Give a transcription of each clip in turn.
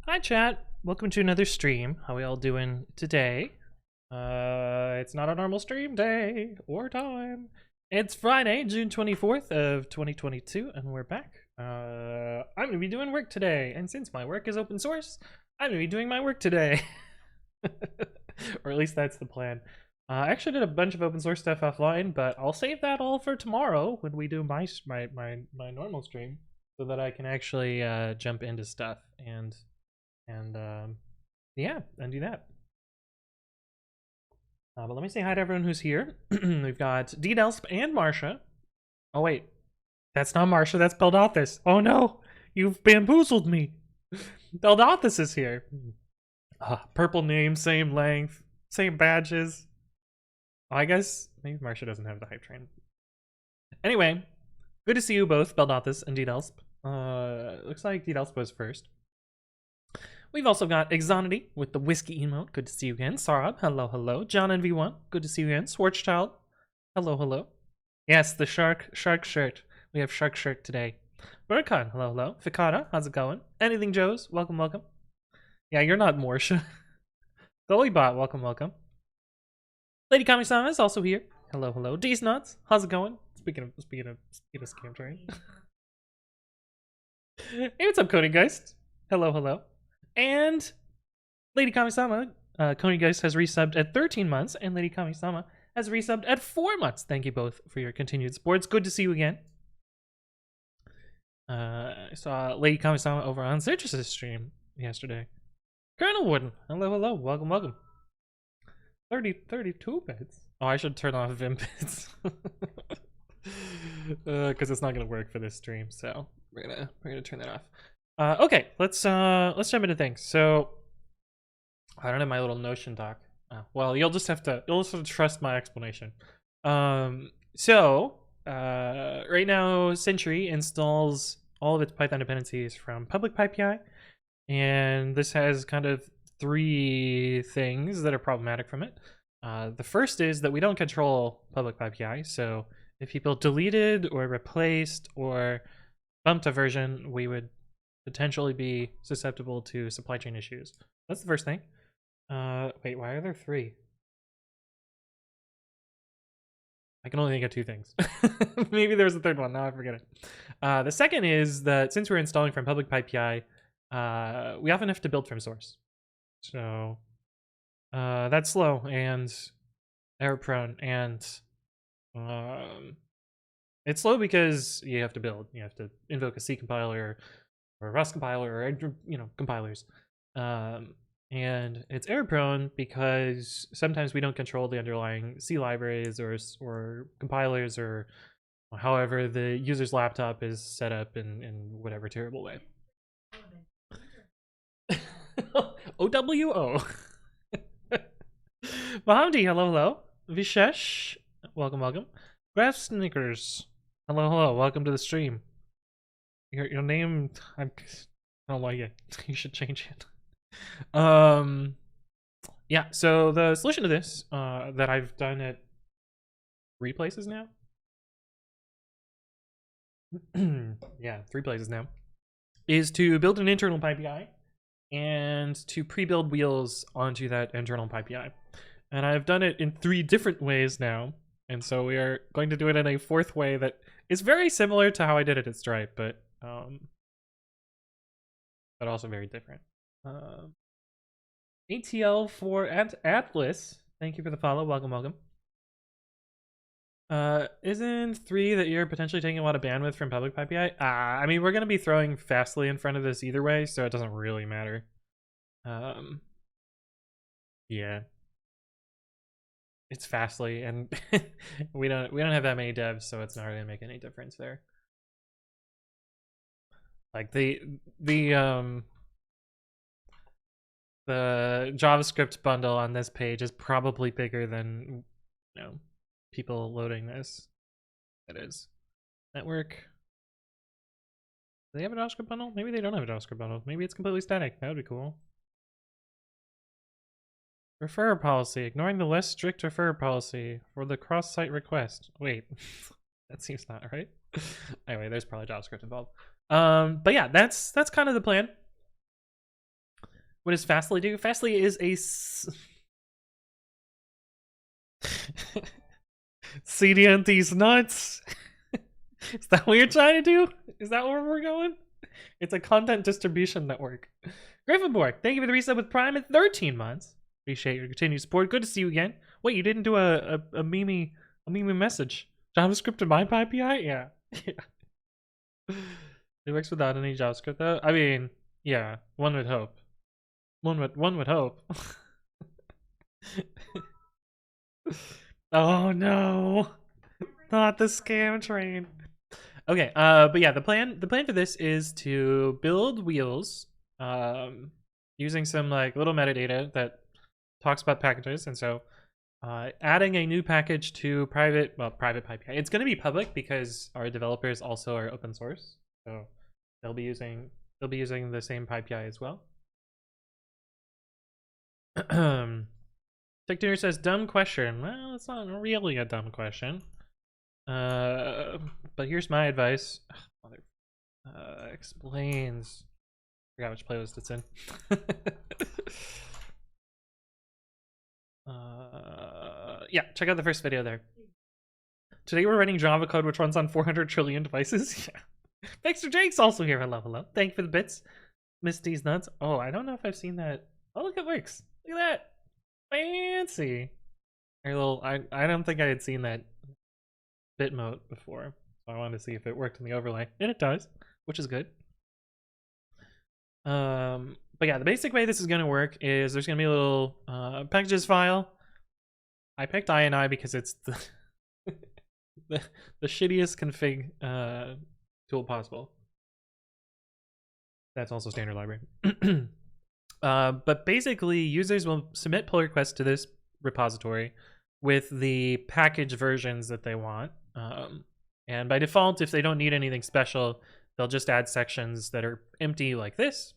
Hi chat, welcome to another stream. How we all doing today? It's not a normal stream day or time. It's Friday, June 24th of 2022, and we're back. I'm gonna be doing work today, and since my work is open source, I'm gonna be doing my work today. Or at least that's the plan. I actually did a bunch of open source stuff offline, but I'll save that all for tomorrow when we do my normal stream, so that I can actually jump into stuff and yeah, and do that. But let me say hi to everyone who's here. We've got Ddelsp and Marsha. Oh wait, that's not Marsha, that's Beldothis. Oh no, you've bamboozled me. Beldothis is here. Purple name, same length, same badges. Oh, I guess maybe Marsha doesn't have the hype train. Anyway, good to see you both, Beldothis and Ddelsp. Looks like Ddelsp was first. We've also got Exonity with the whiskey emote. Good to see you again. Sarab, hello, hello. John NV1, good to see you again. Schwarzchild, hello, hello. Yes, the shark shirt. We have shark shirt today. Burkhan, hello, hello. Fikata, how's it going? Anything Joes, welcome, welcome. Yeah, you're not Morsha. Golibot, welcome, welcome. Lady Kami-sama is also here. Hello, hello. D's Nuts, how's it going? Speaking of scam train. Hey, what's up, Cody Geist? Hello, hello. And Lady Kami-sama, Coney Geist has resubbed at 13 months, and Lady Kami-sama has resubbed at 4 months. Thank you both for your continued support. It's good to see you again. I saw Lady Kami-sama over on Citrus's stream yesterday. Colonel Wooden, hello, hello, welcome, welcome. 32 bits. Oh, I should turn off Vim bits. Because it's not gonna work for this stream, so we're gonna turn that off. Okay, let's jump into things. So I don't have my little Notion doc. Well, you'll just have to trust my explanation. Right now Sentry installs all of its Python dependencies from public pypi, and this has kind of 3 things that are problematic from it. The first is that we don't control public pypi, so if people deleted or replaced or bumped a version, we would potentially be susceptible to supply chain issues. That's the first thing. Wait, why are there 3? I can only think of 2 things. Maybe there's a third one. Now I forget it. The second is that since we're installing from public pypi, we often have to build from source. So that's slow and error prone, and it's slow because you have to build. You have to invoke a C compiler or a Rust compiler, or compilers, and it's error prone because sometimes we don't control the underlying C libraries or compilers, or however the user's laptop is set up in whatever terrible way. OWO. Mahamdi, hello, hello. Vishesh, welcome, welcome. Graph Snickers, hello, hello, welcome to the stream. Your name, I don't like it. You should change it. Yeah, so the solution to this, that I've done at 3 places now. Yeah, 3 places now, is to build an internal pypi and to pre-build wheels onto that internal pypi. And I've done it in 3 different ways now, and so we are going to do it in a 4th way that is very similar to how I did it at Stripe, but also very different. ATL for Atlas, thank you for the follow. Welcome, welcome. Isn't 3 that you're potentially taking a lot of bandwidth from public pypi? I mean, we're going to be throwing Fastly in front of this either way, so it doesn't really matter. Yeah, it's Fastly, and we don't have that many devs, so it's not really gonna make any difference there. Like the JavaScript bundle on this page is probably bigger than people loading this. It is. Network. Do they have a JavaScript bundle? Maybe they don't have a JavaScript bundle. Maybe it's completely static. That would be cool. Referrer policy. Ignoring the less strict referrer policy for the cross-site request. Wait, that seems not right. Anyway, there's probably JavaScript involved. But yeah, that's kind of the plan. What does Fastly do? Fastly is a CDN these nuts. Is that what you're trying to do? Is that where we're going? It's a content distribution network. Griffinborg, thank you for the reset with Prime at 13 months. Appreciate your continued support. Good to see you again. Wait, you didn't do a meme message. JavaScript in my pypi? Yeah. It works without any JavaScript though. I mean, yeah, one would hope. One would hope. Oh no. Not the scam train. Okay, but yeah, the plan for this is to build wheels using some like little metadata that talks about packages, and so adding a new package to private pypi. It's going to be public because our developers also are open source, so they'll be using the same pypi as well. TechTuner says dumb question. Well, it's not really a dumb question. But here's my advice. Explains. Forgot which playlist it's in. Yeah, check out the first video there. Today we're writing Java code which runs on 400 trillion devices. Yeah. Baxter Jake's also here. Hello, hello. Thank you for the bits. Misty's nuts. Oh, I don't know if I've seen that. Oh, look, it works. Look at that. Fancy. I don't think I had seen that bit mode before, so I wanted to see if it worked in the overlay, and it does, which is good. But yeah, the basic way this is going to work is there's going to be a little packages file. I picked ini because it's the shittiest config tool possible. That's also standard library. But basically, users will submit pull requests to this repository with the package versions that they want. And by default, if they don't need anything special, they'll just add sections that are empty like this.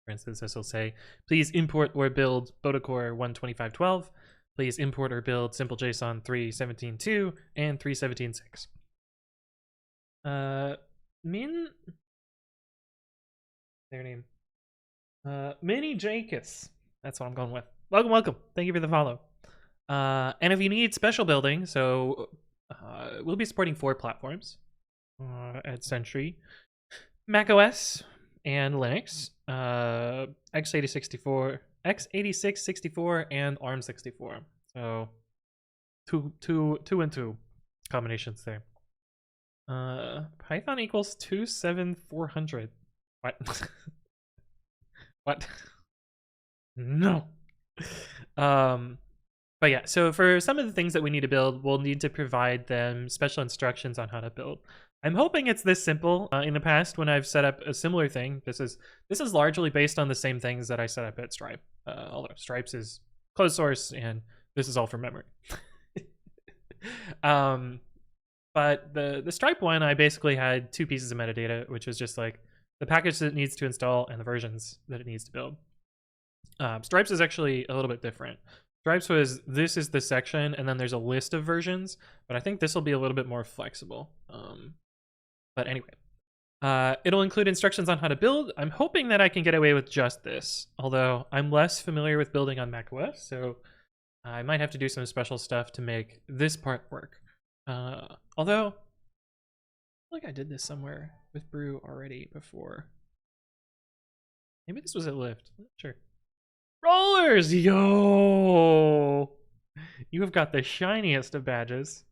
For instance, this will say, please import or build Botacore 12512. Please import or build SimpleJSON 3.17.2 and 3.17.6. Their name. Minnie Jacus. That's what I'm going with. Welcome, welcome. Thank you for the follow. And if you need special building, so we'll be supporting 4 platforms at Sentry, macOS, and Linux, x86 64, and ARM64. So two and two combinations there. Python equals 27400. What? What? No. But yeah, so for some of the things that we need to build, we'll need to provide them special instructions on how to build. I'm hoping it's this simple. In the past, when I've set up a similar thing, this is largely based on the same things that I set up at Stripe. Although Stripes is closed source, and this is all from memory. But the Stripe one, I basically had 2 pieces of metadata, which is just like the package that it needs to install and the versions that it needs to build. Stripes is actually a little bit different. Stripes was, this is the section, and then there's a list of versions, but I think this will be a little bit more flexible. But anyway, it'll include instructions on how to build. I'm hoping that I can get away with just this, although I'm less familiar with building on macOS, so I might have to do some special stuff to make this part work. Although, I feel like I did this somewhere with Brew already before. Maybe this was at Lyft. I'm not sure. Rollers, yo! You have got the shiniest of badges.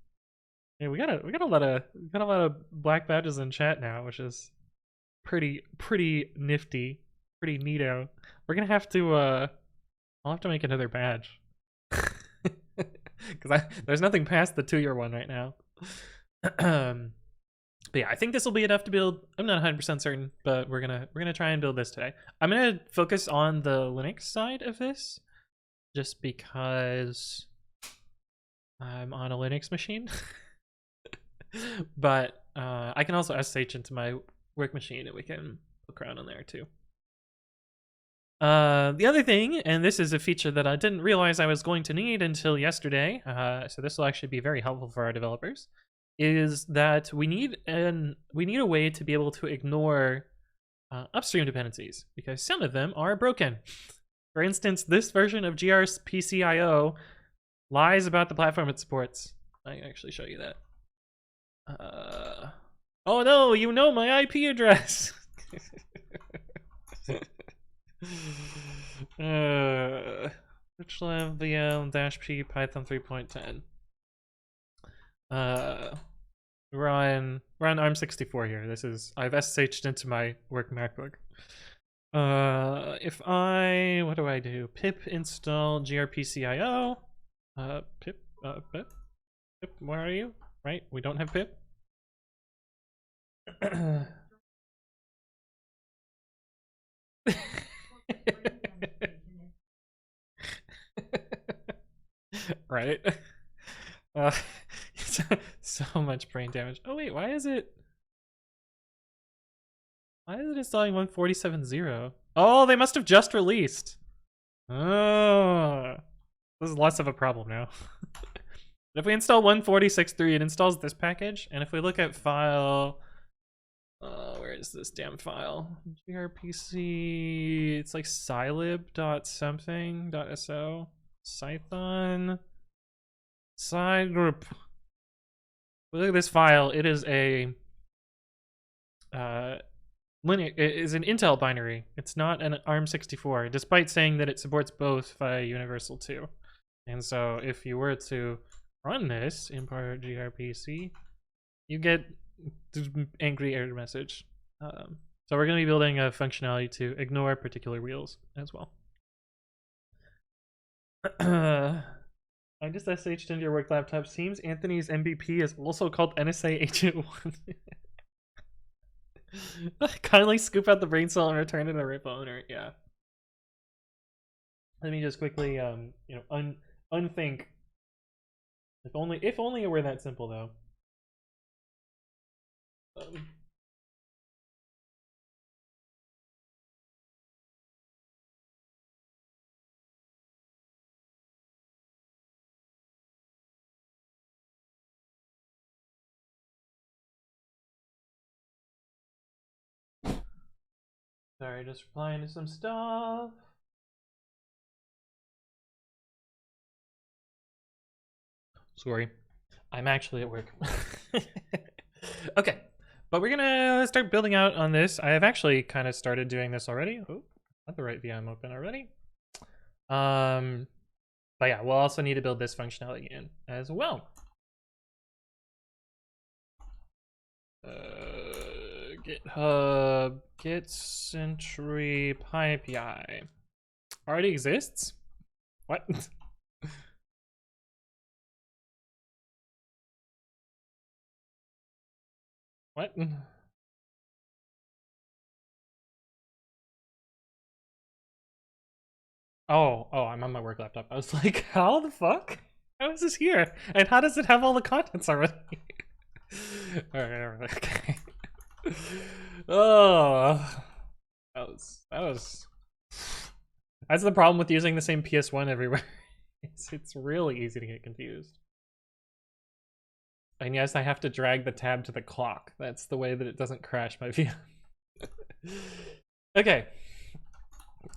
Yeah, we got a lot of black badges in chat now, which is pretty nifty, pretty neato. We're gonna have to I'll have to make another badge because there's nothing past the 2-year one right now. But yeah, I think this will be enough to build. I'm not 100% certain, but we're gonna try and build this today. I'm gonna focus on the Linux side of this, just because I'm on a Linux machine. But I can also SSH into my work machine, and we can poke around on there too. The other thing, and this is a feature that I didn't realize I was going to need until yesterday, so this will actually be very helpful for our developers, is that we need a way to be able to ignore upstream dependencies, because some of them are broken. For instance, this version of grpcio lies about the platform it supports. I can actually show you that. Oh no, you know my IP address. Richland VM-p Python 3.10. We're on ARM64 here. I've SSH'd into my work MacBook. If what do I do? Pip install grpcio. Pip, where are you? Right, we don't have pip. Right. So much brain damage. Oh wait, why is it installing 147.0? Oh, they must have just released. Oh, this is less of a problem now. But if we install 146.3, it installs this package, and if we look at file, where is this damn file? grpc, it's like scilib.something.so, Python, side group. Look at this file. It is a linear. It is an Intel binary. It's not an ARM64, despite saying that it supports both via Universal 2. And so, if you were to run this import grpc, you get this angry error message. So we're going to be building a functionality to ignore particular wheels as well. I just SH'd into your work laptop. Seems Anthony's MVP is also called NSA Agent 1. Kindly scoop out the brain cell and return it to the rightful owner. Yeah. Let me just quickly, unthink. If only it were that simple, though. Sorry, just replying to some stuff. Sorry, I'm actually at work. Okay, but we're gonna start building out on this. I have actually kind of started doing this already. Oh, not the right VM open already. But yeah, we'll also need to build this functionality in as well. GitHub git sentry pypi already exists. What? What? Oh, I'm on my work laptop. I was like, how the fuck? How is this here? And how does it have all the contents already? Alright, okay. Oh, that was. That's the problem with using the same PS1 everywhere. It's really easy to get confused. And yes, I have to drag the tab to the clock. That's the way that it doesn't crash my VM. Okay.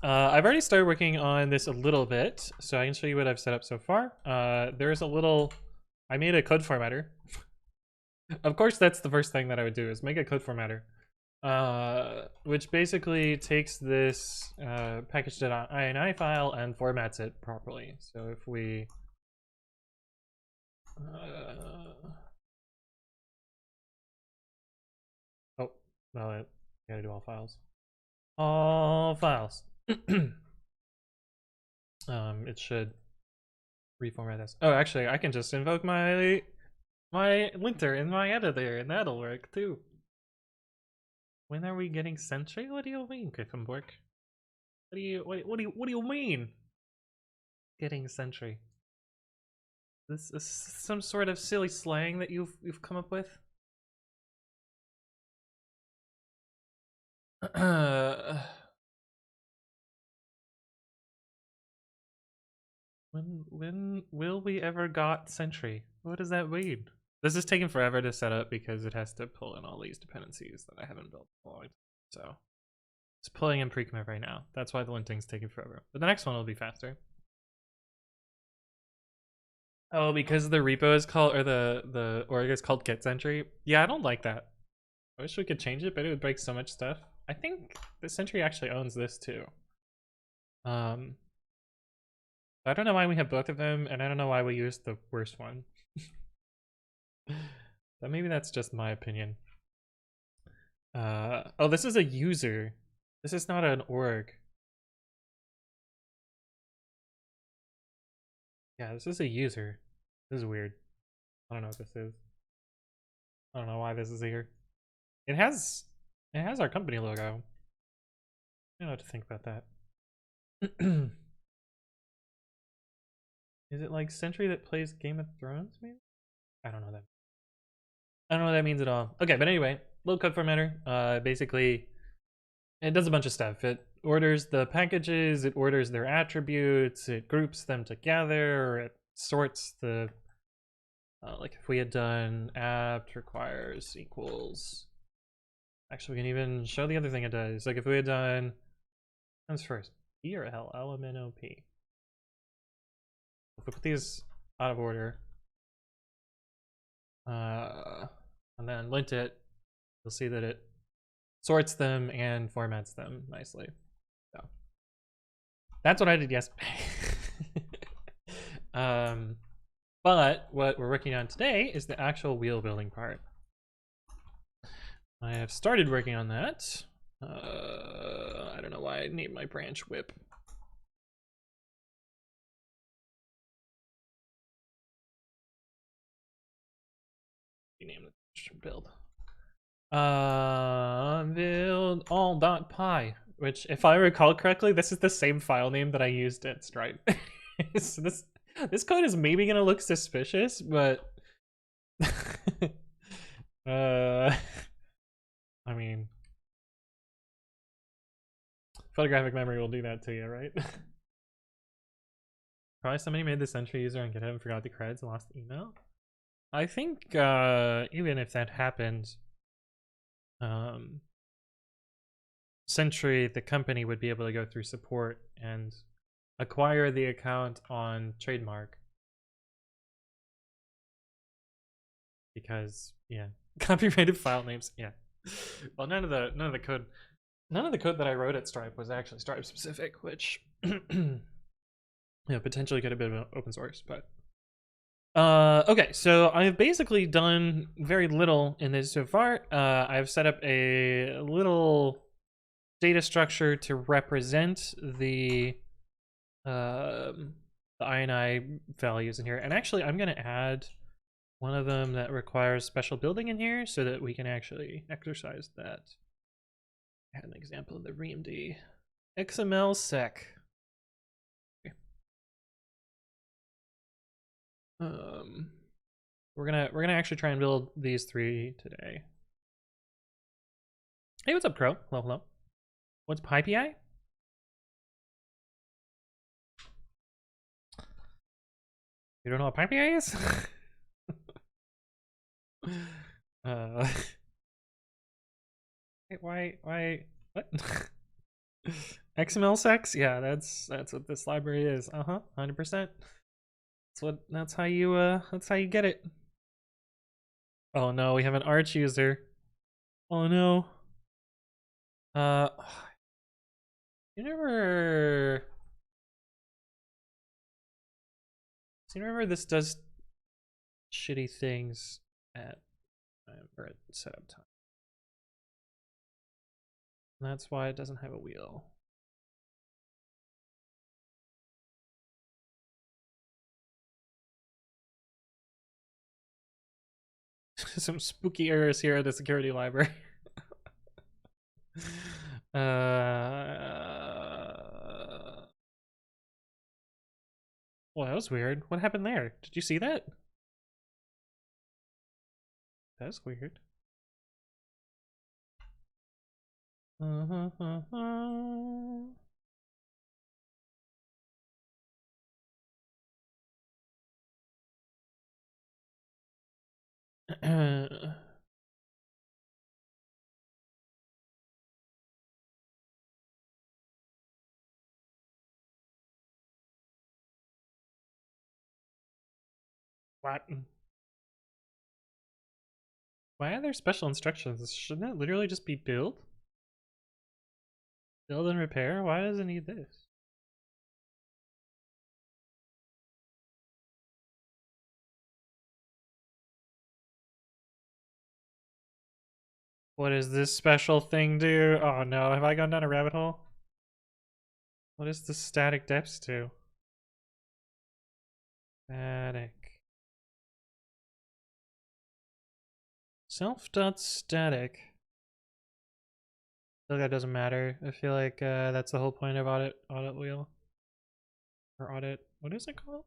I've already started working on this a little bit, so I can show you what I've set up so far. There's a little. I made a code formatter. Of course, that's the first thing that I would do is make a code formatter, which basically takes this package.ini file and formats it properly. So if we oh no, I gotta do all files. All files. It should reformat this. Oh, actually, I can just invoke my linter in my editor, and that'll work too. When are we getting sentry? What do you mean, Gryffindor? What do you mean? Getting sentry? This is some sort of silly slang that you've come up with? When will we ever got sentry? What does that mean? This is taking forever to set up because it has to pull in all these dependencies that I haven't built for long. So It's pulling in pre-commit right now. That's why the linting's taking forever. But the next one will be faster. Oh, because the repo is called, or the org is called get sentry. Yeah, I don't like that. I wish we could change it, but it would break so much stuff. I think the sentry actually owns this too. I don't know why we have both of them, and I don't know why we used the worst one. But maybe that's just my opinion. Oh, this is a user. This is not an org. Yeah, this is a user. This is weird. I don't know what this is. I don't know why this is here. It has our company logo. I don't know what to think about that. Is it like Sentry that plays Game of Thrones, maybe? I don't know that. I don't know what that means at all. Okay, but anyway, low code formatter. Basically, it does a bunch of stuff. It orders the packages, it orders their attributes, it groups them together, it sorts the like if we had done apt requires equals. Actually, we can even show the other thing it does. Like if we had done comes first, P or L, LMNOP. If we put these out of order, and then lint it, you'll see that it sorts them and formats them nicely. So that's what I did yesterday. But what we're working on today is the actual wheel building part. I have started working on that. I don't know why I named my branch whip. Rename the build. Build all.py, which if I recall correctly, this is the same file name that I used at Stripe. So this code is maybe gonna look suspicious, but I mean, photographic memory will do that to you, right? Probably somebody made this entry user on GitHub and forgot the creds and lost the email. I think even if that happened, Sentry, the company, would be able to go through support and acquire the account on trademark. Because yeah, copyrighted file names. Yeah. Well, none of the code that I wrote at Stripe was actually Stripe specific, which potentially could have been open source, but okay, so I've basically done very little in this so far. I've set up a little data structure to represent the INI values in here, and actually I'm going to add one of them that requires special building in here so that we can actually exercise that. I had an example of the REAMD XML sec. Okay. We're gonna actually try and build these three today. Hey, what's up, Crow? Hello, hello. What's pypi? You don't know what pypi is? Why, what? XML sex? Yeah, that's what this library is. 100%. That's how you get it. Oh no, we have an Arch user. Oh no. You remember this does shitty things at setup time. And that's why it doesn't have a wheel. Some spooky errors here at the security library. Well, that was weird. What happened there? Did you see that? That's weird. What? Why are there special instructions? Shouldn't it literally just be build? Build and repair? Why does it need this? What does this special thing do? Oh no, have I gone down a rabbit hole? What does the static depths do? Static. Self.static. I feel like that doesn't matter. I feel like that's the whole point of audit wheel. Or audit, what is it called?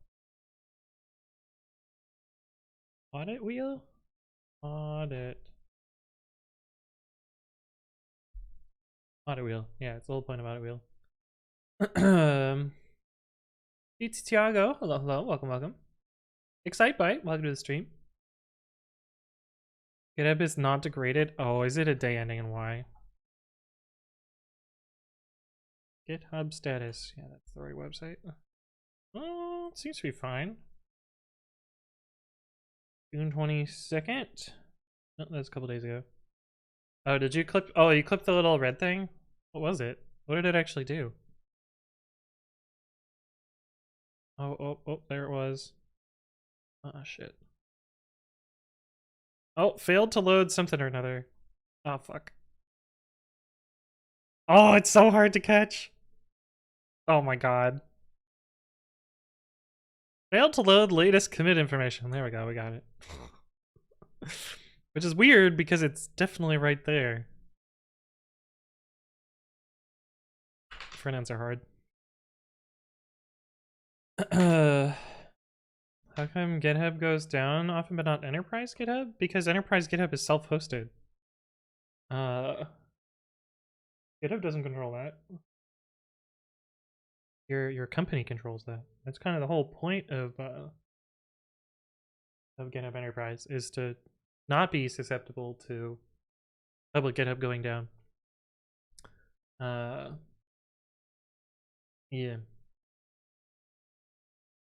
Audit wheel? Audit. Audit wheel. Yeah, it's the whole point of audit wheel. It's Tiago. Hello, hello. Welcome, welcome. Excitebite. Welcome to the stream. GitHub is not degraded. Oh, is it a day ending and why? GitHub status. Yeah, that's the right website. Oh, it seems to be fine. June 22nd. No, that's a couple days ago. Oh, did you clip? Oh, you clipped the little red thing? What was it? What did it actually do? Oh, there it was. Oh, shit. Oh, failed to load something or another. Oh, fuck. Oh, it's so hard to catch. Oh my god. Failed to load latest commit information. There we go, we got it. Which is weird because it's definitely right there. Front ends are hard. How come GitHub goes down often but not enterprise GitHub? Because enterprise GitHub is self-hosted. GitHub doesn't control that. Your company controls that. That's kind of the whole point of GitHub Enterprise, is to not be susceptible to public GitHub going down. Yeah.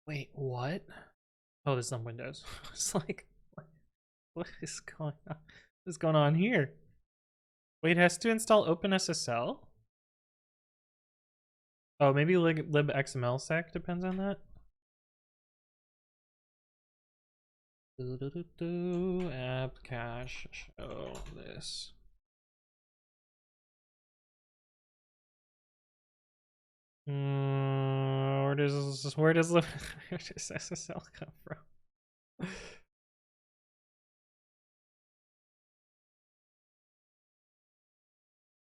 Wait, what? Oh, this is on Windows. It's like, what is going on? What is going on here? Wait, it has to install OpenSSL? Oh, maybe libxmlsec depends on that. App cache show this. Where does SSL come from?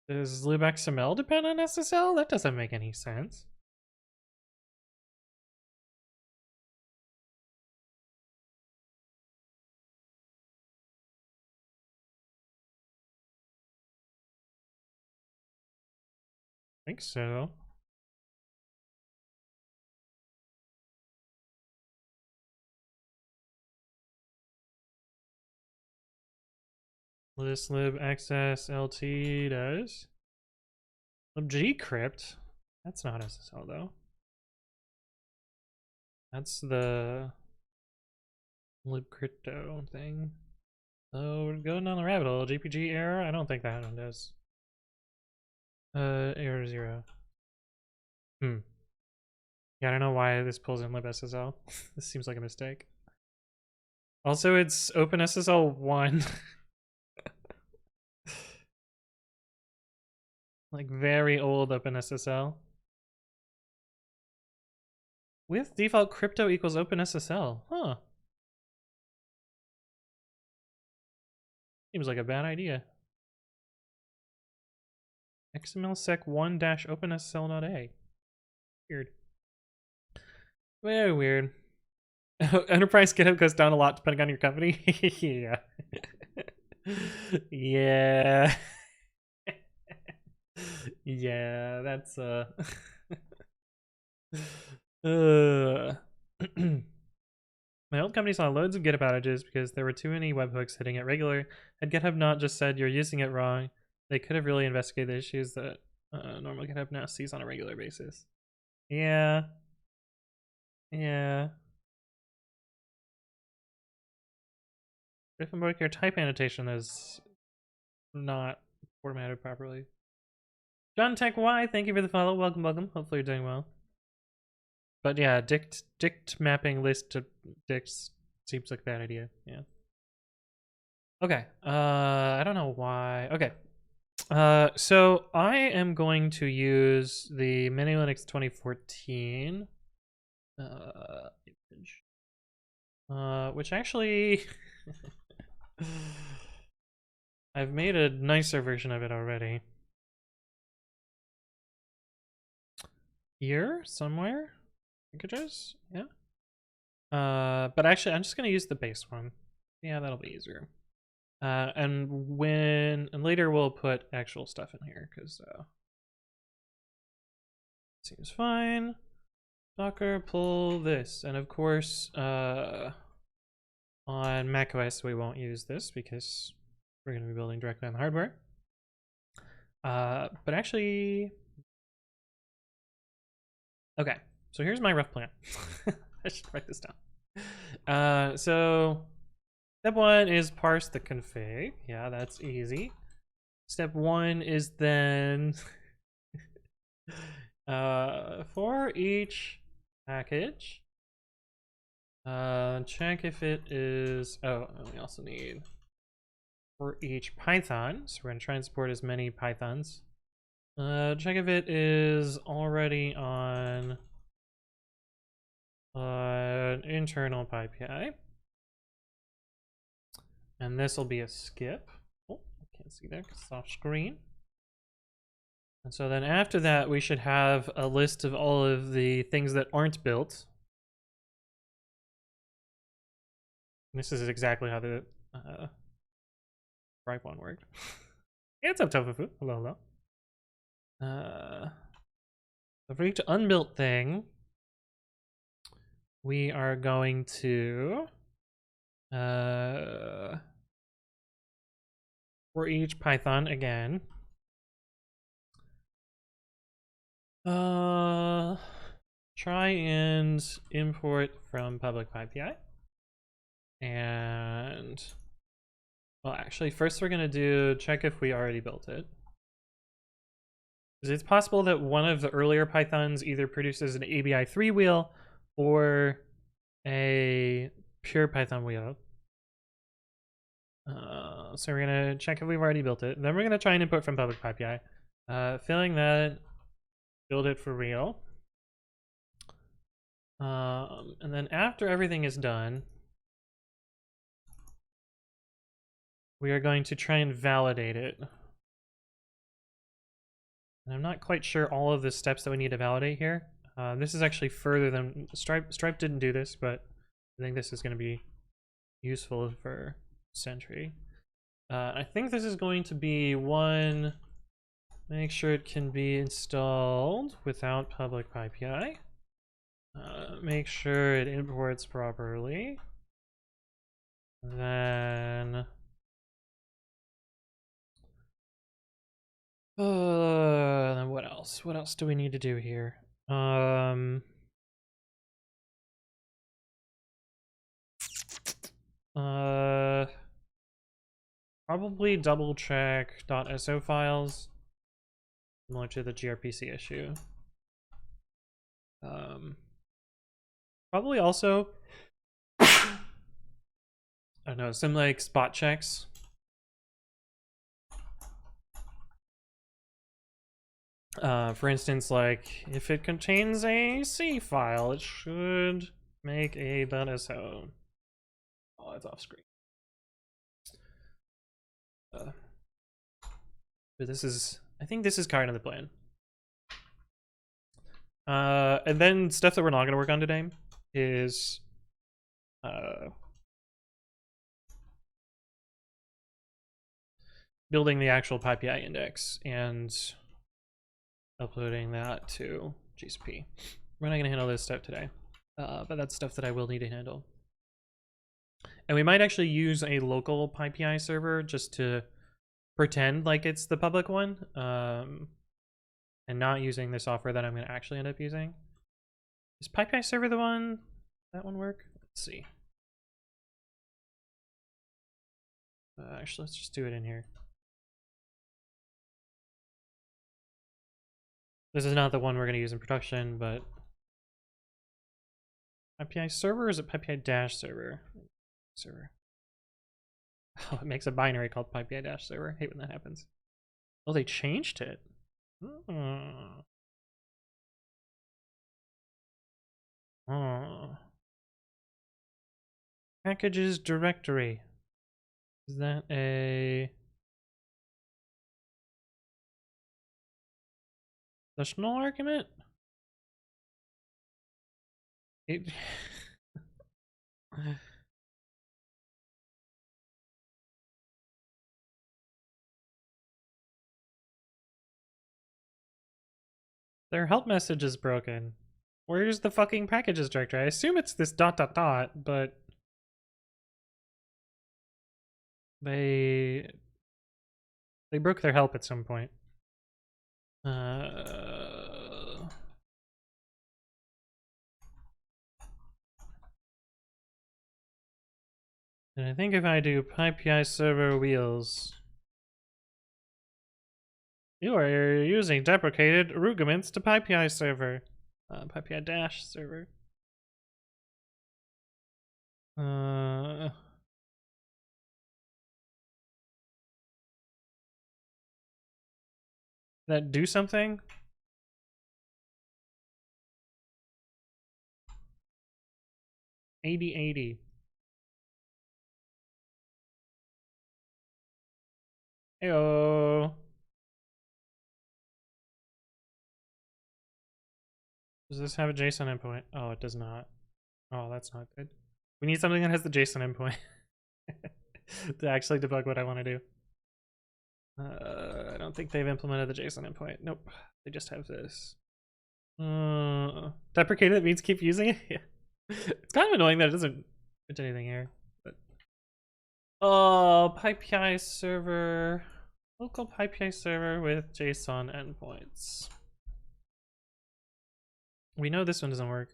Does libxml depend on SSL? That doesn't make any sense. I think so. This libxslt does. libgcrypt. That's not SSL though. That's the libcrypto thing. So we're going down the rabbit hole. GPG error? I don't think that one does. Error 0. Yeah, I don't know why this pulls in libSSL. This seems like a mistake. Also, it's OpenSSL 1. Like very old OpenSSL. With default crypto equals OpenSSL. Huh. Seems like a bad idea. xmlsec1-openssl.a. Weird. Very weird. Enterprise GitHub goes down a lot depending on your company. Yeah. Yeah. Yeah, that's My old company saw loads of GitHub outages because there were too many webhooks hitting it regular. Had GitHub not just said you're using it wrong, they could have really investigated the issues that normal GitHub now sees on a regular basis. Yeah. Yeah. your type annotation is not formatted properly. John Tech Y, thank you for the follow. Welcome, welcome. Hopefully you're doing well. But yeah, dict mapping list to dicts seems like a bad idea. Yeah. Okay. I don't know why. Okay. So I am going to use the Mini Linux 2014 image, which actually I've made a nicer version of it already. Here somewhere, packages, yeah. But actually, I'm just gonna use the base one. Yeah, that'll be easier. And later we'll put actual stuff in here because seems fine. Docker pull this, and of course, on macOS we won't use this because we're gonna be building directly on the hardware. But actually, okay. So here's my rough plan. I should write this down. So step 1 is parse the config. Yeah, that's easy. Step 1 is then for each package, check if it is, oh, and we also need for each Python. So we're gonna try and support as many Pythons. Check if it is already on internal pypi. And this will be a skip. Oh, I can't see there because it's off screen. And so then after that, we should have a list of all of the things that aren't built. This is exactly how the Stripe one worked. Yeah, it's up tofu. Hello, hello. So for each unbuilt thing, we are going to for each Python again. Try and import from public pypi. And well, actually, first we're gonna check if we already built it. Because it's possible that one of the earlier Pythons either produces an ABI3 wheel or a pure Python wheel. So we're gonna check if we've already built it. Then we're gonna try and import from public pypi. Failing that, build it for real. And then after everything is done, we are going to try and validate it. And I'm not quite sure all of the steps that we need to validate here. This is actually further than Stripe didn't do this, but I think this is going to be useful for Sentry. I think this is going to be one, make sure it can be installed without public pypi. Make sure it imports properly. Then what else? What else do we need to do here? Probably double check .so files, similar to the gRPC issue. Probably also, I don't know, some like spot checks. For instance, like if it contains a C file, it should make a .so. Oh, it's off screen. But this is, I think this is kind of the plan. And then stuff that we're not going to work on today is building the actual pypi index and uploading that to GCP. We're not going to handle this step today, but that's stuff that I will need to handle. And we might actually use a local pypi server just to pretend like it's the public one, and not using the software that I'm going to actually end up using. Is pypi server the one? That one work? Let's see. Actually, let's just do it in here. This is not the one we're going to use in production, but PyPI server, or is it PyPI dash server? Server. Oh, it makes a binary called PyPI dash server. I hate when that happens. Oh, they changed it. Oh. Oh. Packages directory. Is that a conditional argument? It... Their help message is broken. Where's the fucking packages directory? I assume it's this ... but they broke their help at some point. And I think if I do PyPI server wheels, you are using deprecated arguments to PyPI server. PyPI dash server. That do something? $80.80. Heyo. Does this have a JSON endpoint? Oh, it does not. Oh, that's not good. We need something that has the JSON endpoint to actually debug what I want to do. I don't think they've implemented the JSON endpoint. Nope. They just have this. Deprecated means keep using it? Yeah. It's kind of annoying that it doesn't print anything here. But... oh, PyPI server. Local PyPI server with JSON endpoints. We know this one doesn't work.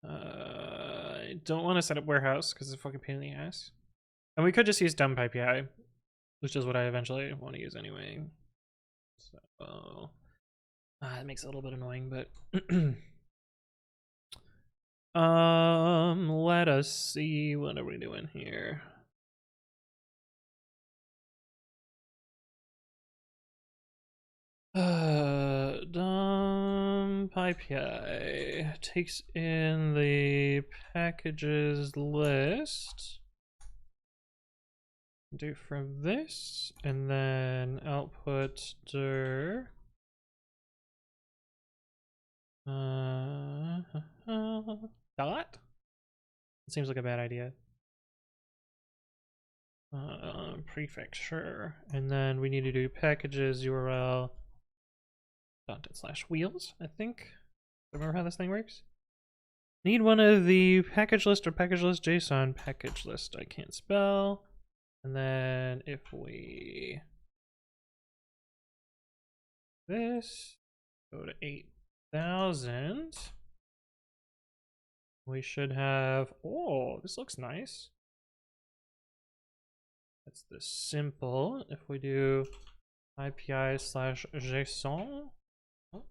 I don't want to set up warehouse because it's a fucking pain in the ass. And we could just use dumb PyPI, which is what I eventually want to use anyway. So it makes it a little bit annoying, but let us see, what are we doing here? Dumb PyPI takes in the packages list. Do from this, and then output dir. Dot? It seems like a bad idea. Prefix, sure. And then we need to do packages URL ./wheels, I think. Remember how this thing works? Need one of the package list or package list JSON package list. I can't spell. And then if we this go to 8,000, we should have, oh, this looks nice. That's the simple. If we do IPI/JSON, oh.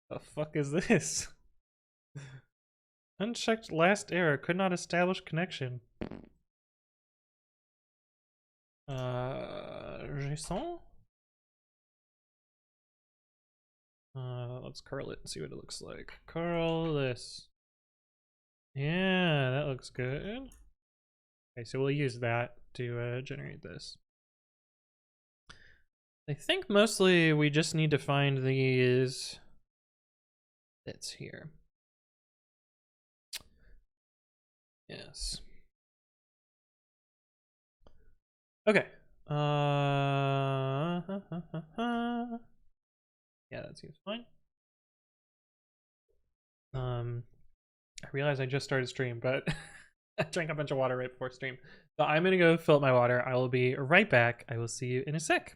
The fuck is this? Unchecked last error, could not establish connection. JSON? Let's curl it and see what it looks like. Curl this. Yeah, that looks good. Okay, so we'll use that to generate this. I think mostly we just need to find these bits here. Yes. Okay. Yeah, that seems fine. I realize I just started stream, but I drank a bunch of water right before stream. So I'm gonna go fill up my water. I will be right back. I will see you in a sec.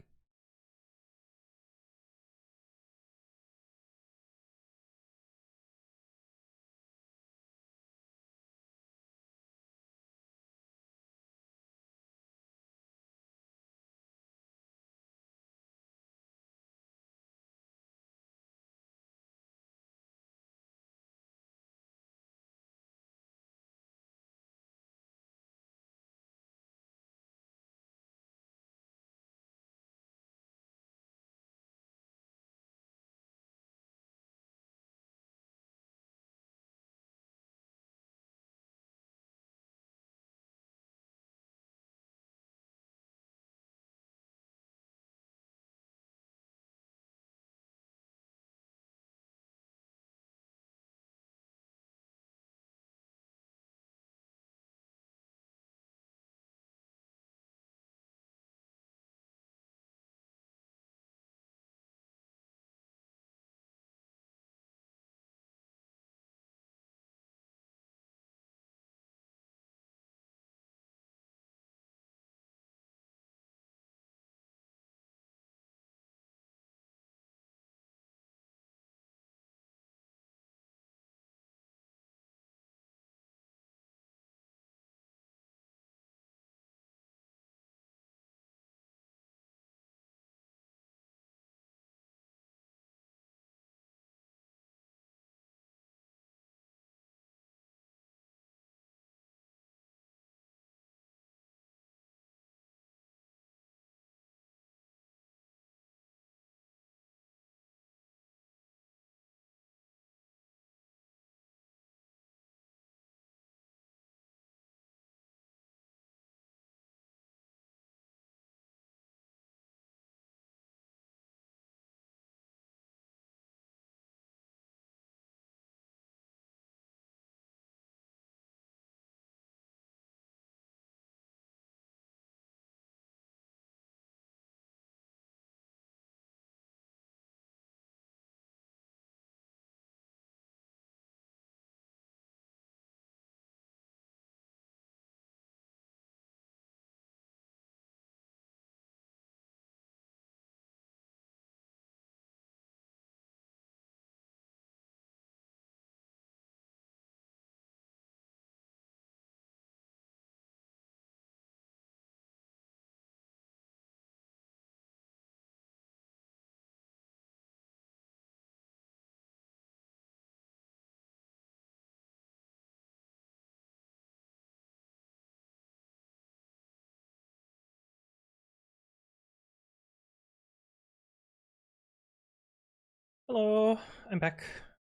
Hello, I'm back.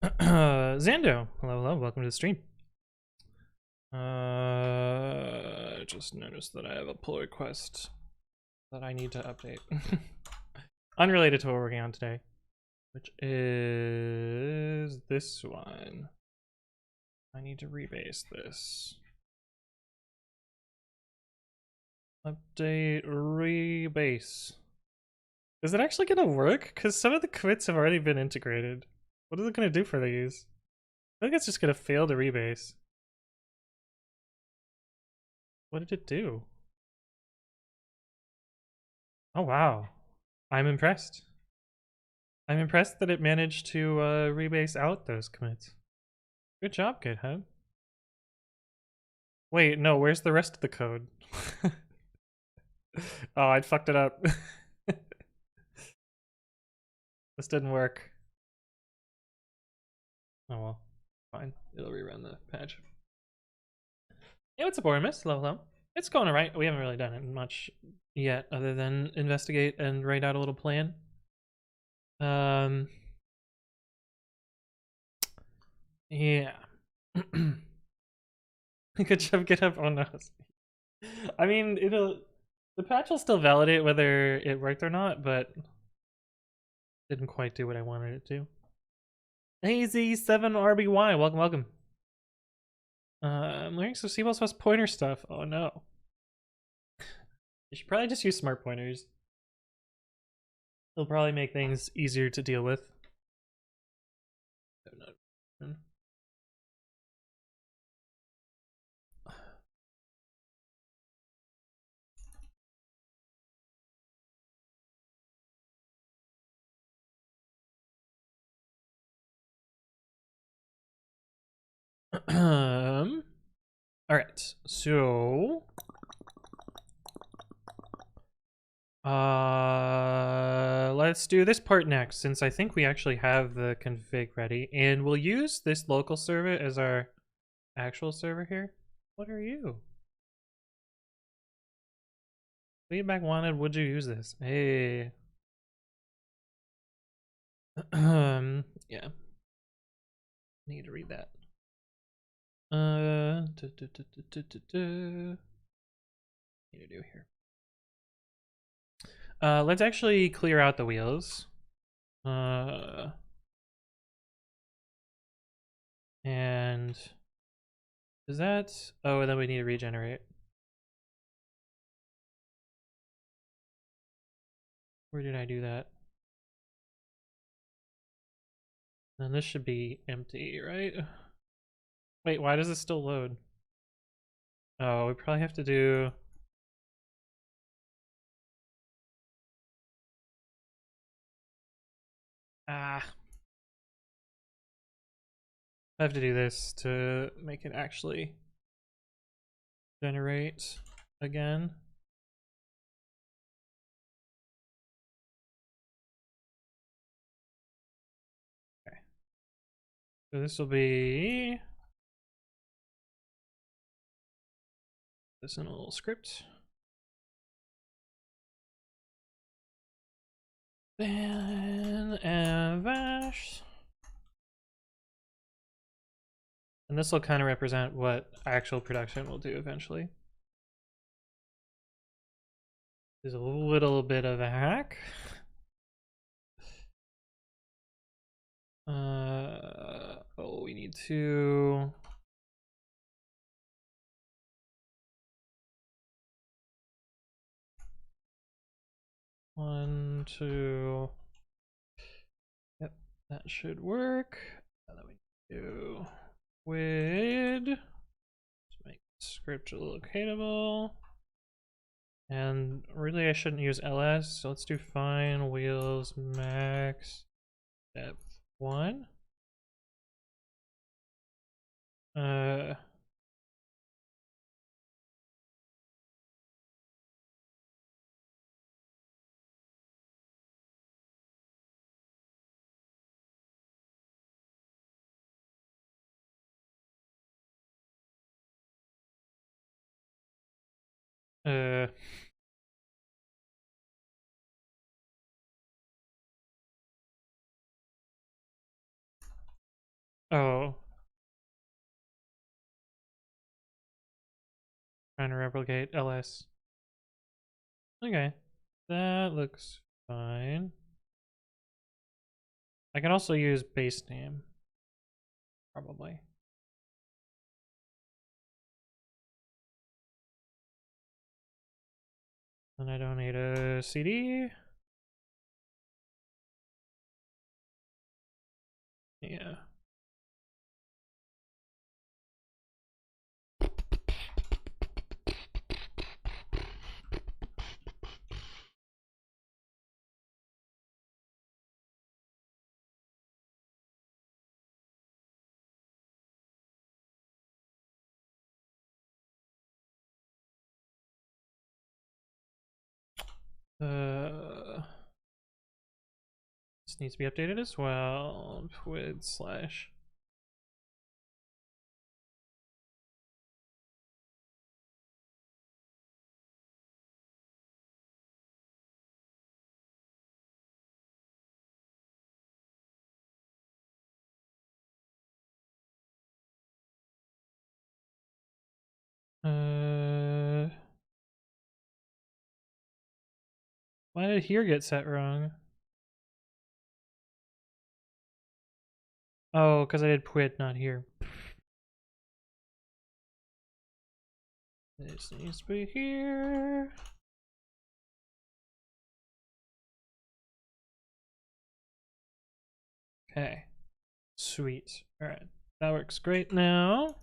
Zando, hello, welcome to the stream. I just noticed that I have a pull request that I need to update. Unrelated to what we're working on today, which is this one. I need to rebase this. Update rebase. Is it actually gonna work? Because some of the quits have already been integrated. What is it gonna do for these? I think it's just gonna fail to rebase. What did it do? Oh wow. I'm impressed. I'm impressed that it managed to rebase out those commits. Good job, GitHub. Wait, no, where's the rest of the code? Oh, I'd fucked it up. This didn't work. Oh well, fine. It'll rerun the patch. Hey, what's up, Ormus? Hello. It's going alright. We haven't really done it much yet, other than investigate and write out a little plan. Yeah. Good job, GitHub. Oh no. I mean, the patch will still validate whether it worked or not, but didn't quite do what I wanted it to. AZ7RBY, welcome. I'm learning some C++ pointer stuff. Oh no. You should probably just use smart pointers. It'll probably make things easier to deal with. All right, so let's do this part next, since I think we actually have the config ready, and we'll use this local server as our actual server here. What are you? Feedback wanted, would you use this? Hey. Yeah. Need to read that. Need to do here. Let's actually clear out the wheels. And is that? Oh, and then we need to regenerate. Where did I do that? Then this should be empty, right? Wait, why does it still load? Oh, we probably have to do... I have to do this to make it actually generate again. Okay. So this will be this in a little script. Then bash. And this will kind of represent what actual production will do eventually. There's a little bit of a hack. Oh, we need to... One, two... Yep, that should work. And then we do with... Let's make the script locatable. And really I shouldn't use ls, so let's do fine wheels max depth 1. Uh, Oh. Trying to replicate ls. Okay. That looks fine. I can also use base name. Probably. And I don't need a CD. Yeah. This needs to be updated as well with slash. Why did here get set wrong? Oh, because I did quit, not here. This needs to be here. Okay. Sweet. Alright. That works great now.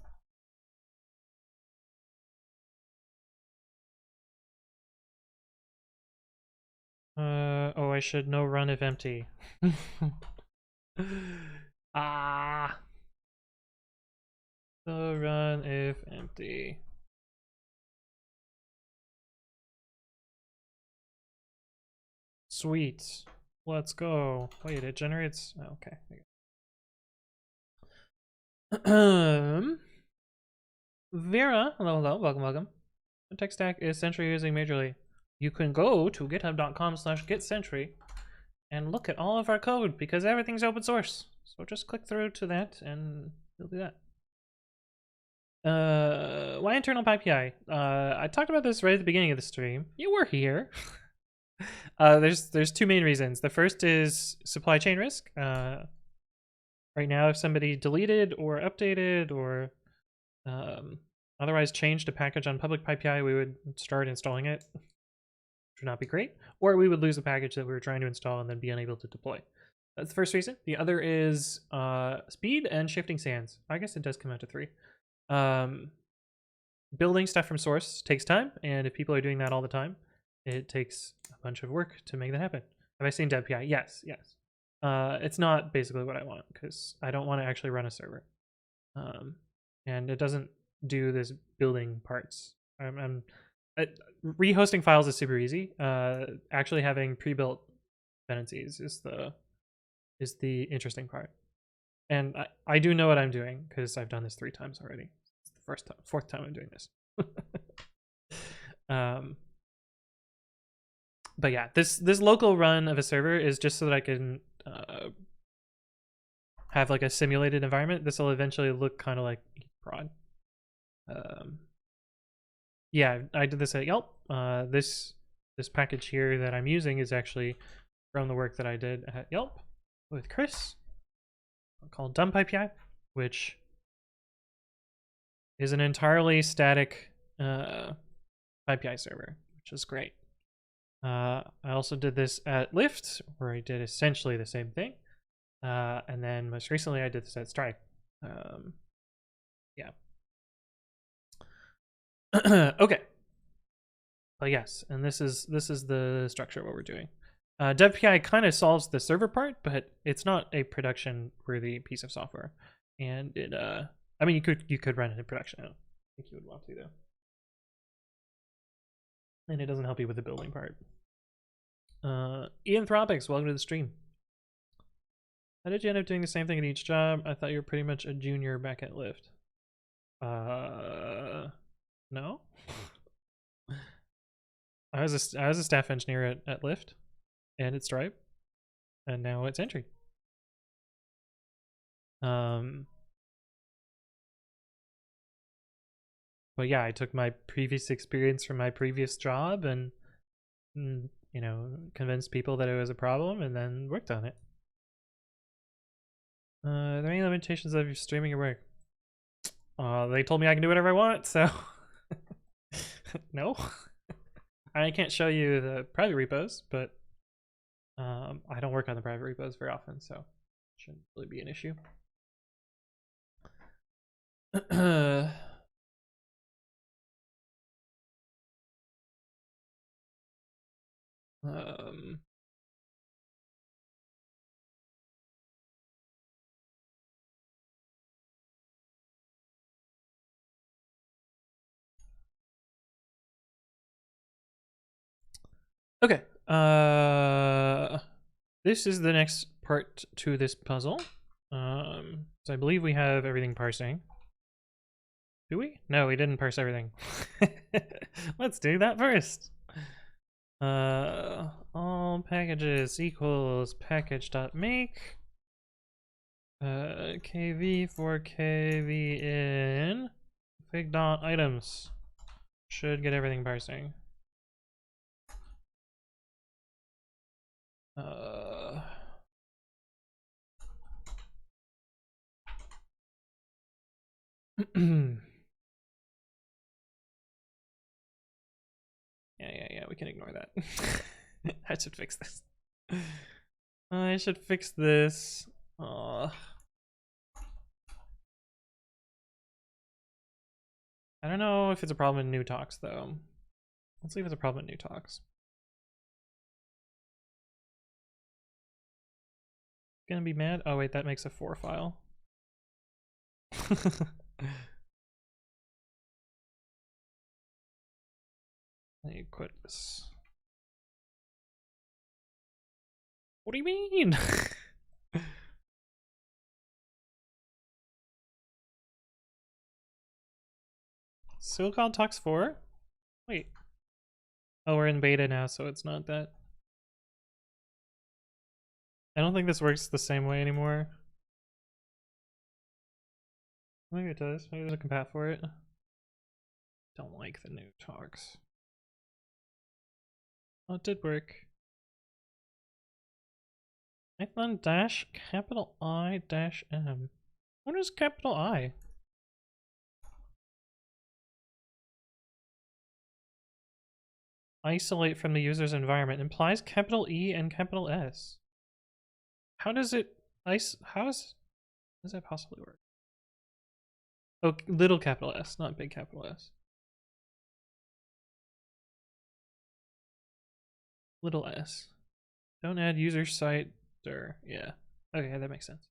Oh, I should no run if empty. Ah. So run if empty. Sweet. Let's go. Wait, it generates. Oh, okay. Vera, hello, welcome, welcome. The tech stack is Sentry using majorly. You can go to github.com/getsentry and look at all of our code because everything's open source. So just click through to that and you'll do that. Why internal pypi? I talked about this right at the beginning of the stream. You were here. There's two main reasons. The first is supply chain risk. Right now, if somebody deleted or updated or otherwise changed a package on public pypi, we would start installing it, which would not be great. Or we would lose a package that we were trying to install and then be unable to deploy. That's the first reason. The other is speed and shifting sands. I guess it does come out to 3. Building stuff from source takes time, and if people are doing that all the time, it takes a bunch of work to make that happen. Have I seen dev.pi? Yes, yes. It's not basically what I want because I don't want to actually run a server, and it doesn't do this building parts. Rehosting files is super easy. Actually having pre-built dependencies is the interesting part, and I do know what I'm doing because I've done this 3 times already. It's the 4th time I'm doing this. But yeah, this local run of a server is just so that I can have like a simulated environment. This will eventually look kind of like prod. Yeah, I did this at Yelp. This package here that I'm using is actually from the work that I did at Yelp with Chris, called dump.pypi, which is an entirely static pypi server, which is great. I also did this at Lyft, where I did essentially the same thing. And then most recently I did this at Stripe. Yeah. Okay. But yes, and this is the structure of what we're doing. dev.pi kind of solves the server part, but it's not a production worthy piece of software. And it I mean you could run it in production. I don't think you would want to though. And it doesn't help you with the building part. Ianthropics, welcome to the stream. How did you end up doing the same thing at each job? I thought you were pretty much a junior back at Lyft. No. I was a staff engineer at Lyft and at Stripe, and now at Sentry. But yeah, I took my previous experience from my previous job and you know, convinced people that it was a problem and then worked on it. Are there any limitations of your streaming your work? They told me I can do whatever I want, so no. I can't show you the private repos, but I don't work on the private repos very often, so it shouldn't really be an issue. Okay. This is the next part to this puzzle. So I believe we have everything parsing. Do we? No, we didn't parse everything. Let's do that first. All packages equals package.make. kv for kv in fig.items. Should get everything parsing. Yeah, we can ignore that. I should fix this. I should fix this. I don't know if it's a problem in new talks though. Let's see if it's a problem in new talks. Gonna be mad? Oh wait, that makes a 4 file. Let me quit this. What do you mean? Silicon Talks 4? Wait. Oh, we're in beta now, so it's not that. I don't think this works the same way anymore. Maybe it does. Maybe there's a compat for it. Don't like the new talks. Oh, it did work. Python dash capital I dash M. What is capital I? Isolate from the user's environment implies capital E and capital S. How does it how does that possibly work? Oh, little capital S, not big capital S. Little s. Don't add user site dir. Yeah. Okay, that makes sense.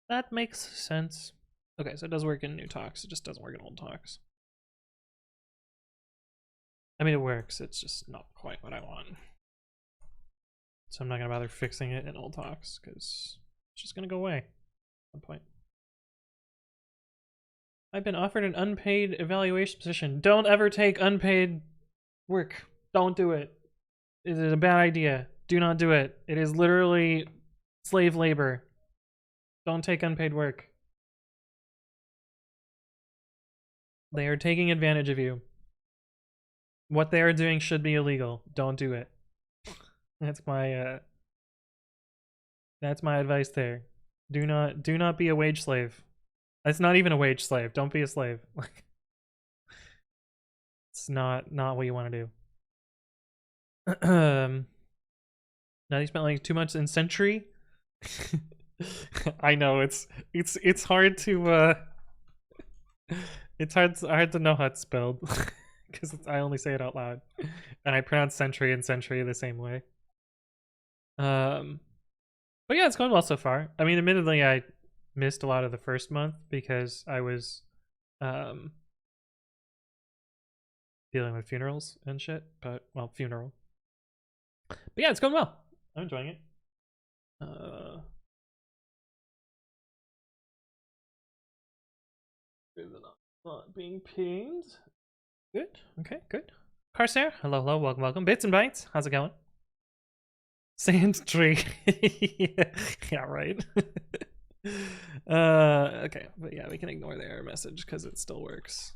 That makes sense. Okay, so it does work in new talks. It just doesn't work in old talks. I mean, it works. It's just not quite what I want. So I'm not gonna bother fixing it in old talks because it's just gonna go away at some point. I've been offered an unpaid evaluation position. Don't ever take unpaid work. Don't do it. It is a bad idea. Do not do it. It is literally slave labor. Don't take unpaid work. They are taking advantage of you. What they are doing should be illegal. Don't do it. That's my advice there. Do not be a wage slave. That's not even a wage slave. Don't be a slave. Like, it's not what you want to do. Now you spent like 2 months in Sentry. I know it's hard to it's hard to know how it's spelled because I only say it out loud, and I pronounce Sentry and Sentry the same way. But yeah, it's going well so far. I mean, admittedly, I missed a lot of the first month because I was dealing with funerals and shit. But well, funeral. But yeah, it's going well. I'm enjoying it. Is it not being pinged? Good. Okay, good. Corsair, hello, welcome. Bits and Bytes, how's it going? Sand tree. Yeah, right. Okay, but yeah, we can ignore the error message because it still works.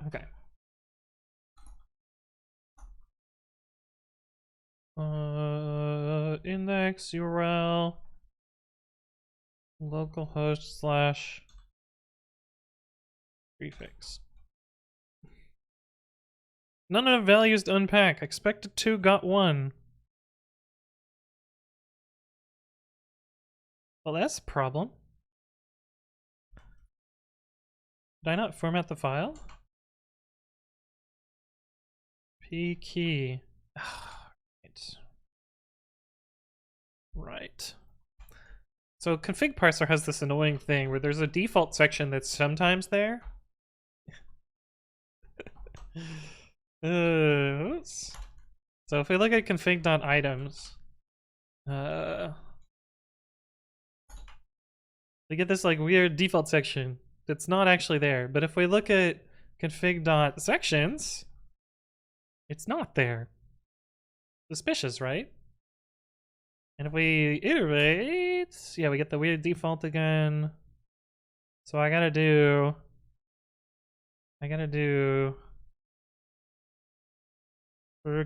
Okay. Index URL localhost slash prefix. None of the values to unpack. Expected 2 got 1. Well, that's a problem. Did I not format the file? P key. Right. Right. So config parser has this annoying thing where there's a default section that's sometimes there. So if we look at config.items, we get this like weird default section that's not actually there. But if we look at config.sections, it's not there. Suspicious, right? And if we iterate, yeah, we get the weird default again. So I gotta do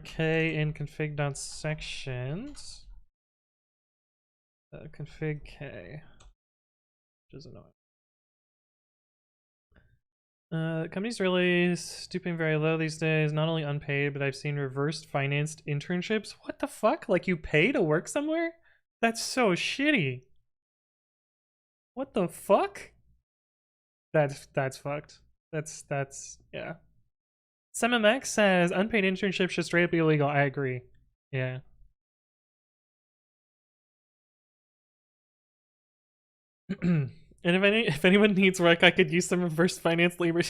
k in config.sections. Config k, which is annoying. Companies really stooping very low these days. Not only unpaid, but I've seen reversed financed internships. What the fuck? Like you pay to work somewhere? That's so shitty. What the fuck? That's fucked. That's yeah. SemMX says unpaid internships should straight up be illegal. I agree. Yeah. And if anyone needs work, I could use some reverse finance labor.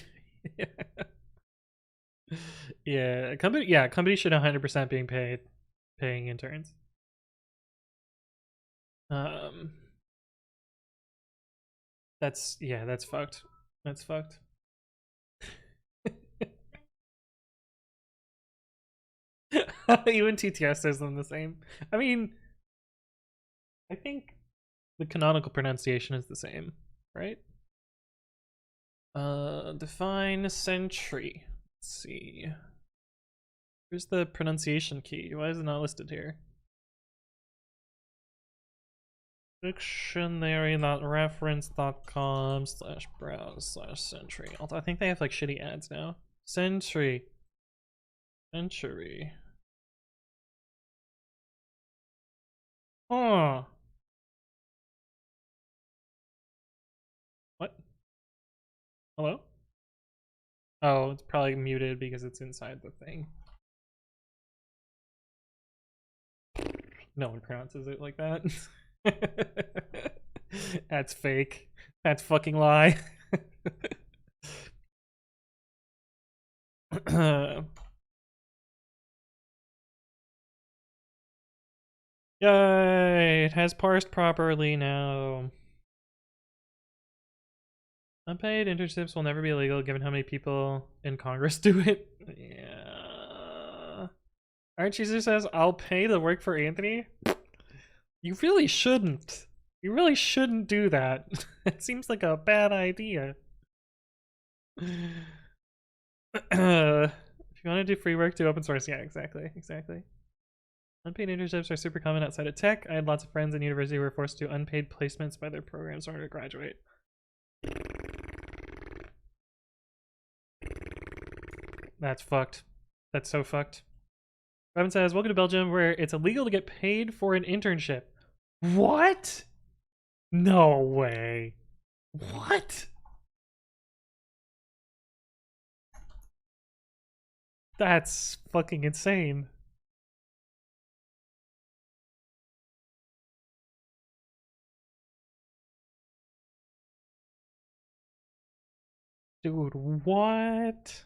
Yeah, company should 100% being paying interns. That's fucked. That's fucked. Even TTS says them the same. I mean, I think the canonical pronunciation is the same, right? Define sentry. Let's see. Here's the pronunciation key. Why is it not listed here? Dictionary.reference.com/browse/sentry. Although I think they have like shitty ads now. Sentry. Century. Oh. What? Hello? Oh, it's probably muted because it's inside the thing. No one pronounces it like that. That's fake. That's fucking lie. Yay! It has parsed properly now. Unpaid internships will never be illegal given how many people in Congress do it. Yeah. Archiezer says, I'll pay to work for Anthony. You really shouldn't. You really shouldn't do that. It seems like a bad idea. If you want to do free work, do open source. Yeah, exactly. Unpaid internships are super common outside of tech. I had lots of friends in university who were forced to do unpaid placements by their programs in order to graduate. That's fucked. That's so fucked. Robin says, welcome to Belgium, where it's illegal to get paid for an internship. What? No way. What? That's fucking insane. Dude, what?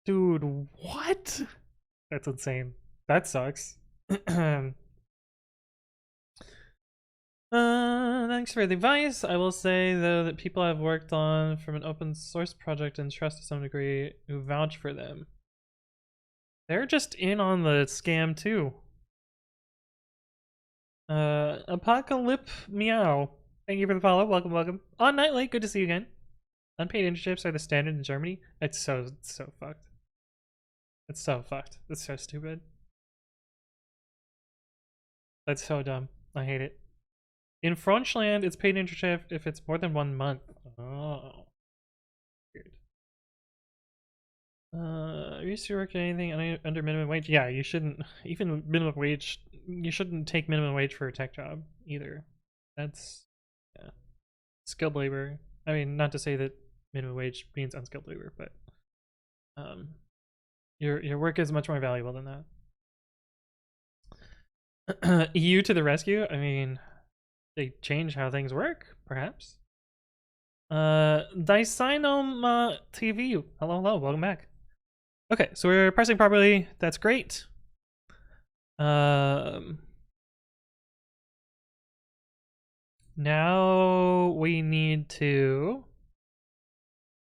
Dude, what? That's insane. That sucks. Thanks for the advice. I will say though that people I've worked on from an open source project and trust to some degree who vouch for them. They're just in on the scam too. Apocalypse Meow. Thank you for the follow. Welcome, welcome. On Nightly, good to see you again. Unpaid internships are the standard in Germany. It's so fucked. It's so fucked. It's so stupid. That's so dumb. I hate it. In Frenchland, it's paid internship if it's more than 1 month. Oh. Weird. Are you used to work anything under minimum wage? Yeah, you shouldn't. Even minimum wage, you shouldn't take minimum wage for a tech job either. That's, yeah, skilled labor. I mean, not to say that minimum wage means unskilled labor, but your work is much more valuable than that. EU to the rescue. I mean, they change how things work, perhaps. Dysynoma TV. Hello, welcome back. Okay, so we're parsing properly. That's great. Now we need to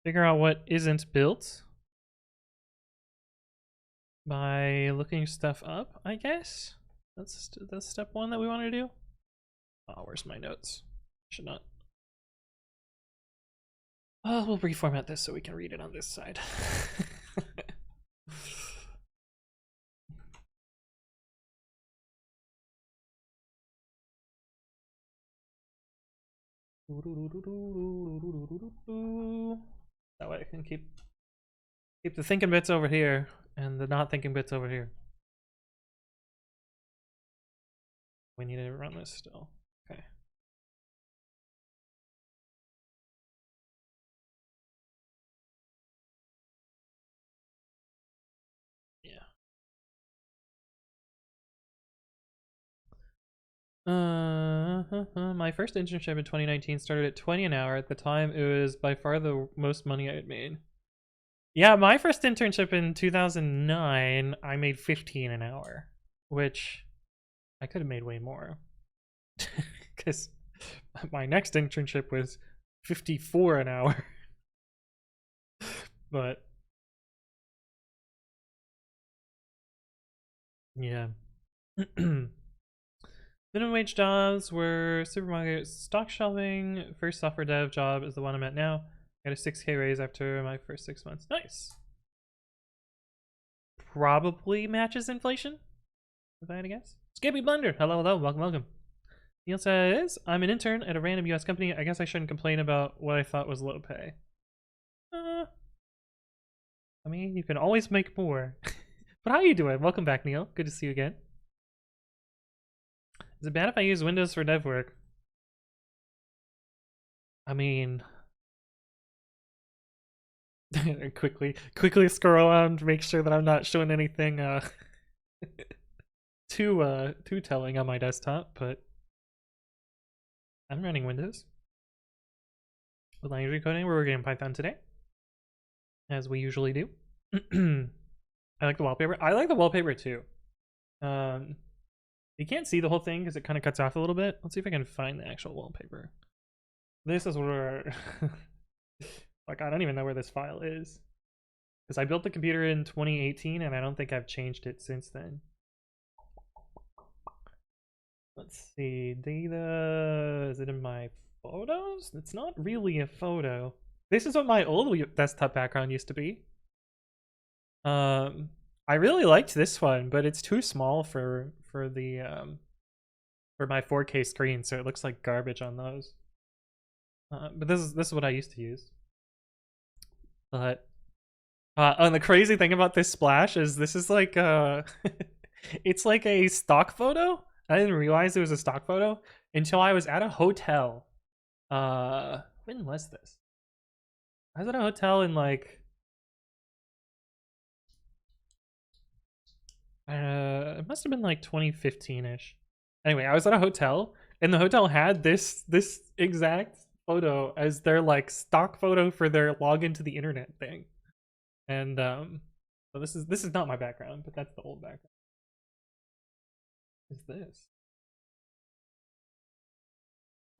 figure out what isn't built by looking stuff up, I guess. That's step one that we want to do. Oh, where's my notes? Should not. Oh, we'll reformat this so we can read it on this side. That way I can keep the thinking bits over here and the not thinking bits over here. We need to run this still. Okay. Yeah. My first internship in 2019 started at 20 an hour. At the time, it was by far the most money I had made. Yeah, my first internship in 2009, I made 15 an hour, which I could have made way more. Because my next internship was 54 an hour. But yeah. Minimum wage jobs were supermarket stock shelving. First software dev job is the one I'm at now. Got a 6K raise after my first 6 months. Nice. Probably matches inflation, if I had to guess. Skippy Blender. Hello, welcome. Neil says, I'm an intern at a random US company. I guess I shouldn't complain about what I thought was low pay. I mean, you can always make more. But how you doing? Welcome back, Neil. Good to see you again. Is it bad if I use Windows for dev work? I mean, quickly scroll around to make sure that I'm not showing anything too telling on my desktop, but I'm running Windows. With language coding, we're working in Python today, as we usually do. I like the wallpaper. I like the wallpaper too. You can't see the whole thing because it kind of cuts off a little bit. Let's see if I can find the actual wallpaper. This is where, like, I don't even know where this file is. Because I built the computer in 2018 and I don't think I've changed it since then. Let's see, data, is it in my photos? It's not really a photo. This is what my old desktop background used to be. I really liked this one, but it's too small for the for my 4K screen, so it looks like garbage on those. But this is what I used to use. But and the crazy thing about this splash is this is like it's like a stock photo. I didn't realize it was a stock photo until I was at a hotel. When was this? I was at a hotel in like it must have been like 2015-ish. Anyway, I was at a hotel and the hotel had this exact photo as their like stock photo for their login to the internet thing. And so this is not my background, but that's the old background. What is this?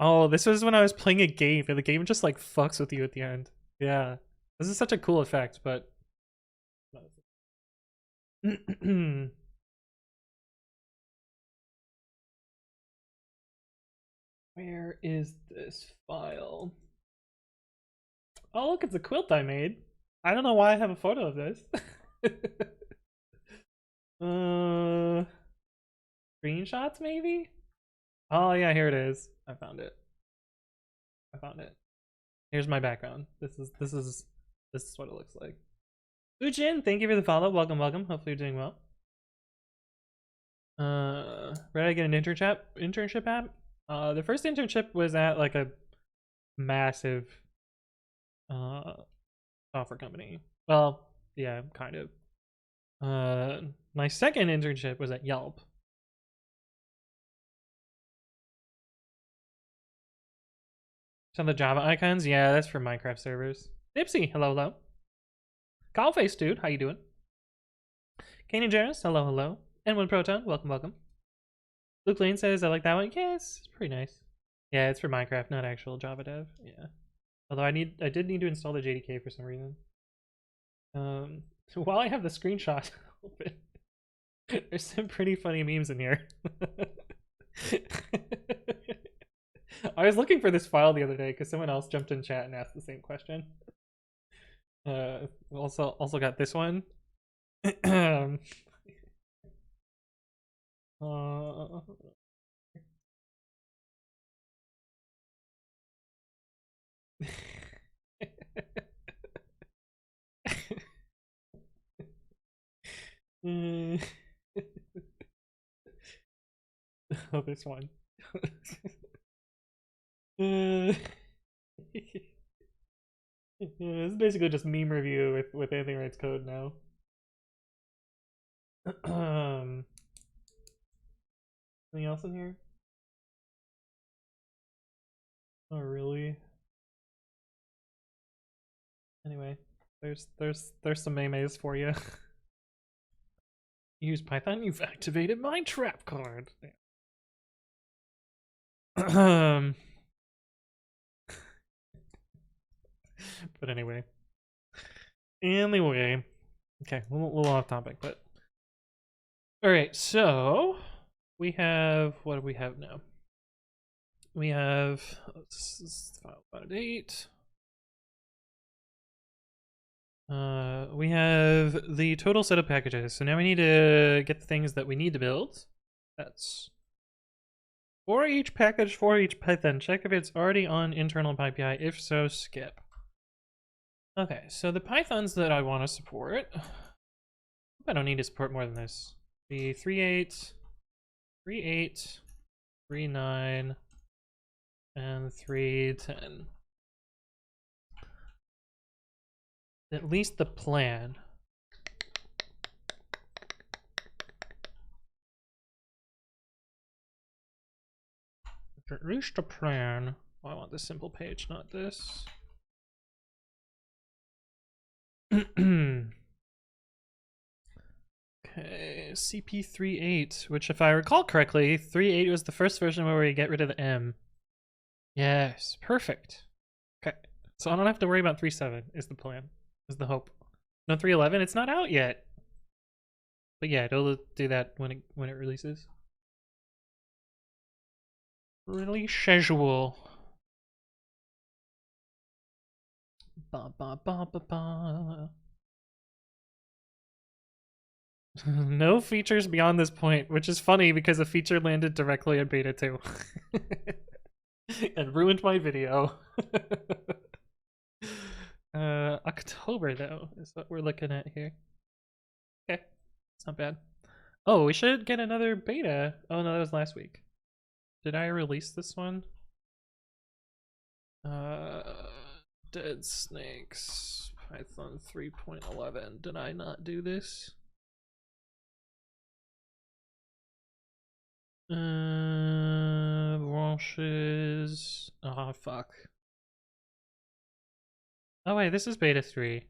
Oh, this was when I was playing a game and the game just like fucks with you at the end. Yeah. This is such a cool effect, but Where is this file? Oh, look, it's a quilt I made. I don't know why I have a photo of this. Screenshots maybe? Oh yeah, here it is. I found it. Here's my background. This is what it looks like. Ujin, thank you for the follow. Welcome. Hopefully you're doing well. Where did I get an internship at? The first internship was at like a massive software company. Well, yeah, kind of. My second internship was at Yelp. Some of the Java icons, yeah, that's for Minecraft servers. Nipsey, hello. Callface dude, how you doing? Kanan Jarris, hello. N1 Proton, welcome. Luke Lane says, I like that one. Yes, it's pretty nice. Yeah, it's for Minecraft, not actual Java dev. Yeah. Although I did need to install the JDK for some reason. While I have the screenshot open, there's some pretty funny memes in here. I was looking for this file the other day because someone else jumped in chat and asked the same question. Also got this one. Oh, this one. This is basically just meme review with Anthony Writes Code now. Anything else in here? Oh, really? Anyway, there's some memes for you. Use Python, you've activated my trap card. But anyway. Okay, a little off topic, but alright, so we have, what do we have now? We have, file validate. We have the total set of packages. So now we need to get the things that we need to build. That's for each package, for each Python. Check if it's already on internal pypi. If so, skip. Okay, so the Pythons that I want to support, I don't need to support more than this. The 3.8, 3.8, 3.9, and 3.10. At least the plan. At least the plan. Oh, I want this simple page, not this. Okay, CP3.8, which if I recall correctly, 3.8 was the first version where we get rid of the M. Yes, perfect. Okay, so I don't have to worry about 3.7 is the plan, is the hope. No, 3.11, it's not out yet. But yeah, it'll do that when it releases. Release schedule. No features beyond this point, which is funny because a feature landed directly in beta 2 and ruined my video. October though is what we're looking at here. Okay, it's not bad. Oh, we should get another beta. Oh no, that was last week. Did I release this one? Dead Snakes, Python 3.11. Did I not do this? Branches. Oh, fuck. Oh, wait, this is beta 3.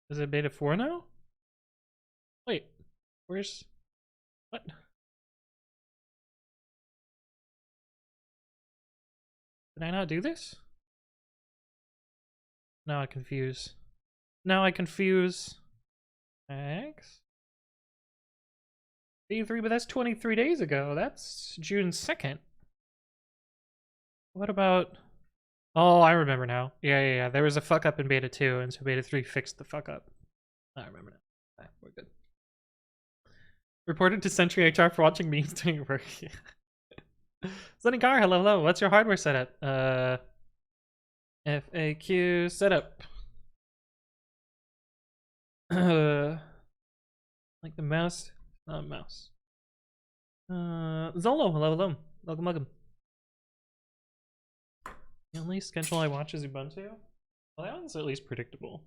Is it beta 4 now? Wait, where's. What? Did I not do this? Now I confuse. X. Day 3, but that's 23 days ago. That's June 2nd. What about... Oh, I remember now. Yeah. There was a fuck up in beta 2, and so beta 3 fixed the fuck up. I remember now. Okay, we're good. Reported to Sentry HR for watching memes doing your work. Sunny Car, hello. What's your hardware setup? FAQ setup. Like the mouse? Not mouse. Zolo, hello. Welcome. The only schedule I watch is Ubuntu. Well, that one's at least predictable.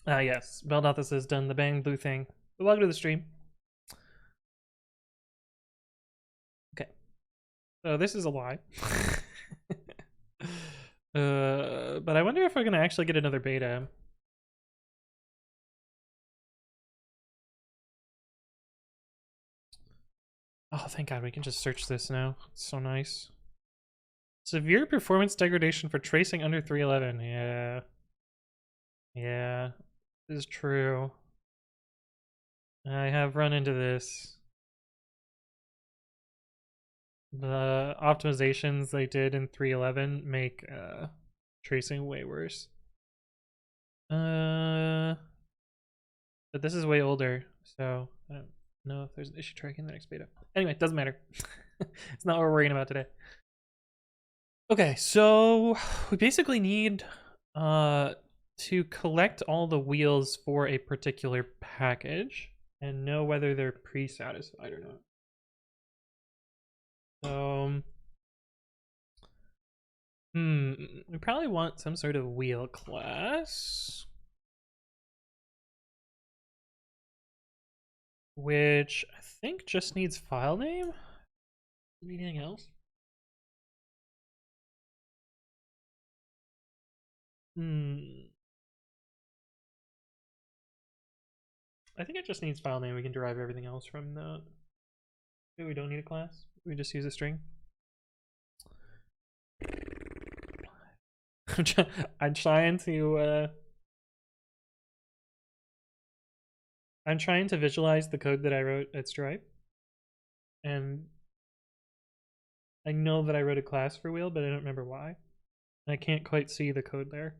Yes. Beldothis has done the bang blue thing. But welcome to the stream. Okay. So this is a lie. But I wonder if we're gonna actually get another beta. Oh, thank God, we can just search this now. It's so nice. Severe performance degradation for tracing under 311. Yeah, this is true. I have run into this. The optimizations they did in 311 make tracing way worse. But this is way older, so I don't know if there's an issue tracking the next beta. Anyway, it doesn't matter. It's not what we're worrying about today. Okay, so we basically need to collect all the wheels for a particular package and know whether they're pre-satisfied or not. So, we probably want some sort of wheel class, which I think just needs file name. Anything else? I think it just needs file name. We can derive everything else from that. Maybe we don't need a class. We just use a string. I'm trying to visualize the code that I wrote at Stripe, and I know that I wrote a class for wheel, but I don't remember why. I can't quite see the code there.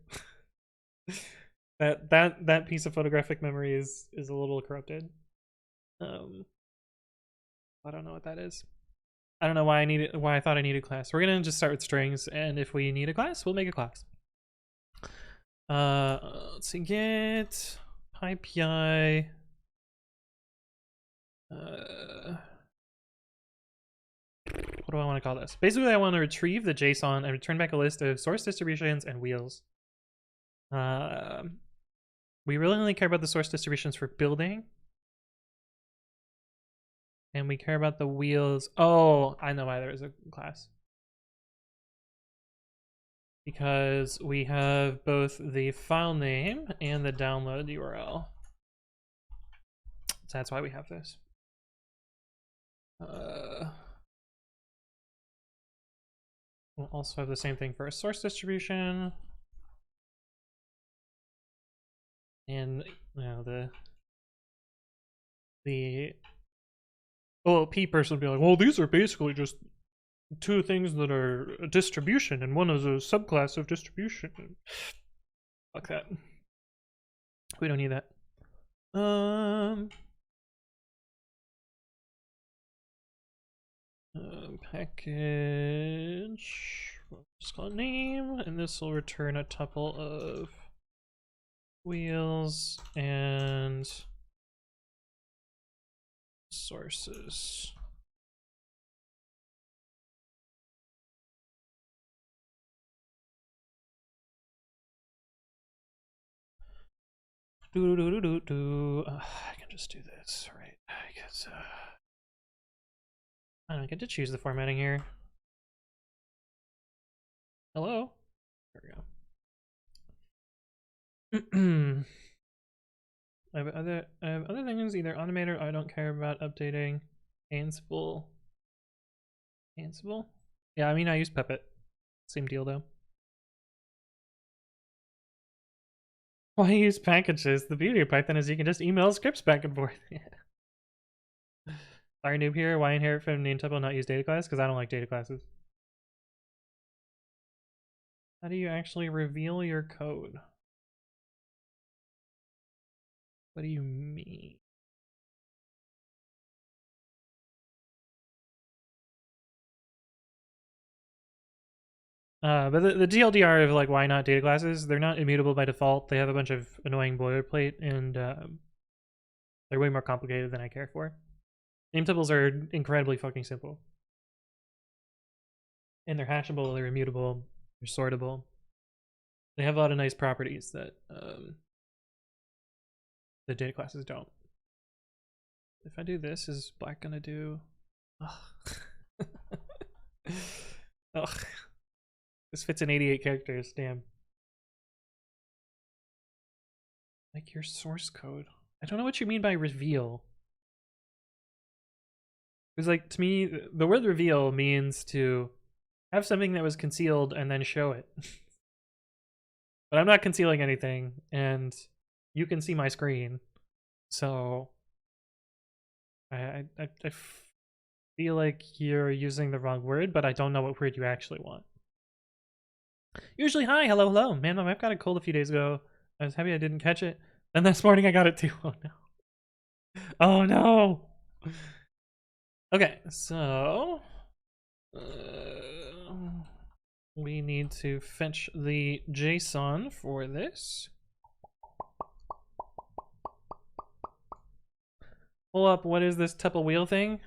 that piece of photographic memory is a little corrupted. I don't know what that is. I don't know why I thought I needed a class. We're gonna just start with strings, and if we need a class, we'll make a class. Let's see, get pypi. What do I want to call this? Basically, I want to retrieve the JSON and return back a list of source distributions and wheels. We really only care about the source distributions for building. And we care about the wheels. Oh, I know why there is a class. Because we have both the file name and the download URL. So that's why we have this. We'll also have the same thing for a source distribution. And you know, the OOP person would be like, well, these are basically just two things that are a distribution, and one is a subclass of distribution. Fuck that. We don't need that. Package. We'll just call it name, and this will return a tuple of wheels and sources. I can just do this, right? I guess I don't get to choose the formatting here. Hello? There we go. I have other things, either automated or I don't care about updating. Ansible. Yeah, I mean, I use Puppet. Same deal though. Why use packages? The beauty of Python is you can just email scripts back and forth. Sorry, noob here. Why inherit from name tuple, not use data class? Because I don't like data classes. How do you actually reveal your code? What do you mean? But the TLDR of like why not data classes, they're not immutable by default. They have a bunch of annoying boilerplate, and they're way more complicated than I care for. Name tuples are incredibly fucking simple. And they're hashable, they're immutable, they're sortable. They have a lot of nice properties that the data classes don't. If I do this, is black gonna do... Ugh. Ugh. This fits in 88 characters, damn. Like your source code. I don't know what you mean by reveal. Because like, to me, the word reveal means to have something that was concealed and then show it. But I'm not concealing anything, and you can see my screen. So I feel like you're using the wrong word, but I don't know what word you actually want. Usually, hi, hello, hello. Man, my wife got a cold a few days ago. I was happy I didn't catch it. And this morning I got it too. Oh no. Oh no. Okay, so we need to fetch the JSON for this. Pull up, what is this tuple wheel thing?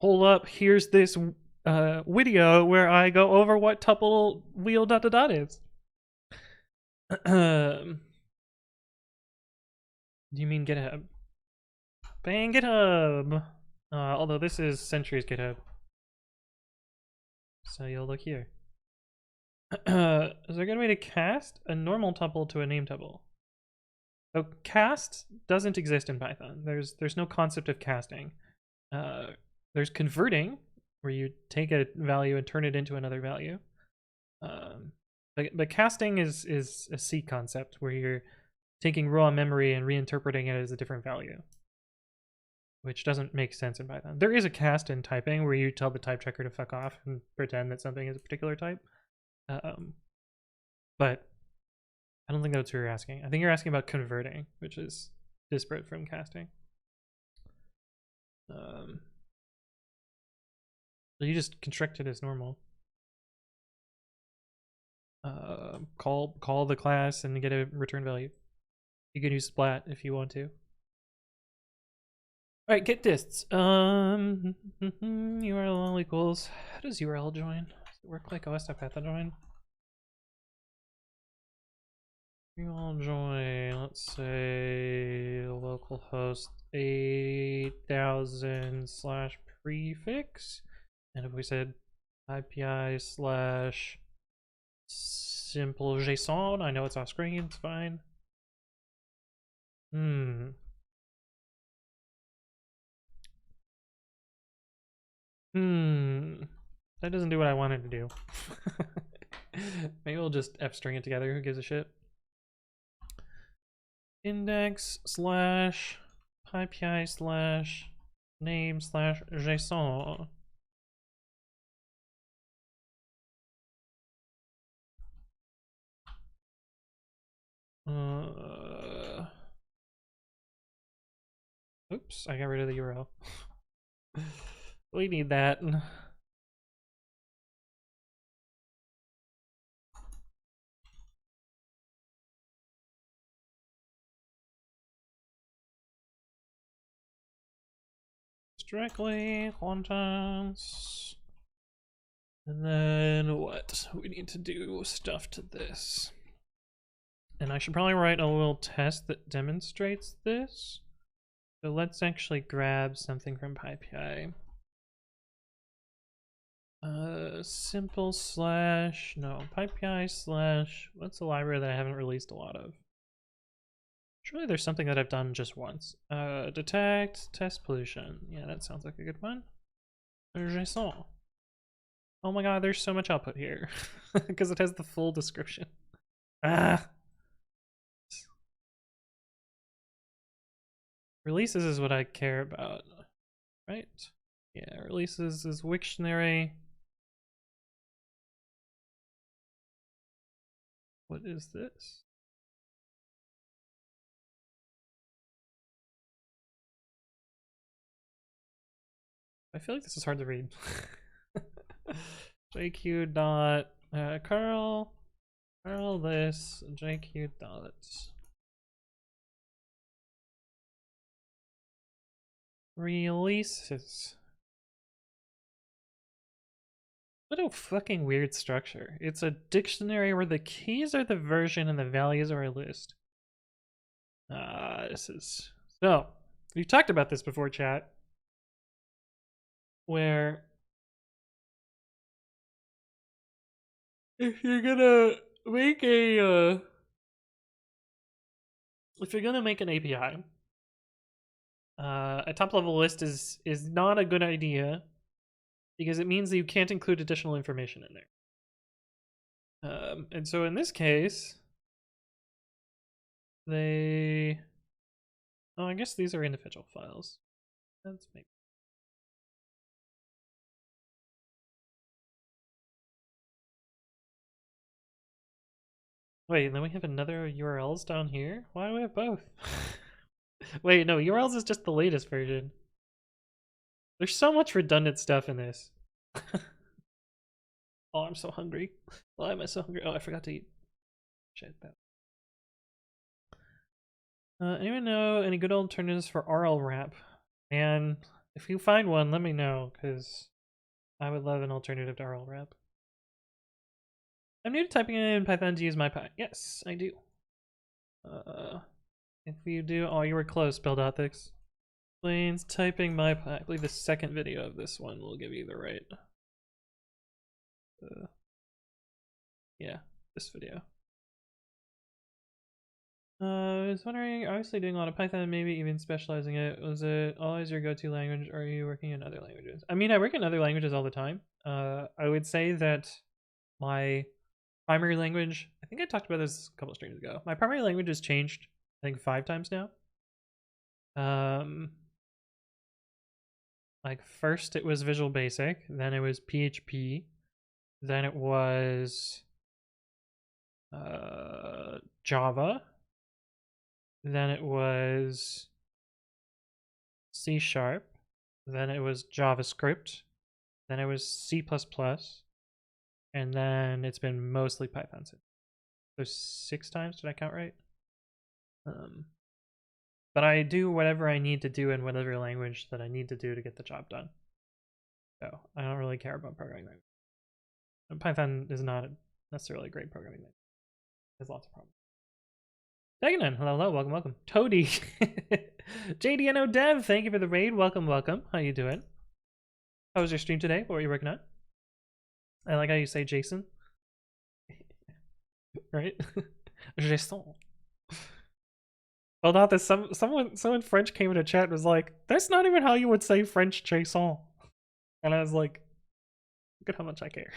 Hold up, here's this video where I go over what tuple wheel ... is. Do you mean GitHub? Bang GitHub! Although this is Sentry's GitHub. So you'll look here. Is there a good way to cast a normal tuple to a name tuple? So cast doesn't exist in Python. There's no concept of casting. There's converting, where you take a value and turn it into another value. But casting is a C concept, where you're taking raw memory and reinterpreting it as a different value, which doesn't make sense in Python. There is a cast in typing, where you tell the type checker to fuck off and pretend that something is a particular type. But I don't think that's what you're asking. I think you're asking about converting, which is disparate from casting. So you just construct it as normal. Call the class and get a return value. You can use splat if you want to. All right, get dists. URL equals. How does URL join? Does it work like os.path join? URL join. Let's say localhost 8000/prefix, and if we said IPI/simple JSON, I know it's off screen. It's fine. That doesn't do what I wanted to do. Maybe we'll just f-string it together. Who gives a shit? Index/pypi/name/JSON. Oops, I got rid of the URL. We need that. Directly, contents. And then what? We need to do stuff to this. And I should probably write a little test that demonstrates this. So let's actually grab something from pypi. Simple slash, no, pypi slash, what's the library that I haven't released a lot of? Surely there's something that I've done just once. Detect, test pollution. Yeah, that sounds like a good one. JSON. Oh my god, there's so much output here. Because it has the full description. Ah. Releases is what I care about, right? Yeah, releases is Wiktionary. What is this? I feel like this is hard to read. JQ dot curl this JQ dot releases. What a fucking weird structure. It's a dictionary where the keys are the version and the values are a list. This is so we've talked about this before, chat, where if you're gonna make a if you're gonna make an API, a top level list is not a good idea because it means that you can't include additional information in there. And so in this case, they I guess these are individual files. That's maybe. Wait, and then we have another URLs down here? Why do we have both? Wait, no, URLs is just the latest version. There's so much redundant stuff in this. Oh, I'm so hungry. Why am I so hungry? Oh, I forgot to eat. Shit, that. Anyone know any good alternatives for RL wrap? And if you find one, let me know, because I would love an alternative to RL wrap. I'm new to typing in Python to use MyPy. Yes, I do. If you do, oh, you were close, Buildothics. Explains typing MyPy. I believe the second video of this one will give you the right. Yeah, this video. I was wondering, obviously doing a lot of Python, maybe even specializing it. Was it always your go-to language, or are you working in other languages? I mean, I work in other languages all the time. I would say that my primary language, I think I talked about this a couple streams ago. My primary language has changed, I think 5 times now. Like first it was Visual Basic, then it was PHP, then it was Java, then it was C#, then it was JavaScript, then it was C++, and then it's been mostly Python. So 6 times, did I count right? But I do whatever I need to do in whatever language that I need to do to get the job done. So I don't really care about programming language. And Python is not necessarily a great programming language. There's lots of problems. Daganon, hello, welcome, welcome. Toady, JDNO Dev, thank you for the raid. Welcome, welcome. How you doing? How was your stream today? What were you working on? I like how you say Jason. Right? Jason. Well, not this. Someone French came into chat and was like, "That's not even how you would say French Jason," and I was like, "Look at how much I care."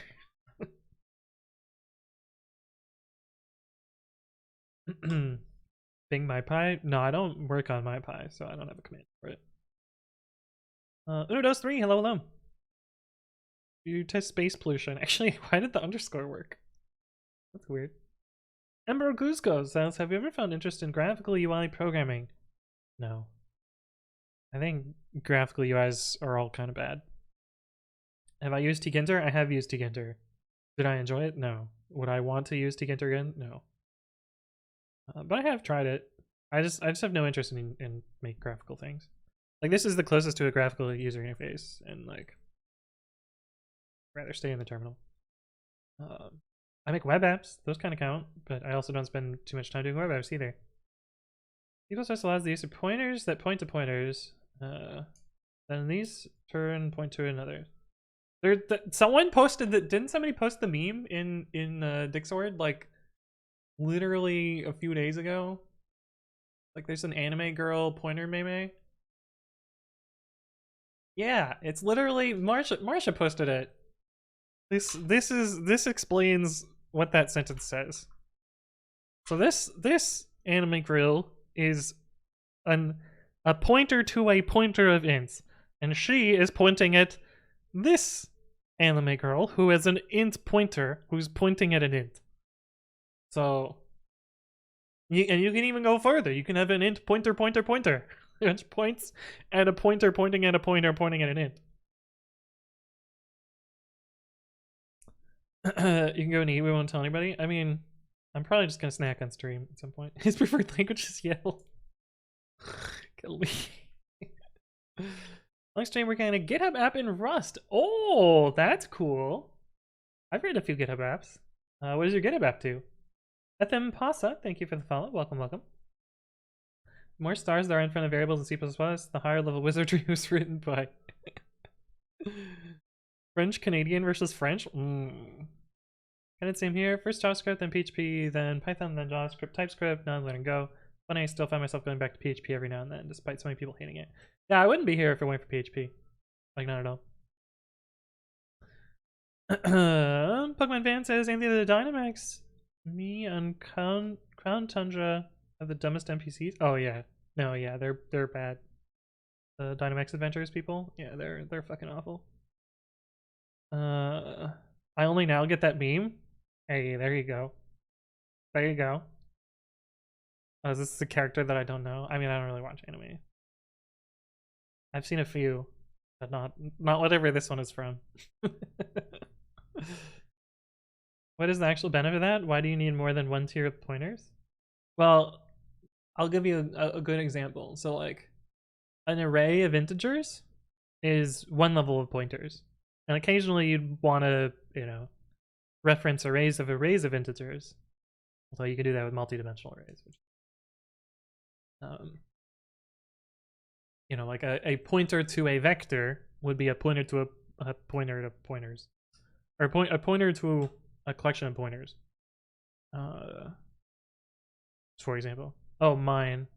Bing MyPy? No, I don't work on MyPy, so I don't have a command for it. Unodos3, hello, hello. You test space pollution. Actually, why did the underscore work? That's weird. Ember Cusco says, have you ever found interest in graphical UI programming? No. I think graphical UIs are all kind of bad. Have I used Tkinter? I have used Tkinter. Did I enjoy it? No. Would I want to use Tkinter again? No. But I have tried it. I just have no interest in make graphical things. Like, this is the closest to a graphical user interface, and like, I'd rather stay in the terminal. I make web apps; those kind of count. But I also don't spend too much time doing web apps either. C++ allows the use of pointers that point to pointers. Then these point to another. Someone posted that. Didn't somebody post the meme in Dixord like literally a few days ago? Like, there's an anime girl pointer meme. Yeah, it's literally Marsha posted it. This explains what that sentence says. So this anime grill is a pointer to a pointer of ints, and she is pointing at this anime girl who is an int pointer who's pointing at an int. So, and you can even go further. You can have an int pointer, which points at a pointer pointing at a pointer pointing at an int. You can go and eat. We won't tell anybody. I mean, I'm probably just gonna snack on stream at some point. His preferred language is Yell. Kill me. Next stream, we're gonna GitHub app in Rust. Oh, that's cool. I've read a few GitHub apps. What is your GitHub app to? FM Pasa, thank you for the follow. Welcome, welcome. The more stars there are in front of variables in C++, the higher level wizardry was written by. French Canadian versus French. Kind of same here. First JavaScript, then PHP, then Python, then JavaScript, TypeScript. Now I'm learning Go. But I still find myself going back to PHP every now and then, despite so many people hating it. Yeah, I wouldn't be here if it weren't for PHP. Like, not at all. Pokemon Fan says, Anthony the Dynamax. Me and Crown Tundra have the dumbest NPCs. Oh yeah, no, yeah, they're bad. The Dynamax Adventures people, yeah, they're fucking awful. I only now get that meme. Hey, there you go. There you go. Oh, is this a character that I don't know? I mean, I don't really watch anime. I've seen a few, but not whatever this one is from. What is the actual benefit of that? Why do you need more than one tier of pointers? Well, I'll give you a good example. So like, an array of integers is one level of pointers. And occasionally you'd want to, reference arrays of integers. Although you can do that with multi-dimensional arrays. Which, like a pointer to a vector would be a pointer to a pointer to pointers. Or a pointer to a collection of pointers. For example. Oh, mine.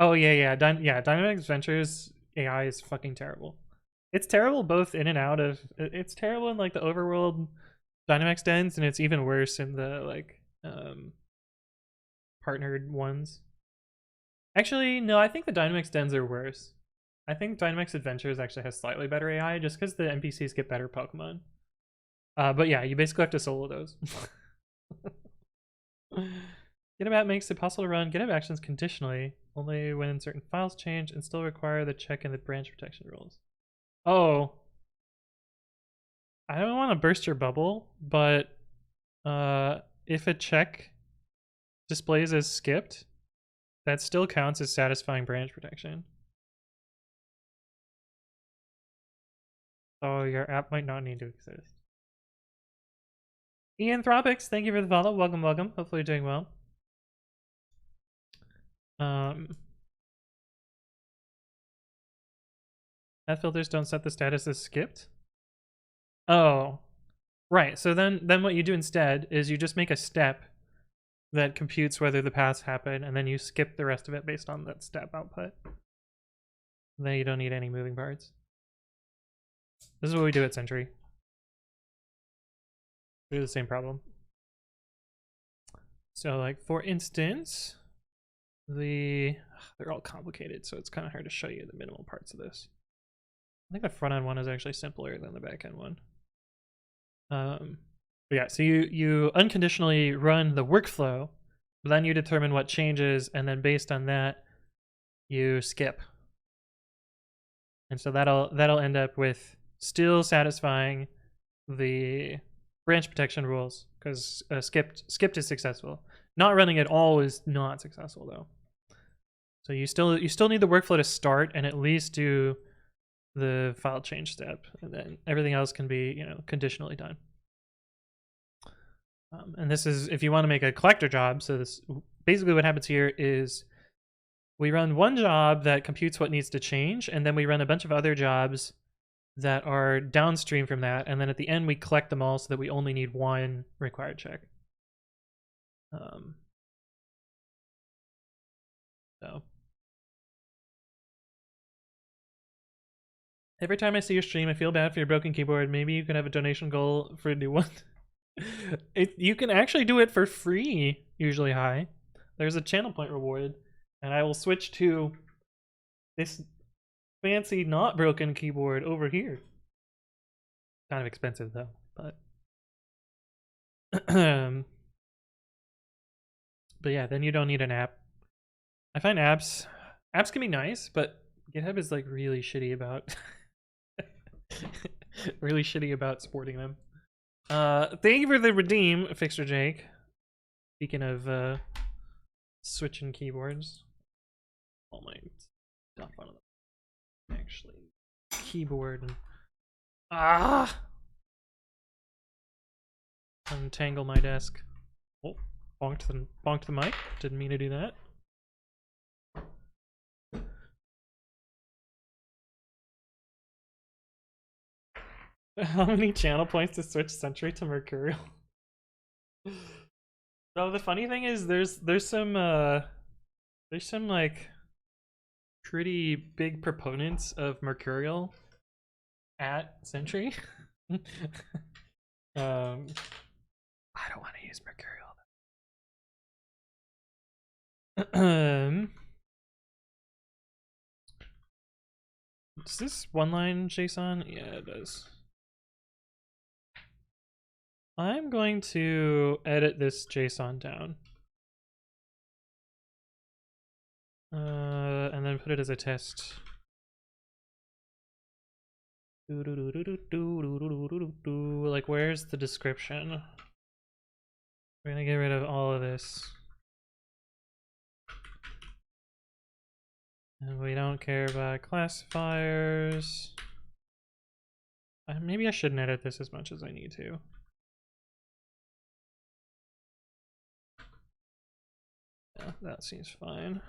Oh, yeah. Dynamic Adventures AI is fucking terrible. It's terrible both in and out of... It's terrible in, like, the overworld Dynamax dens, and it's even worse in the, like, partnered ones. Actually, no, I think the Dynamax dens are worse. I think Dynamax Adventures actually has slightly better AI, just because the NPCs get better Pokemon. But yeah, you basically have to solo those. GitHub app makes it possible to run GitHub actions conditionally, only when certain files change, and still require the check and the branch protection rules. Oh. I don't want to burst your bubble, but if a check displays as skipped, that still counts as satisfying branch protection. So your app might not need to exist. Ianthropics, thank you for the follow. Welcome, welcome. Hopefully you're doing well. Path filters don't set the status as skipped. Oh, right. So then what you do instead is you just make a step that computes whether the paths happen, and then you skip the rest of it based on that step output. Then you don't need any moving parts. This is what we do at Sentry. We do the same problem. So, like, for instance, they're all complicated, so it's kind of hard to show you the minimal parts of this. I think the front end one is actually simpler than the back end one. But yeah, so you unconditionally run the workflow, but then you determine what changes, and then based on that, you skip. And so that'll end up with still satisfying the branch protection rules, because skipped is successful. Not running at all is not successful though. So you still need the workflow to start and at least do the file change step, and then everything else can be conditionally done. And this is if you want to make a collector job. So this basically what happens here is we run one job that computes what needs to change, and then we run a bunch of other jobs that are downstream from that, and then at the end we collect them all so that we only need one required check. So every time I see your stream, I feel bad for your broken keyboard. Maybe you can have a donation goal for a new one. You can actually do it for free, usually high. there's a channel point reward, and I will switch to this fancy not broken keyboard over here. Kind of expensive though, but but yeah, then you don't need an app. I find apps can be nice, but GitHub is like really shitty about really shitty about supporting them. Thank you for the redeem, Fixer Jake. Speaking of switching keyboards, all my stuff on them. Actually, keyboard and untangle my desk. Oh, bonked the mic. Didn't mean to do that. How many channel points to switch Sentry to Mercurial? So the funny thing is, there's some like pretty big proponents of Mercurial at Sentry. I don't want to use Mercurial. Does this one-line JSON? Yeah, it does. I'm going to edit this JSON down. And then put it as a test. Like, where's the description? We're gonna get rid of all of this. And we don't care about classifiers. Maybe I shouldn't edit this as much as I need to. Yeah, that seems fine.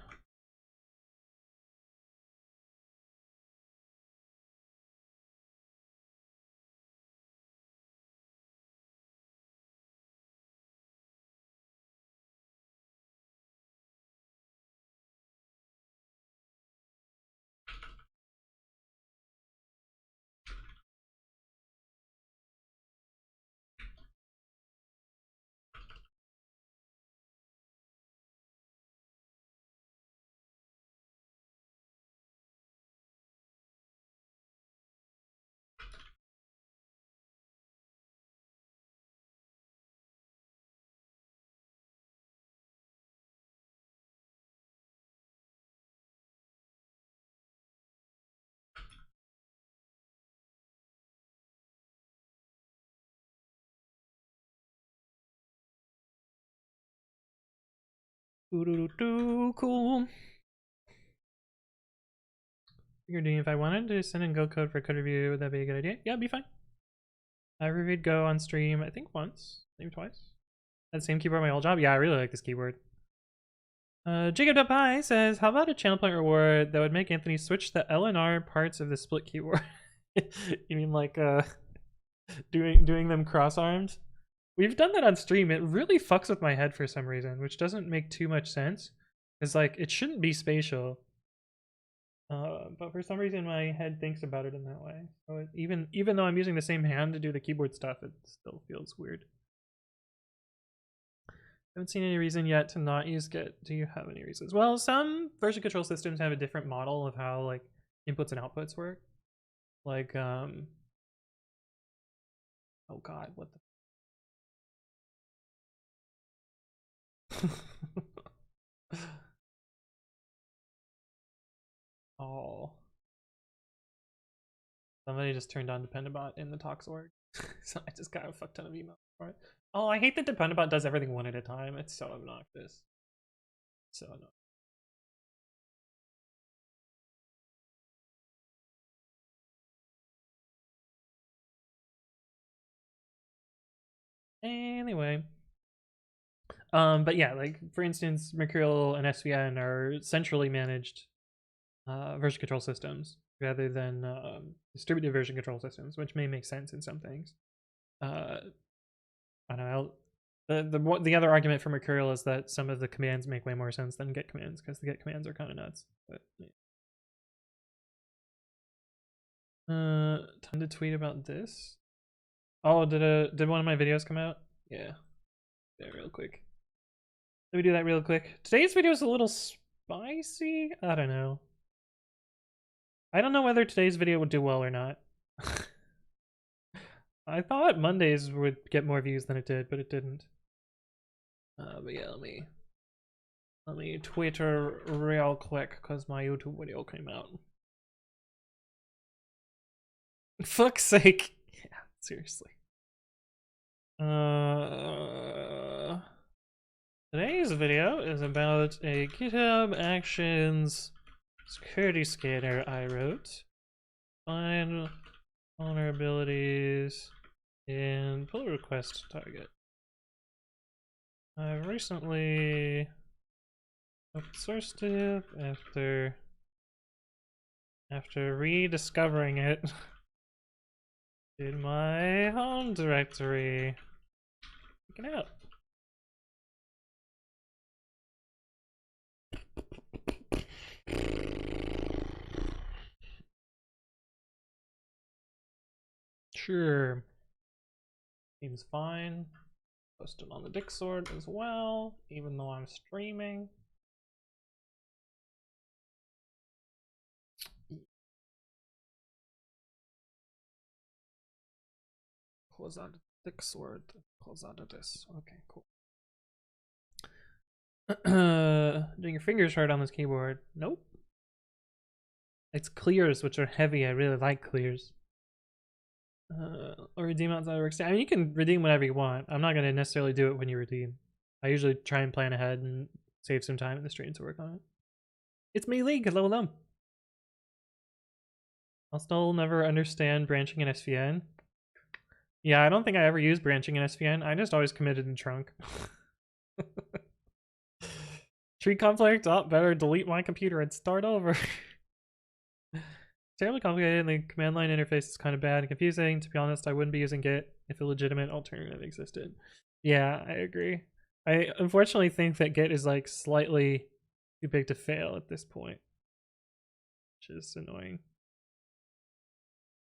Cool. You're doing. If I wanted to send in Go code for code review, would that be a good idea? Yeah, it'd be fine. I reviewed Go on stream, I think once, maybe twice. Had the same keyboard my old job. Yeah, I really like this keyboard. Jacob.pie says, how about a channel point reward that would make Anthony switch the L and R parts of the split keyboard? You mean like doing them cross-armed? We've done that on stream. It really fucks with my head for some reason, which doesn't make too much sense. It's like, it shouldn't be spatial. But for some reason my head thinks about it in that way. So even though I'm using the same hand to do the keyboard stuff, it still feels weird. Haven't seen any reason yet to not use Git. Do you have any reasons? Well, some version control systems have a different model of how like inputs and outputs work. Like oh god, what the oh. Somebody just turned on Dependabot in the talks org. So I just got a fuck ton of emails for it. Oh, I hate that Dependabot does everything one at a time. It's so obnoxious. So annoying. Anyway. But yeah, like for instance, Mercurial and SVN are centrally managed version control systems rather than distributed version control systems, which may make sense in some things. I don't know. The other argument for Mercurial is that some of the commands make way more sense than Git commands because the Git commands are kind of nuts. But yeah. Time to tweet about this. Oh, did one of my videos come out? Yeah, real quick. Let me do that real quick. Today's video is a little spicy. I don't know. I don't know whether today's video would do well or not. I thought Mondays would get more views than it did, but it didn't. But yeah, let me Twitter real quick because my YouTube video came out. Fuck's sake. Yeah, seriously. Today's video is about a GitHub Actions security scanner I wrote. Find vulnerabilities in pull request target. I've recently open sourced it after rediscovering it in my home directory. Check it out. Sure. Seems fine. Post it on the Discord as well, even though I'm streaming. Close out the Discord. Close out of this. Okay, cool. Doing your fingers hard on this keyboard. Nope. It's clears, which are heavy. I really like clears. Or redeem outside of workstation. I mean, you can redeem whatever you want. I'm not going to necessarily do it when you redeem. I usually try and plan ahead and save some time in the stream to work on it. It's me, League, level them. I'll still never understand branching in SVN. Yeah, I don't think I ever used branching in SVN. I just always committed in trunk. Tree conflict? Oh, better delete my computer and start over. Terribly complicated, and the command line interface is kind of bad and confusing. To be honest, I wouldn't be using Git if a legitimate alternative existed. Yeah, I agree. I unfortunately think that Git is like slightly too big to fail at this point, which is annoying.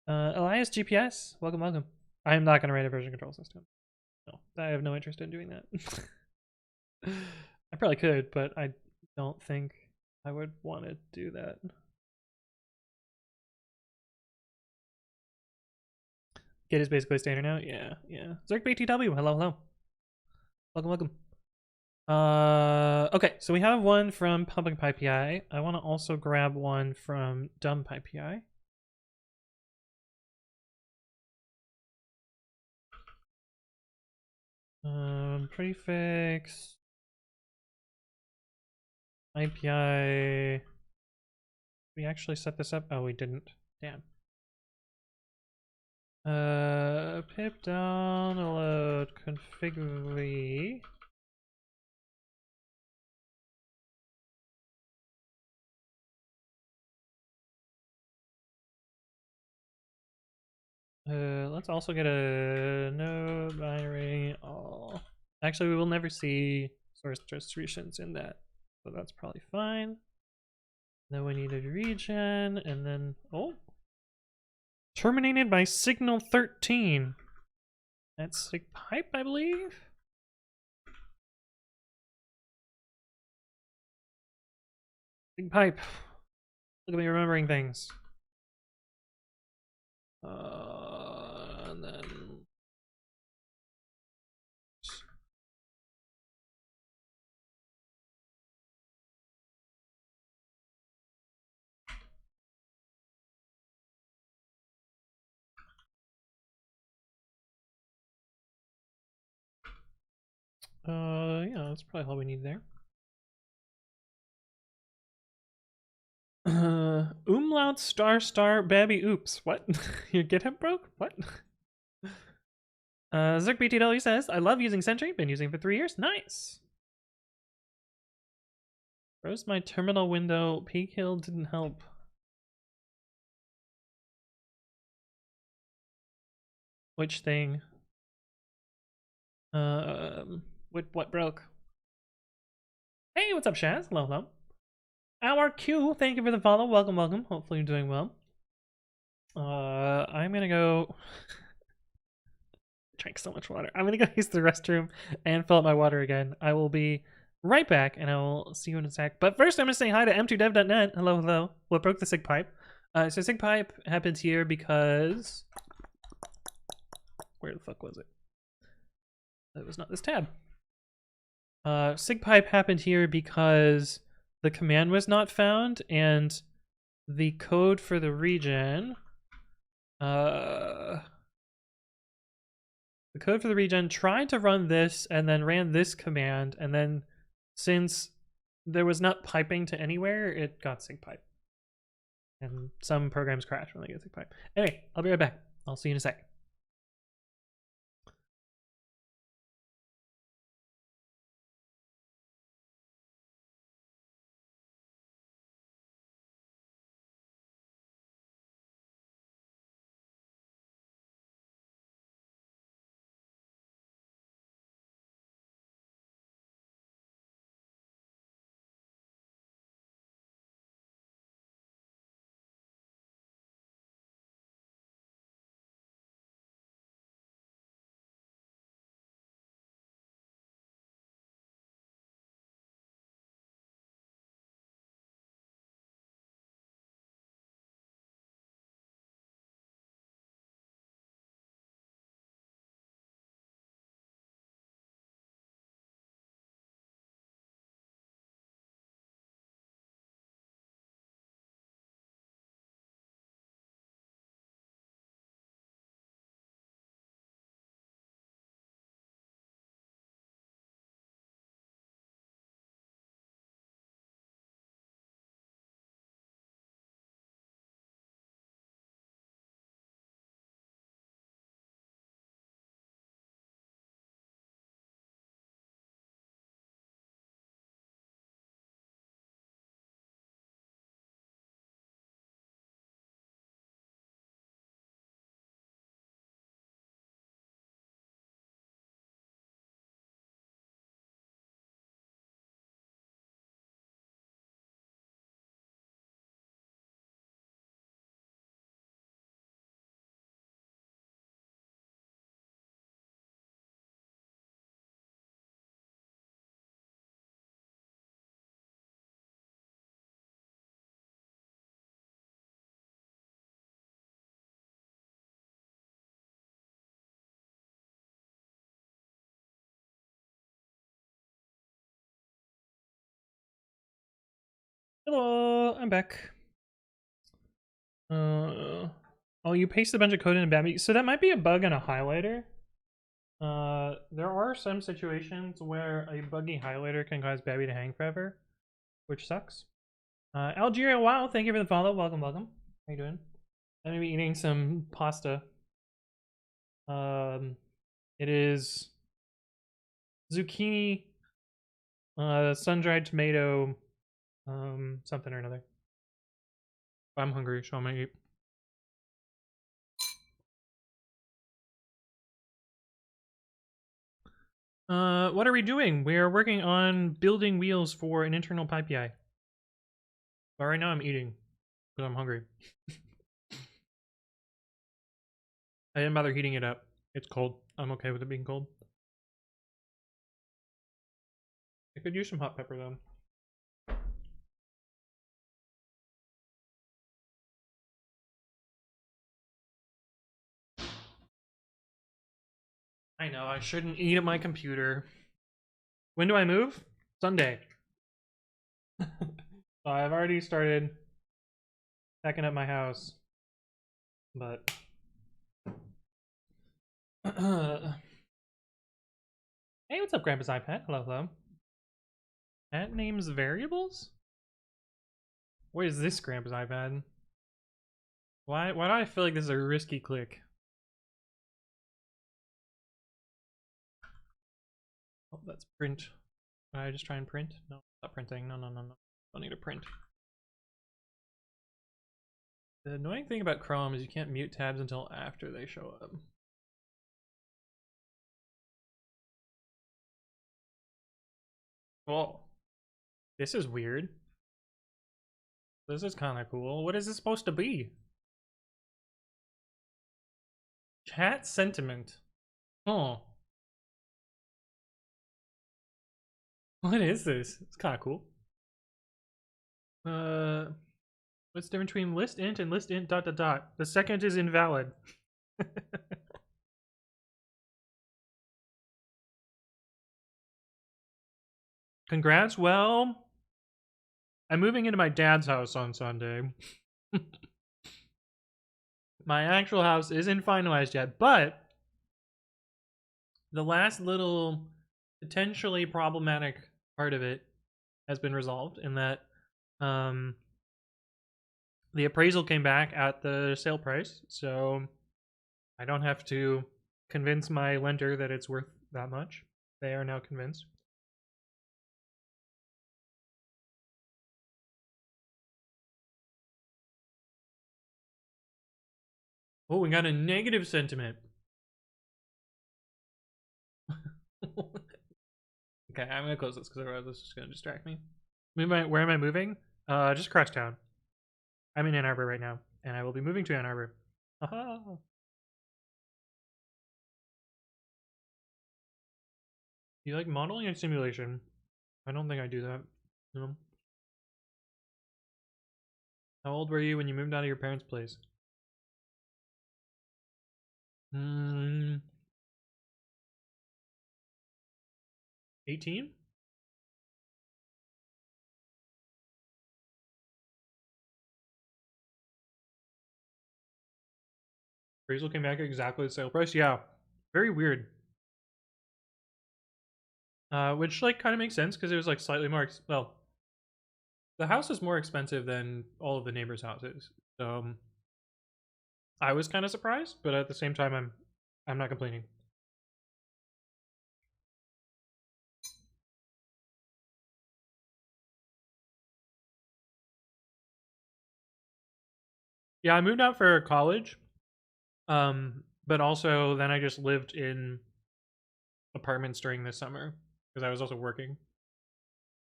Elias GPS, welcome, welcome. I'm not going to write a version control system. No, I have no interest in doing that. I probably could, but I don't think I would want to do that. Git is basically standard now. Yeah, yeah. Zerk BTW, hello, hello. Welcome, welcome. Okay, so we have one from public pypi. I want to also grab one from dumb pypi. Prefix IPI. We actually set this up. Oh, we didn't. Damn. Pip download config. Let's also get a node binary all. Actually, we will never see source distributions in that, so that's probably fine. Then we need a region, and then terminated by signal 13. That's a pipe, I believe. Big pipe. Look at me remembering things. And then yeah, that's probably all we need there. Umlaut star baby oops. What? Your GitHub broke? What? Zerk BTW says, I love using Sentry, been using it for 3 years. Nice. Froze my terminal window. P-kill didn't help. Which thing? What broke? Hey, what's up, Shaz? Hello, hello. Our Q, thank you for the follow. Welcome, welcome. Hopefully you're doing well. I'm gonna go drank so much water. I'm gonna go use the restroom and fill up my water again. I will be right back, and I'll see you in a sec. But first, I'm gonna say hi to m2dev.net. Hello, hello. What broke the sig pipe? So sig pipe happens here because where the fuck was it? It was not this tab. Sig pipe happened here because the command was not found, and the code for the region. The code for the region tried to run this and then ran this command, and then since there was not piping to anywhere, it got sig pipe. And some programs crash when they get sig pipe. Anyway, I'll be right back. I'll see you in a sec. Hello, I'm back. Oh, you pasted a bunch of code in a Babby. So that might be a bug on a highlighter. There are some situations where a buggy highlighter can cause Babby to hang forever, which sucks. Algeria, wow, thank you for the follow. Welcome, welcome. How you doing? I'm gonna be eating some pasta. It is zucchini, sun-dried tomato, something or another. I'm hungry, so I'm gonna eat. What are we doing? We are working on building wheels for an internal pypi. But right now I'm eating because I'm hungry. I didn't bother heating it up. It's cold. I'm okay with it being cold. I could use some hot pepper though. I know, I shouldn't eat at my computer. When do I move? Sunday. So I've already started packing up my house. But hey, what's up, Grandpa's iPad? Hello, hello. That names variables? What is this, Grandpa's iPad? Why do I feel like this is a risky click? Oh, that's print. Did I just try and print? No, not printing. No. Don't need to print. The annoying thing about Chrome is you can't mute tabs until after they show up. Oh, this is weird. This is kind of cool. What is this supposed to be? Chat sentiment. Oh. What is this? It's kind of cool. What's the difference between list int and list int dot dot dot? The second is invalid. Congrats. Well, I'm moving into my dad's house on Sunday. My actual house isn't finalized yet, but the last little potentially problematic part of it has been resolved in that the appraisal came back at the sale price, so I don't have to convince my lender that it's worth that much. They are now convinced. Oh, we got a negative sentiment. Okay, I'm gonna close this because otherwise this is just gonna distract me. Where am I moving? Just across town. I'm in Ann Arbor right now, and I will be moving to Ann Arbor. Aha! You like modeling and simulation? I don't think I do that. No. How old were you when you moved out of your parents' place? 18? Appraisal came back at exactly the sale price? Yeah. Very weird. Which like kind of makes sense because it was like slightly more well, the house is more expensive than all of the neighbors' houses. So I was kind of surprised, but at the same time I'm not complaining. Yeah, I moved out for college. But also then I just lived in apartments during this summer because I was also working.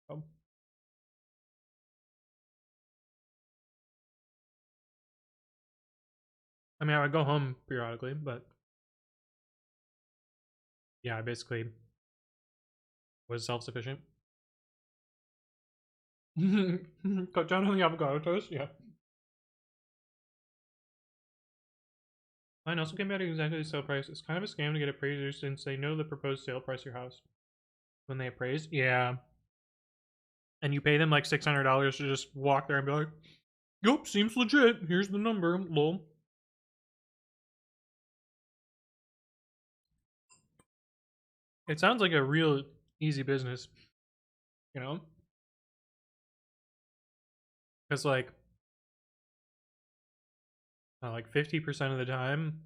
So. I mean, I would go home periodically, but yeah, I basically was self-sufficient. Cut down on the avocado toast, yeah. Mine also came out at exactly the sale price. It's kind of a scam to get appraisers since they know the proposed sale price of your house. When they appraise, yeah. And you pay them like $600 to just walk there and be like, yup, seems legit. Here's the number, lol. It sounds like a real easy business, you know? Because like 50% of the time,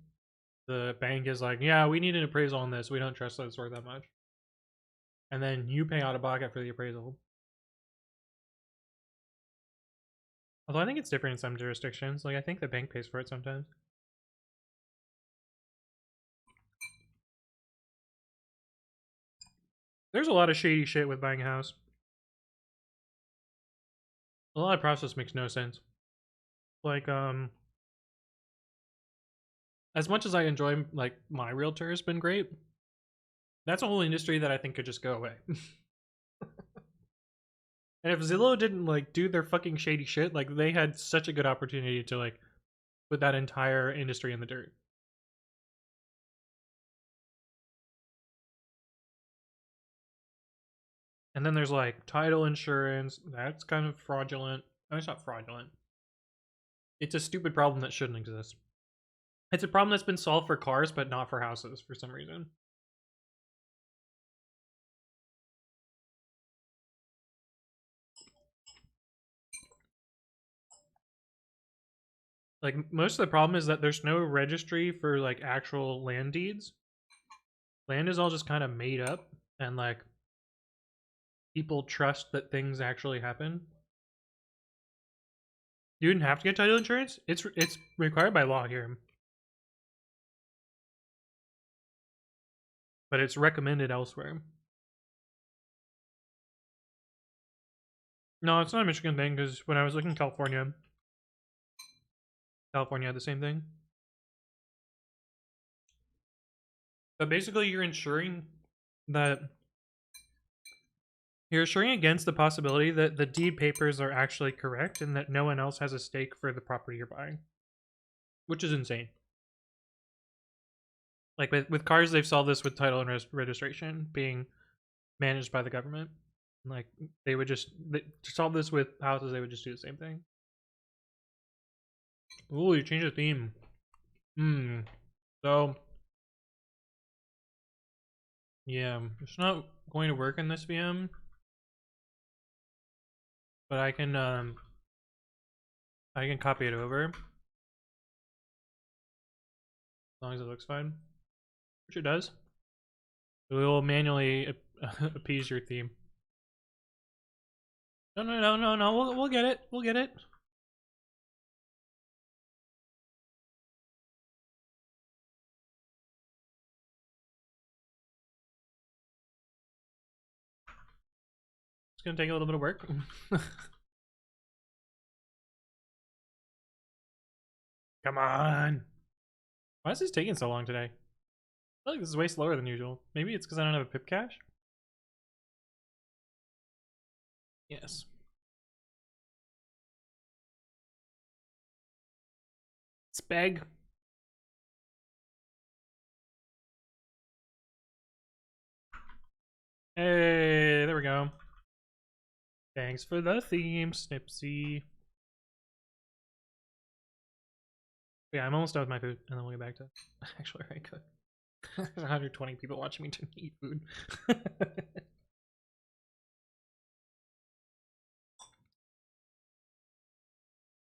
the bank is like, yeah, we need an appraisal on this. We don't trust that it's worth that much. And then you pay out of pocket for the appraisal. Although I think it's different in some jurisdictions. Like, I think the bank pays for it sometimes. There's a lot of shady shit with buying a house. A lot of process makes no sense. Like, as much as I enjoy, like, my realtor has been great, that's a whole industry that I think could just go away. And if Zillow didn't, like, do their fucking shady shit, like, they had such a good opportunity to, like, put that entire industry in the dirt. And then there's like title insurance. That's kind of fraudulent. No, it's not fraudulent. It's a stupid problem that shouldn't exist. It's a problem that's been solved for cars, but not for houses for some reason. Like, most of the problem is that there's no registry for like actual land deeds. Land is all just kind of made up, and like people trust that things actually happen. You didn't have to get title insurance. It's required by law here, but it's recommended elsewhere. No, it's not a Michigan thing because when I was looking in California had the same thing. But basically, you're ensuring that You're assuring against the possibility that the deed papers are actually correct and that no one else has a stake for the property you're buying, which is insane. Like with cars, they've solved this with title and registration being managed by the government. Like they would to solve this with houses, they would just do the same thing. Ooh, you changed the theme. So yeah, it's not going to work in this VM, but I can copy it over as long as it looks fine, which it does. We will manually appease your theme. No. We'll get it. We'll get it. It's gonna take a little bit of work. Come on. Why is this taking so long today? I feel like this is way slower than usual. Maybe it's because I don't have a pip cache? Yes. Speg. Hey, there we go. Thanks for the theme, Snipsy. Yeah, I'm almost done with my food, and then we'll get back to actually right good. There's 120 people watching me eat food.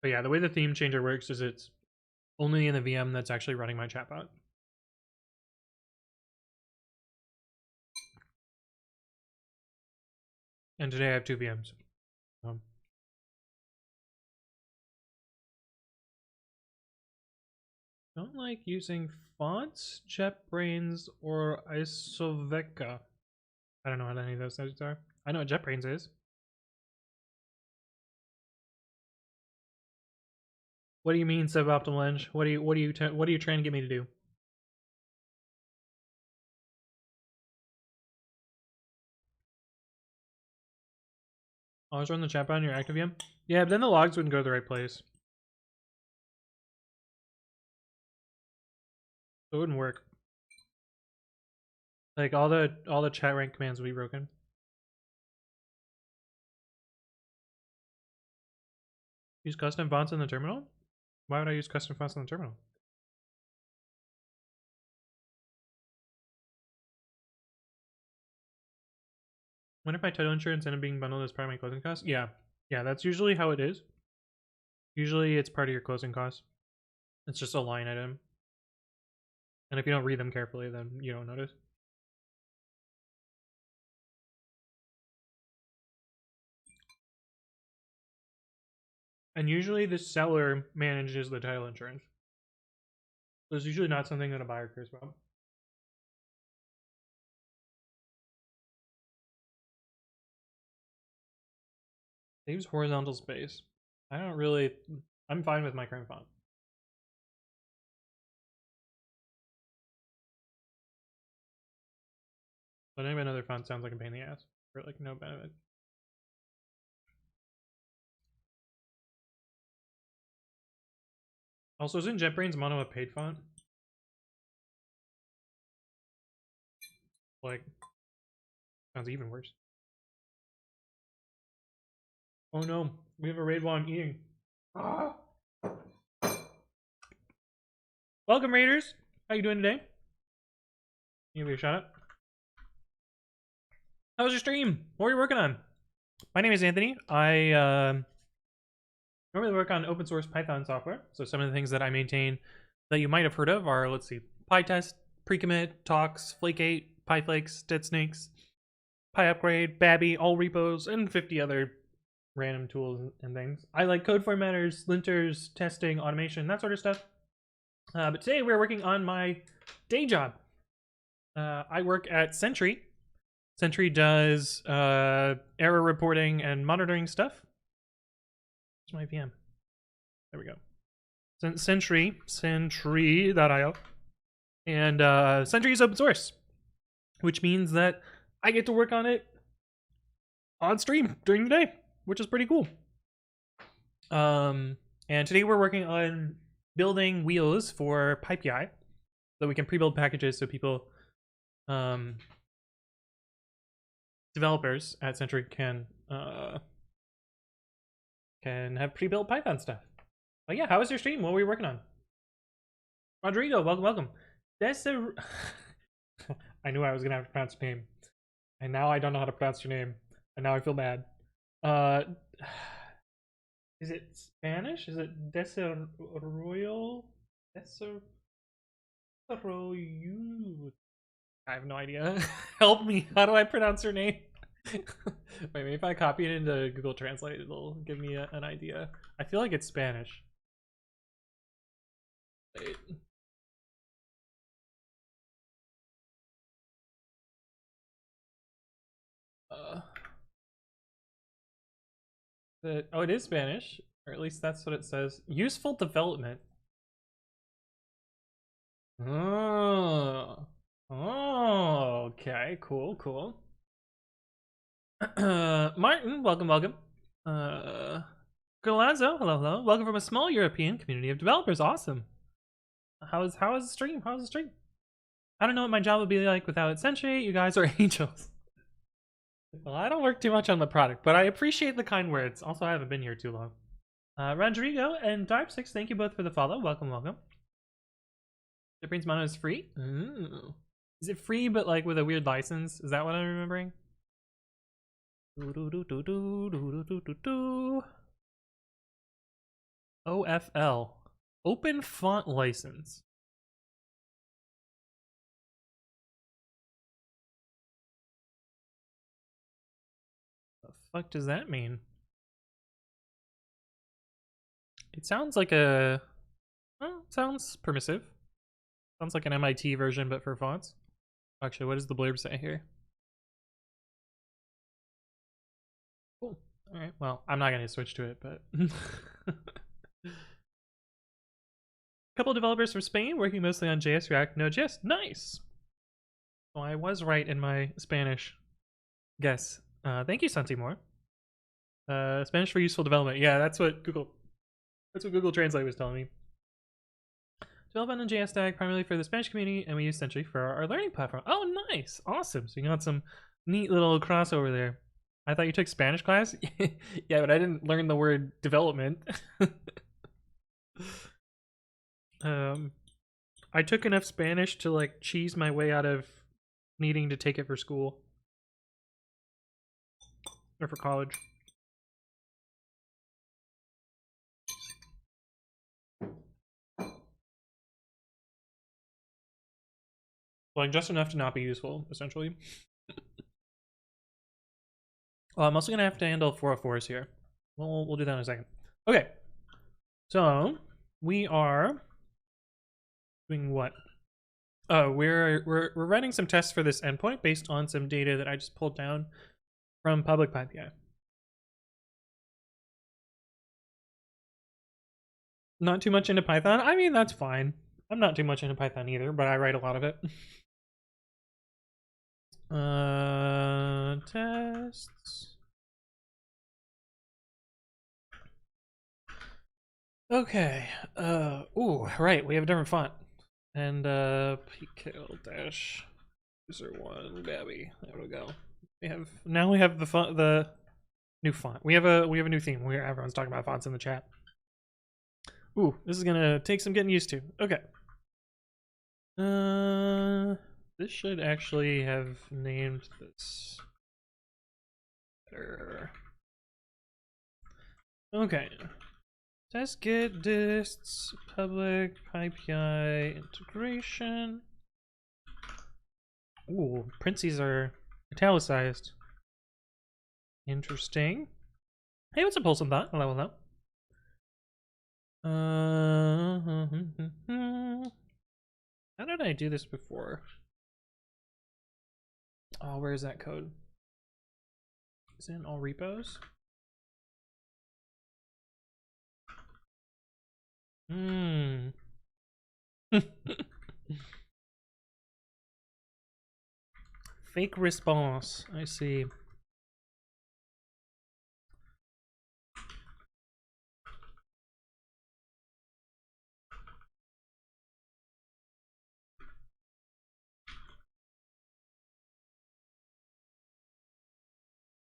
But yeah, the way the theme changer works is it's only in the VM that's actually running my chatbot. And today I have 2 VMs. Don't like using fonts, JetBrains, or Isoveka. I don't know what any of those things are. I know what JetBrains is. What do you mean suboptimal eng? What are you trying to get me to do? Always run the chatbot on your active VM? Yeah, but then the logs wouldn't go to the right place. So it wouldn't work. Like all the chat rank commands would be broken. Use custom fonts in the terminal? Why would I use custom fonts in the terminal? When if my title insurance ended up being bundled as part of my closing costs? Yeah. Yeah, that's usually how it is. Usually it's part of your closing costs. It's just a line item. And if you don't read them carefully, then you don't notice. And usually the seller manages the title insurance. So it's usually not something that a buyer cares about. Saves horizontal space. I'm fine with my current font. But anyway, another font sounds like a pain in the ass for like no benefit. Also, isn't JetBrains Mono a paid font? Like, sounds even worse. Oh no, we have a raid while I'm eating. Ah! Welcome, Raiders. How you doing today? Give me a shout out. How was your stream? What were you working on? My name is Anthony. I normally work on open source Python software. So some of the things that I maintain that you might have heard of are, let's see, PyTest, Precommit, Tox, Flake8, PyFlakes, DeadSnakes, PyUpgrade, Babby, all repos, and 50 other random tools and things. I like code formatters, linters, testing, automation, that sort of stuff. But today we're working on my day job. I work at Sentry. Sentry does error reporting and monitoring stuff. Where's my VM? There we go. Sentry.io. And Sentry is open source, which means that I get to work on it on stream during the day, which is pretty cool. And today we're working on building wheels for pypi, so we can pre-build packages so people, developers at Sentry can have pre-built Python stuff. But yeah, how was your stream? What were you working on? Rodrigo, welcome. I knew I was gonna have to pronounce your name, and now I don't know how to pronounce your name, and now I feel bad. Is it Spanish? Is it Desarrollo? Desarrollo. I have no idea. Help me. How do I pronounce her name? Wait, maybe if I copy it into Google Translate, it'll give me an idea. I feel like it's Spanish. Wait. Oh, it is Spanish, or at least that's what it says. Useful development. Oh, okay, cool. Martin, welcome. Galazzo, hello. Welcome from a small European community of developers. Awesome. How is the stream? I don't know what my job would be like without Sentry. You guys are angels. Well, I don't work too much on the product, but I appreciate the kind words. Also, I haven't been here too long. Rodrigo and Darp6, thank you both for the follow. Welcome. JetBrains Mono is free? Ooh. Is it free but like with a weird license? Is that what I'm remembering? OFL. Open Font License. The fuck does that mean? It sounds like a... well, sounds permissive. Sounds like an MIT version, but for fonts. Actually, what does the blurb say here? Cool. Alright, well, I'm not going to switch to it, but... Couple developers from Spain working mostly on JS, React, Node.js. Nice! So I was right in my Spanish guess. Thank you, Santimore. Spanish for useful development. Yeah, that's what Google Translate was telling me. Develop on the JS stack primarily for the Spanish community, and we use Sentry for our learning platform. Oh, nice! Awesome. So you got some neat little crossover there. I thought you took Spanish class? Yeah, but I didn't learn the word development. I took enough Spanish to like cheese my way out of needing to take it for school. Or for college. Like just enough to not be useful, essentially. Well, I'm also gonna have to handle 404s here. We'll do that in a second. Okay. So we are doing what? Oh, we're running some tests for this endpoint based on some data that I just pulled down from public pypi. Not too much into Python. I mean, that's fine. I'm not too much into Python either, but I write a lot of it. Tests. Okay. Ooh, right. We have a different font. And pkl dash user one Gabby. There we go. We have the new font. We have a new theme where everyone's talking about fonts in the chat. Ooh, this is gonna take some getting used to. Okay. This should actually have named this better. Okay. Test get dists public pypi integration. Ooh, parentheses are italicized. Interesting. Hey, what's up, Wholesome Thought? Hello. How did I do this before? Oh, where is that code? Is it in all repos? Fake response. I see.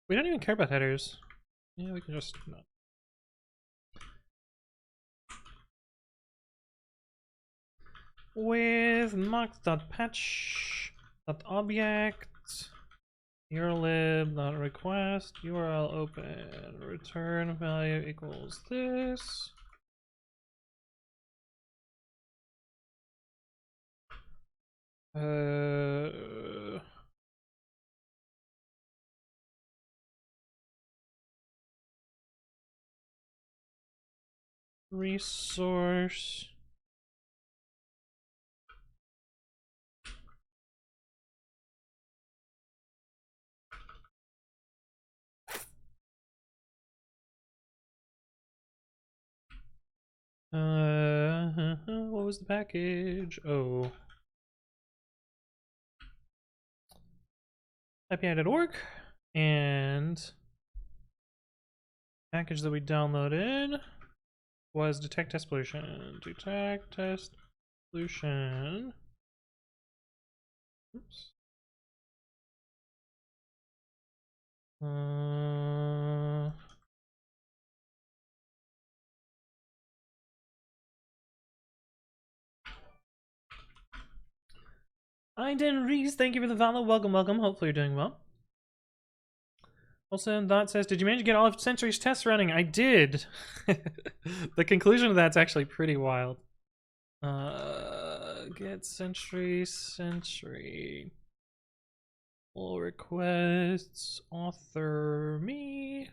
We don't even care about headers. Yeah, we can just not. With mux.patch.object urlib.request URL open return value equals this. Resource. What was the package? Oh. pypi.org and package that we downloaded was detect test pollution. Detect test pollution. Oops. Aiden Reese, thank you for the follow. Welcome, welcome. Hopefully you're doing well. Also, Dot says, did you manage to get all of Sentry's tests running? I did. The conclusion of that's actually pretty wild. Get Sentry. Pull requests. Author me.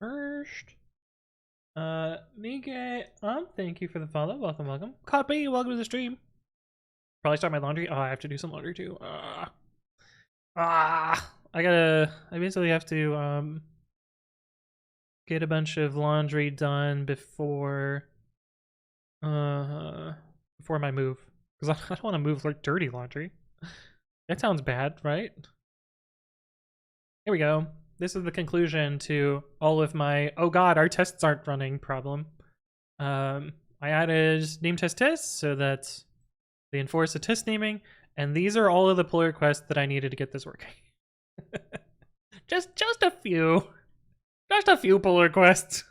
First. Mige, thank you for the follow. Welcome, welcome. Copy, welcome to the stream. Probably start my laundry. Oh, I have to do some laundry too. I basically have to get a bunch of laundry done before my move, because I don't want to move like dirty laundry. That sounds bad, right? Here we go. This is the conclusion to all of my oh god, our tests aren't running problem. I added name test tests so that they enforce the test naming, and these are all of the pull requests that I needed to get this working. just a few pull requests.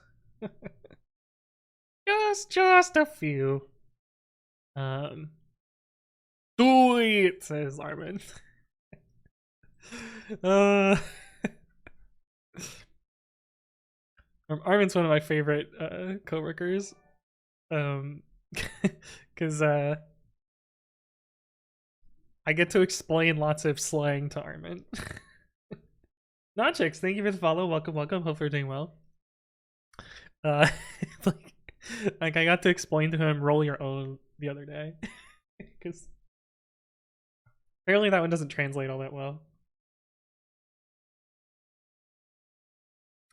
just a few. Do it, says Armin. Armin's one of my favorite coworkers. Because I get to explain lots of slang to Armin. Notchix, thank you for the follow. Welcome, welcome. Hope you're doing well. Like I got to explain to him roll your own the other day. Because apparently that one doesn't translate all that well.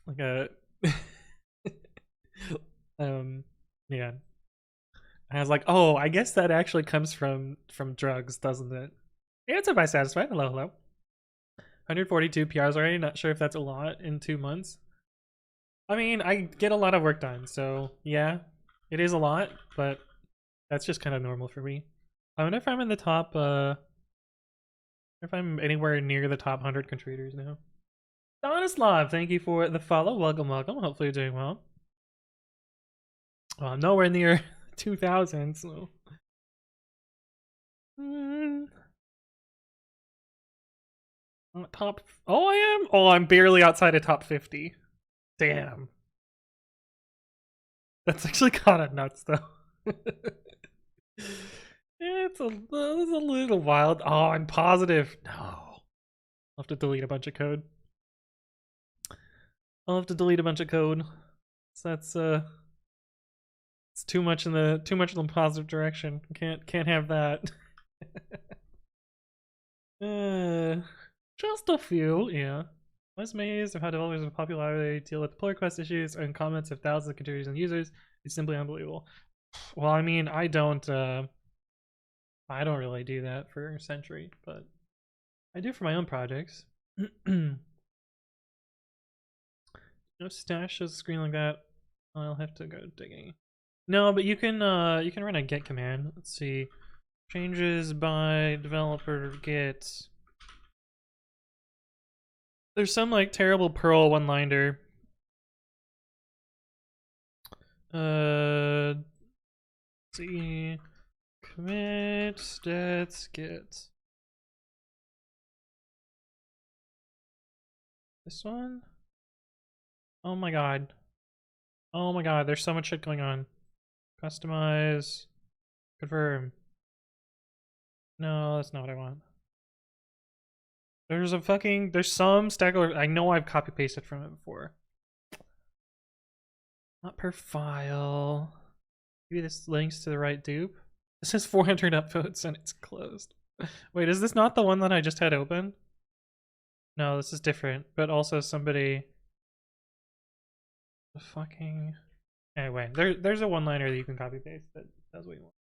Like yeah. I was like, oh, I guess that actually comes from drugs, doesn't it? Answer by satisfied. Hello, hello. 142 PRs already. Not sure if that's a lot in 2 months. I mean, I get a lot of work done, so yeah, it is a lot, but that's just kind of normal for me. I wonder if I'm in the top, if I'm anywhere near the top 100 contributors now. Donislav, thank you for the follow. Welcome, welcome. Hopefully you're doing well. Well, I'm nowhere near 2,000, so. Top. Oh, I am? Oh, I'm barely outside of top 50. Damn. That's actually kind of nuts, though. It's a little wild. Oh, I'm positive. No. I'll have to delete a bunch of code. So that's it's too much in the positive direction. Can't have that. Just a few, yeah. I was amazed of how developers with popularity deal with pull request issues and comments of thousands of contributors and users. It's simply unbelievable. Well, I mean, I don't really do that for Sentry, but I do for my own projects. No stash shows a screen like that. I'll have to go digging. No, but you can run a get command. Let's see. Changes by developer get There's some like terrible Perl one-liner. Let's see. Commit stats get. This one? Oh my god. Oh my god, there's so much shit going on. Customize. Confirm. No, that's not what I want. There's some stack over. I know I've copy pasted from it before. Not per file. Maybe this links to the right dupe. This has 400 upvotes and it's closed. Wait, is this not the one that I just had open? No, this is different. But also somebody. Fucking. Anyway, there's a one-liner that you can copy paste that does what you want.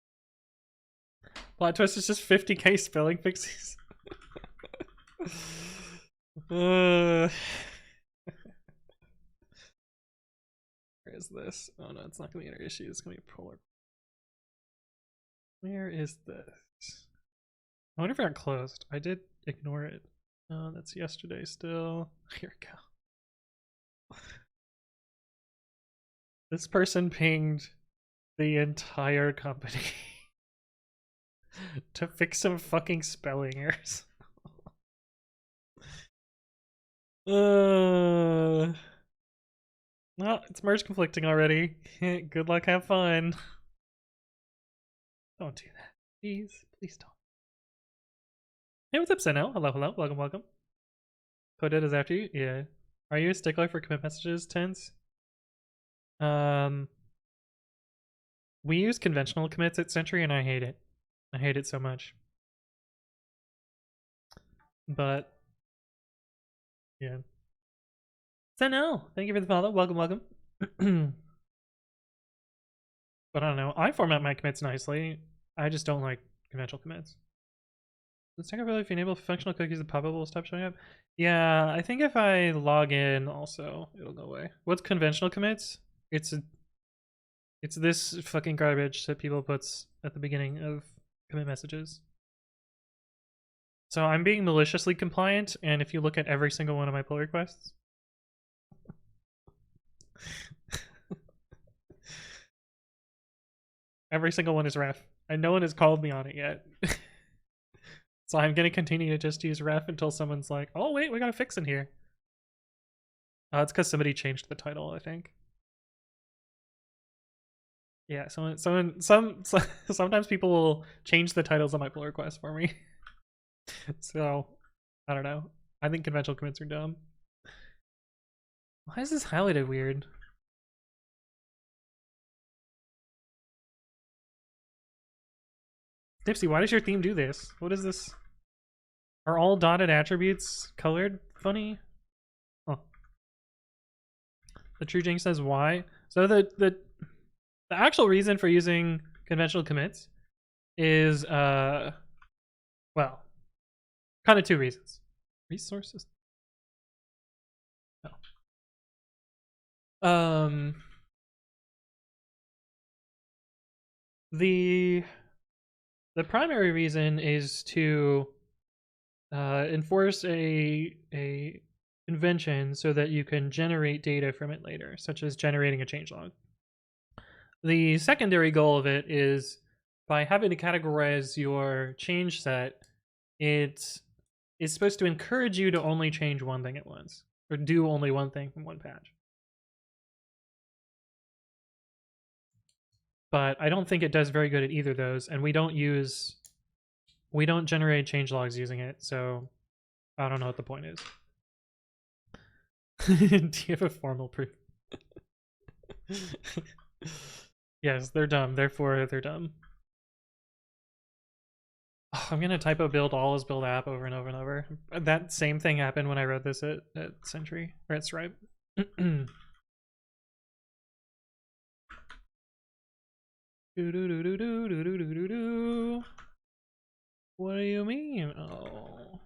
Plot twist is just 50k spelling fixes. Where is this? Oh no, it's not gonna be an issue. It's gonna be a polar. Where is this? I wonder if it got closed. I did ignore it. Oh, that's yesterday still. Here we go. This person pinged the entire company to fix some fucking spelling errors. Well, it's merge conflicting already. Good luck, have fun. Don't do that. Please don't. Hey, what's up, Seno? Hello, welcome. Coded is after you? Yeah. Are you a stickler for commit messages, Tense? We use conventional commits at Sentry and I hate it. I hate it so much. But yeah. Seno, thank you for the follow. Welcome. But I don't know. I format my commits nicely. I just don't like conventional commits. Let's check out if you enable functional cookies, the pop-up will stop showing up. Yeah, I think if I log in also, it'll go away. What's conventional commits? It's this fucking garbage that people puts at the beginning of commit messages. So I'm being maliciously compliant, and if you look at every single one of my pull requests, every single one is ref, and no one has called me on it yet. So I'm gonna continue to just use ref until someone's like, "Oh wait, we got a fix in here." It's because somebody changed the title, I think. Yeah, sometimes people will change the titles on my pull request for me. So I don't know. I think conventional commits are dumb. Why is this highlighted weird? Nipsey, why does your theme do this? What is this? Are all dotted attributes colored funny? Oh. The True Jinx says why. So the actual reason for using conventional commits is well, kind of two reasons. Resources. No. The primary reason is to enforce a convention so that you can generate data from it later, such as generating a changelog. The secondary goal of it is by having to categorize your change set, it's supposed to encourage you to only change one thing at once, or do only one thing from one patch. But I don't think it does very good at either of those, and we don't generate changelogs using it, so I don't know what the point is. Do you have a formal proof? Yes, they're dumb, therefore they're dumb. Oh, I'm gonna typo build all as build app over and over and over. That same thing happened when I wrote this at Sentry, or at Stripe. What do you mean? Oh.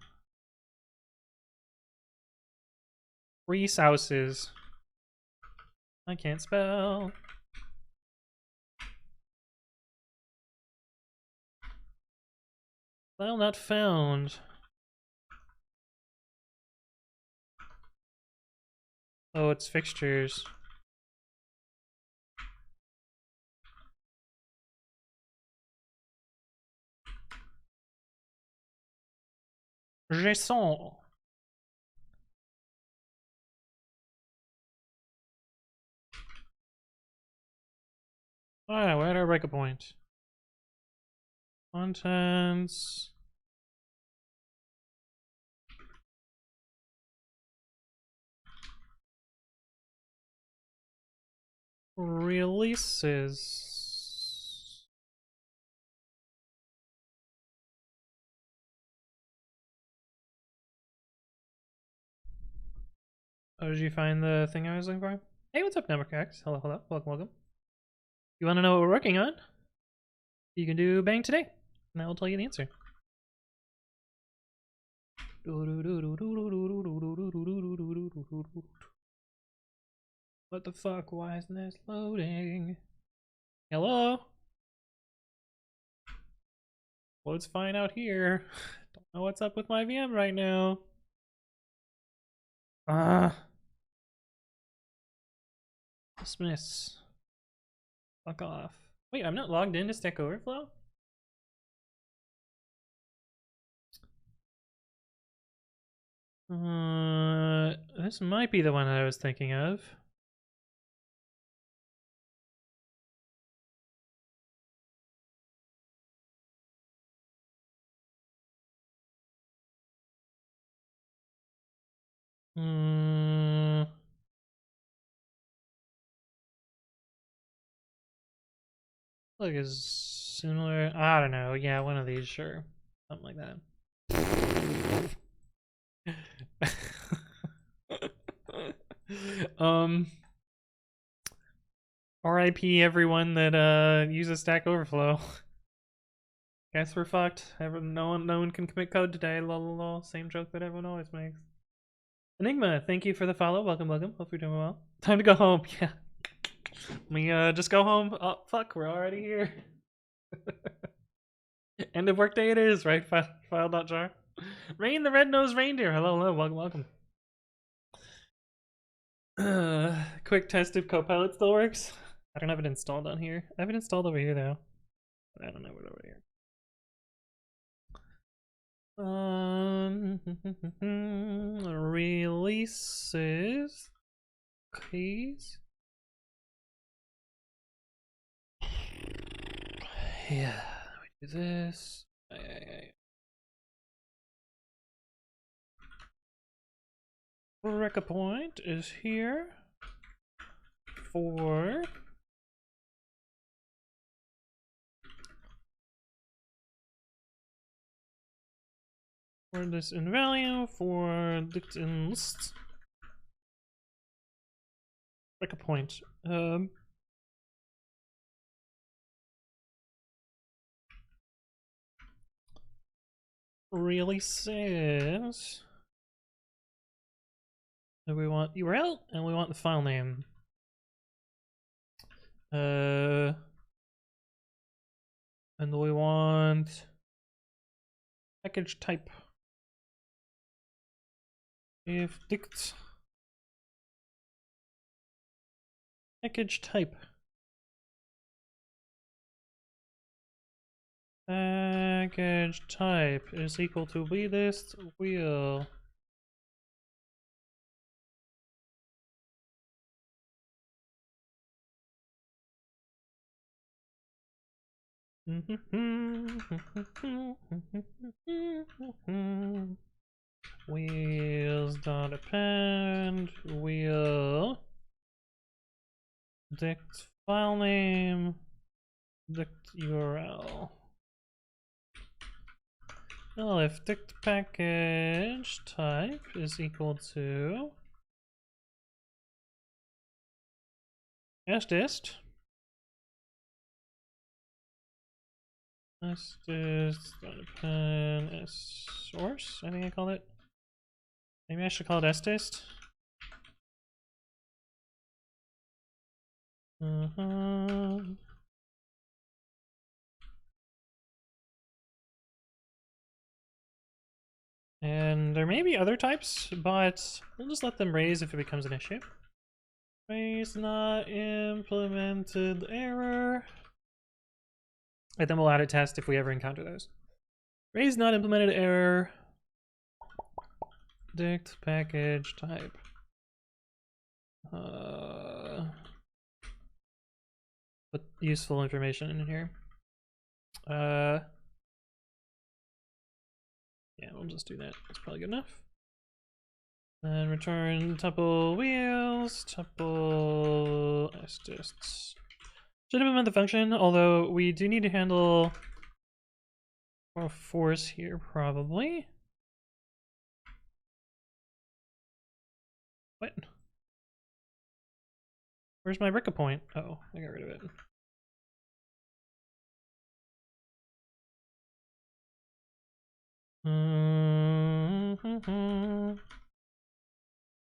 Resources. I can't spell. File not found. Oh, it's fixtures. JSON. Alright, we're at our break-a-point. Contents. Releases. Oh, did you find the thing I was looking for? Hey, what's up, Network? Hello, hello. Welcome, welcome. You want to know what we're working on? You can do bang today, and I will tell you the answer. What the fuck? Why isn't this loading? Hello? Well, it's fine out here. Don't know what's up with my VM right now. Dismiss. Fuck off. Wait, I'm not logged into Stack Overflow? This might be the one that I was thinking of. Like is similar. I don't know. Yeah, one of these, sure. Something like that. RIP everyone that uses Stack Overflow. Guess we're fucked. No one can commit code today. Lol, lol. Same joke that everyone always makes. Enigma, thank you for the follow. Welcome, welcome. Hope you're doing well. Time to go home. Yeah. Let me just go home. Oh fuck, we're already here. End of workday it is, right? File.jar. Rain the red-nosed reindeer. Hello, hello, welcome, welcome. Quick test if Copilot still works. I don't have it installed on here. I have it installed over here though. I don't know what over here. Releases. Keys. Yeah, we do this. Break-a-point is here for this in value for dict in list. Break-a-point. Releases. So we want URL and we want the file name. And we want package type. If dict package type. Package type is equal to wlist wheel. Wheels dot append wheel dict file name dict URL. Well, if dict package type is equal to dist dot append s source, I think I called it. Maybe I should call it sdist. And there may be other types, but we'll just let them raise if it becomes an issue. Raise not implemented error. And then we'll add a test if we ever encounter those. Raise not implemented error. Predict package type. Put useful information in here. Yeah, we'll just do that. That's probably good enough. Then return tuple wheels, tuple s-dists. Should implement the function, although we do need to handle more force here, probably. What? Where's my Ricka point? Oh, I got rid of it.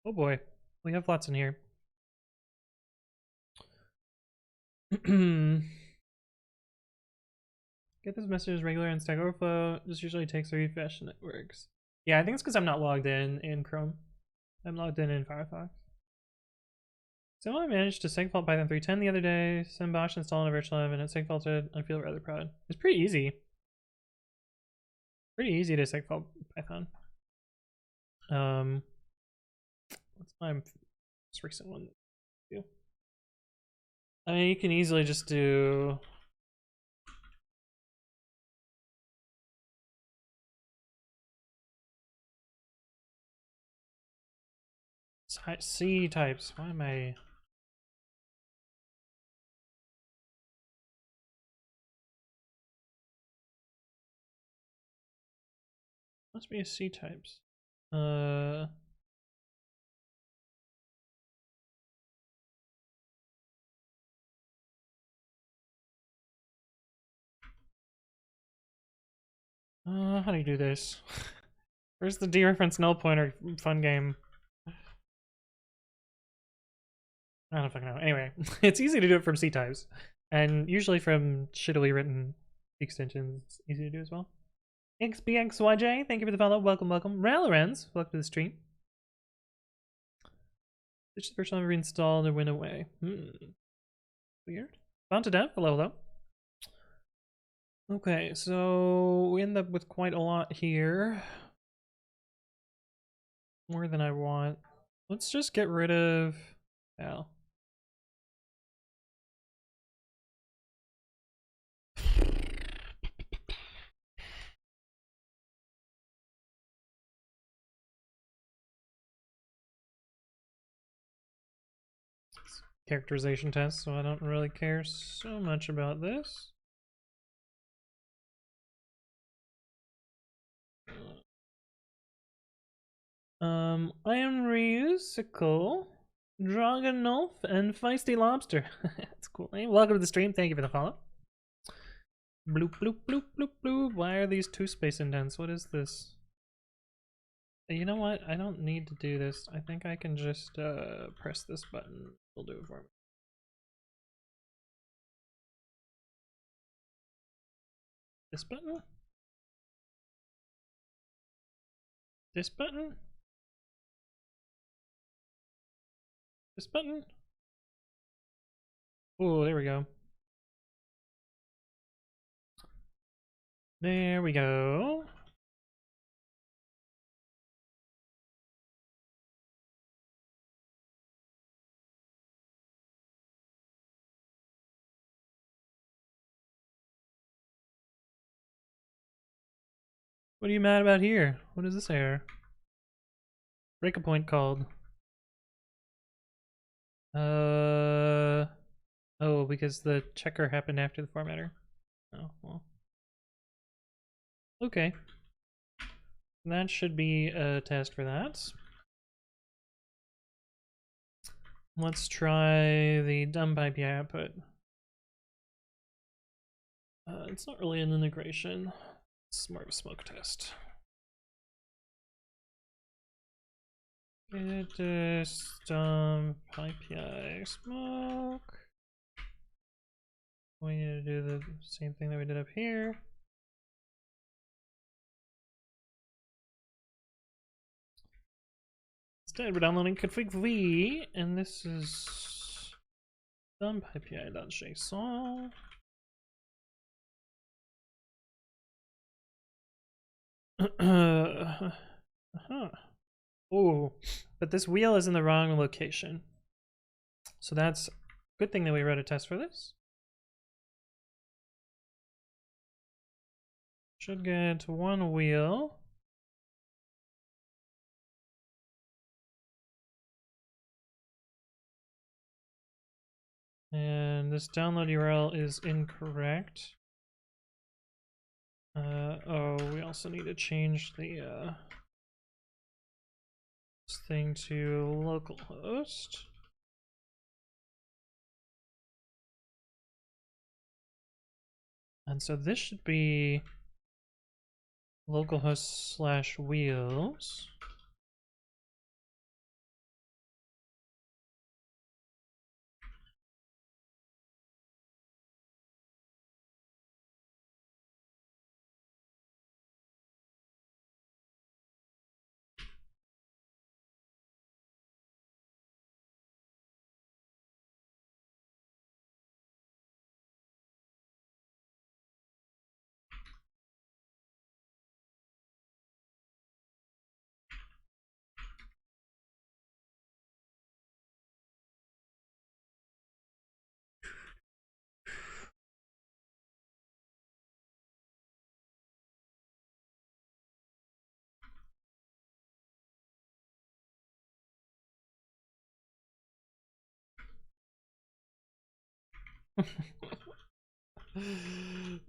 Oh boy, we have lots in here. Get this message as regular in Stack Overflow. This usually takes a refresh and it works. Yeah, I think it's because I'm not logged in Chrome. I'm logged in Firefox. So I managed to segfault Python 3.10 the other day. Bosh installed a virtual env and it segfaulted. I feel rather proud. It's pretty easy. Pretty easy to segfault Python. What's my most recent one? I mean, you can easily just do C types. Why am I? Must be a C types. How do you do this? Where's the dereference null pointer fun game? I don't fucking know. Anyway, it's easy to do it from C types. And usually from shittily written extensions, it's easy to do as well. XBXYJ, thank you for the follow. Welcome, welcome. Ralorenz, welcome to the stream. This first time reinstalled or went away. Weird. Bound to death, hello, hello. Okay, so we end up with quite a lot here. More than I want. Let's just get rid of Al. Characterization test, so I don't really care so much about this. Iron Musical, Dragonolf, and Feisty Lobster. That's cool name. Welcome to the stream. Thank you for the follow. Bloop, bloop, bloop, bloop, bloop. Why are these two space indents? What is this? You know what? I don't need to do this. I think I can just press this button. It'll do it for me. This button? This button? This button? Oh, there we go. There we go. What are you mad about here? What is this error? Break a point called. Oh, because the checker happened after the formatter. Oh, well. Okay. That should be a test for that. Let's try the dumb pypi output. It's not really an integration. It's more of a smoke test. It is dumb pypi smoke. We need to do the same thing that we did up here. Instead, we're downloading config v, and this is Dump pypi.json. Oh, but this wheel is in the wrong location. So that's a good thing that we wrote a test for this. Should get one wheel. And this download URL is incorrect. Oh, we also need to change the this thing to localhost. And so this should be localhost/wheels.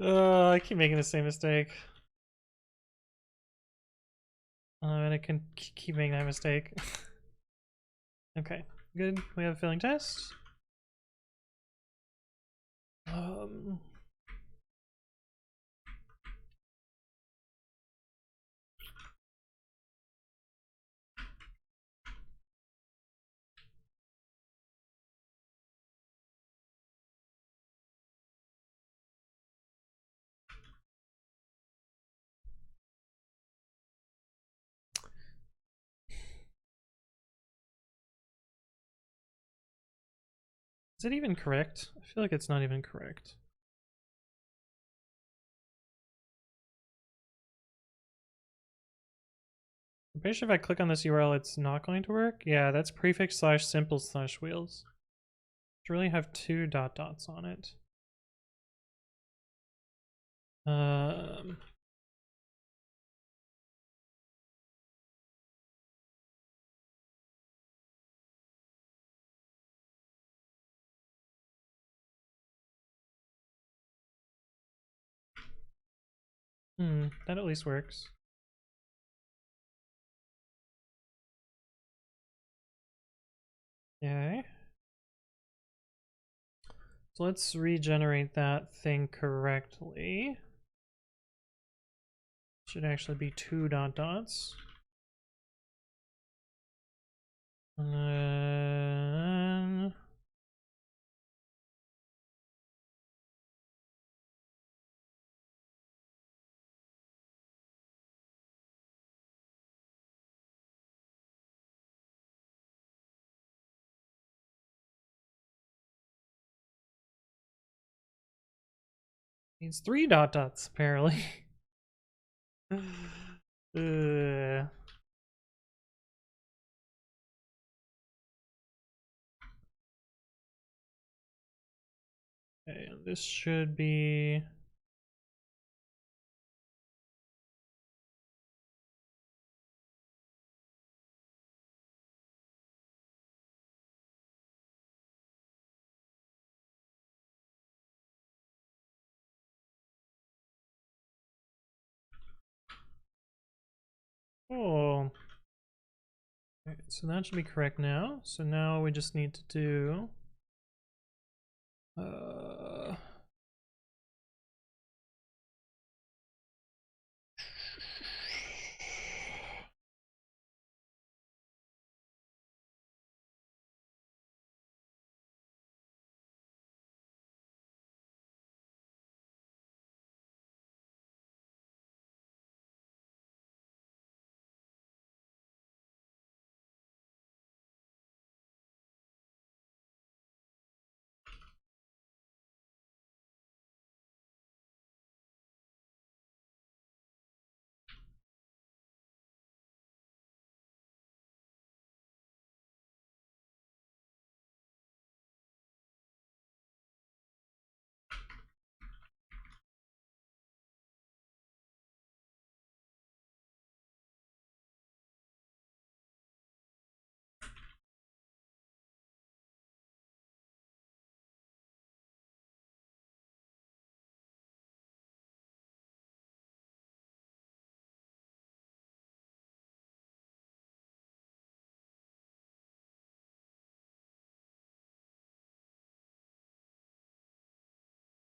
I keep making the same mistake. And I can keep making that mistake. Okay, good. We have a failing test. Is it even correct? I feel like it's not even correct. I'm pretty sure if I click on this URL, it's not going to work. Yeah, that's prefix/simple/wheels. To really have two dot dots on it. That at least works. Okay. So let's regenerate that thing correctly. Should actually be two dot dots. And then needs three dot dots apparently. Okay, and this should be oh. Okay, so that should be correct now. So now we just need to do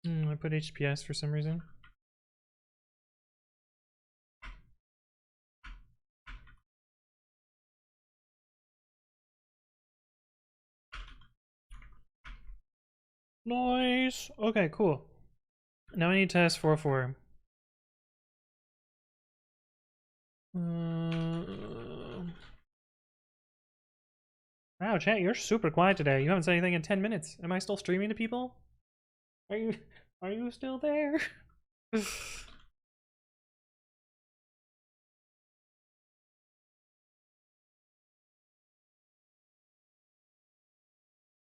I put HPS for some reason. Nice. Okay, cool. Now I need to test 404. Wow, chat, you're super quiet today. You haven't said anything in 10 minutes. Am I still streaming to people? Are you still there?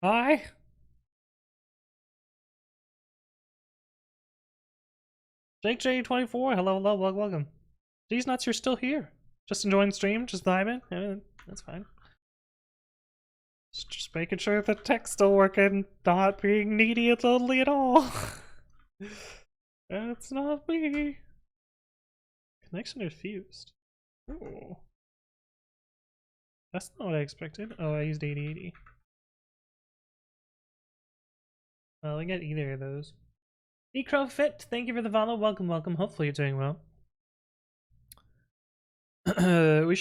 Hi. Jake J24, hello, welcome. These nuts, you're still here. Just enjoying the stream, just vibing. That's fine. Just making sure the tech's still working, not being needy and lonely at all. That's not me. Connection refused. Ooh. That's not what I expected. Oh, I used 8080. Well, I get either of those. Necrofit, thank you for the follow. Welcome. Hopefully you're doing well. We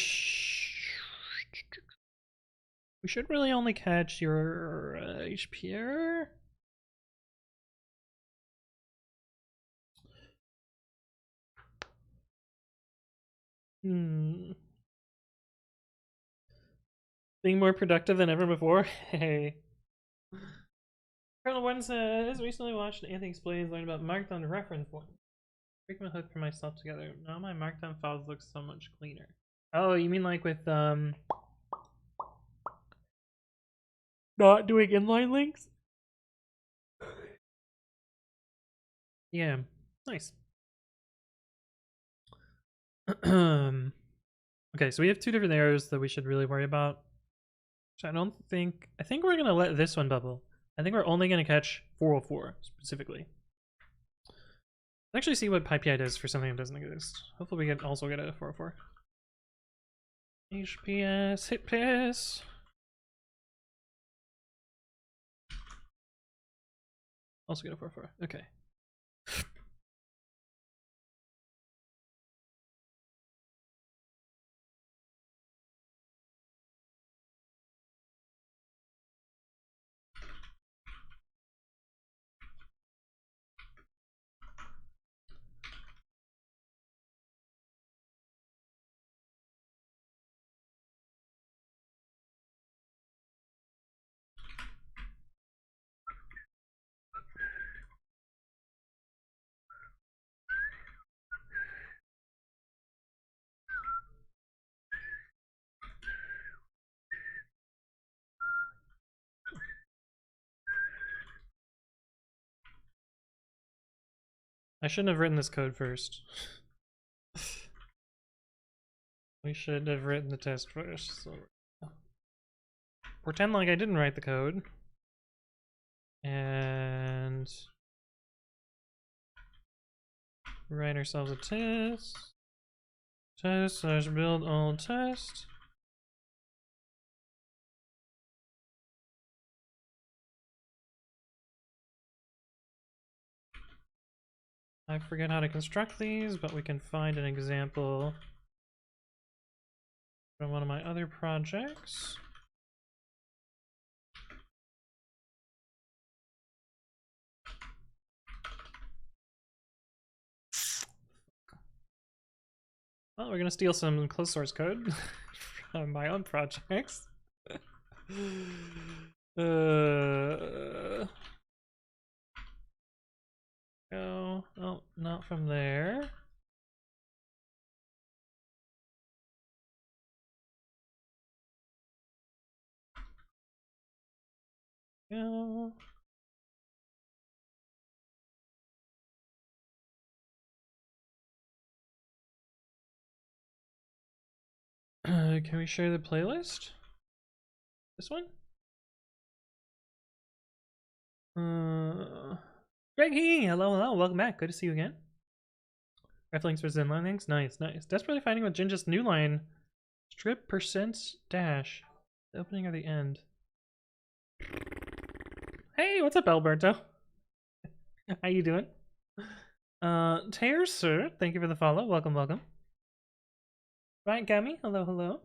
should really only catch your HP error. Being more productive than ever before. Hey. Colonel One says, recently watched Anthony Explains, learned about Markdown reference one. Frequent hook for myself together. Now my Markdown files look so much cleaner. Oh, you mean like with not doing inline links? Yeah, nice. Okay, so we have two different errors that we should really worry about. Which I think we're gonna let this one bubble. I think we're only gonna catch 404 specifically. Let's actually see what pypi does for something that doesn't exist. Hopefully we can also get a 404. HPS, hit piss. Also get a 404. Okay. I shouldn't have written this code first. We should have written the test first. So pretend like I didn't write the code. And write ourselves a test. Test slash build all test. I forget how to construct these, but we can find an example from one of my other projects. Well, we're gonna steal some closed source code from my own projects. Go. Oh, not from there. Go. Can we share the playlist? This one? Greg He! Hello, welcome back. Good to see you again. Reflinks versus inline links? Nice. Desperately finding with Jinja's new line. Strip percent dash. The opening or the end. Hey, what's up, Alberto? How you doing? Tears, sir, thank you for the follow. Welcome, welcome. Right, Gummy, hello, hello.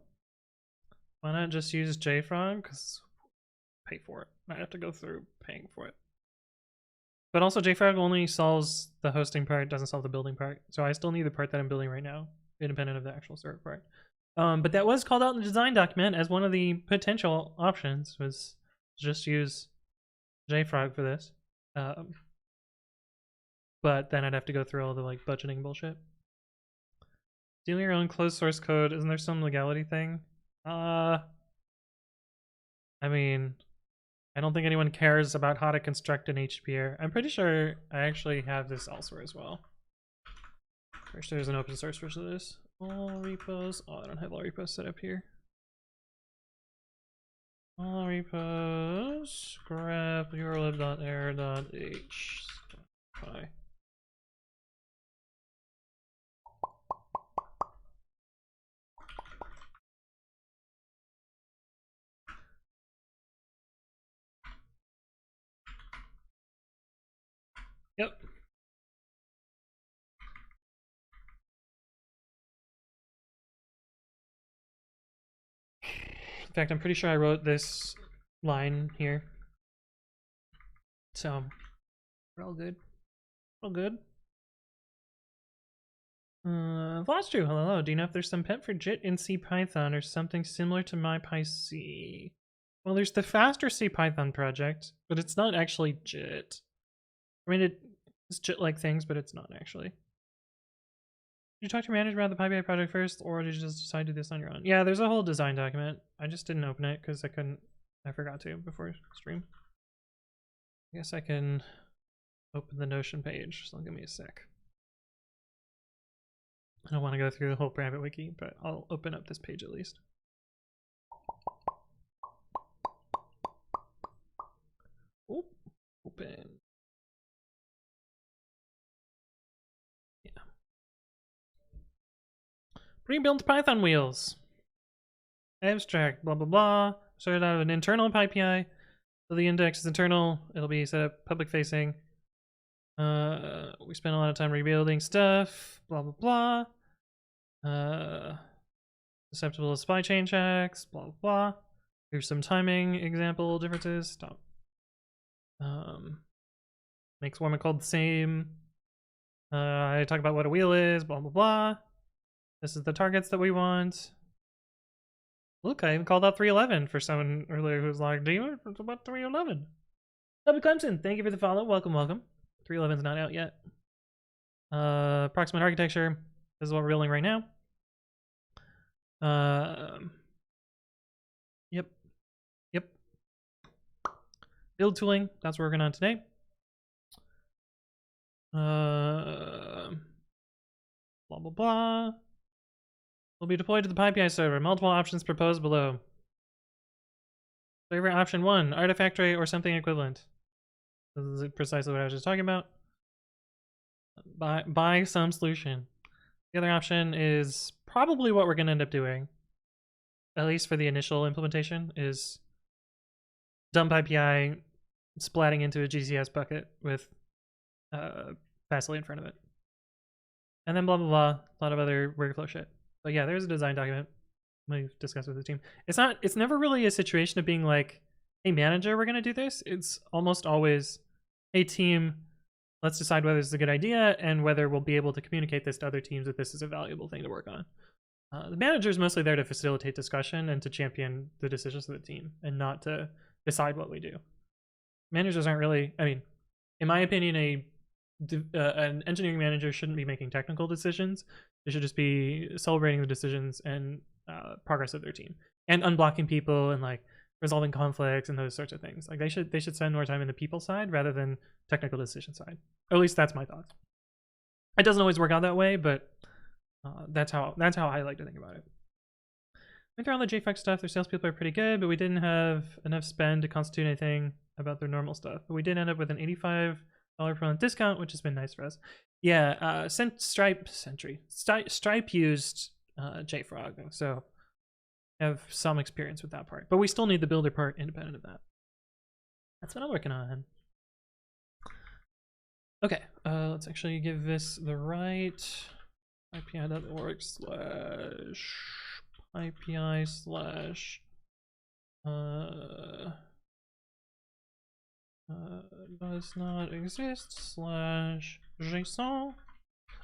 Why not just use JFrog? Because pay for it. I have to go through paying for it. But also, JFrog only solves the hosting part, doesn't solve the building part. So I still need the part that I'm building right now, independent of the actual server part. But that was called out in the design document as one of the potential options, was just use JFrog for this. But then I'd have to go through all the like budgeting bullshit. Stealing your own closed source code, isn't there some legality thing? I mean, I don't think anyone cares about how to construct an HTTP. I'm pretty sure I actually have this elsewhere as well. Pretty sure there's an open source version of this. All repos. Oh, I don't have all repos set up here. All repos. Grep urlib.error.h. Yep. In fact, I'm pretty sure I wrote this line here. So, we're all good. All good. Vods true. Hello. Do you know if there's some pet for JIT in C Python or something similar to MyPyC? Well, there's the faster C Python project, but it's not actually JIT. I mean, it's JIT-like things, but it's not actually. Did you talk to your manager about the pypi project first, or did you just decide to do this on your own? Yeah, there's a whole design document. I just didn't open it because I forgot to before stream. I guess I can open the Notion page, so give me a sec. I don't want to go through the whole private wiki, but I'll open up this page at least. Oh, open. Yeah. Pre-built Python wheels. Abstract, blah, blah, blah. Started out of an internal pypi. So the index is internal. It'll be set up public facing. We spent a lot of time rebuilding stuff. Blah, blah, blah. Susceptible to supply chain checks. Blah, blah, blah. Here's some timing example differences. Stop. Makes one called the same. I talk about what a wheel is. Blah, blah, blah. This is the targets that we want. Look, I even called out 311 for someone earlier who was like, do you know about 311? W. Clemson, thank you for the follow. Welcome, welcome. 311's not out yet. Approximate architecture. This is what we're building right now. Yep. Build tooling. That's what we're working on today. Blah, blah, blah. Will be deployed to the PyPI server. Multiple options proposed below. Favorite option 1, Artifactory or something equivalent. This is precisely what I was just talking about. Buy some solution. The other option is probably what we're going to end up doing, at least for the initial implementation, is dump PyPI splatting into a GCS bucket with Fastly in front of it. And then blah, blah, blah. A lot of other workflow shit. But yeah, there's a design document we've discussed with the team. It's never really a situation of being like, hey manager, we're gonna do this. It's almost always, hey team, let's decide whether it's a good idea and whether we'll be able to communicate this to other teams that this is a valuable thing to work on. The manager is mostly there to facilitate discussion and to champion the decisions of the team and not to decide what we do. Managers aren't really, I mean, in my opinion, an engineering manager shouldn't be making technical decisions. They should just be celebrating the decisions and progress of their team and unblocking people and like resolving conflicts and those sorts of things. Like they should spend more time in the people side rather than technical decision side. Or at least that's my thoughts. It doesn't always work out that way, but that's how I like to think about it. Went through all the JFX stuff. Their salespeople are pretty good, but we didn't have enough spend to constitute anything about their normal stuff. But we did end up with an $85 per month discount, which has been nice for us. Yeah, Stripe used JFrog, so have some experience with that part. But we still need the builder part independent of that. That's what I'm working on. Okay, let's actually give this the right ipi.org/ipi/ does not exist /JSON.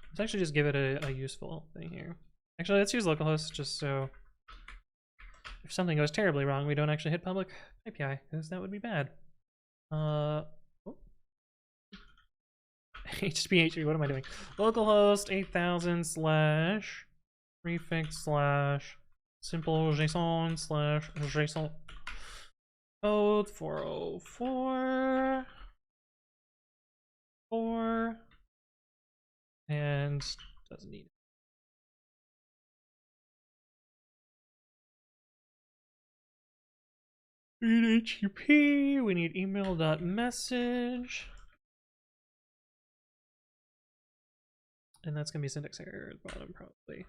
Let's actually just give it a useful thing here. Actually, let's use localhost just so if something goes terribly wrong, we don't actually hit public API, because that would be bad. HTTP, what am I doing? Localhost 8000 / prefix / simple JSON / JSON code 404 4 and doesn't need it. We need HTTP, we need email.message. And that's gonna be syntax error at the bottom probably.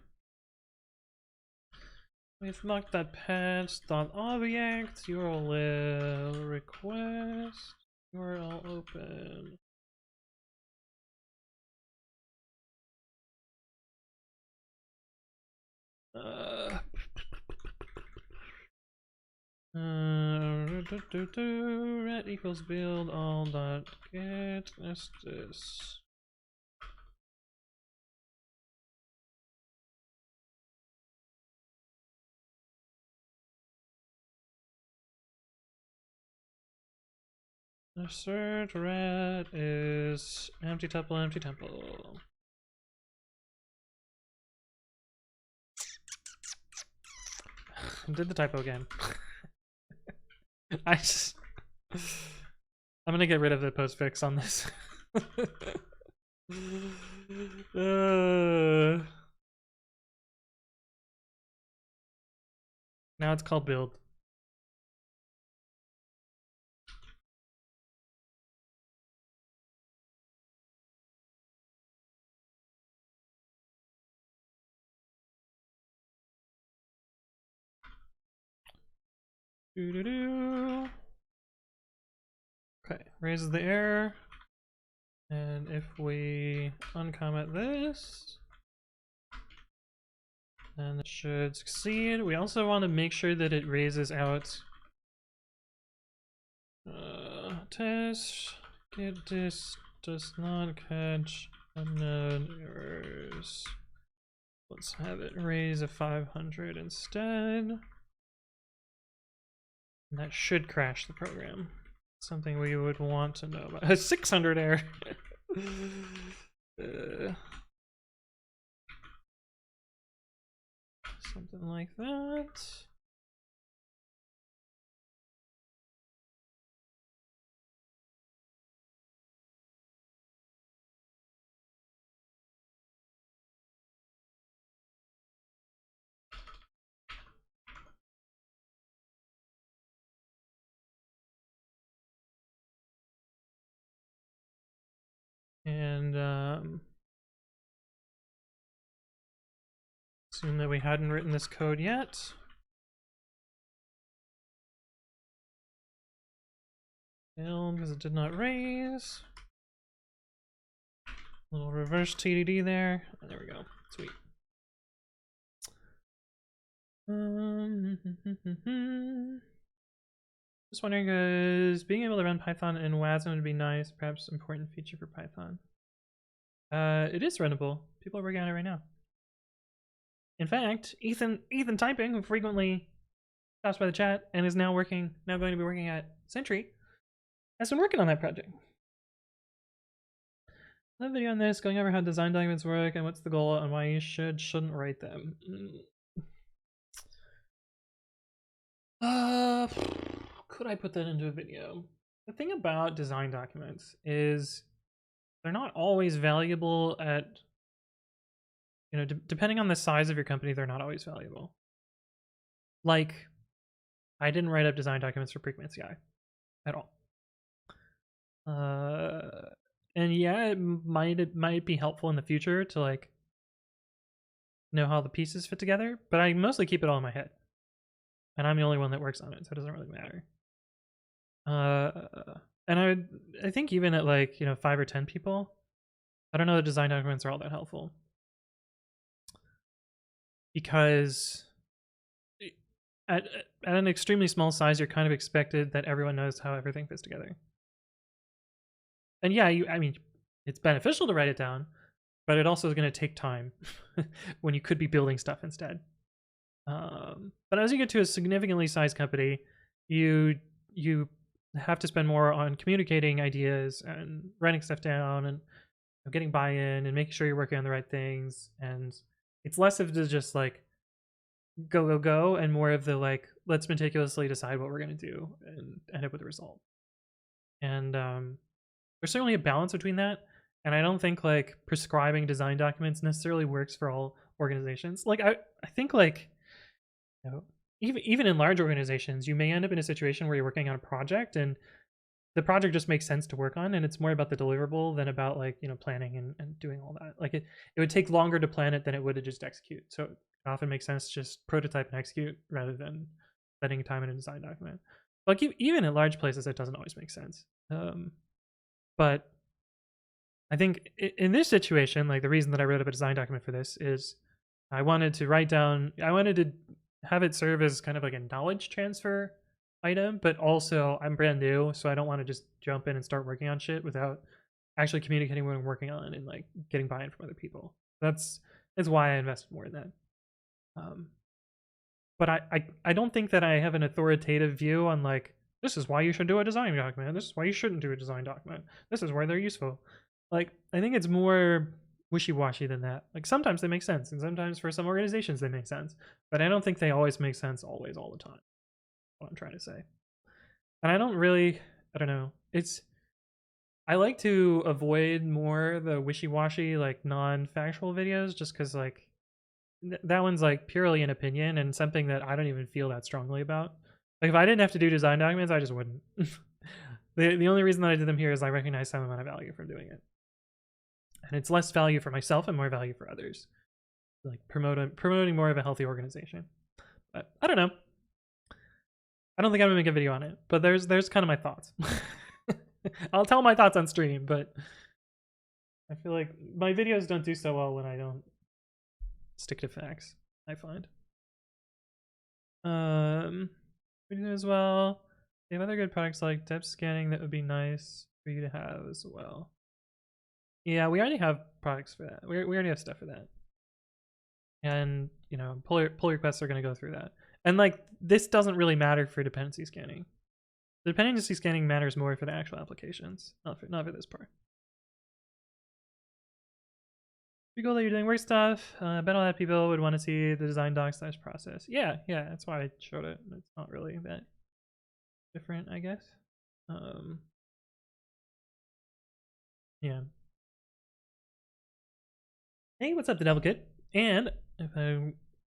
We've mock.patch.object, URL request, URL open. Ret equals build all dot get this. Assert ret is empty tuple empty tuple. Did the typo again. I'm gonna get rid of the postfix on this. Now it's called build. Okay, raises the error. And if we uncomment this, then it should succeed. We also want to make sure that it raises out test get this does not catch unknown errors. Let's have it raise a 500 instead. And that should crash the program. Something we would want to know about. A 600 error. Something like that. And assume that we hadn't written this code yet. Failed because it did not raise. Little reverse TDD there. Oh, there we go. Sweet. Just wondering, because being able to run Python in WASM would be nice, perhaps important feature for Python. It is runnable. People are working on it right now. In fact, Ethan Typing, who frequently stops by the chat and is now going to be working at Sentry, has been working on that project. Another video on this, going over how design documents work and what's the goal and why you shouldn't write them. Could I put that into a video? The thing about design documents is they're not always valuable at, you know, depending on the size of your company, they're not always valuable. Like, I didn't write up design documents for Pregman CI at all. And yeah, it might be helpful in the future to like know how the pieces fit together, but I mostly keep it all in my head. And I'm the only one that works on it, so it doesn't really matter. And I think even at like, you know, 5 or 10 people, I don't know that design documents are all that helpful. Because at an extremely small size, you're kind of expected that everyone knows how everything fits together. And yeah, I mean, it's beneficial to write it down, but it also is going to take time when you could be building stuff instead. But as you get to a significantly sized company, you have to spend more on communicating ideas and writing stuff down and getting buy-in and making sure you're working on the right things. And it's less of the just like go and more of the like, let's meticulously decide what we're going to do and end up with a result. And there's certainly a balance between that, and I don't think like prescribing design documents necessarily works for all organizations. Like I think like, you know, even in large organizations, you may end up in a situation where you're working on a project and the project just makes sense to work on, and it's more about the deliverable than about like, you know, planning and doing all that. Like it would take longer to plan it than it would to just execute. So it often makes sense to just prototype and execute rather than spending time in a design document. Like even in large places, it doesn't always make sense. But I think in this situation, like the reason that I wrote up a design document for this is I wanted to have it serve as kind of like a knowledge transfer item, but also I'm brand new, so I don't want to just jump in and start working on shit without actually communicating what I'm working on and like getting buy-in from other people. That's why I invested more in that. But I don't think that I have an authoritative view on like, this is why you should do a design document. This is why you shouldn't do a design document. This is why they're useful. Like, I think it's more wishy-washy than that. Like, sometimes they make sense, and sometimes for some organizations they make sense. But I don't think they always make sense always, all the time. What I'm trying to say. And I don't know. I like to avoid more the wishy-washy, like, non-factual videos, just because, like, that one's, like, purely an opinion and something that I don't even feel that strongly about. Like, if I didn't have to do design documents, I just wouldn't. The only reason that I did them here is I recognize some amount of value from doing it. And it's less value for myself and more value for others. Like promoting more of a healthy organization. But I don't know. I don't think I'm gonna make a video on it, but there's kind of my thoughts. I'll tell my thoughts on stream, but I feel like my videos don't do so well when I don't stick to facts, I find. We do as well. They have other good products like depth scanning that would be nice for you to have as well. Yeah, we already have products for that. We already have stuff for that. And, you know, pull requests are going to go through that. And, like, this doesn't really matter for dependency scanning. The dependency scanning matters more for the actual applications, not for this part. Pretty cool that you're doing work stuff. I bet a lot of people would want to see the design doc / process. Yeah, that's why I showed it. It's not really that different, I guess. Yeah. Hey, what's up, the Devil Kid? And if I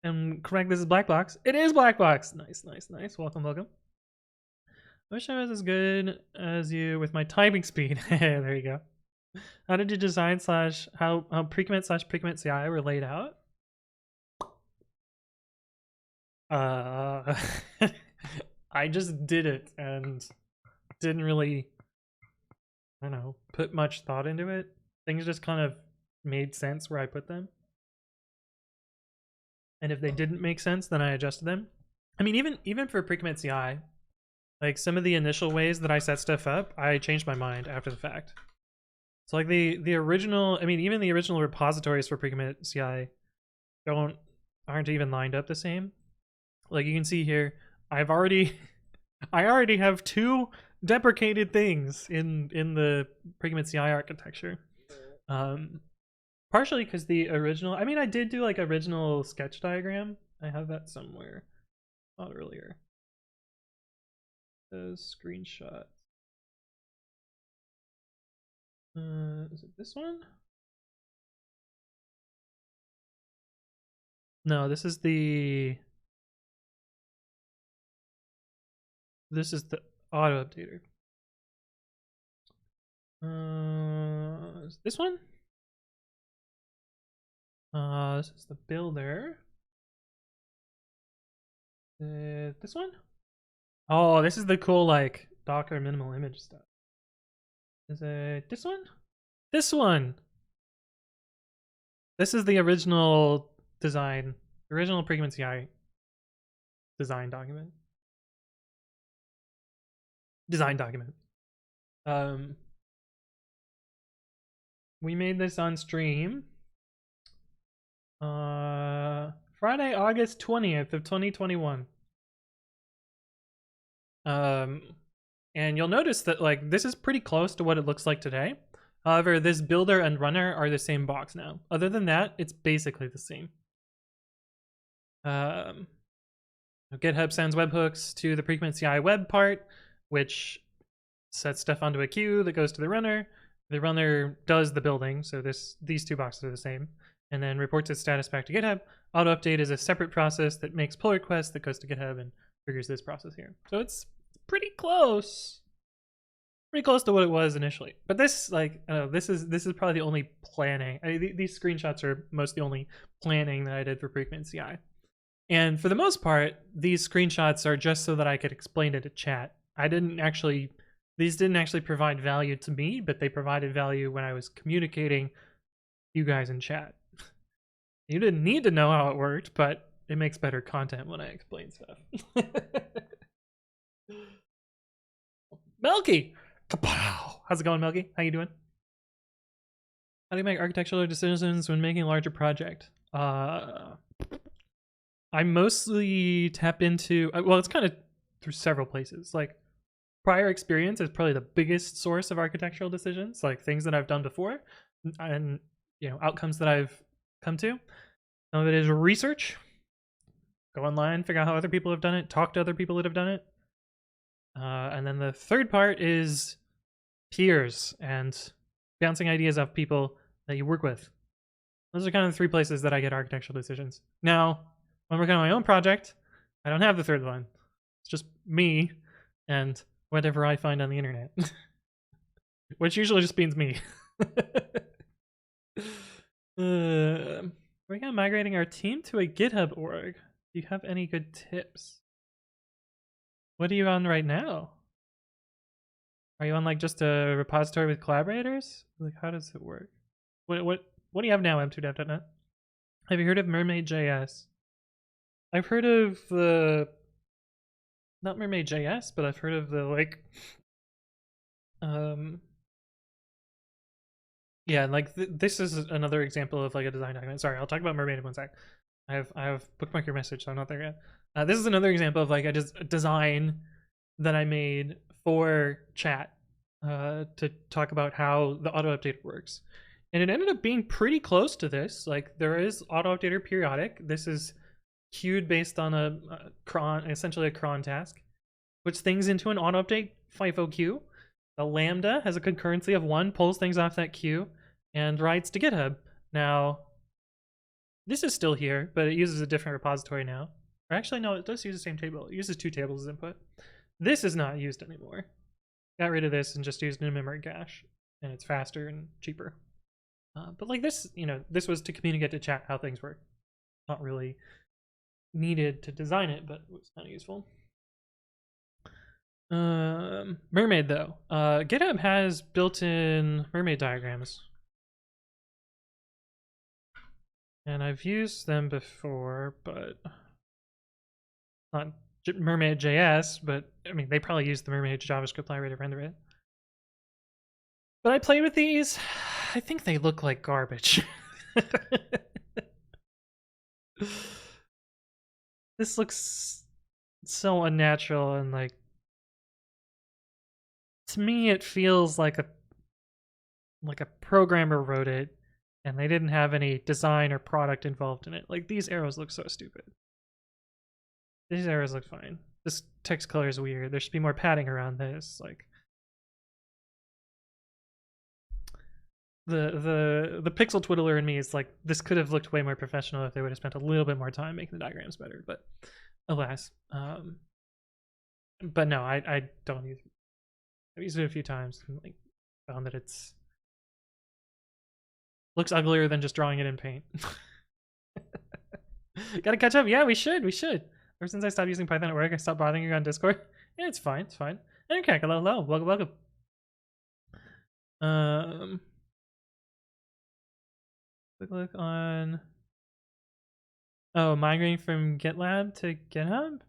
am correct, this is Black Box. It is Black Box. Nice. Welcome. I wish I was as good as you with my typing speed. There you go. How did you design / how precommit / precommit CI were laid out? I just did it and didn't really, I don't know, put much thought into it. Things just kind of made sense where I put them. And if they didn't make sense, then I adjusted them. I mean, even for precommit CI, like some of the initial ways that I set stuff up, I changed my mind after the fact. So like the original, I mean, even the original repositories for precommit CI aren't even lined up the same. Like you can see here, I already have 2 deprecated things in the precommit CI architecture. Partially because the original, I mean, I did do like original sketch diagram. I have that somewhere. Not earlier. Those screenshots. Is it this one? No, this is the auto updater. Is this one? This is the builder. This one? Oh, this is the cool like Docker minimal image stuff. Is it this one? This one! This is the original design, original Pregame CI design document. We made this on stream. Friday, August 20th of 2021. And you'll notice that like this is pretty close to what it looks like today. However, this builder and runner are the same box now. Other than that, it's basically the same. GitHub sends webhooks to the Pregame CI web part, which sets stuff onto a queue that goes to the runner. The runner does the building, so these two boxes are the same, and then reports its status back to GitHub. Auto update is a separate process that makes pull requests that goes to GitHub and triggers this process here. So it's pretty close to what it was initially. But this, like, I don't know, this is probably the only planning. These screenshots are most the only planning that I did for Pregame CI. And for the most part, these screenshots are just so that I could explain it to chat. These didn't actually provide value to me, but they provided value when I was communicating you guys in chat. You didn't need to know how it worked, but it makes better content when I explain stuff. Melky! Kapow! How's it going, Melky? How you doing? How do you make architectural decisions when making a larger project? I mostly tap into, well, it's kind of through several places. Like, prior experience is probably the biggest source of architectural decisions, like things that I've done before and, you know, outcomes that I've come to. Some of it is research. Go online, figure out how other people have done it, talk to other people that have done it. And then the third part is peers and bouncing ideas off people that you work with. Those are kind of the three places that I get architectural decisions. Now, when working on my own project, I don't have the third one. It's just me and whatever I find on the internet. Which usually just means me. We're kind of migrating our team to a GitHub org. Do you have any good tips? What are you on right now? Are you on like just a repository with collaborators? Like, how does it work? What do you have now, m2dev.net? Have you heard of Mermaid JS? I've heard of the, not Mermaid JS, but I've heard of the like, yeah, like this is another example of like a design document. Sorry, I'll talk about Mermaid in one sec. I have bookmarked your message, so I'm not there yet. This is another example of like a design that I made for chat to talk about how the auto update works. And it ended up being pretty close to this. Like, there is auto updater periodic. This is queued based on a cron, essentially a cron task, puts things into an auto update FIFO queue. The lambda has a concurrency of 1, pulls things off that queue, and writes to GitHub. Now, this is still here, but it uses a different repository now. Or actually, no, it does use the same table. It uses 2 tables as input. This is not used anymore. Got rid of this and just used an in-memory cache, and it's faster and cheaper. But like this, you know, this was to communicate to chat how things work. Not really needed to design it, but it was kind of useful. Mermaid though. GitHub has built-in Mermaid diagrams. And I've used them before, but not Mermaid JS, but I mean, they probably use the Mermaid JavaScript library to render it. But I play with these. I think they look like garbage. This looks so unnatural, and like, to me it feels like a programmer wrote it and they didn't have any design or product involved in it. Like, these arrows look so stupid. These arrows look fine. This text color is weird. There should be more padding around this. Like, the pixel twiddler in me is like, this could have looked way more professional if they would have spent a little bit more time making the diagrams better, but alas. But no, I don't use it. I've used it a few times and like found that it's looks uglier than just drawing it in paint. Gotta catch up. Yeah, we should. Ever since I stopped using Python at work, I stopped bothering you on Discord. Yeah, it's fine. Okay, hello. Welcome. Click on. Oh, migrating from GitLab to GitHub?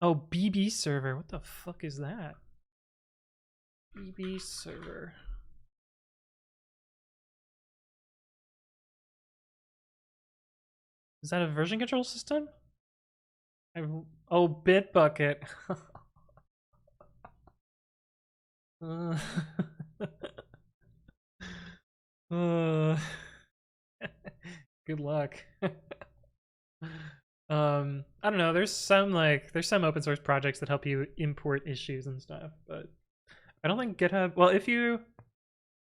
Oh, BB server. What the fuck is that? BB server. Is that a version control system? Oh, Bitbucket. Good luck. I don't know. There's some open source projects that help you import issues and stuff, but I don't think GitHub. Well, if you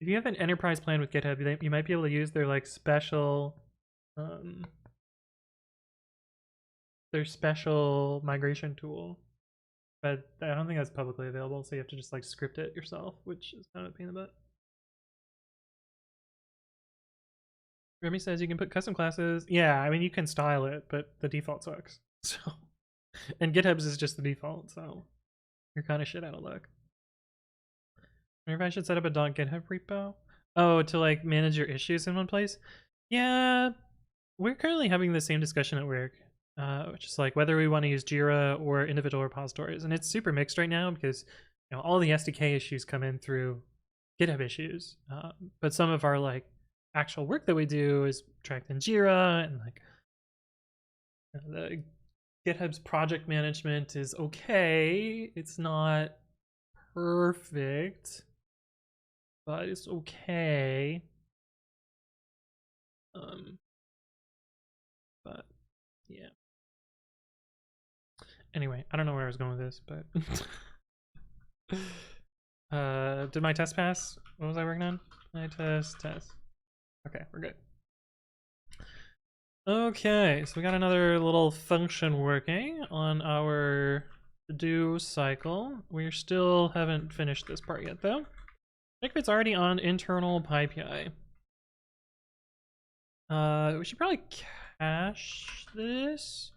have an enterprise plan with GitHub, you might be able to use their special migration tool, but I don't think that's publicly available. So you have to just script it yourself, which is kind of a pain in the butt. Remy says you can put custom classes. Yeah, I mean you can style it, but the default sucks. So, and GitHub's is just the default, so you're kind of shit out of luck. Maybe I should set up a .github repo. Oh, to manage your issues in one place. Yeah, we're currently having the same discussion at work, which is whether we want to use Jira or individual repositories, and it's super mixed right now because all the SDK issues come in through GitHub issues, but some of our actual work that we do is tracked in Jira, and the GitHub's project management is okay. It's not perfect, but it's okay. But yeah. Anyway, I don't know where I was going with this, but did my test pass? What was I working on? My test. Okay, we're good. Okay, so we got another little function working on our to-do cycle. We still haven't finished this part yet, though. I think it's already on internal pypi. We should probably cache this.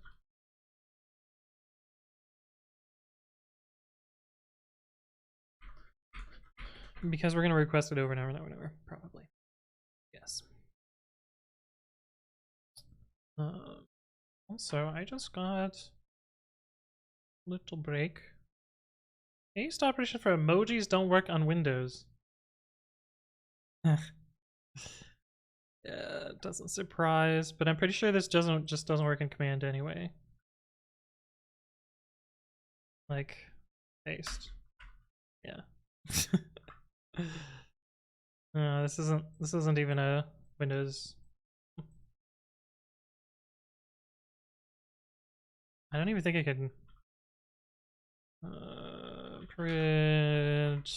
Because we're going to request it over and over and over and over, probably. Yes. Also, I just got a little break. Haste operation for emojis don't work on Windows. Yeah, it doesn't surprise, but I'm pretty sure this doesn't work in command anyway. Paste. Yeah. This isn't even a Windows. I don't even think I can print.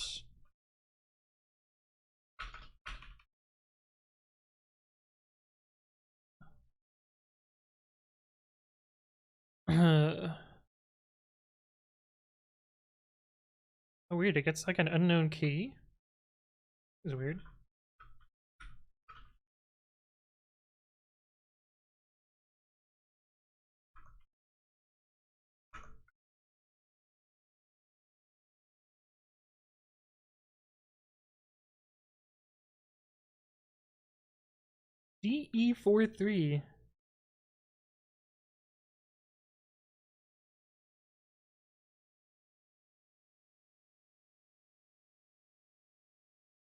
Oh, weird, it gets an unknown key. It's weird. DE43.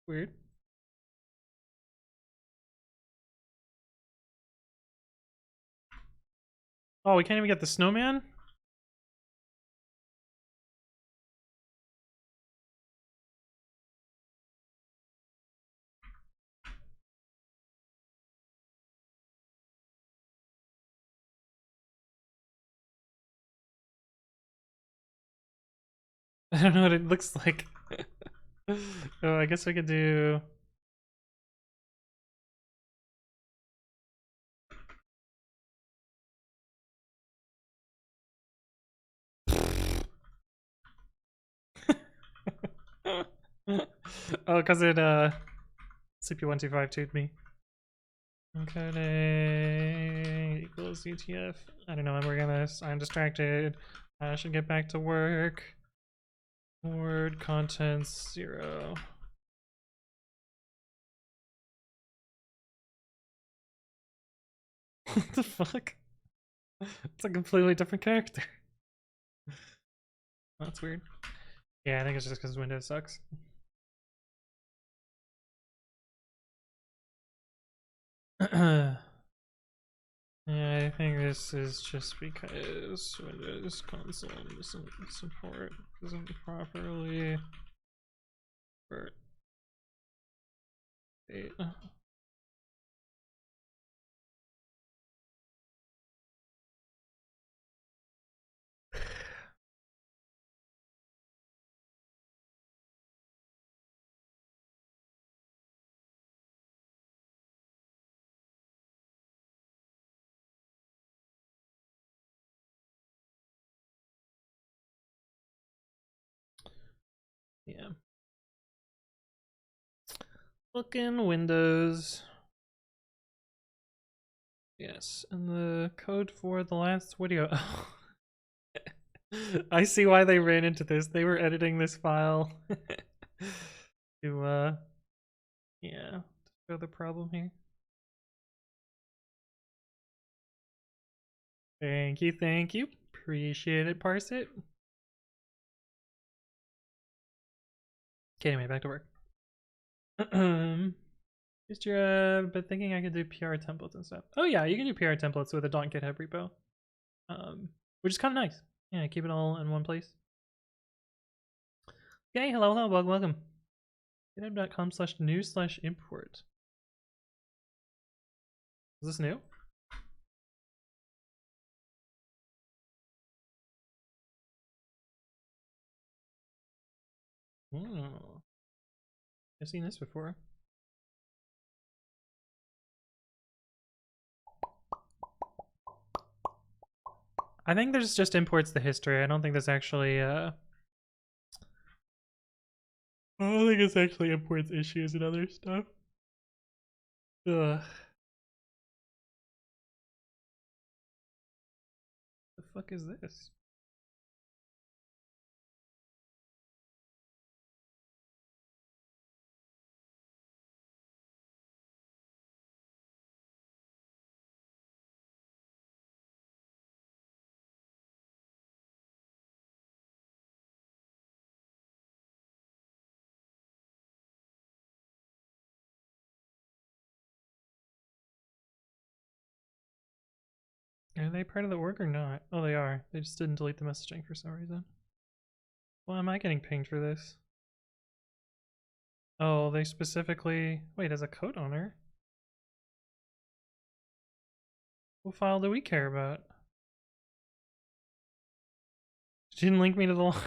Weird. Oh, we can't even get the snowman? I don't know what it looks like. Oh, I guess we could do... Oh, because it CP1252'd me. Encoding equals UTF. I don't know, I'm working on this. I'm distracted. I should get back to work. Word contents 0. What the fuck? It's a completely different character. That's weird. Yeah, I think it's just because Windows sucks. Yeah, I think this is just because Windows console doesn't properly support data. Yeah. Looking Windows. Yes, and the code for the last video. I see why they ran into this. They were editing this file to yeah, to show the problem here. Thank you, thank you. Appreciate it, parse it. Okay, anyway, back to work. Just been thinking I could do PR templates and stuff. Oh yeah, you can do PR templates with a .github repo. Which is kind of nice. Yeah, keep it all in one place. Okay, hello, welcome. github.com/new/import. Is this new? Oh, I've seen this before. I think there's just imports the history. I don't think there's actually I don't think it's actually imports issues and other stuff. Ugh. The fuck is this? Are they part of the org or not? Oh, they are. They just didn't delete the messaging for some reason. Why am I getting pinged for this? Oh, they specifically... Wait, as a code owner? What file do we care about? She didn't link me to the line.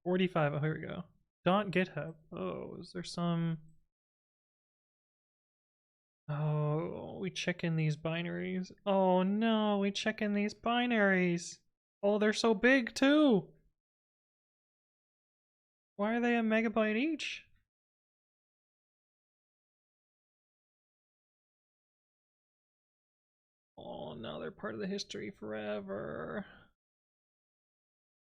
45. Oh, here we go. .github. Oh, is there some... Oh, we check in these binaries. Oh no, we check in these binaries. Oh, they're so big too. Why are they a megabyte each? Oh, now they're part of the history forever.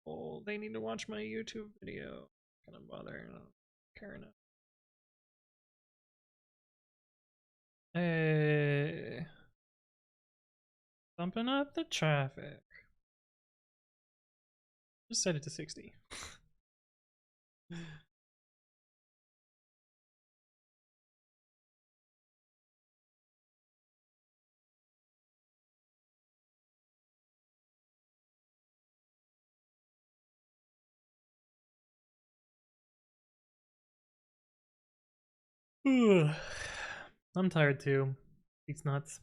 Oh, they need to watch my YouTube video. Gonna bother. I don't care enough. Hey. Bumping up the traffic. Just set it to 60. I'm tired too. It's nuts.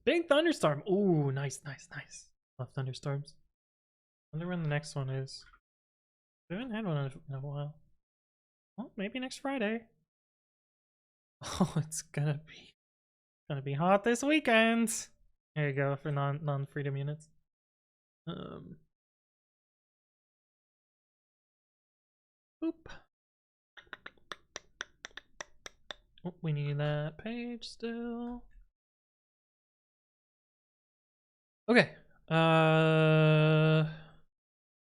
Big thunderstorm. Ooh, nice, nice, nice. Love thunderstorms. Wonder when the next one is. We haven't had one in a while. Well, maybe next Friday. Oh, it's gonna be hot this weekend. There you go for non-freedom units. Boop. Oh, we need that page still. Okay.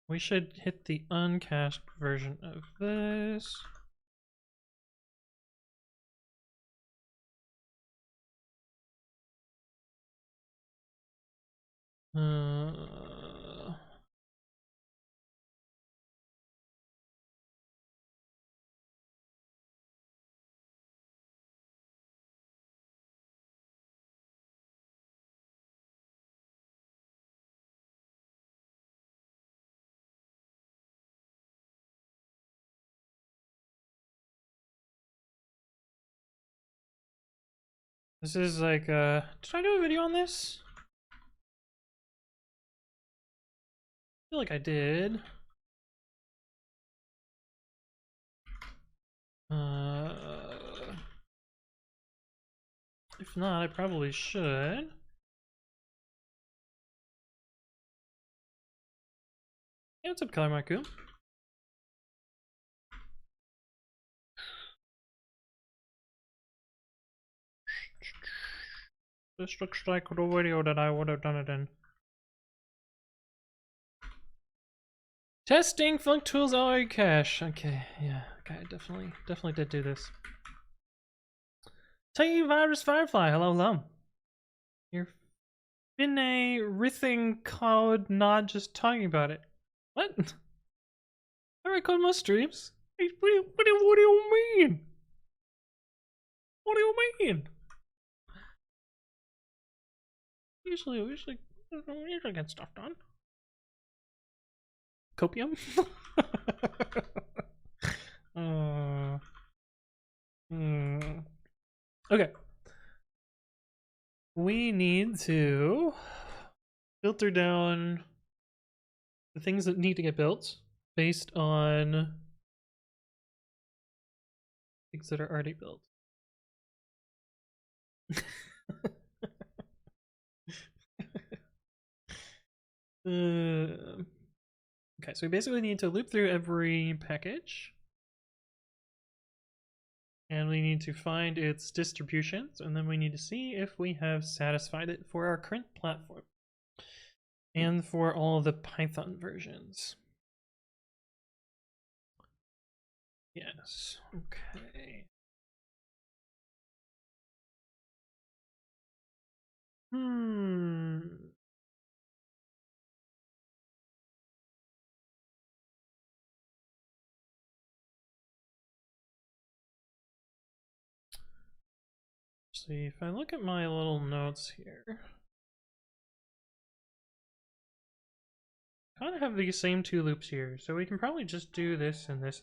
We should hit the uncached version of this. Uh, this is like, did I do a video on this? I feel like I did. If not, I probably should. Hey, what's up, Color Marku? This looks like the video that I would have done it in. Testing Flunk Tools LA Cache. Okay, yeah, okay, definitely did do this. Tiny Virus Firefly, hello, hello. You're in a rithing code, not just talking about it. What? I record most streams. What do you mean? What do you mean? Usually get stuff done. Copium? Okay. We need to filter down the things that need to get built based on things that are already built. Okay, so we basically need to loop through every package. And we need to find its distributions, and then we need to see if we have satisfied it for our current platform. And for all the Python versions. Yes, okay. See, if I look at my little notes here, I kind of have these same two loops here, so we can probably just do this and this.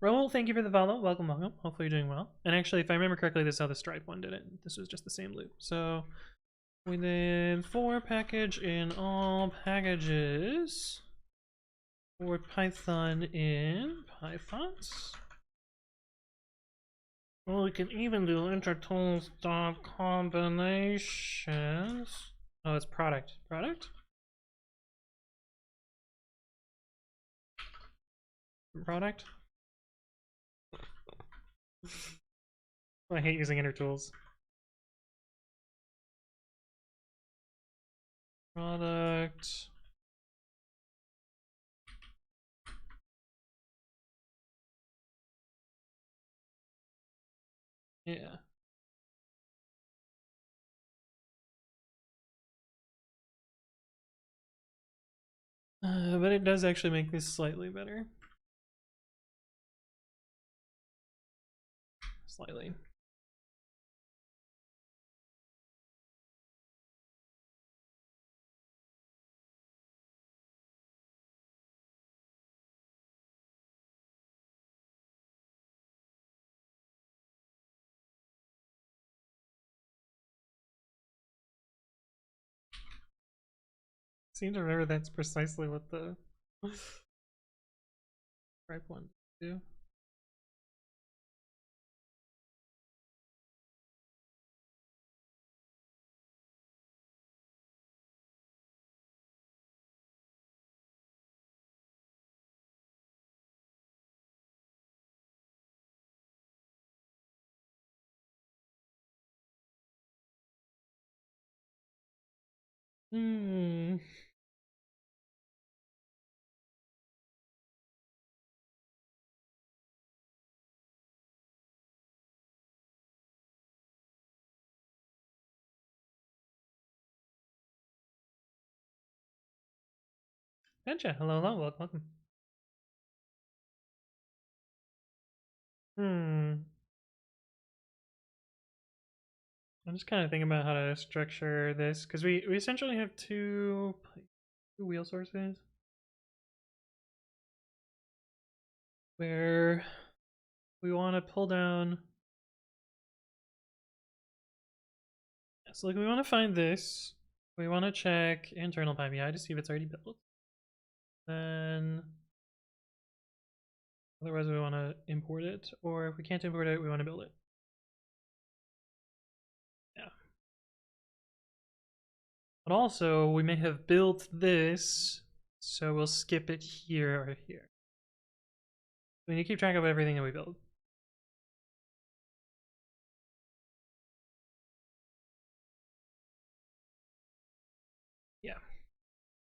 Raul, thank you for the follow. Welcome, welcome. Hopefully you're doing well. And actually, if I remember correctly, this is how the Stripe one did it. This was just the same loop. So we did for package in all packages for Python in Pythons. Well, we can even do intertools combinations. Oh, it's product. Product? Product? I hate using intertools. Product. Yeah. But it does actually make this slightly better. Slightly. I seem to remember that's precisely what the Stripe one do. Hmm. Benja, hello, hello, welcome. I'm just kind of thinking about how to structure this because we essentially have two wheel sources where we want to pull down. So like we want to find this. We want to check internal pypi to see if it's already built. Then otherwise we want to import it, or if we can't import it, we want to build it. Yeah. But also we may have built this, so we'll skip it here or here. We need to keep track of everything that we build. Yeah.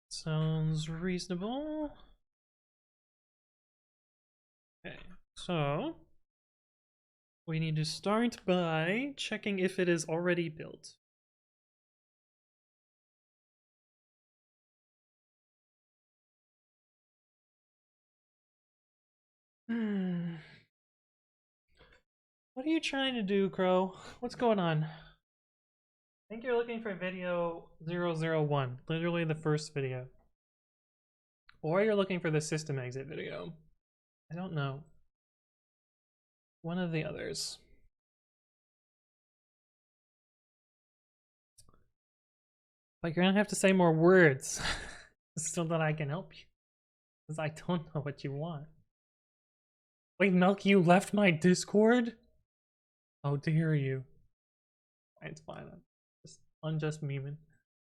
Sounds reasonable. Okay, so we need to start by checking if it is already built. What are you trying to do, Crow? What's going on? I think you're looking for video 001, literally the first video. Or you're looking for the system exit video. I don't know. One of the others. But you're gonna have to say more words so that I can help you. Because I don't know what you want. Wait, Milk, you left my Discord? How dare you? It's fine. I'm just unjust memeing.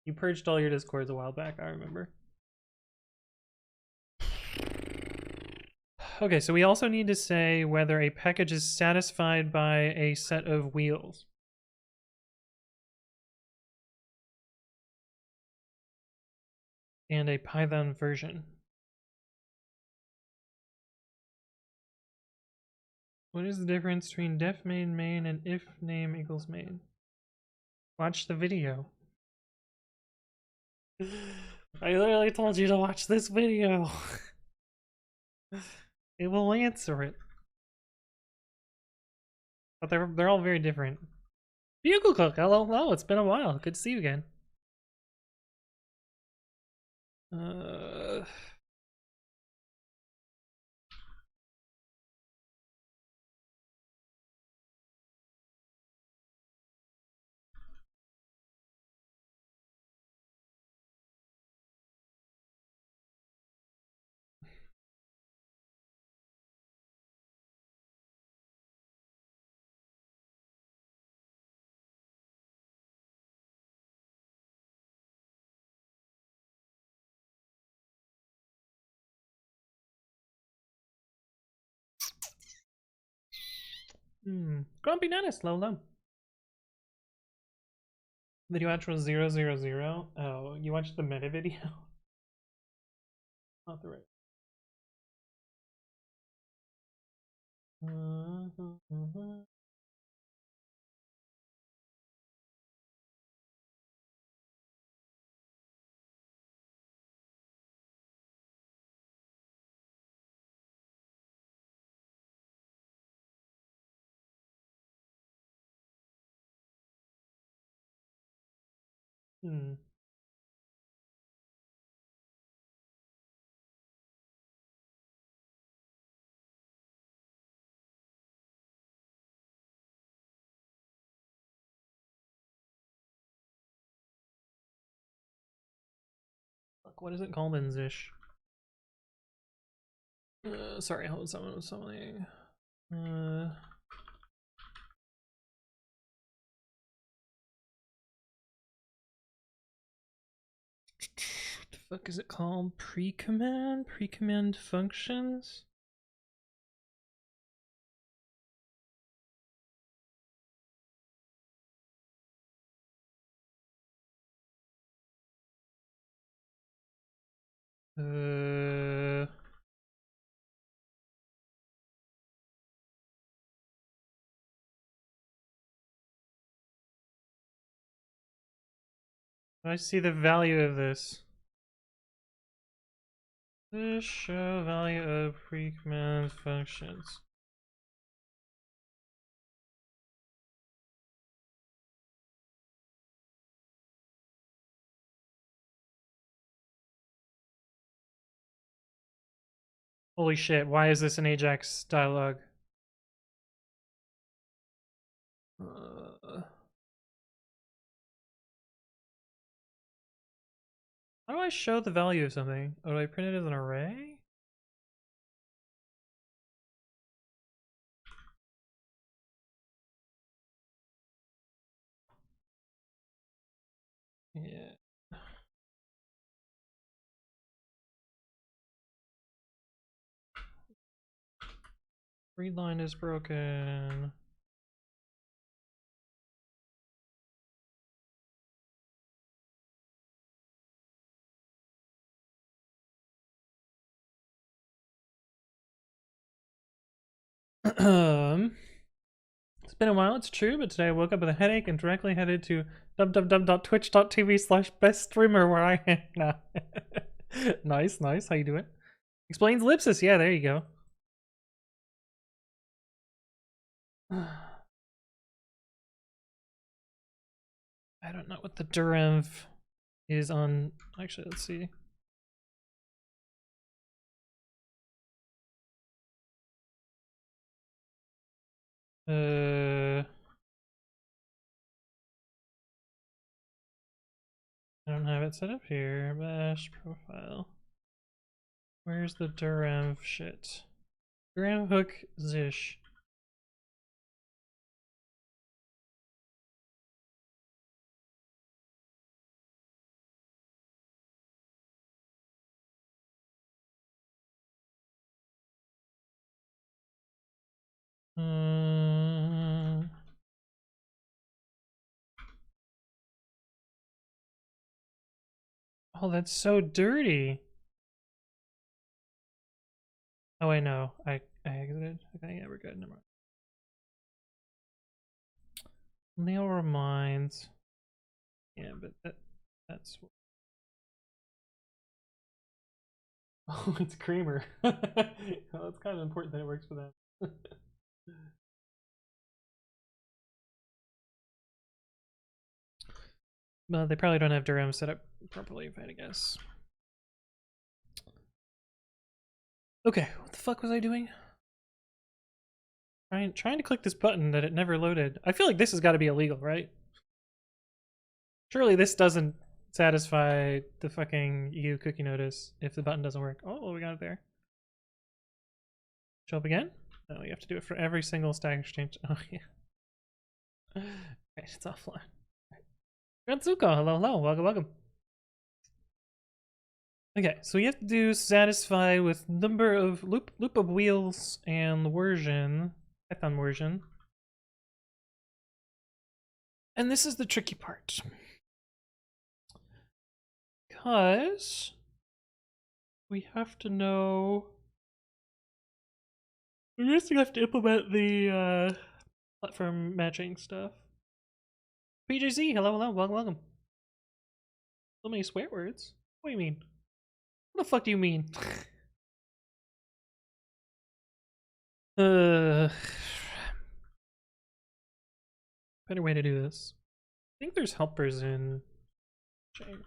You purged all your Discords a while back, I remember. Okay, so we also need to say whether a package is satisfied by a set of wheels. And a Python version. What is the difference between def main and if name equals main? Watch the video. I literally told you to watch this video. It will answer it. But they're all very different. Bugle Cook, hello, hello, it's been a while. Good to see you again. Grumpy Nanis, low low. Video watch was 000. Oh, you watched the meta video? Not the right. Fuck, what is it called in Zish? Sorry, hold on, someone was summoning. What the fuck is it called? Pre-command? Pre-command functions? I see the value of this. This show value of pre-command functions. Holy shit, why is this an Ajax dialogue? How do I show the value of something? Oh, do I print it as an array? Yeah. Read line is broken. It's been a while, it's true, but today I woke up with a headache and directly headed to www.twitch.tv/beststreamer where I am now. Nice, nice. How you doing? Explains ellipsis. Yeah, there you go. I don't know what the Durev is on. Actually, let's see. I don't have it set up here. Bash profile. Where's the Durev shit? Durev hook zish. Oh, that's so dirty. Oh, I know. I exited. Okay, yeah, we're good. Never mind. Neil reminds. Yeah, but that's. Oh, it's creamer. Well, it's kind of important that it works for them. Well, they probably don't have Durham set up properly, if I had to guess. Okay, what the fuck was I doing? Trying to click this button that it never loaded. I feel like this has got to be illegal, right? Surely this doesn't satisfy the fucking EU cookie notice if the button doesn't work. Oh, we got it there. Show up again? No, you have to do it for every single Stack Exchange. Oh, yeah. Okay, it's offline. Granzuko, hello, hello, welcome, welcome. Okay, so you have to do satisfy with number of loop of wheels and version, Python version. And this is the tricky part. Because we have to know. We basically have to implement the platform matching stuff. PJZ, hello, hello, welcome, welcome. So many swear words. What do you mean? What the fuck do you mean? Better way to do this. I think there's helpers in chain.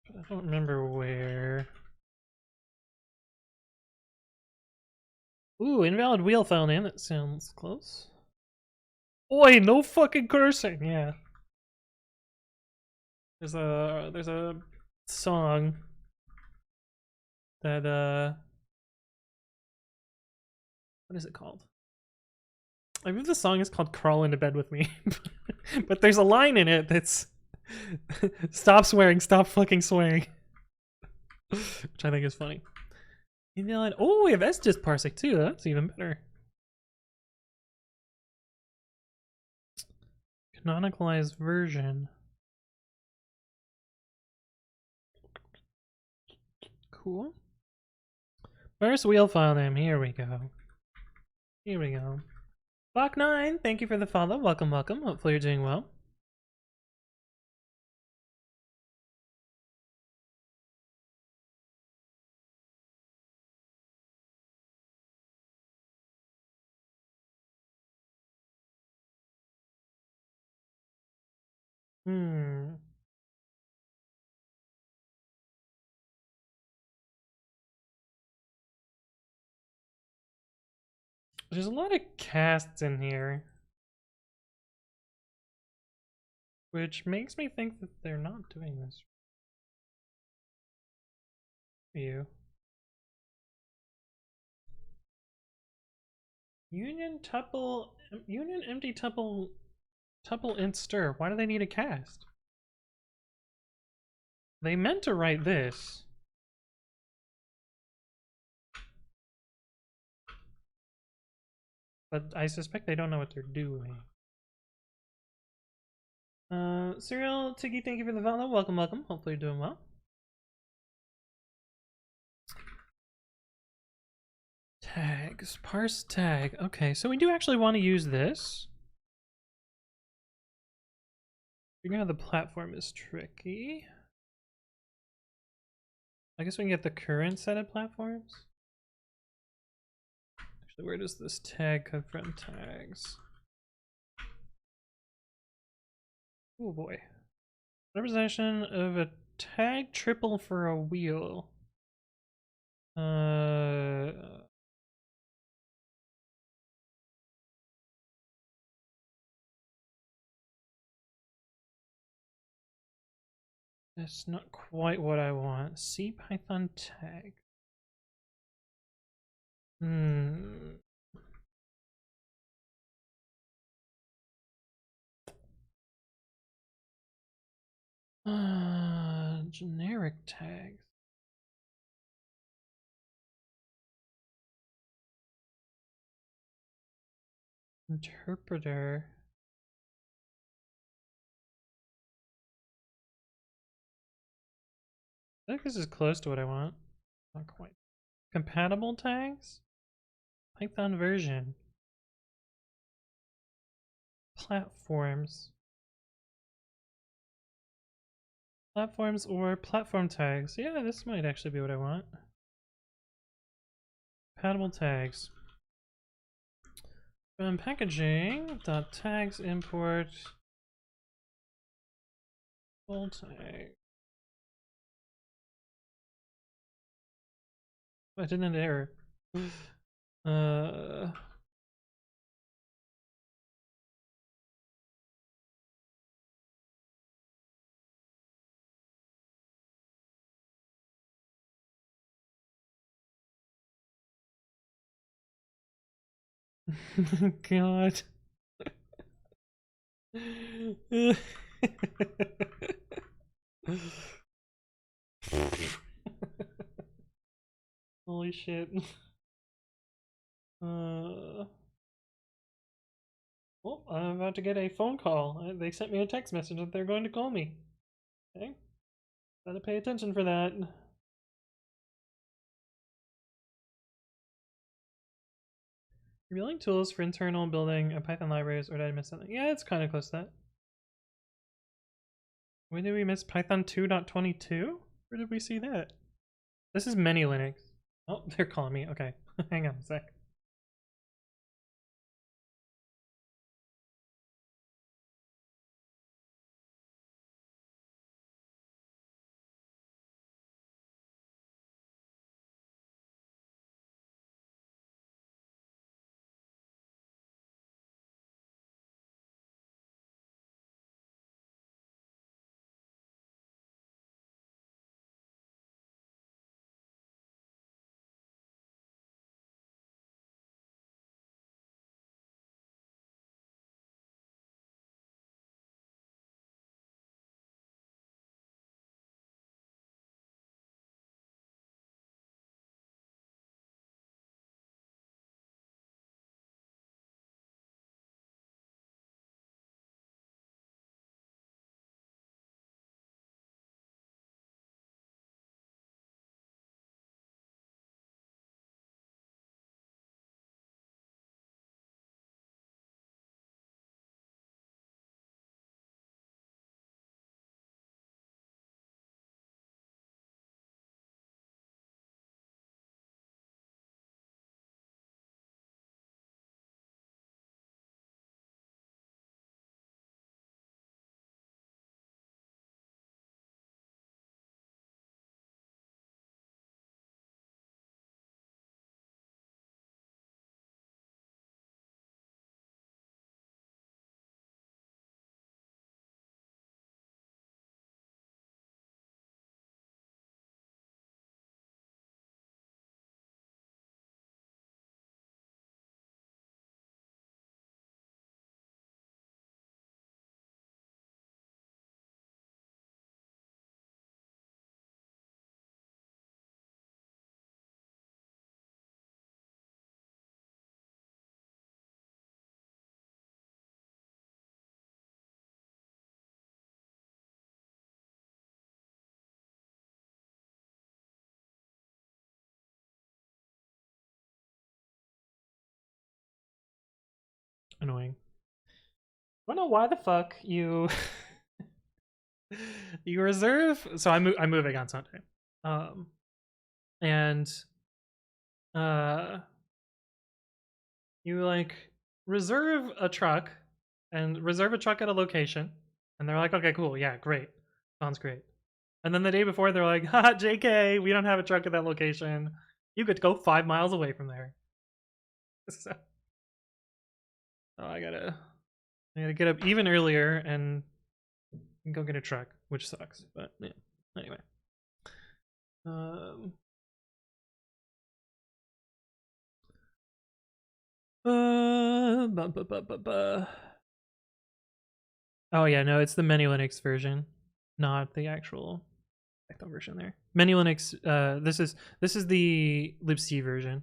But I don't remember where. Ooh, invalid wheel file name. That sounds close. Oi, no fucking cursing. Yeah. There's a song that what is it called? I believe the song is called Crawl Into Bed With Me. But there's a line in it that's stop swearing, stop fucking swearing. Which I think is funny. Oh, we have SGIS parsec too. That's even better. Canonicalized version. Cool. First wheel file name. Here we go. Here we go. Bach9, thank you for the follow. Welcome, welcome. Hopefully you're doing well. Hmm. There's a lot of casts in here, which makes me think that they're not doing this for you. Union empty tuple int stir. Why do they need a cast? They meant to write this. But I suspect they don't know what they're doing. Serial Tiggy, thank you for the follow. Welcome, welcome. Hopefully you're doing well. Tags, parse tag. Okay, so we do actually want to use this. Figuring out the platform is tricky. I guess we can get the current set of platforms. Actually, where does this tag come from? Tags. Oh boy. Representation of a tag triple for a wheel. That's not quite what I want. C Python tag. Generic tags. Interpreter. I think this is close to what I want. Not quite. Compatible tags? Python version. Platforms. Platforms or platform tags. Yeah, this might actually be what I want. Compatible tags. From packaging dot tags import full tag. I didn't have an error. God. Holy shit. Well, I'm about to get a phone call. They sent me a text message that they're going to call me. Okay. Gotta pay attention for that. Revealing tools for internal building a Python libraries, or did I miss something? Yeah, it's kind of close to that. When did we miss Python 2.22? Where did we see that? This is many Linux. Oh, they're calling me. Okay, hang on a sec. annoying. I don't know why the fuck you you reserve. So I'm moving on Sunday, and you like reserve a truck at a location, and they're like, okay, cool, yeah, great, sounds great. And then the day before, they're like, haha, JK, we don't have a truck at that location. You could go 5 miles away from there. So, I gotta get up even earlier and go get a truck, which sucks. But yeah, anyway. Oh yeah, no, it's the Many Linux version, not the actual Python version. There, Many Linux. This is the libc version,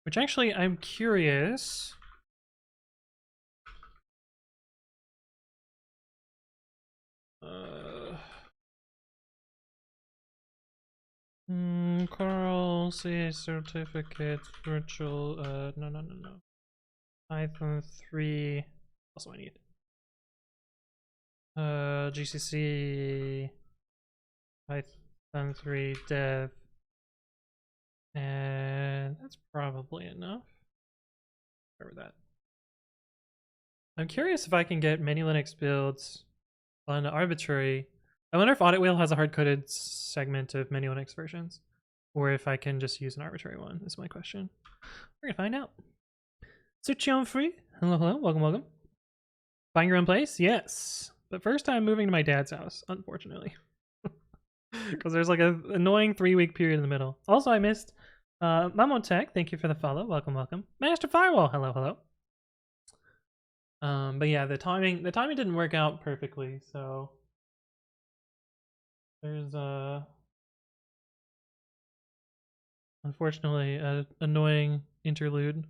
which actually I'm curious. Carl C certificate virtual. No. Python 3. Also, I need GCC Python 3 dev, and that's probably enough. Cover that. I'm curious if I can get many Linux builds on arbitrary. I wonder if Audit Wheel has a hard-coded segment of many Linux versions, or if I can just use an arbitrary one. Is my question. We're gonna find out. Suchion Free, hello, welcome. Buying your own place? Yes. But first I'm moving to my dad's house, unfortunately. Because there's like an annoying 3-week period in the middle. Also, I missed Mamo Tech, thank you for the follow. Welcome. Master Firewall, hello. But yeah, the timing didn't work out perfectly, so there's unfortunately an annoying interlude.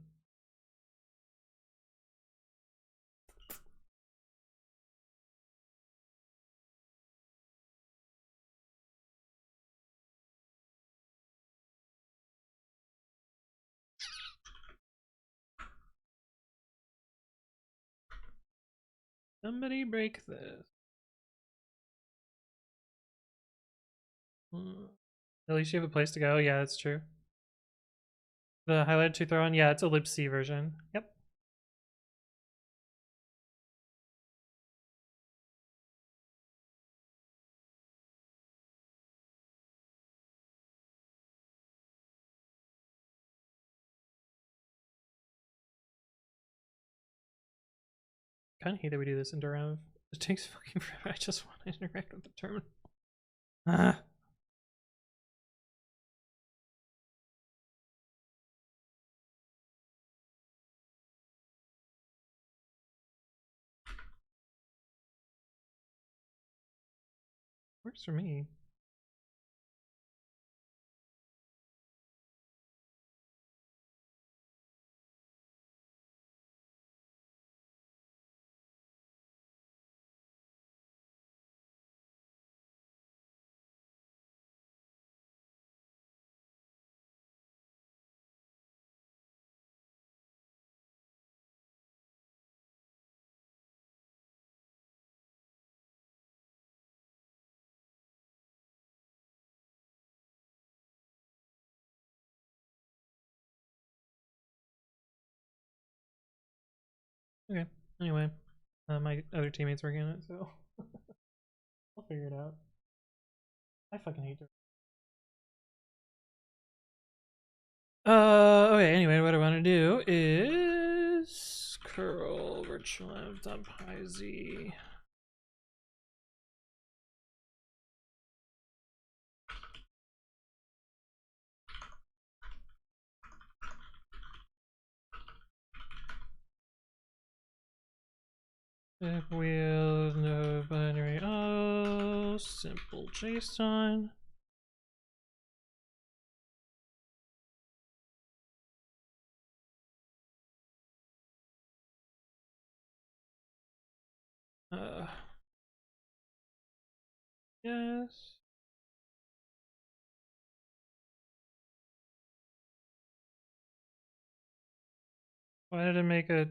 Somebody break this. At least you have a place to go. Yeah, that's true. The highlighted to throw on, yeah, it's a libc version. Yep. Kind of hate that we do this in Durham. It takes fucking forever. I just want to interact with the terminal. Works for me. Okay. Anyway, my other teammates working on it, so I'll figure it out. I fucking hate it. Okay, anyway, what I want to do is curl virtualenv.pyz. If wheel, no binary, oh, simple JSON. Yes. Why did it make a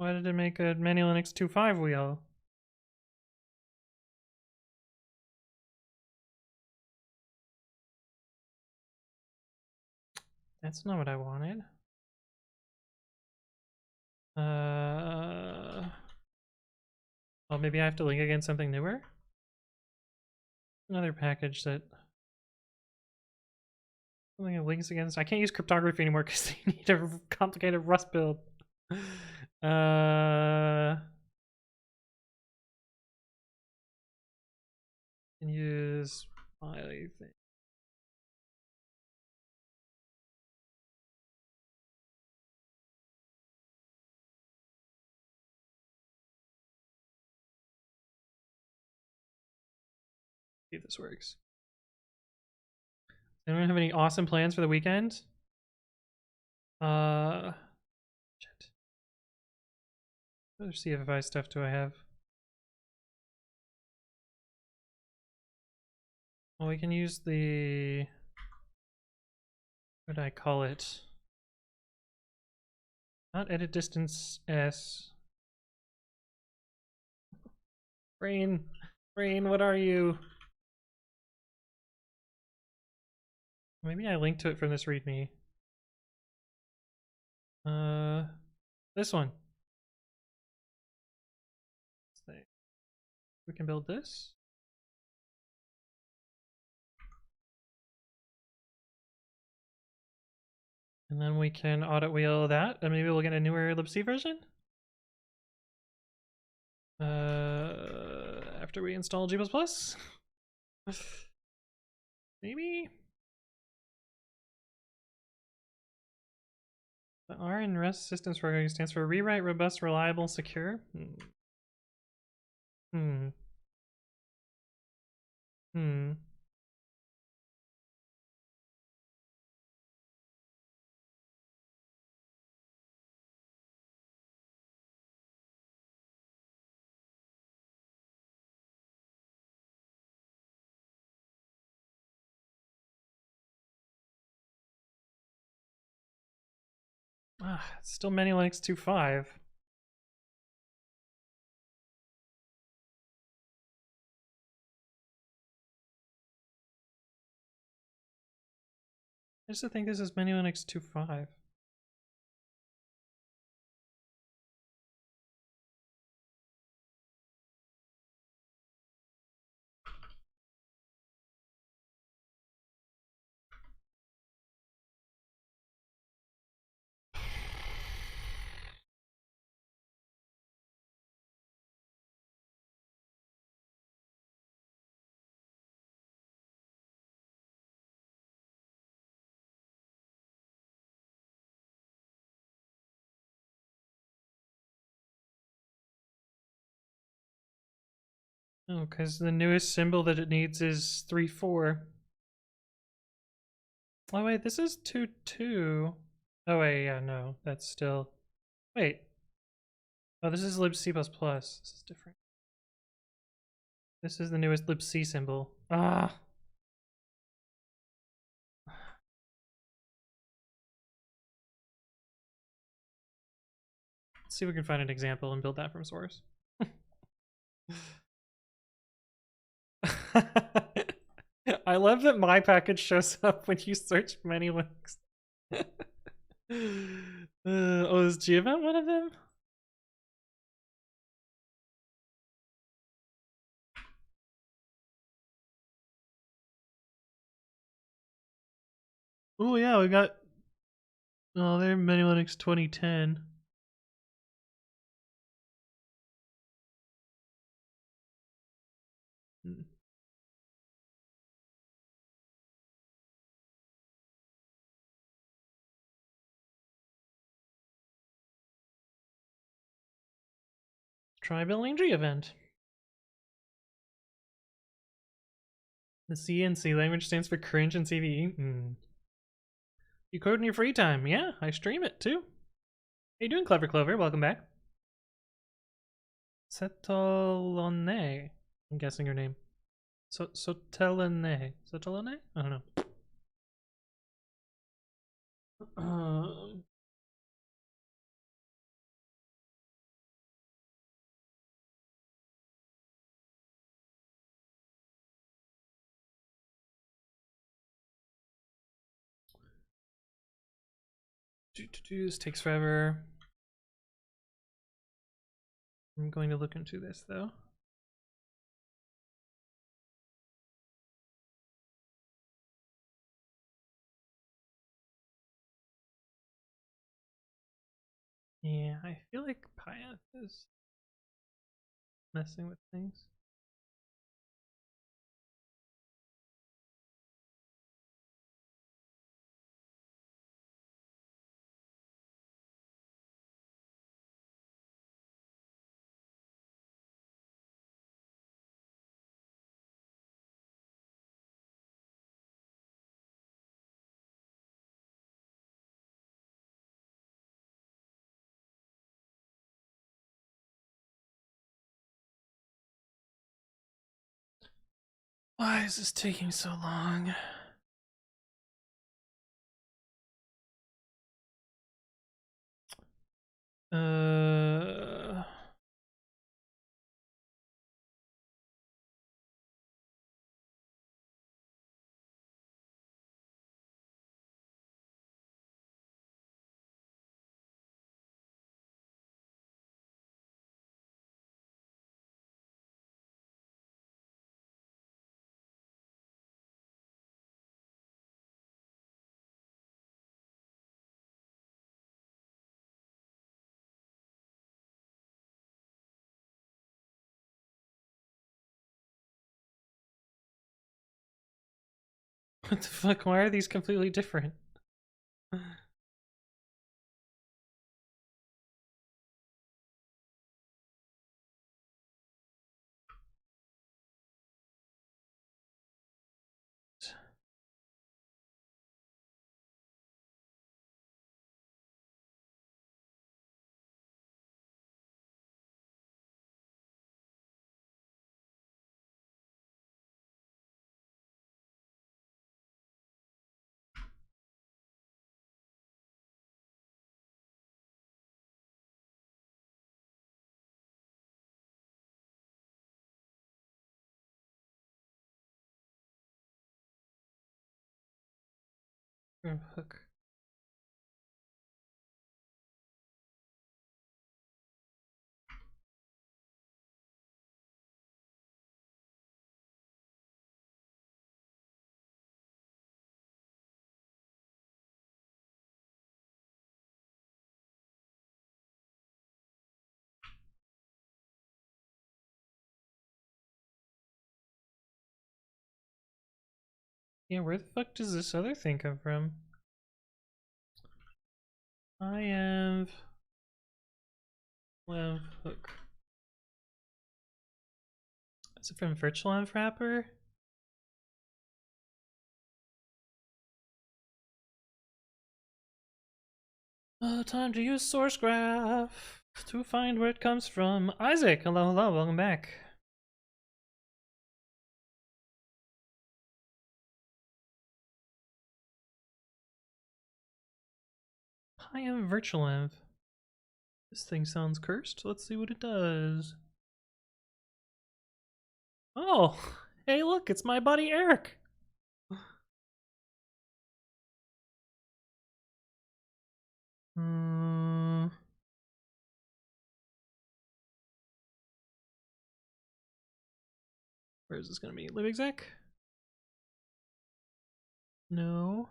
Why did it make a Many Linux 2.5 wheel? That's not what I wanted. Oh, maybe I have to link against something newer? Another package that something it links against. I can't use cryptography anymore because they need a complicated Rust build. Can use my thing. See if this works. Anyone have any awesome plans for the weekend? Shit. What other CFFI stuff do I have? Well, we can use the... What did I call it? Not edit distance S. Brain, what are you? Maybe I linked to it from this README. This one. We can build this. And then we can audit wheel that, and maybe we'll get a newer libc version. After we install G++. Maybe. The R in Rust Systems Programming stands for Rewrite Robust, Reliable, Secure. It's still Many Linux 2.5. I just think this is Many Linux 2.5. Oh, because the newest symbol that it needs is 3.4. Oh wait, this is 2.2. Oh wait, yeah, no, that's still... Wait. Oh, this is libc++. This is different. This is the newest libc symbol. Ah! Let's see if we can find an example and build that from source. I love that my package shows up when you search many links. Oh, is Gevent one of them? Oh yeah, we got... Oh, they're Many Linux 2010. Try building Gevent. The CNC language stands for cringe and CVE. You code in your free time. Yeah, I stream it too. How you doing, Clever Clover? Welcome back. Setolone. I'm guessing your name. Sotelone. Sotelone? I don't know. This takes forever. I'm going to look into this though. Yeah, I feel like Pyth is messing with things. Why is this taking so long? Uh, what the fuck? Why are these completely different? Hook. Yeah, where the fuck does this other thing come from? I have Lev hook. Is it from virtual env wrapper? Time to use source graph to find where it comes from. Isaac, hello, hello, welcome back. I am virtual env. This thing sounds cursed. Let's see what it does. Oh, hey, look, it's my buddy Eric. Where is this gonna be? libexec? No.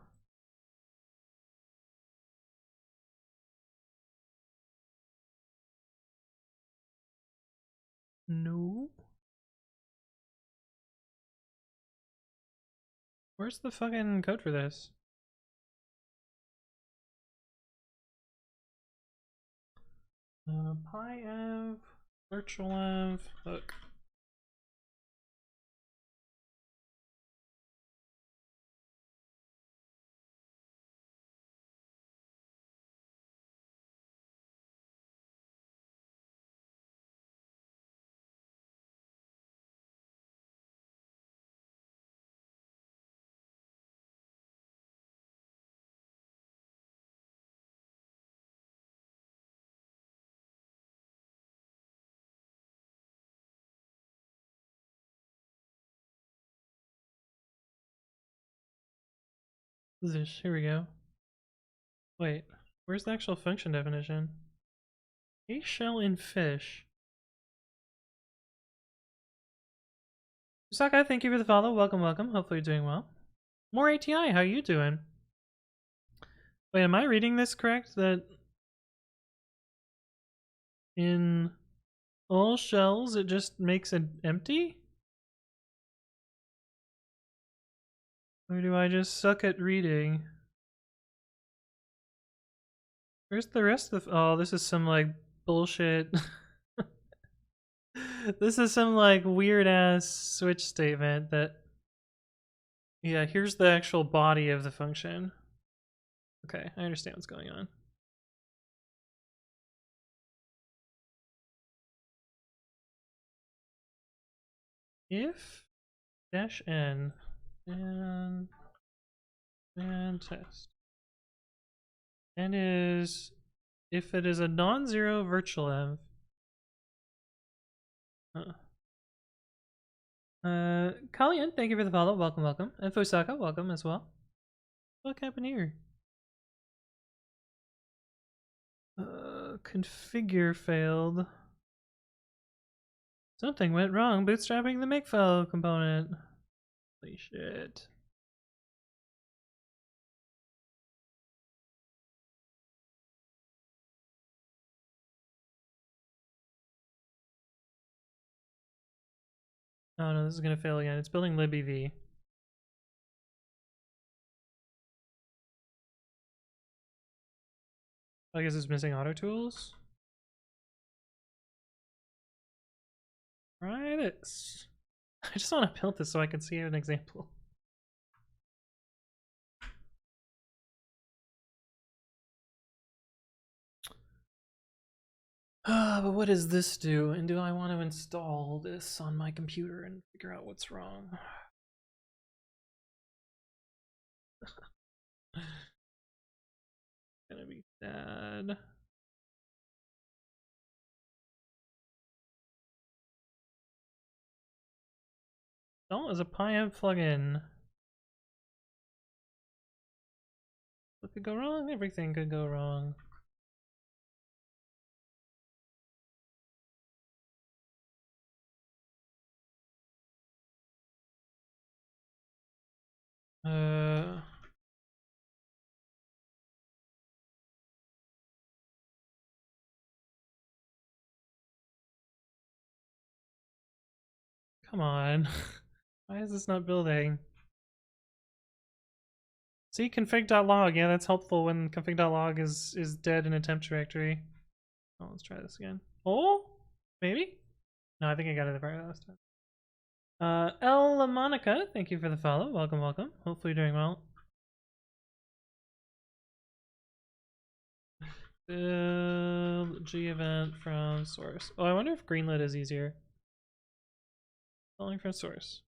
No. Where's the fucking code for this? Pyenv, virtual env, hook. This, here we go. Wait. Where's the actual function definition? A shell in fish. Usaka, thank you for the follow. Welcome, welcome. Hopefully you're doing well. More ATI, how you doing? Wait, am I reading this correct? That in all shells it just makes it empty? Or do I just suck at reading? Where's the rest of... Oh, this is some, like, bullshit. This is some, like, weird-ass switch statement that... Yeah, here's the actual body of the function. Okay, I understand what's going on. If dash n and test n is if it is a non-zero virtual env. Kalian, thank you for the follow. Welcome, welcome. And Fosaka, welcome as well. What happened here? Configure failed. Something went wrong bootstrapping the makefile component. Holy shit. Oh no, this is gonna fail again. It's building libev. I guess it's missing auto tools. Try this. I just want to build this so I can see an example. But what does this do? And do I want to install this on my computer and figure out what's wrong? Gonna be sad. Install as a pypi plugin. What could go wrong? Everything could go wrong. Come on. Why is this not building? See, config.log. Yeah, that's helpful when config.log is dead in a temp directory. Oh, let's try this again. Oh, maybe? No, I think I got it right last time. El Monica, thank you for the follow. Welcome, welcome. Hopefully you're doing well. Build G event from source. Oh, I wonder if greenlit is easier. Calling from source.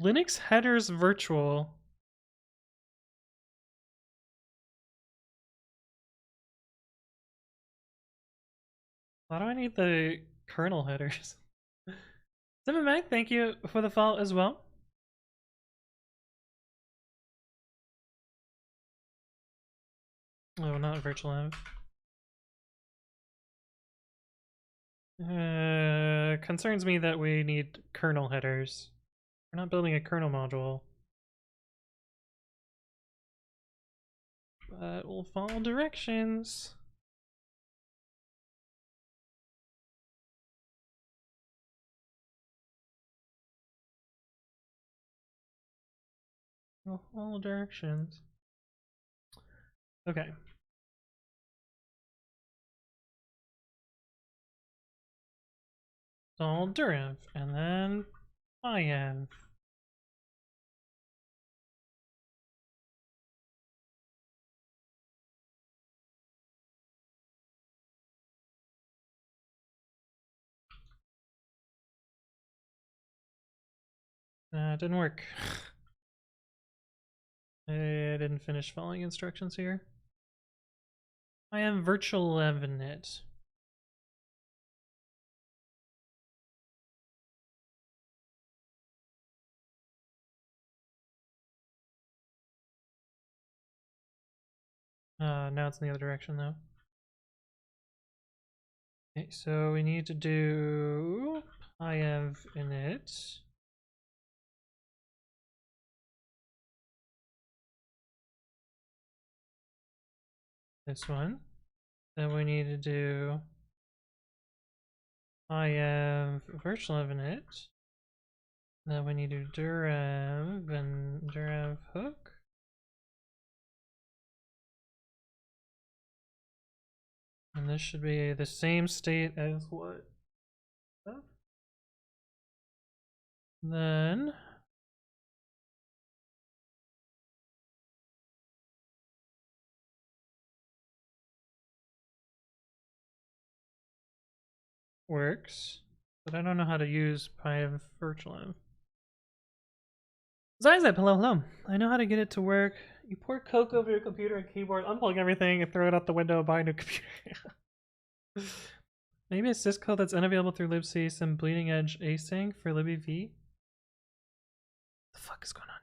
Linux headers virtual. Why do I need the kernel headers? Simon, thank you for the follow as well. Oh, not virtual env. Concerns me that we need kernel headers. We're not building a kernel module. But we'll follow directions. We'll follow directions. Okay. So deriv, and then env. Didn't work. I didn't finish following instructions here. I am virtual init. Now it's in the other direction though. Okay, so we need to do env init. This one. Then we need to do env virtual init. Then we need to do durenv and durenv hook. And this should be the same state as what? Then works, but I don't know how to use pyv virtualenv. Zizep, hello, hello. I know how to get it to work. You pour Coke over your computer and keyboard, unplug everything, and throw it out the window and buy a new computer. Maybe it's this code that's unavailable through libc, some bleeding edge async for libev. What the fuck is going on?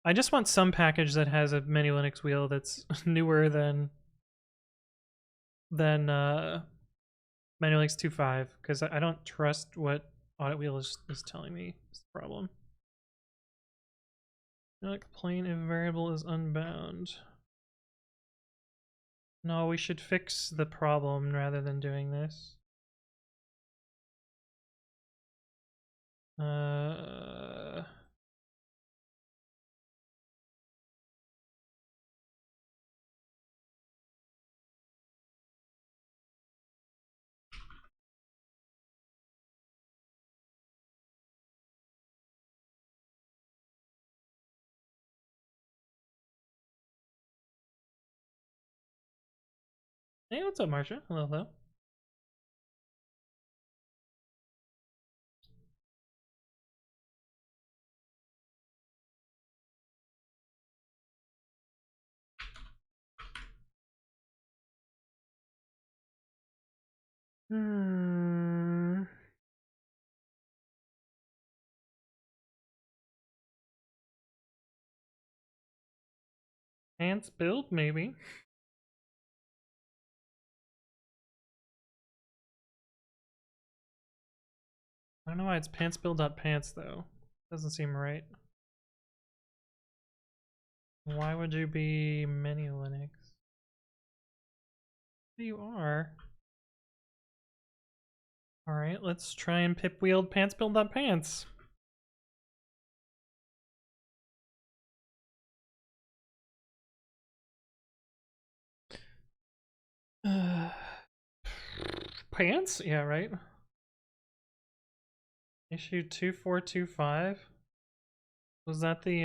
I just want some package that has a mini Linux wheel that's newer than Linux 2.5, because I don't trust what audit wheel is telling me is the problem. Like plain if variable is unbound. No, we should fix the problem rather than doing this. Hey, what's up, Marsha? Hello, hello. Pants build, maybe. I don't know why it's pants build.pants though. Doesn't seem right. Why would you be mini Linux? You are. Alright, let's try and pip wield pants build.pants. Pants? Yeah, right. Issue 2425. Was that the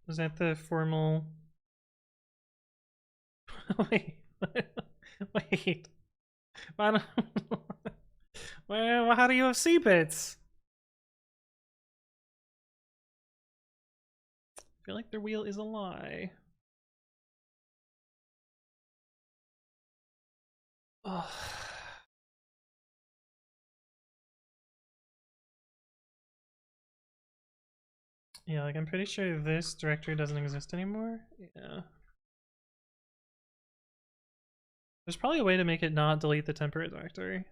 was that the formal wait. Wait. Well, how do you have C-bits? I feel like their wheel is a lie. Oh. Yeah, like I'm pretty sure this directory doesn't exist anymore. Yeah. There's probably a way to make it not delete the temporary directory.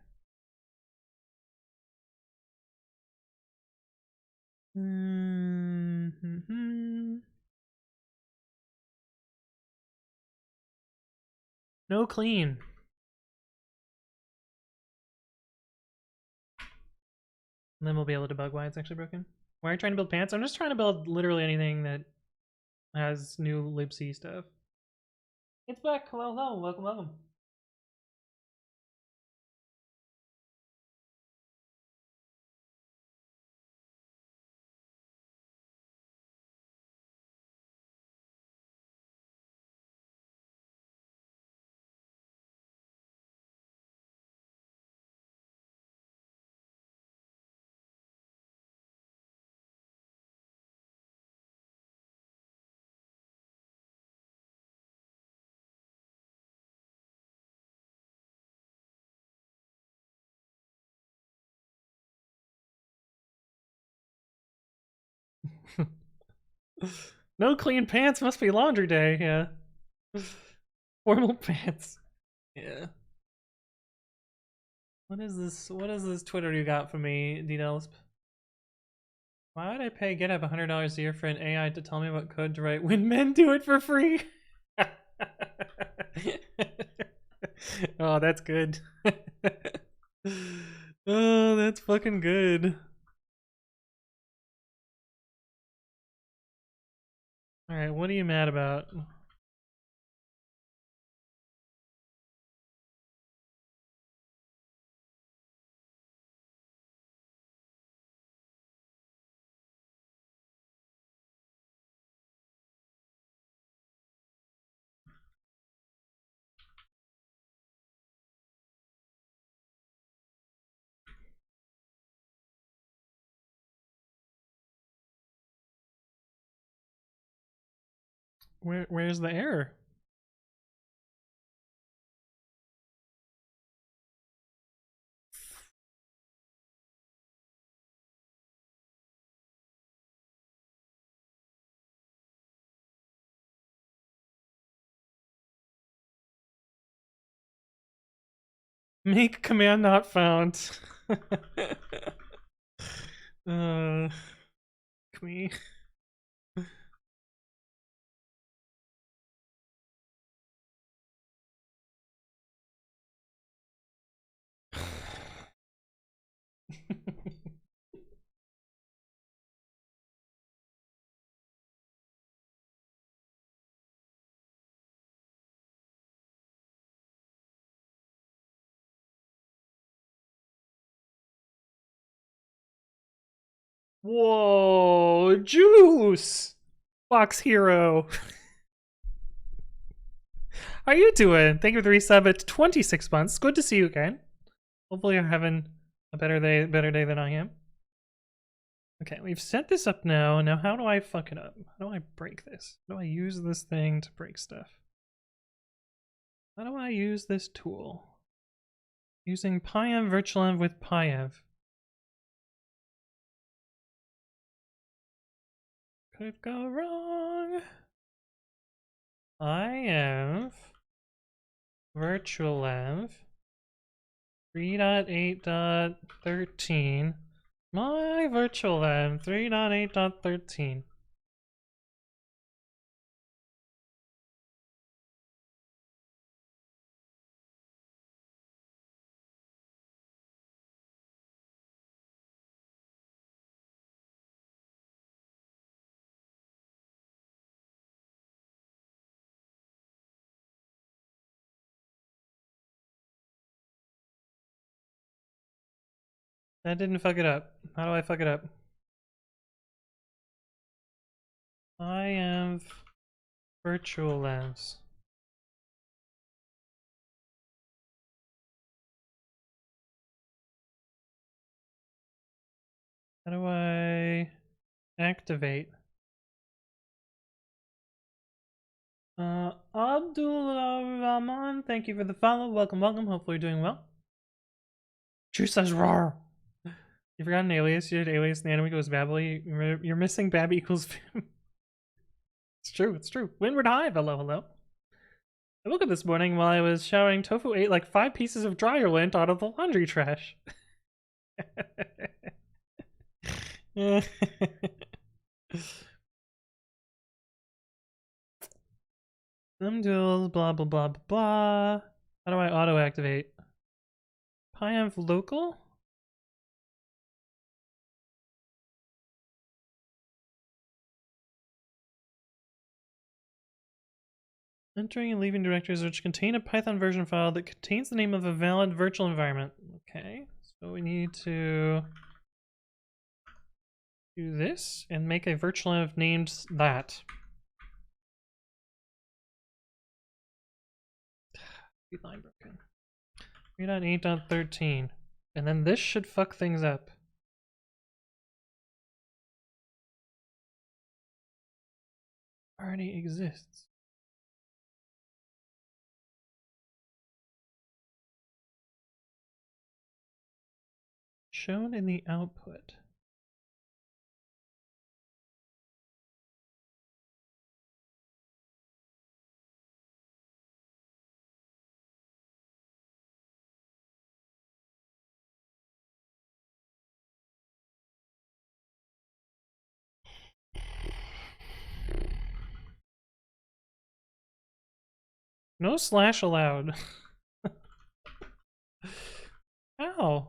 No clean. And then we'll be able to debug why it's actually broken. Why are you trying to build pants? I'm just trying to build literally anything that has new libc stuff. It's back. Hello, hello. Welcome, welcome. No clean pants, must be laundry day, yeah. Formal pants. Yeah. What is this? What is this Twitter you got for me, D-Delsp? Why would I pay GitHub $100 a year for an AI to tell me what code to write when men do it for free? Oh, that's good. Oh, that's fucking good. Alright, what are you mad about? Where's the error? Make command not found. Me. Whoa, juice! Fox Hero. How you doing? Thank you for the resub at 26 months. Good to see you again. Hopefully you're having a better day than I am. Okay, we've set this up now. Now how do I fuck it up? How do I break this? How do I use this thing to break stuff? How do I use this tool? Using pyenv virtualenv with pyenv. Could go wrong. Pyenv virtualenv 3.8.13. My virtualenv 3.8.13. That didn't fuck it up. How do I fuck it up? Pyenv virtualenv. How do I activate? Abdul Rahman, thank you for the follow. Welcome, welcome. Hopefully you're doing well. Juice says roar. You forgot an alias. You did alias and the enemy goes babbly. You're missing Bab equals It's true, it's true. Windward Hive, hello, hello. I woke up this morning while I was showering. Tofu ate like 5 pieces of dryer lint out of the laundry trash. Some duels, blah blah blah blah blah. How do I auto activate? Pyenv local? Entering and leaving directories which contain a Python version file that contains the name of a valid virtual environment. Okay, so we need to do this and make a virtual env named that. Line broken. 3.8.13. And then this should fuck things up. Already exists. Shown in the output. No slash allowed. Ow.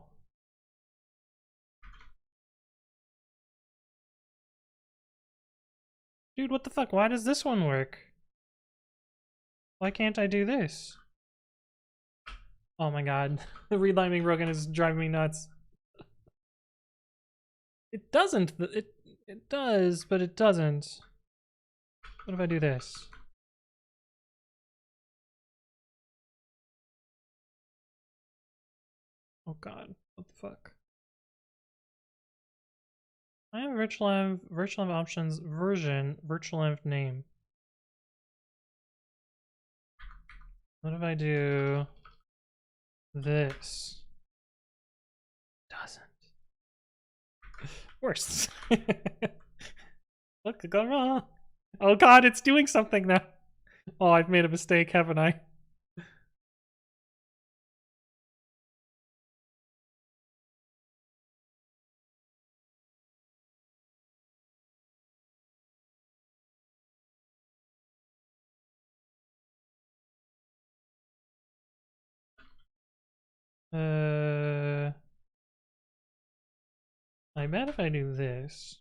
Dude, what the fuck? Why does this one work? Why can't I do this? Oh my god. The reliming broken is driving me nuts. It doesn't. It does, but it doesn't. What if I do this? Oh god. What the fuck? I have virtualenv options version, virtualenv name. What if I do this? Doesn't. Worse. Look, go wrong. Oh god, it's doing something now. Oh, I've made a mistake, haven't I? I bet if I do this.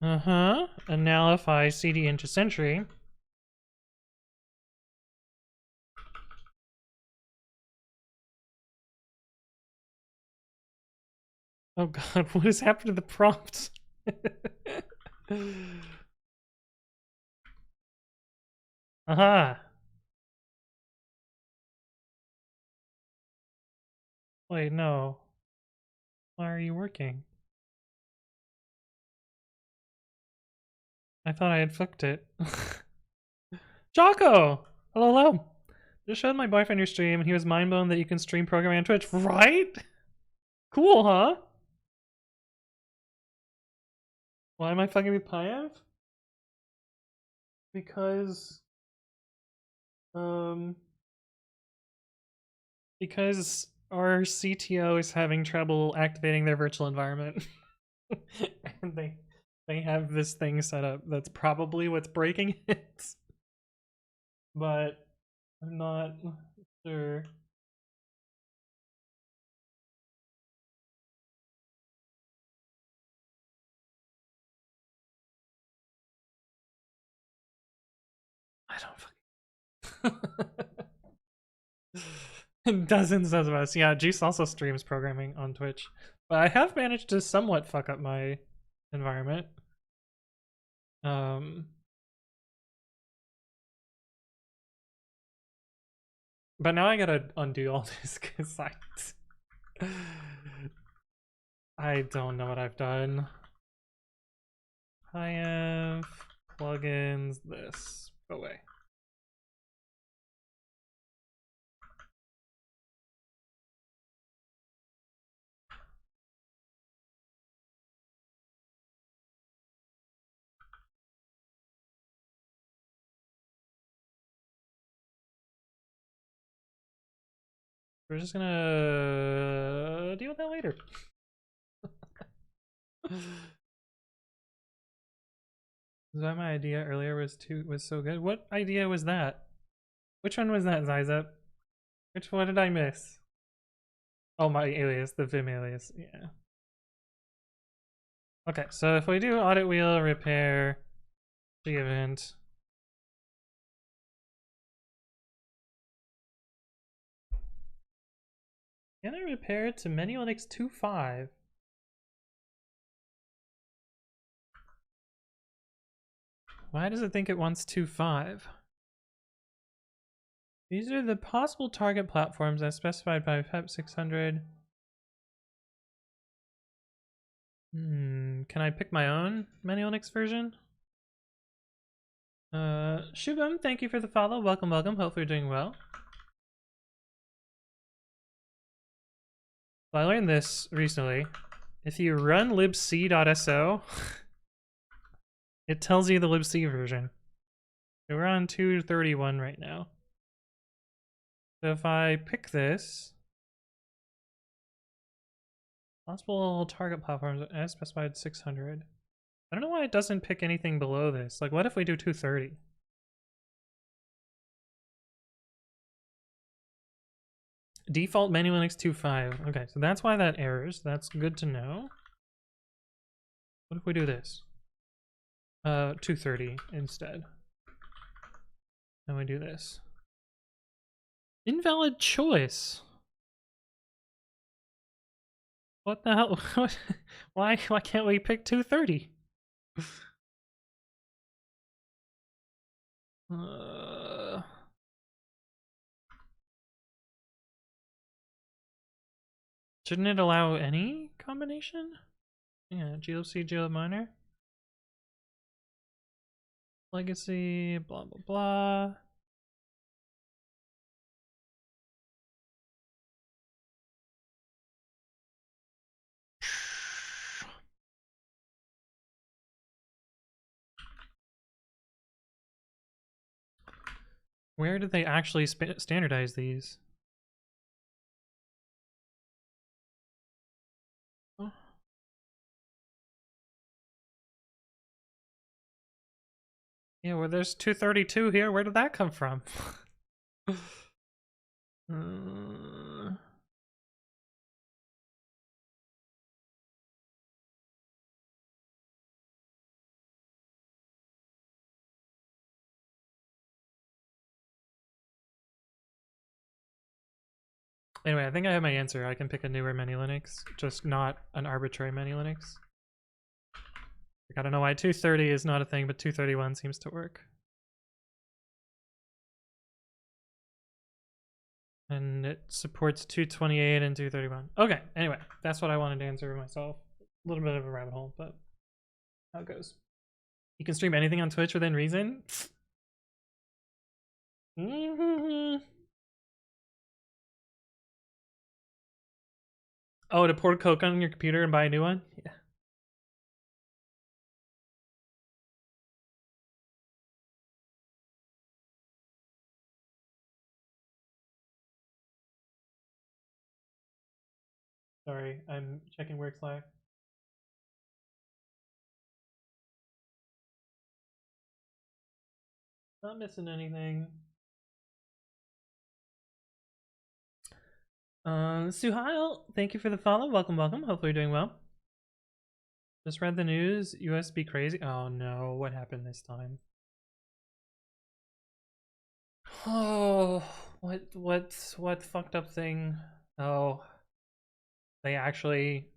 And now if I cd into sentry. Oh god, what has happened to the prompt? Aha! Wait, no. Why are you working? I thought I had fucked it. Jocko! Hello, hello! Just showed my boyfriend your stream and he was mind blown that you can stream programming on Twitch, right? Cool, huh? Why am I fucking with Pyev? Because our CTO is having trouble activating their virtual environment. And they have this thing set up that's probably what's breaking it. But I'm not sure. I don't fucking dozens of us. Yeah, Juice also streams programming on Twitch. But I have managed to somewhat fuck up my environment. But now I gotta undo all this because I don't know what I've done. I have plugins, this. Go away. We're just gonna deal with that later. Is that my idea earlier was so good? What idea was that? Which one was that, Zyza? Which one did I miss? Oh, my alias, the Vim alias, yeah. Okay, so if we do audit wheel repair the event. Can I repair it to menu Linux 2.5? Why does it think it wants 2.5? These are the possible target platforms as specified by PEP 600. Can I pick my own menu Linux version? Shubham, thank you for the follow. Welcome, welcome. Hope you're doing well. Well, I learned this recently. If you run libc.so, it tells you the libc version. So we're on 231 right now. So if I pick this, Possible target platforms as specified 600. I don't know why it doesn't pick anything below this. Like, what if we do 230? Default menu Linux 2.5. Okay, so that's why that errors. That's good to know. What if we do this? 230 instead. And we do this. Invalid choice. What the hell? Why can't we pick 230? Shouldn't it allow any combination? Yeah, glc, glib minor. Legacy, blah blah blah. Where did they actually standardize these? Oh. Yeah, well, there's 232 here. Where did that come from? Anyway, I think I have my answer. I can pick a newer many Linux, just not an arbitrary many Linux. I don't know why 230 is not a thing, but 231 seems to work. And it supports 228 and 231. Okay, anyway, that's what I wanted to answer myself. A little bit of a rabbit hole, but how it goes. You can stream anything on Twitch within reason. Oh, to pour Coke on your computer and buy a new one? Yeah. Sorry, I'm checking work Slack. Not missing anything. Suhail, thank you for the follow. Welcome, welcome. Hopefully you're doing well. Just read the news. USB crazy. Oh no, what happened this time? Oh, what fucked up thing? Oh, they actually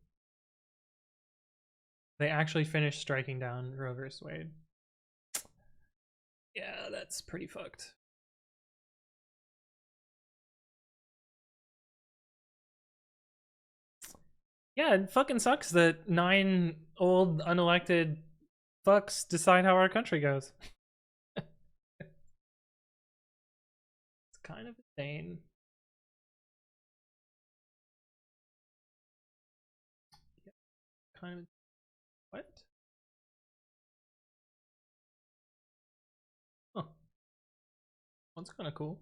finished striking down Roe vs. Wade. Yeah, that's pretty fucked. Yeah, it fucking sucks that 9 old unelected fucks decide how our country goes. It's kind of insane. Yeah, kind of. What? Huh. That's kind of cool.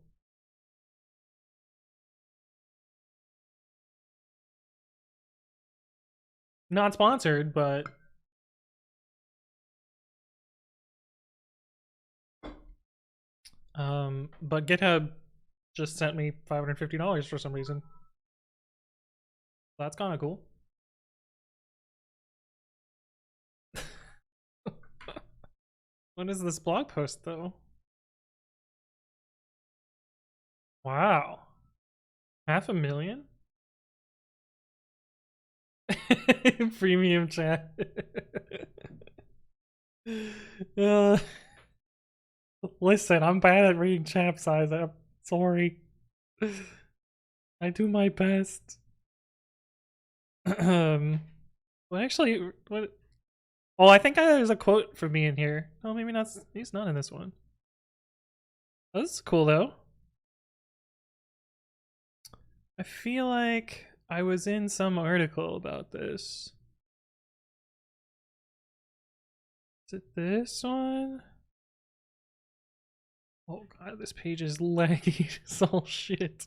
Not sponsored, but GitHub just sent me $550 for some reason. That's kind of cool. What is this blog post though? Wow. 500,000? Premium chat. Listen, I'm bad at reading chat size. I'm sorry. I do my best. Well, actually, what? Oh, I think there's a quote from me in here. Oh, maybe not. He's not in this one. Oh, this is cool though. I feel like I was in some article about this. Is it this one? Oh god, this page is laggy. It's all shit.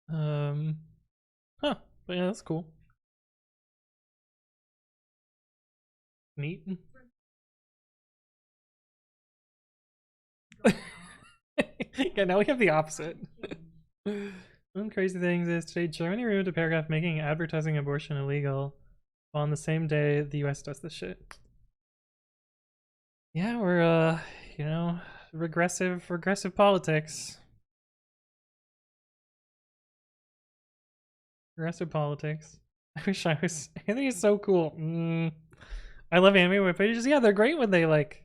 Huh. But yeah, that's cool. Neat. Yeah, now we have the opposite. One crazy thing is today Germany removed a paragraph making advertising abortion illegal on the same day the US does this shit. Yeah, we're you know, regressive politics. Regressive politics. I wish I was. Anime is so cool. I love anime web pages. Yeah, they're great when they like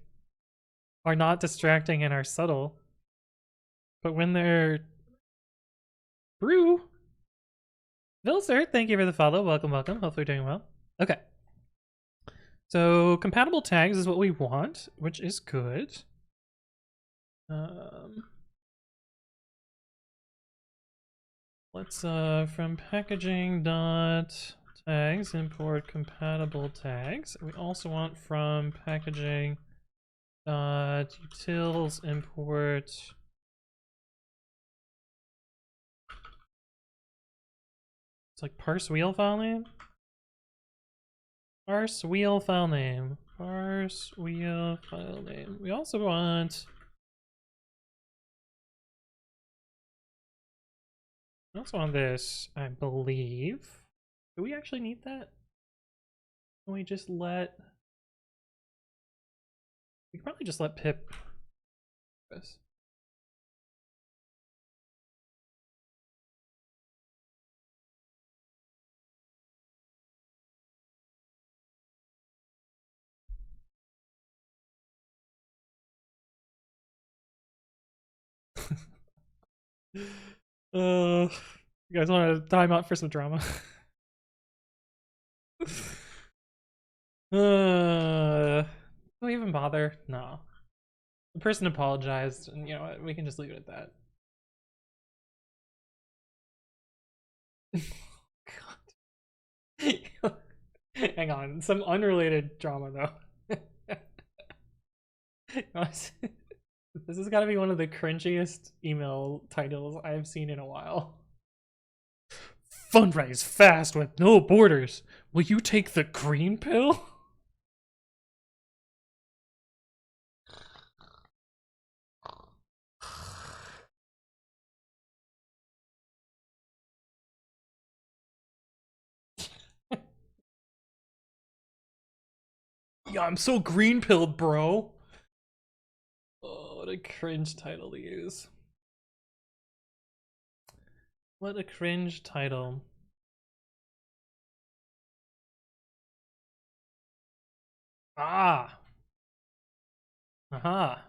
are not distracting and are subtle. But when they're brew. Vilser, thank you for the follow. Welcome, welcome. Hopefully you're doing well. Okay. So compatible tags is what we want, which is good. Let's from packaging dot tags import compatible tags. We also want from packaging dot utils import it's like parse wheel file name. Parse wheel file name. Parse wheel file name. We also want this, I believe. Do we actually need that? Can we just let... We can probably just let pip this. You guys want to time out for some drama? Do we even bother? No. The person apologized, and you know what? We can just leave it at that. God. Hang on, some unrelated drama though. This has got to be one of the cringiest email titles I've seen in a while. Fundraise fast with no borders. Will you take the green pill? Yeah, I'm so green pilled, bro. Oh, what a cringe title to use. What a cringe title. Ah. Aha.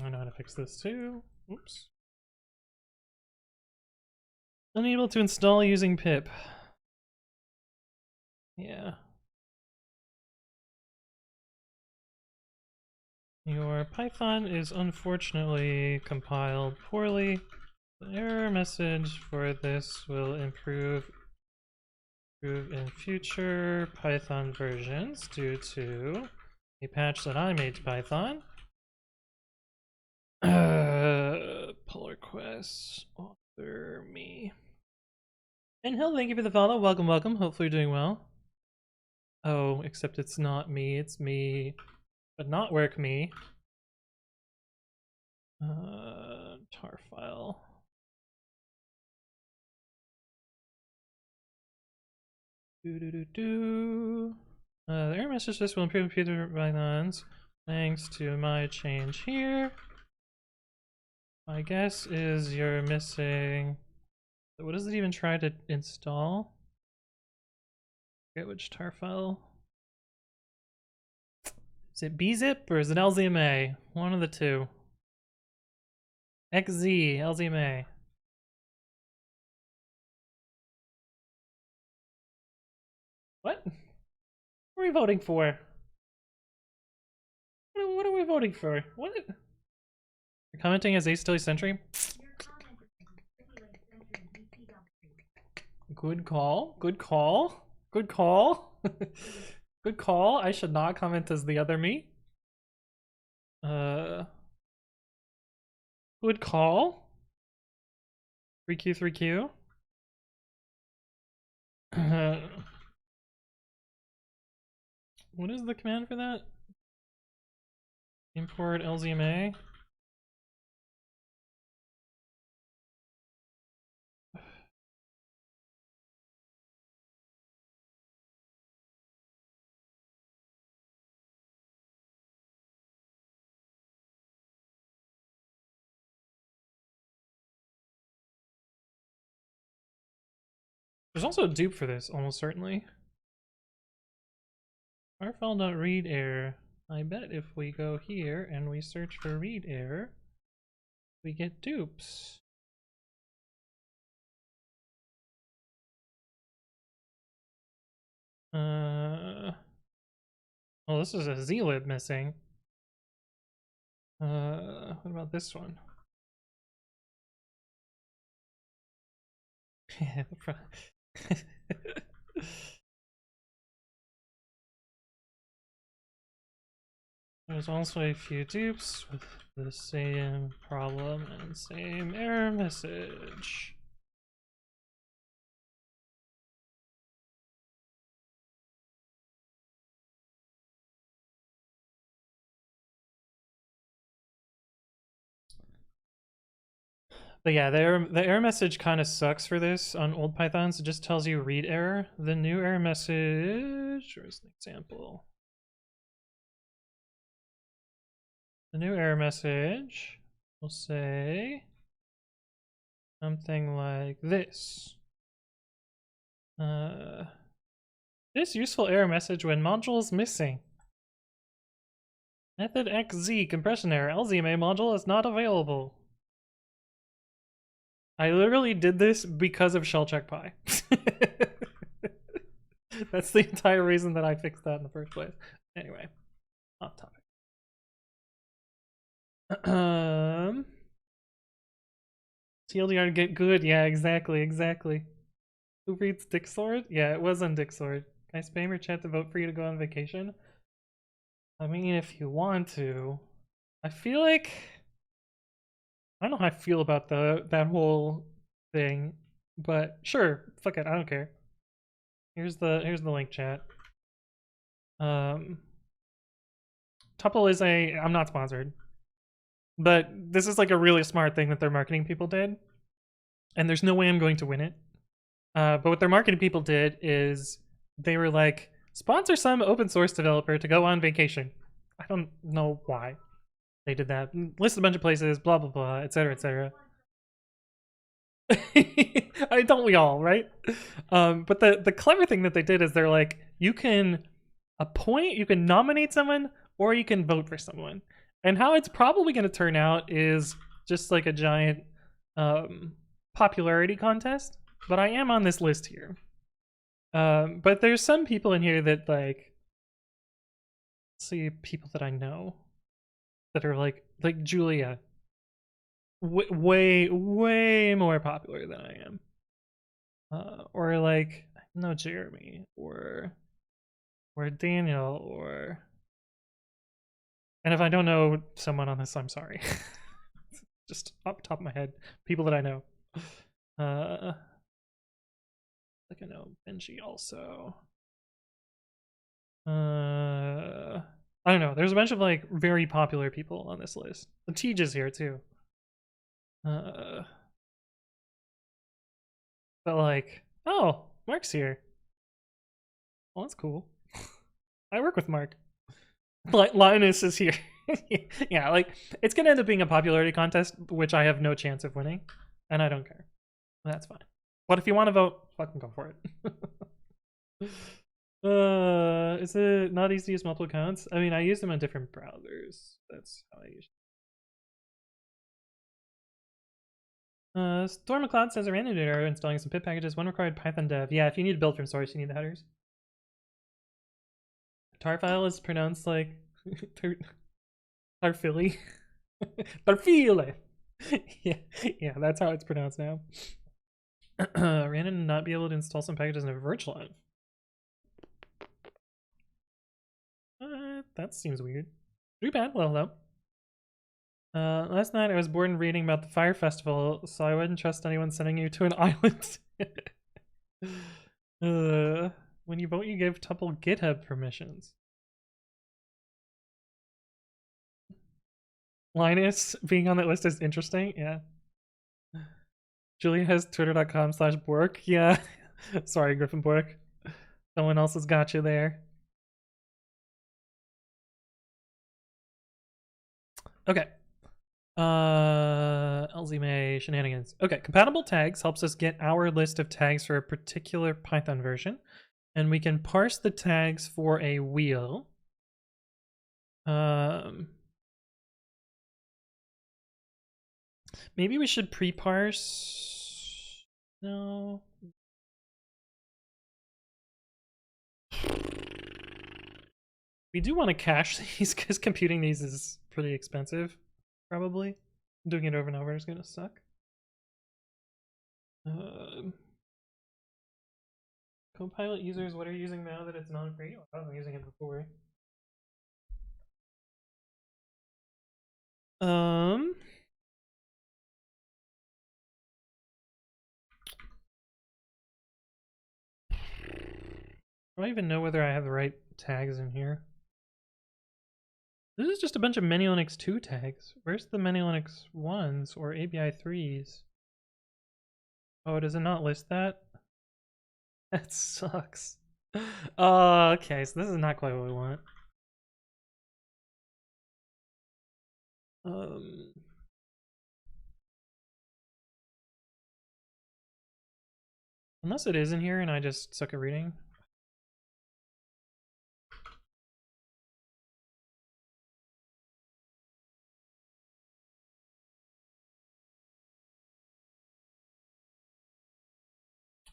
I know how to fix this too. Oops. Unable to install using pip. Yeah. Your Python is unfortunately compiled poorly. The error message for this will improve in future Python versions due to a patch that I made to Python. Pull requests, author me. And Hill, thank you for the follow. Welcome, welcome. Hopefully you're doing well. Oh, except it's not me, it's me, but not work me. Tar file. The error message this will improve computer Pythons thanks to my change here. My guess is you're missing. What does it even try to install? I forget which tar file. Is it bzip or is it LZMA? One of the two. XZ, LZMA. What? What are we voting for? What are we voting for? What? You're commenting as Ace Tilly Sentry? Good call. Good call. Good call. Good call. I should not comment as the other me. Good call. 3Q, 3Q. What is the command for that? Import LZMA. There's also a dupe for this, almost certainly. Rfile.read error. I bet if we go here and we search for read error, we get dupes. Well, this is a zlib missing. What about this one? There's also a few dupes with the same problem and same error message. But yeah, the error message kind of sucks for this on old Pythons. It just tells you read error. The new error message, where's an example? The new error message will say something like this. This useful error message when module is missing. Method XZ compression error. LZMA module is not available. I literally did this because of shell check py. That's the entire reason that I fixed that in the first place. Anyway, off topic. TLDR to get good. Yeah, exactly. Who reads Dick Sword? Yeah, it was on Dick Sword. Can I spam your chat to vote for you to go on vacation? I mean, if you want to. I feel like I don't know how I feel about that whole thing, but sure, fuck it, I don't care. Here's the link, chat. Tuple is I'm not sponsored, but this is like a really smart thing that their marketing people did, and there's no way I'm going to win it. But what their marketing people did is they were like, sponsor some open source developer to go on vacation. I don't know why they did that. List a bunch of places, blah blah blah, etc. etc. Don't we all, right? But the clever thing that they did is they're like, you can appoint, you can nominate someone, or you can vote for someone. And how it's probably going to turn out is just like a giant popularity contest. But I am on this list here. But there's some people in here that like, see, people that I know that are like Julia, way more popular than I am. Or like, no, Jeremy, or Daniel, or, and if I don't know someone on this, I'm sorry. Just off the top of my head, people that I know. Like I know Benji also. I don't know. There's a bunch of like very popular people on this list. The Tej is here too. But like, oh, Mark's here. Well, that's cool. I work with Mark. Linus is here. Yeah, like it's gonna end up being a popularity contest, which I have no chance of winning, and I don't care. That's fine. But if you want to vote, fucking go for it. Is it not easy to use multiple accounts? I mean, I use them on different browsers. That's how I use them. Storm McCloud says a random error installing some pip packages. One required Python dev. Yeah, if you need to build from source, you need the headers. Tar file is pronounced like Tarfili. Tarfile. Yeah, that's how it's pronounced now. Random not be able to install some packages in a virtual env. That seems weird. Pretty bad. Well, though. Last night I was bored and reading about the fire festival, so I wouldn't trust anyone sending you to an island. When you vote, you give Tuple GitHub permissions. Linus being on that list is interesting, yeah. Julia has twitter.com/Bork. Yeah. Sorry, Griffin Bork. Someone else has got you there. Okay. LZ May shenanigans. Okay, compatible tags helps us get our list of tags for a particular Python version, and we can parse the tags for a wheel. Maybe we should pre-parse. No. We do want to cache these because computing these is pretty expensive, probably. Doing it over and over is gonna suck. Copilot users, what are you using now that it's not free? I wasn't using it before. I don't even know whether I have the right tags in here. This is just a bunch of Many Linux 2 tags. Where's the Many Linux 1s or ABI 3s? Oh, does it not list that? That sucks. Okay, so this is not quite what we want. Unless it is in here and I just suck at reading.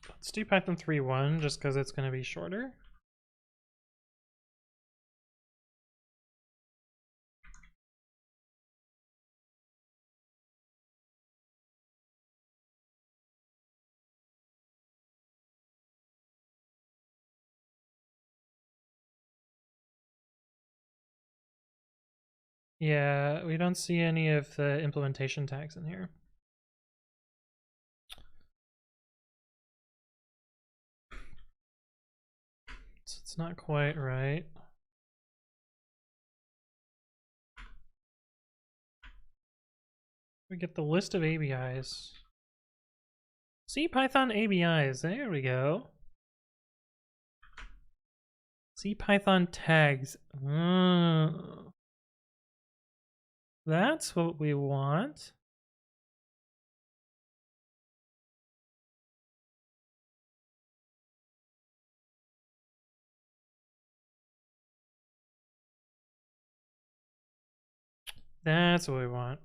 Let's do Python 3.1 just because it's going to be shorter. Yeah, we don't see any of the implementation tags in here. So it's not quite right. We get the list of ABIs. See Python ABIs, there we go. See Python tags. That's what we want. That's what we want.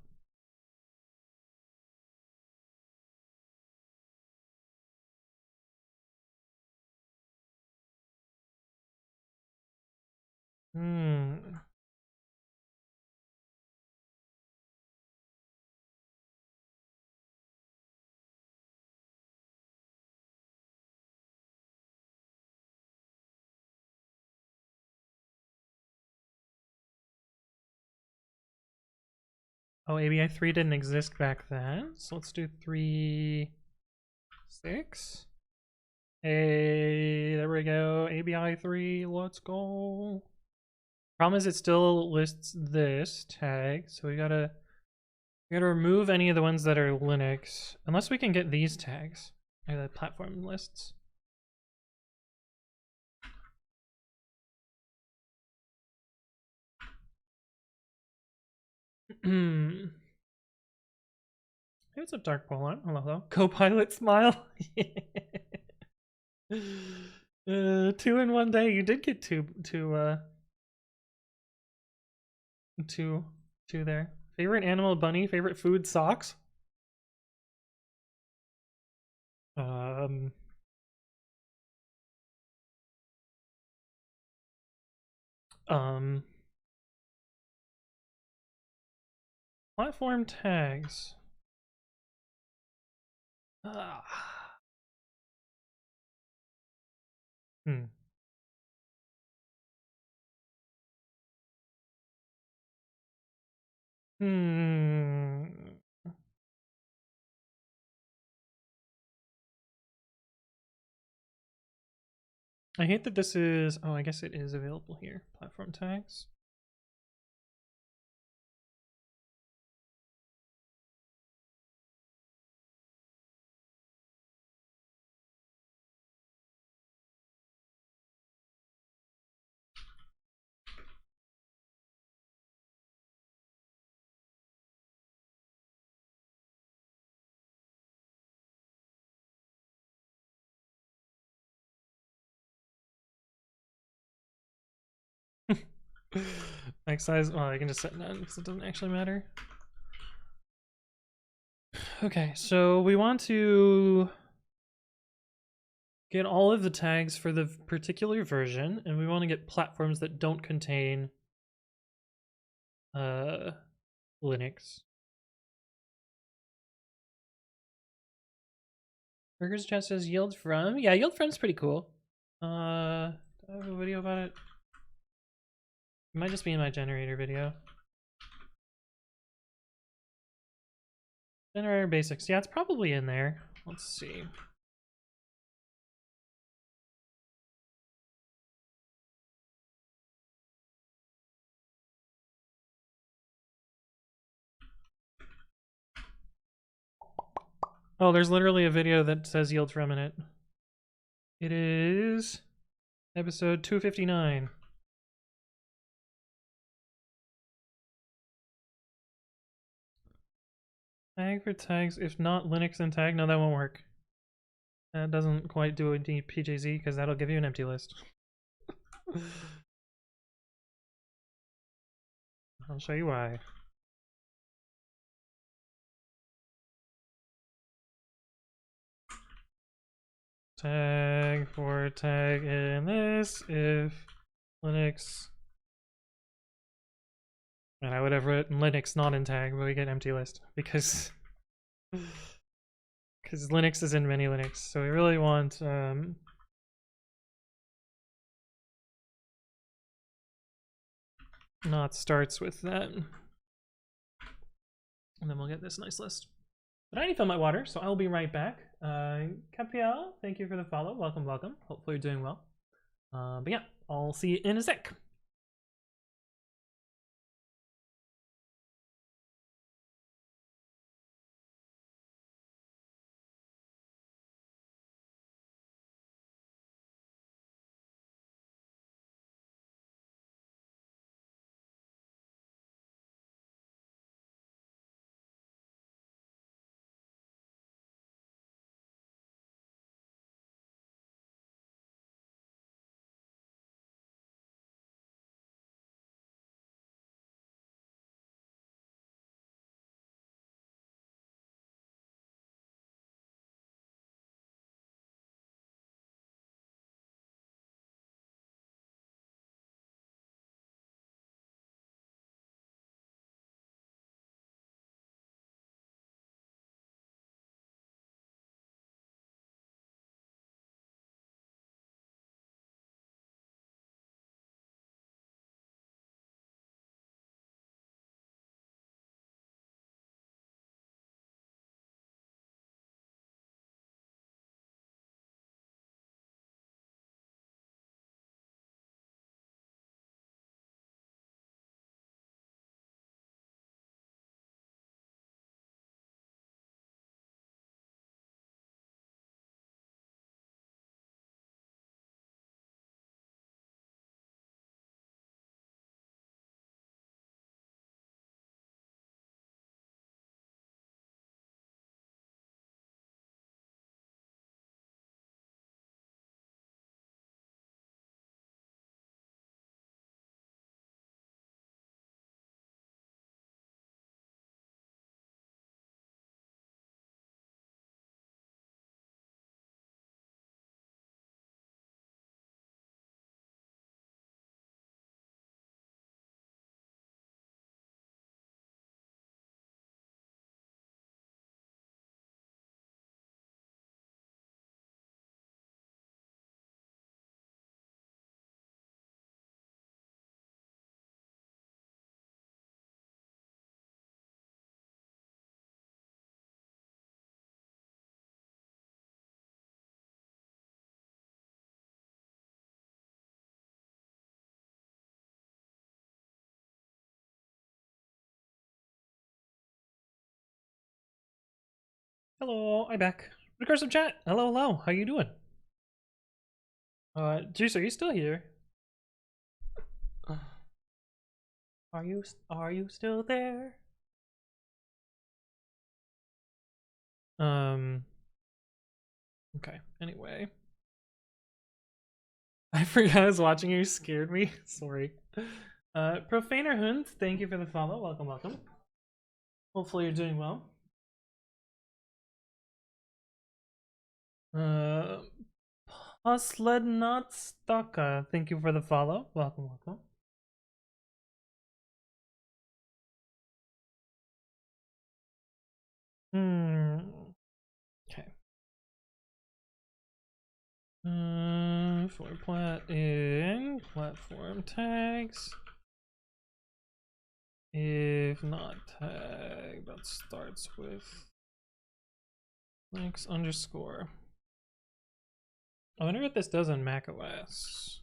Oh, ABI 3 didn't exist back then, so let's do 3.6. Hey, there we go. ABI 3, let's go. Problem is it still lists this tag, so we gotta remove any of the ones that are Linux, unless we can get these tags, the platform lists. Hey, what's up, Dark Polar? Hello, hello. Copilot smile. 2 in one day. You did get two there. Favorite animal, bunny. Favorite food, socks. Platform tags. I hate that this is, oh, I guess it is available here. Platform tags. Max size, well, I can just set none because it doesn't actually matter. Okay, so we want to get all of the tags for the particular version, and we want to get platforms that don't contain Linux. Burgers chat says yield from. Yeah, yield from's pretty cool. Do I have a video about it? It might just be in my generator video. Generator basics. Yeah, it's probably in there. Let's see. Oh, there's literally a video that says yield from in it. It is episode 259. Tag for tags, if not Linux and tag. No, that won't work. That doesn't quite do a PJZ because that'll give you an empty list. I'll show you why. Tag for tag in this if Linux. And I would have written Linux not in tag, but we get empty list because Linux is in many Linux. So we really want not starts with that. And then we'll get this nice list. But I need to fill my water, so I'll be right back. Capiel, thank you for the follow. Welcome, welcome. Hopefully you're doing well. But yeah, I'll see you in a sec. Hello, I'm back. Recursive chat. Hello, hello. How you doing? Juice, are you still here? Are you still there? Okay. Anyway, I forgot I was watching you. Scared me. Sorry. Profaner Hund, thank you for the follow. Welcome, welcome. Hopefully you're doing well. Puslednotstaka, thank you for the follow. Welcome, welcome. Okay. For platting platform tags. If not tag, that starts with links underscore. I wonder what this does on macOS.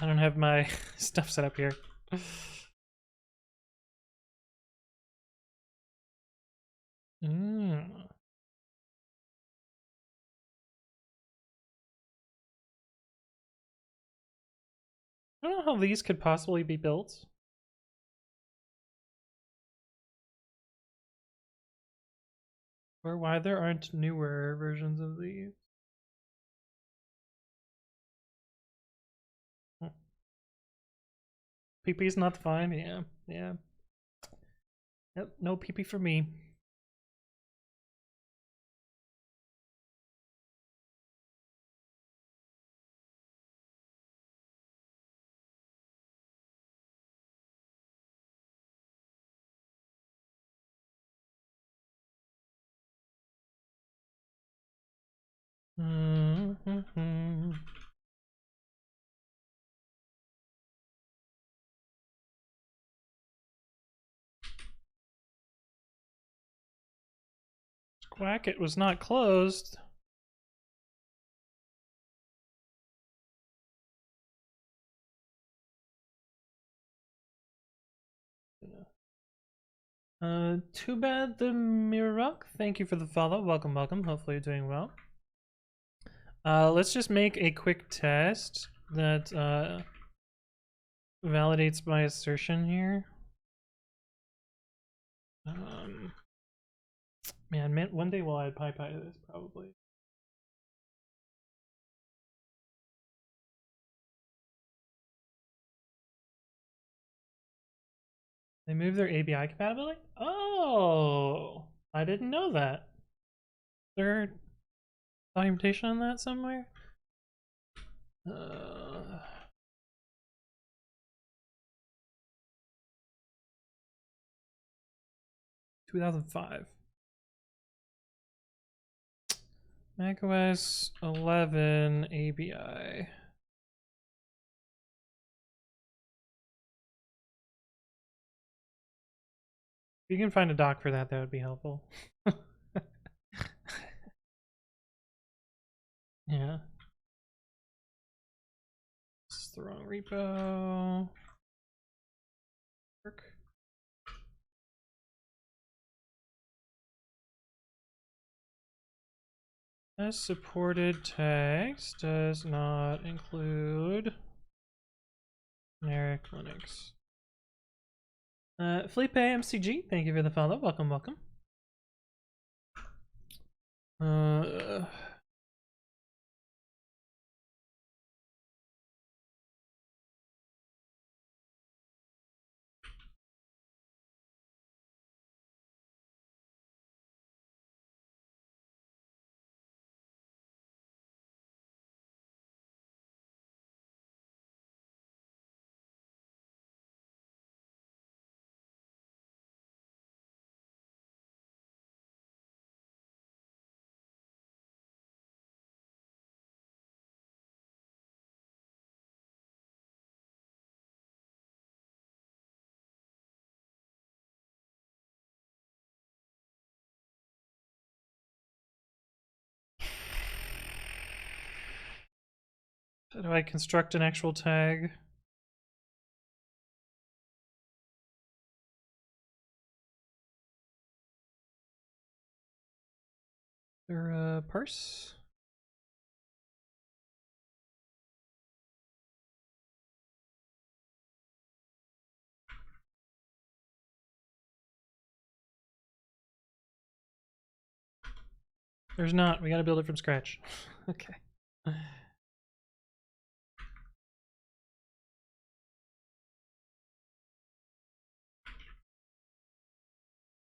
I don't have my stuff set up here. I don't know how these could possibly be built. Or why there aren't newer versions of these. PP's not fine, yeah. Yep, no PP for me. Squacket was not closed. Too bad the Mirok. Thank you for the follow. Welcome, welcome. Hopefully you're doing well. Let's just make a quick test that validates my assertion here. Man, one day we'll add pypi to this probably. They moved their ABI compatibility? Oh, I didn't know that. Is there documentation on that somewhere? 2005. macOS 11 ABI. If you can find a doc for that, that would be helpful. Yeah. This is the wrong repo. Work. As supported tags does not include generic Linux. Felipe MCG, thank you for the follow. Welcome, welcome. How do I construct an actual tag? There a parse? There's not. We gotta build it from scratch. Okay.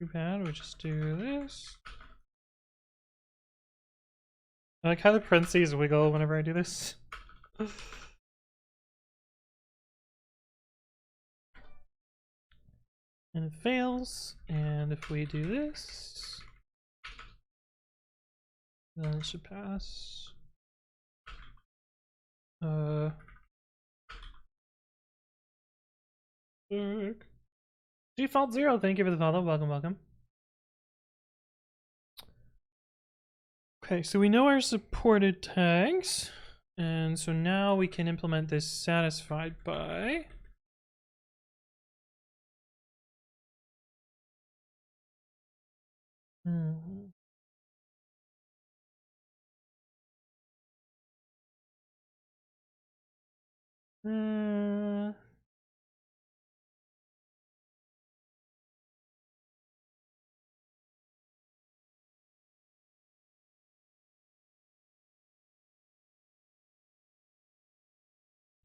Too bad. We just do this. I like how the parentheses wiggle whenever I do this. And it fails. And if we do this, then it should pass. Default 0, thank you for the follow. Welcome, welcome. Okay, so we know our supported tags. And so now we can implement this satisfied by.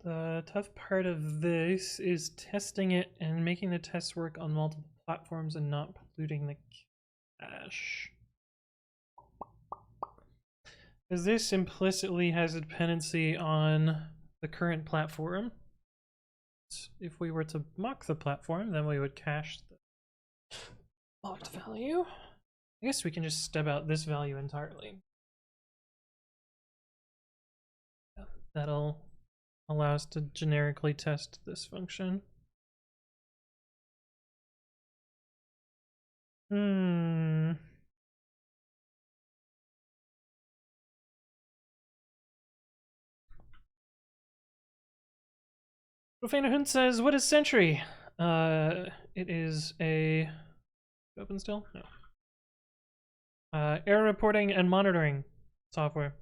The tough part of this is testing it and making the tests work on multiple platforms and not polluting the cache. Because this implicitly has a dependency on the current platform. If we were to mock the platform, then we would cache the locked value. I guess we can just stub out this value entirely. That'll allow us to generically test this function. Profana Hunt says, what is Sentry? It is a... Open still? No. Error reporting and monitoring software.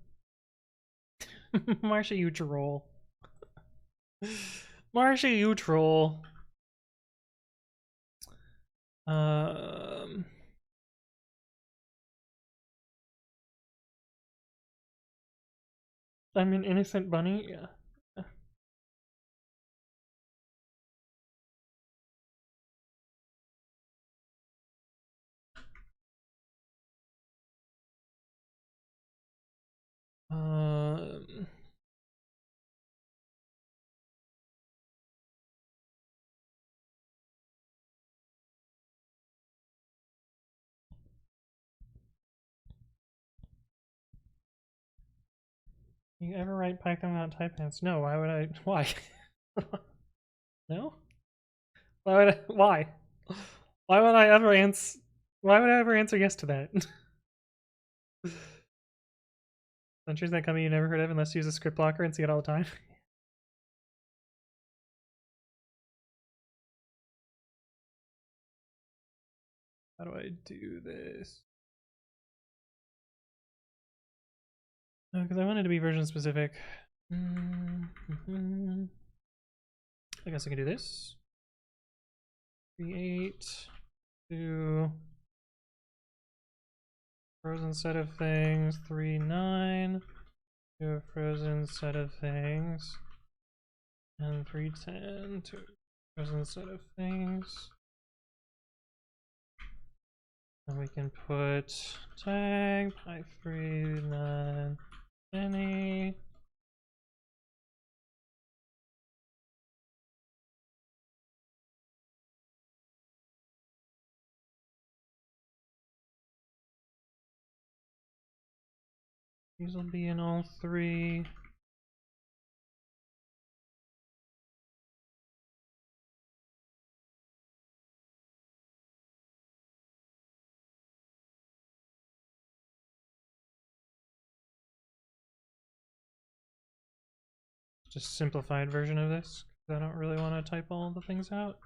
Marsha, you troll. Marsha, you troll. I'm an innocent bunny? Yeah. You ever write Python without typehans? No, why would I? Why? No? Why would I? Why? Why would I ever answer? Why would I ever answer yes to that? Countries that company you never heard of unless you use a script blocker and see it all the time. How do I do this? Because I wanted to be version specific. I guess I can do this. Create to frozen set of things 3.9 to a frozen set of things and 3.10 to a frozen set of things. And we can put tag py3 any. These will be in all three. Just simplified version of this, because I don't really want to type all the things out.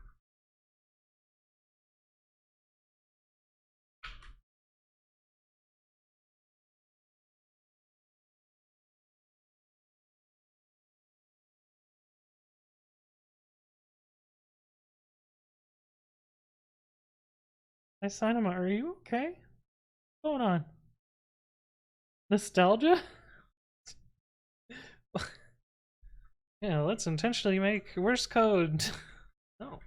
Hi, Sinema, are you okay? What's going on? Nostalgia? Yeah, let's intentionally make worse code. No.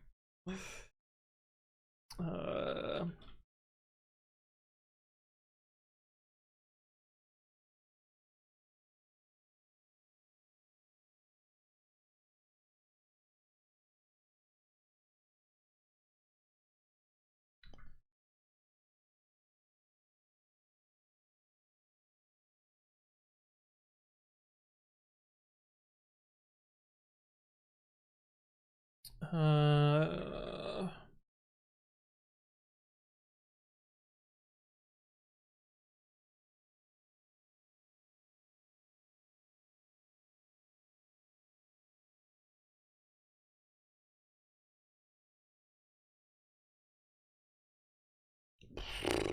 Uh, uh,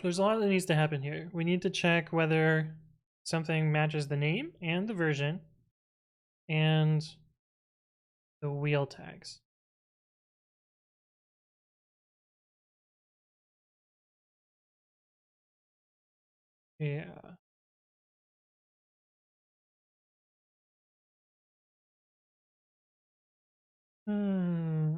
there's a lot that needs to happen here. We need to check whether something matches the name and the version and the wheel tags. Yeah. Hmm.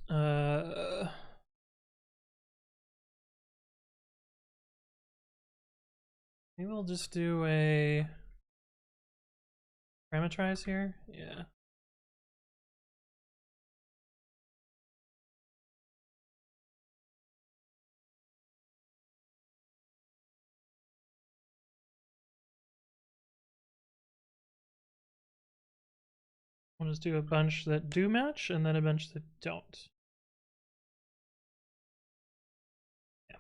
Uh, Maybe we'll just do a parameterize here. Yeah. We'll just do a bunch that do match and then a bunch that don't. Yeah.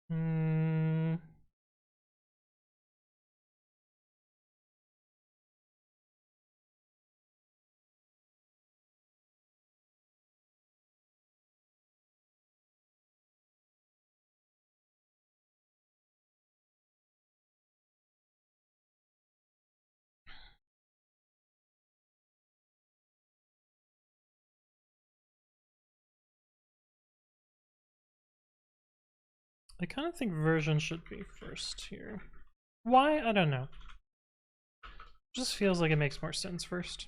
Hmm. I kind of think version should be first here. Why? I don't know. Just feels like it makes more sense first.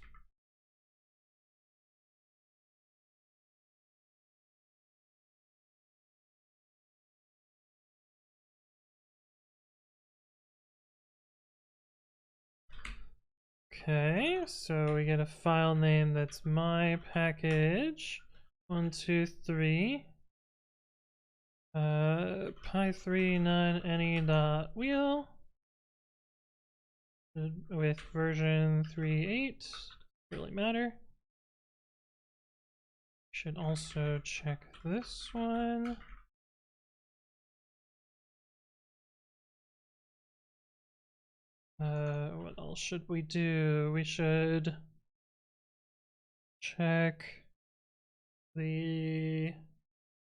Okay, so we get a file name that's my package. 123. Py3 any dot wheel with version 3.8. Really matter. Should also check this one. What else should we do? We should check the...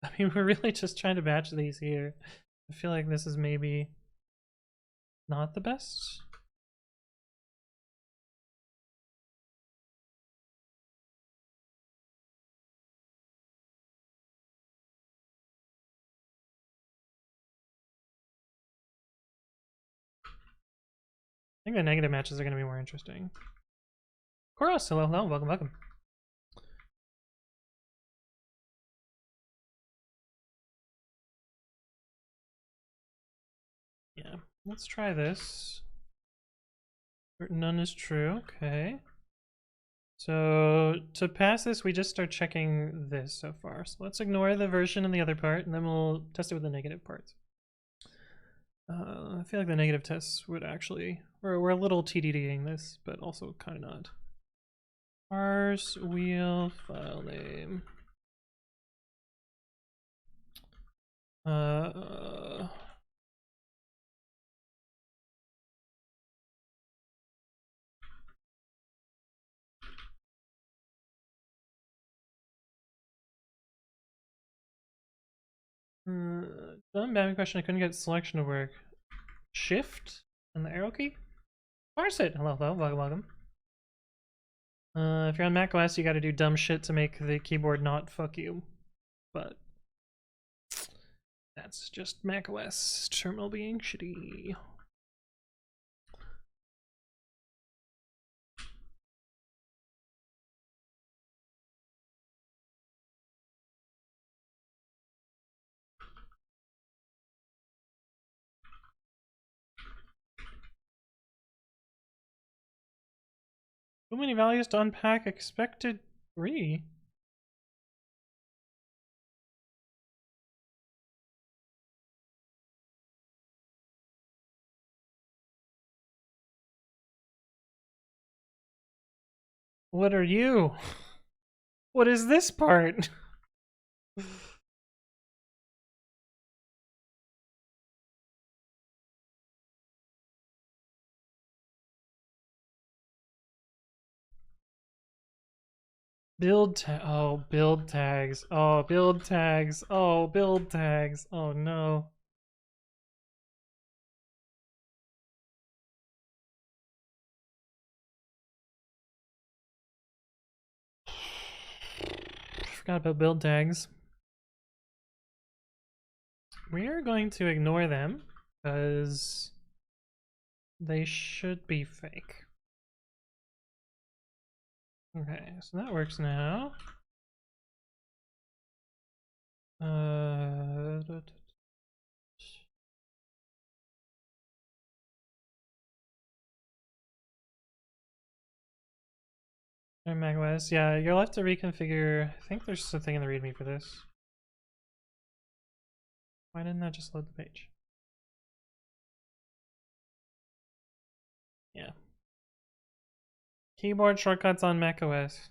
I mean, we're really just trying to batch these here. I feel like this is maybe not the best. think the negative matches are going to be more interesting. Koros, hello, hello, welcome, welcome. Yeah, let's try this. None is true, okay. So to pass this, we just start checking this so far. So let's ignore the version and the other part, and then we'll test it with the negative parts. I feel like the negative tests would actually... We're a little TDDing this, but also kind of not. Parse wheel file name. Dumb Batman question, I couldn't get selection to work. Shift and the arrow key? Parse it! Hello, hello, welcome, welcome. If you're on macOS, you gotta do dumb shit to make the keyboard not fuck you. But that's just macOS terminal being shitty. Too many values to unpack, expected 3. What are you? What is this part? Build tag. Oh, build tags. Oh, build tags. Oh, build tags. Oh no. Forgot about build tags. We are going to ignore them because they should be fake. Okay, so that works now. macOS, yeah, you'll have to reconfigure. I think there's something in the README for this. Why didn't that just load the page? Yeah. Keyboard shortcuts on macOS.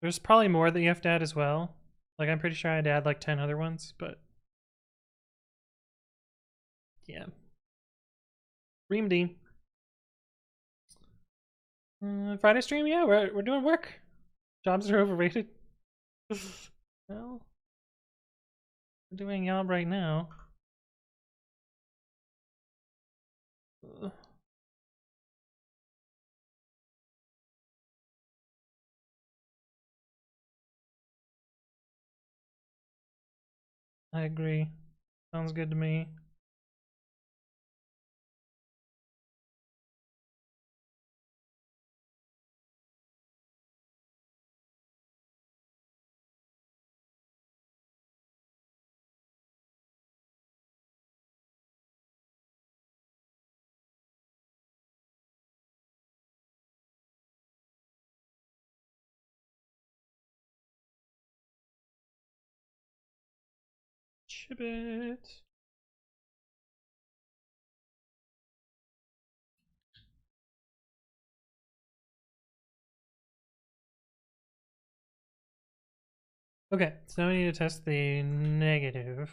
There's probably more that you have to add as well. Like, I'm pretty sure I had to add like 10 other ones, but yeah. README. Friday stream, yeah, we're doing work. Jobs are overrated. Well, we're doing job right now. I agree. Sounds good to me. Ship it. Okay, so now we need to test the negative.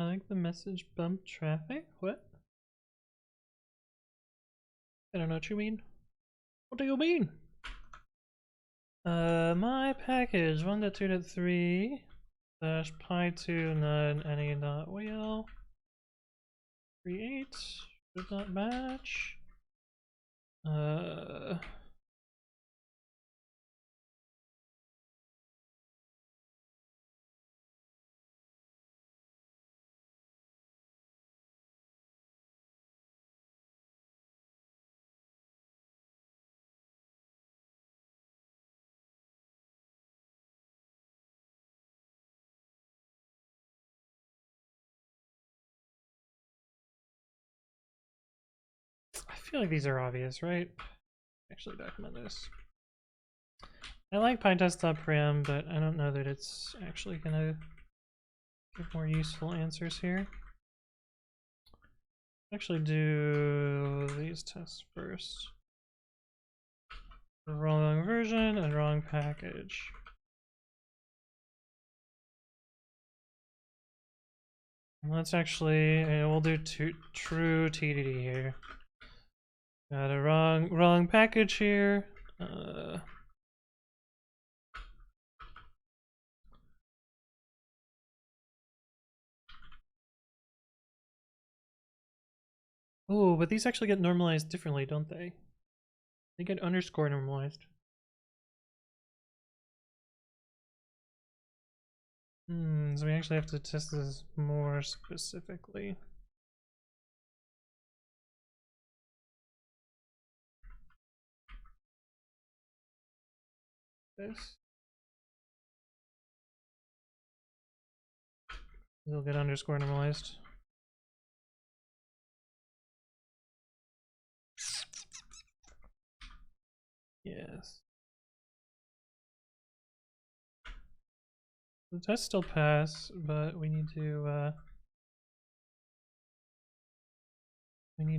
I like the message bump traffic. What? I don't know what you mean. What do you mean? My package 1.2.3 / py2 none any not wheel create should not match. I feel like these are obvious, right? Actually document this. I like pytest.prim, but I don't know that it's actually gonna give more useful answers here. Actually do these tests first. The wrong version and wrong package. Let's actually, we'll do true TDD here. Got a wrong package here. Oh, but these actually get normalized differently, don't they? They get underscore normalized. So we actually have to test this more specifically. This. It'll get underscore normalized. Yes. The test still pass, but we need to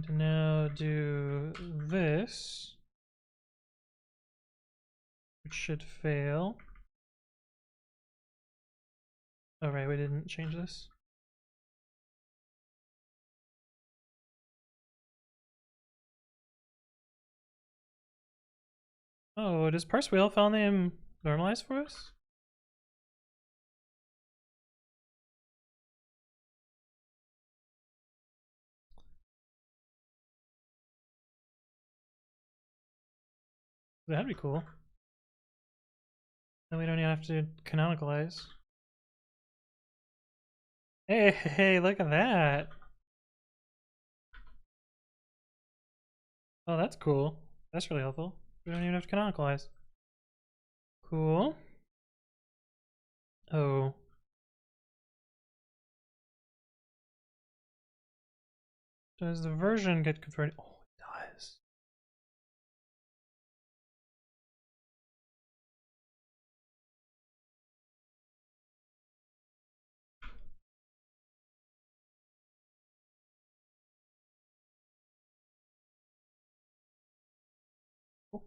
now do this, which should fail. Oh right, we didn't change this. Oh, does parse wheel file name normalize for us? That'd be cool. Then we don't even have to canonicalize. Hey, look at that. Oh, that's cool. That's really helpful. We don't even have to canonicalize. Cool. Oh. Does the version get converted? Oh, it does. Oh.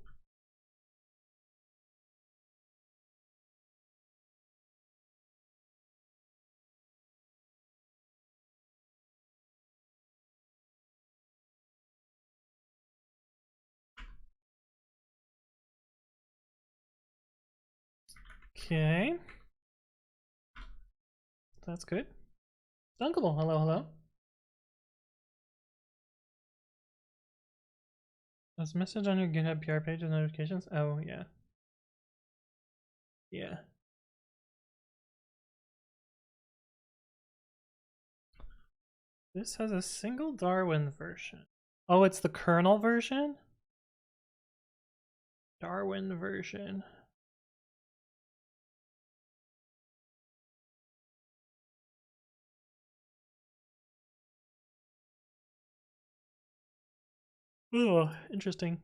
Okay. That's good. Dunkable, hello. Does message on your GitHub PR page with notifications? Oh, yeah. Yeah. This has a single Darwin version. Oh, it's the kernel version? Darwin version. Oh, interesting.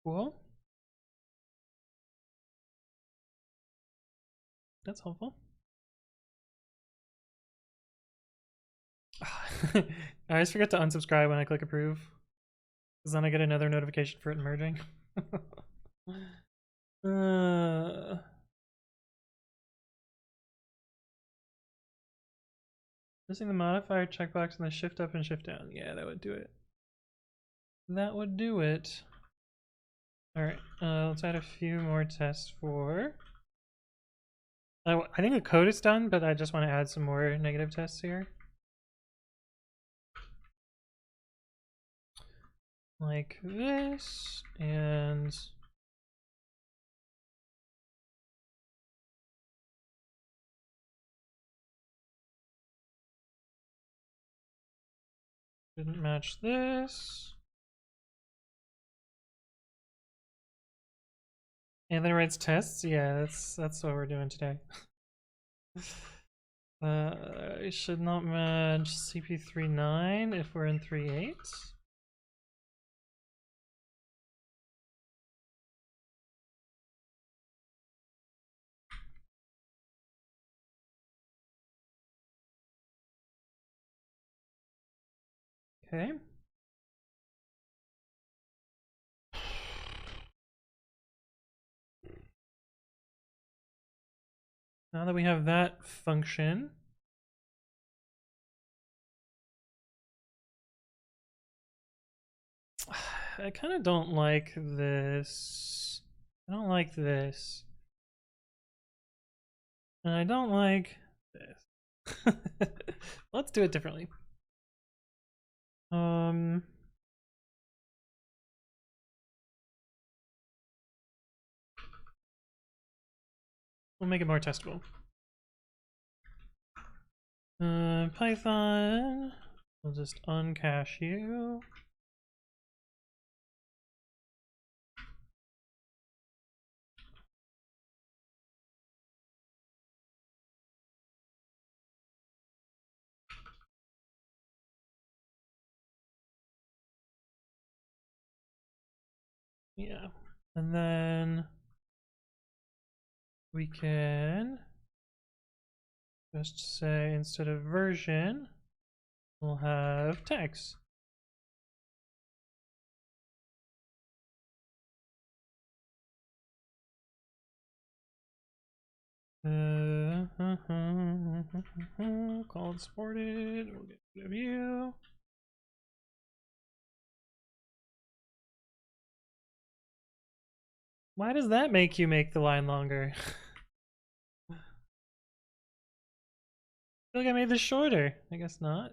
Cool. That's helpful. I always forget to unsubscribe when I click approve, because then I get another notification for it merging. uh, Missing the modifier checkbox and the shift up and shift down. Yeah, that would do it. That would do it. Alright, let's add a few more tests for... I think the code is done, but I just want to add some more negative tests here. Like this, and... didn't match this. And then it writes tests. Yeah, that's what we're doing today. It should not match CP39 if we're in 3.8. Okay. Now that we have that function, I kind of don't like this. I don't like this. And I don't like this. Let's do it differently. We'll make it more testable. Python, we'll just uncache you. Yeah, and then we can just say instead of version, we'll have tags. Called supported, we'll get rid of you. Why does that make you make the line longer? I feel like I made this shorter. I guess not.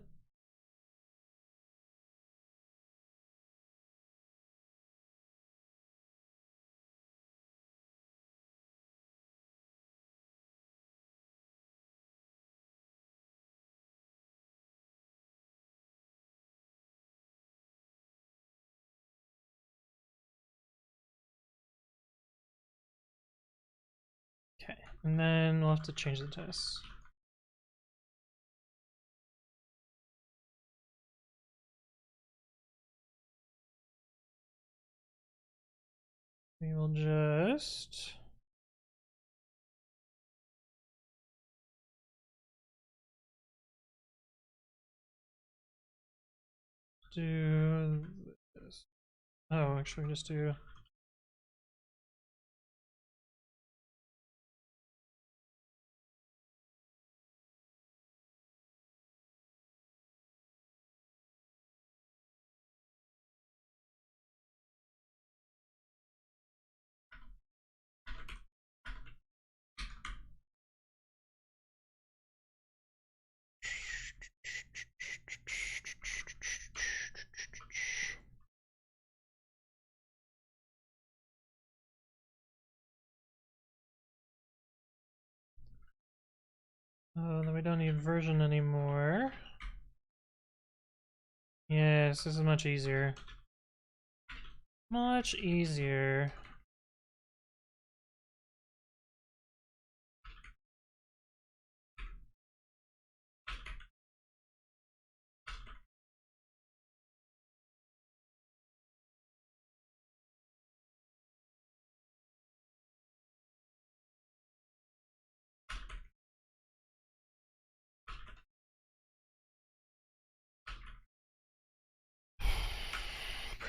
Okay, and then we'll have to change the tests. We will just do this. Oh, actually, just do. Oh, then we don't need version anymore. Yes, this is much easier. Much easier.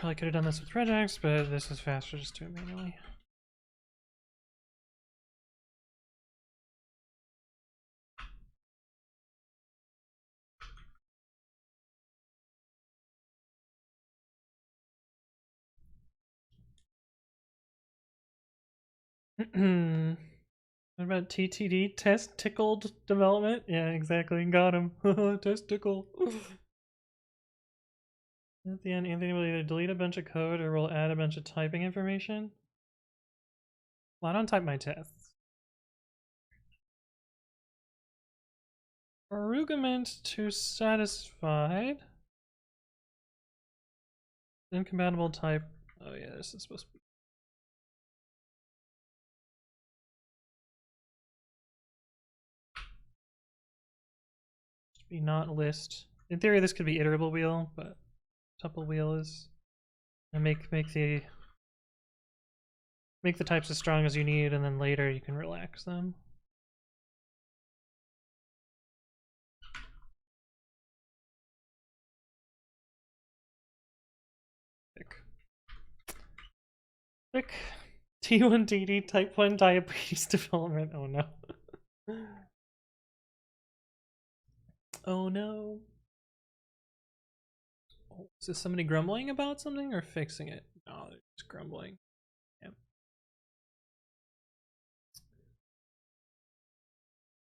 Probably could have done this with regex, but this is faster just do it manually. What about TTD? Test tickled development? Yeah, exactly. Got him. Test tickle. At the end, Anthony will either delete a bunch of code or will add a bunch of typing information. Well, I don't type my tests. Argument to satisfied. Incompatible type. Oh yeah, this is supposed to be. Be not list. In theory, this could be iterable wheel, but tuple wheel is. And make the types as strong as you need, and then later you can relax them. Click. T1DD type 1 diabetes development. Oh no. Oh no. Oh, is this somebody grumbling about something or fixing it? No, they're just grumbling. Yeah.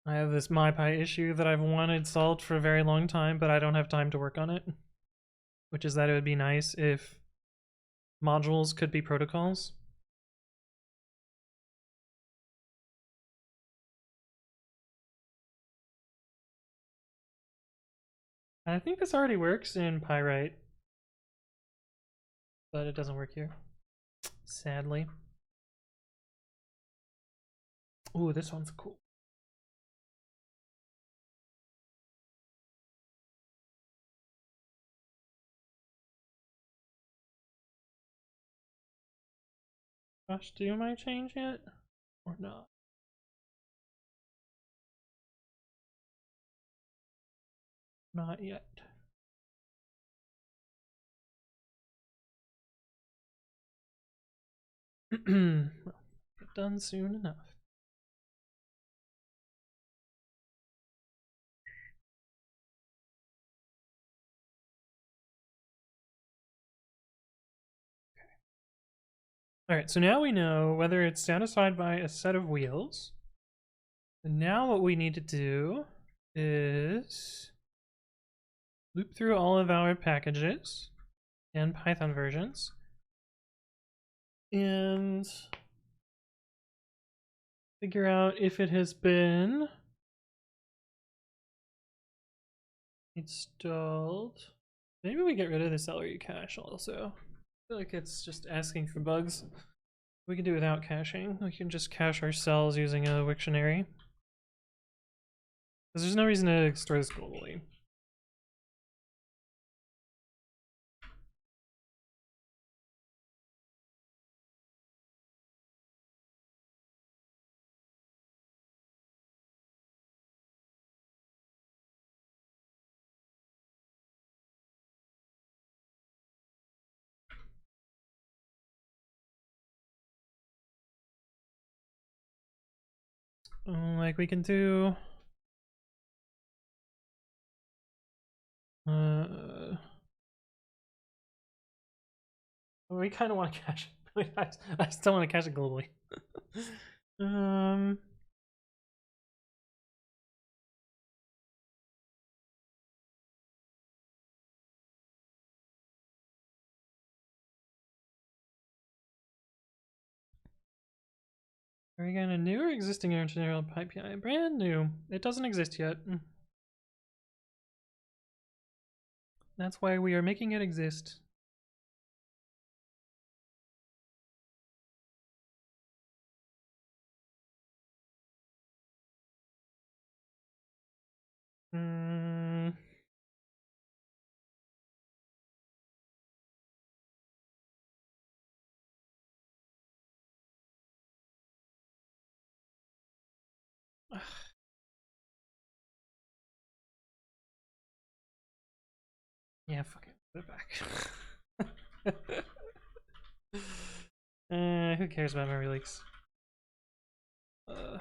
I have this MyPy issue that I've wanted solved for a very long time, but I don't have time to work on it. Which is that it would be nice if modules could be protocols. I think this already works in Pyrite, but it doesn't work here, sadly. Ooh, this one's cool. Josh, do my change yet? Or not? Not yet. Well, get done soon enough. Okay. Alright, so now we know whether it's satisfied by a set of wheels. And now what we need to do is loop through all of our packages and Python versions and figure out if it has been installed. Maybe we get rid of the celery cache also. I feel like it's just asking for bugs. We can do without caching. We can just cache our cells using a Wiktionary. Because there's no reason to store this globally. Like we can do we kind of want to cache it. I still want to cache it globally. Are we going to new or existing internal pypi? Brand new. It doesn't exist yet. That's why we are making it exist. Yeah, fuck it. Put it back. Who cares about memory leaks? Uh,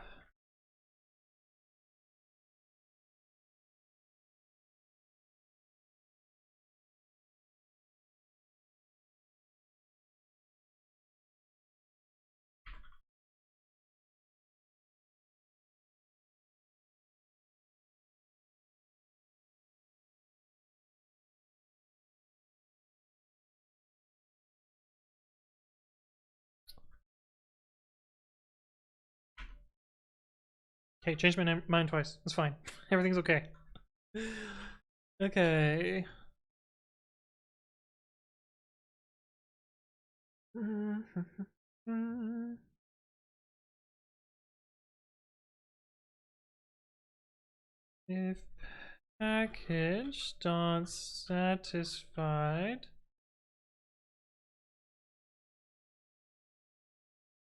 okay, changed my mind twice. It's fine. Everything's okay. Okay. If package not satisfied,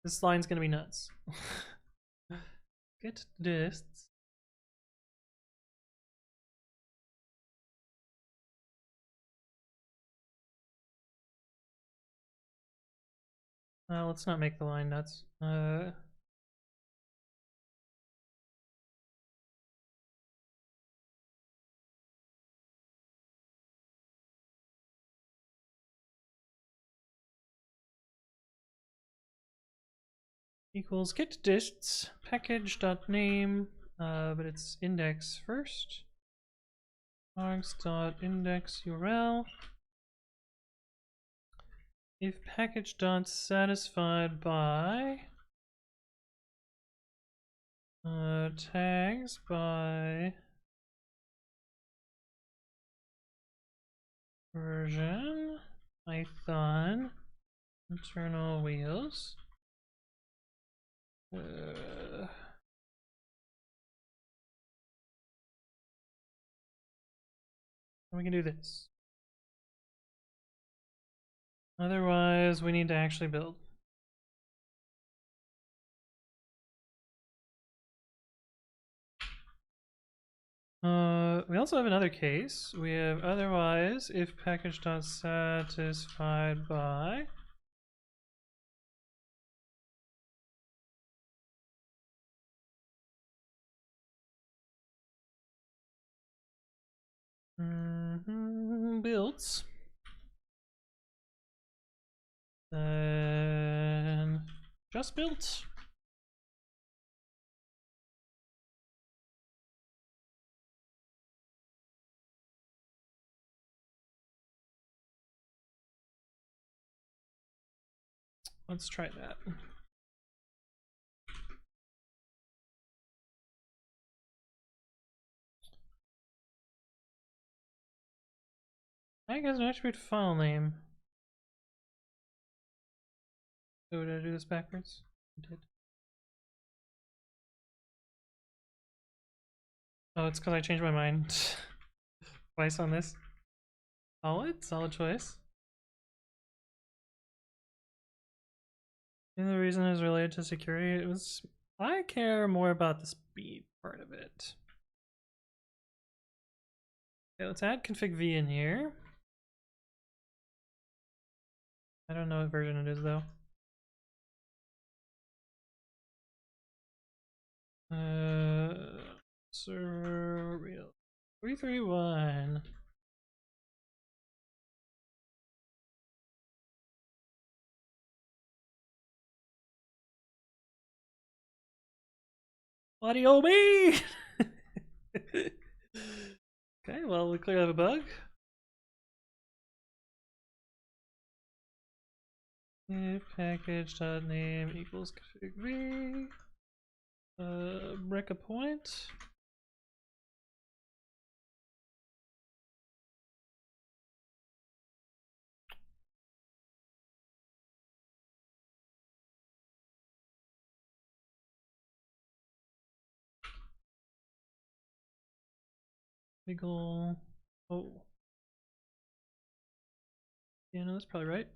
this line's gonna be nuts. Get this. Let's not make the line nuts. Equals get dists package.name, but it's index first. Args.index URL. If package.satisfied by tags by version Python internal wheels. And we can do this. Otherwise, we need to actually build. We also have another case. We have otherwise if package.satisfied by builds, then just built. Let's try that. Tag has an attribute file name. So did I do this backwards? I did. Oh, it's because I changed my mind twice on this. Solid choice. And the reason is related to security. I care more about the speed part of it. Okay, let's add config v in here. I don't know what version it is though. Server real 331. What do you mean? Okay, well, we clearly have a bug. If package.name equals config v, break a point. Legal. Oh. Yeah, no, that's probably right.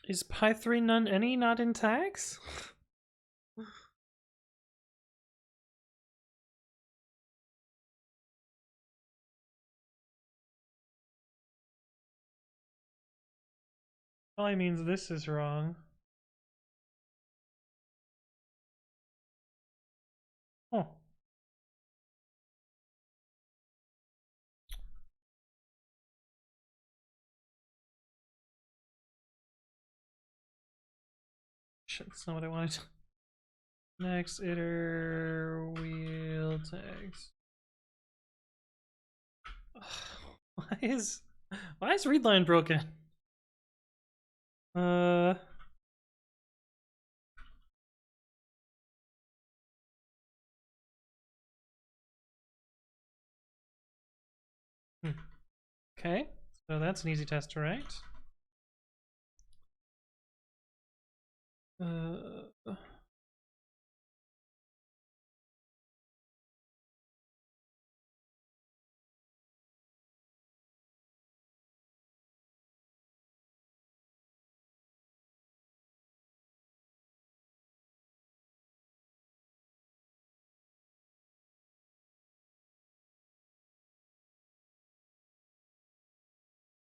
Is pi3 none any not in tags? Probably means this is wrong. Oh. Shit, that's not what I wanted. Next iter wheel tags. Why is readline broken? Okay, so that's an easy test to write.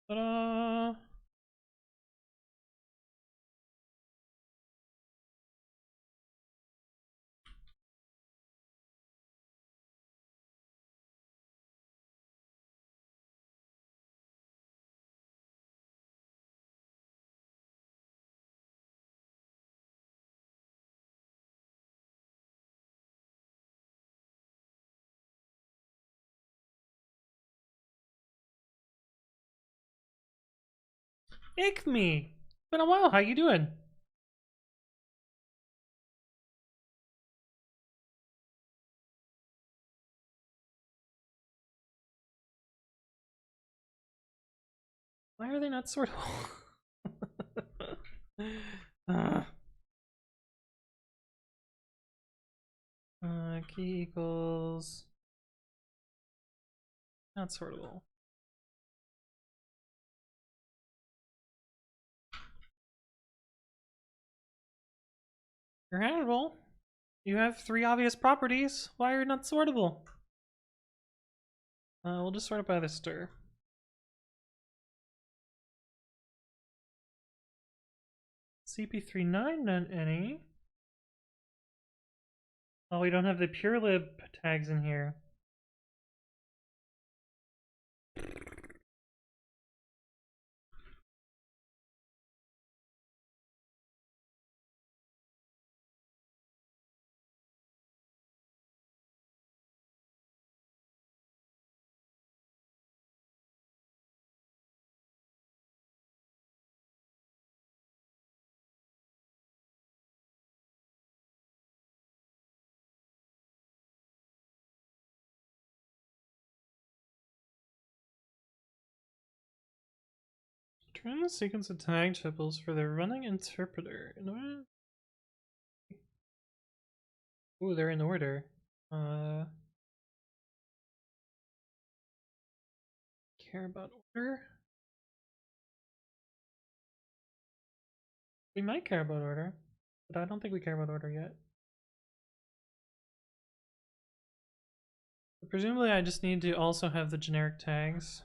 Ta-da! Ickme! Been a while, how you doing? Why are they not sortable? Key equals not sortable. You're handable. You have 3 obvious properties. Why are you not sortable? We'll just sort it by the stir. CP39 not any. Oh, we don't have the purelib tags in here. Return the sequence of tag tuples for the running interpreter. Ooh, they're in order. Care about order? We might care about order, but I don't think we care about order yet. But presumably I just need to also have the generic tags.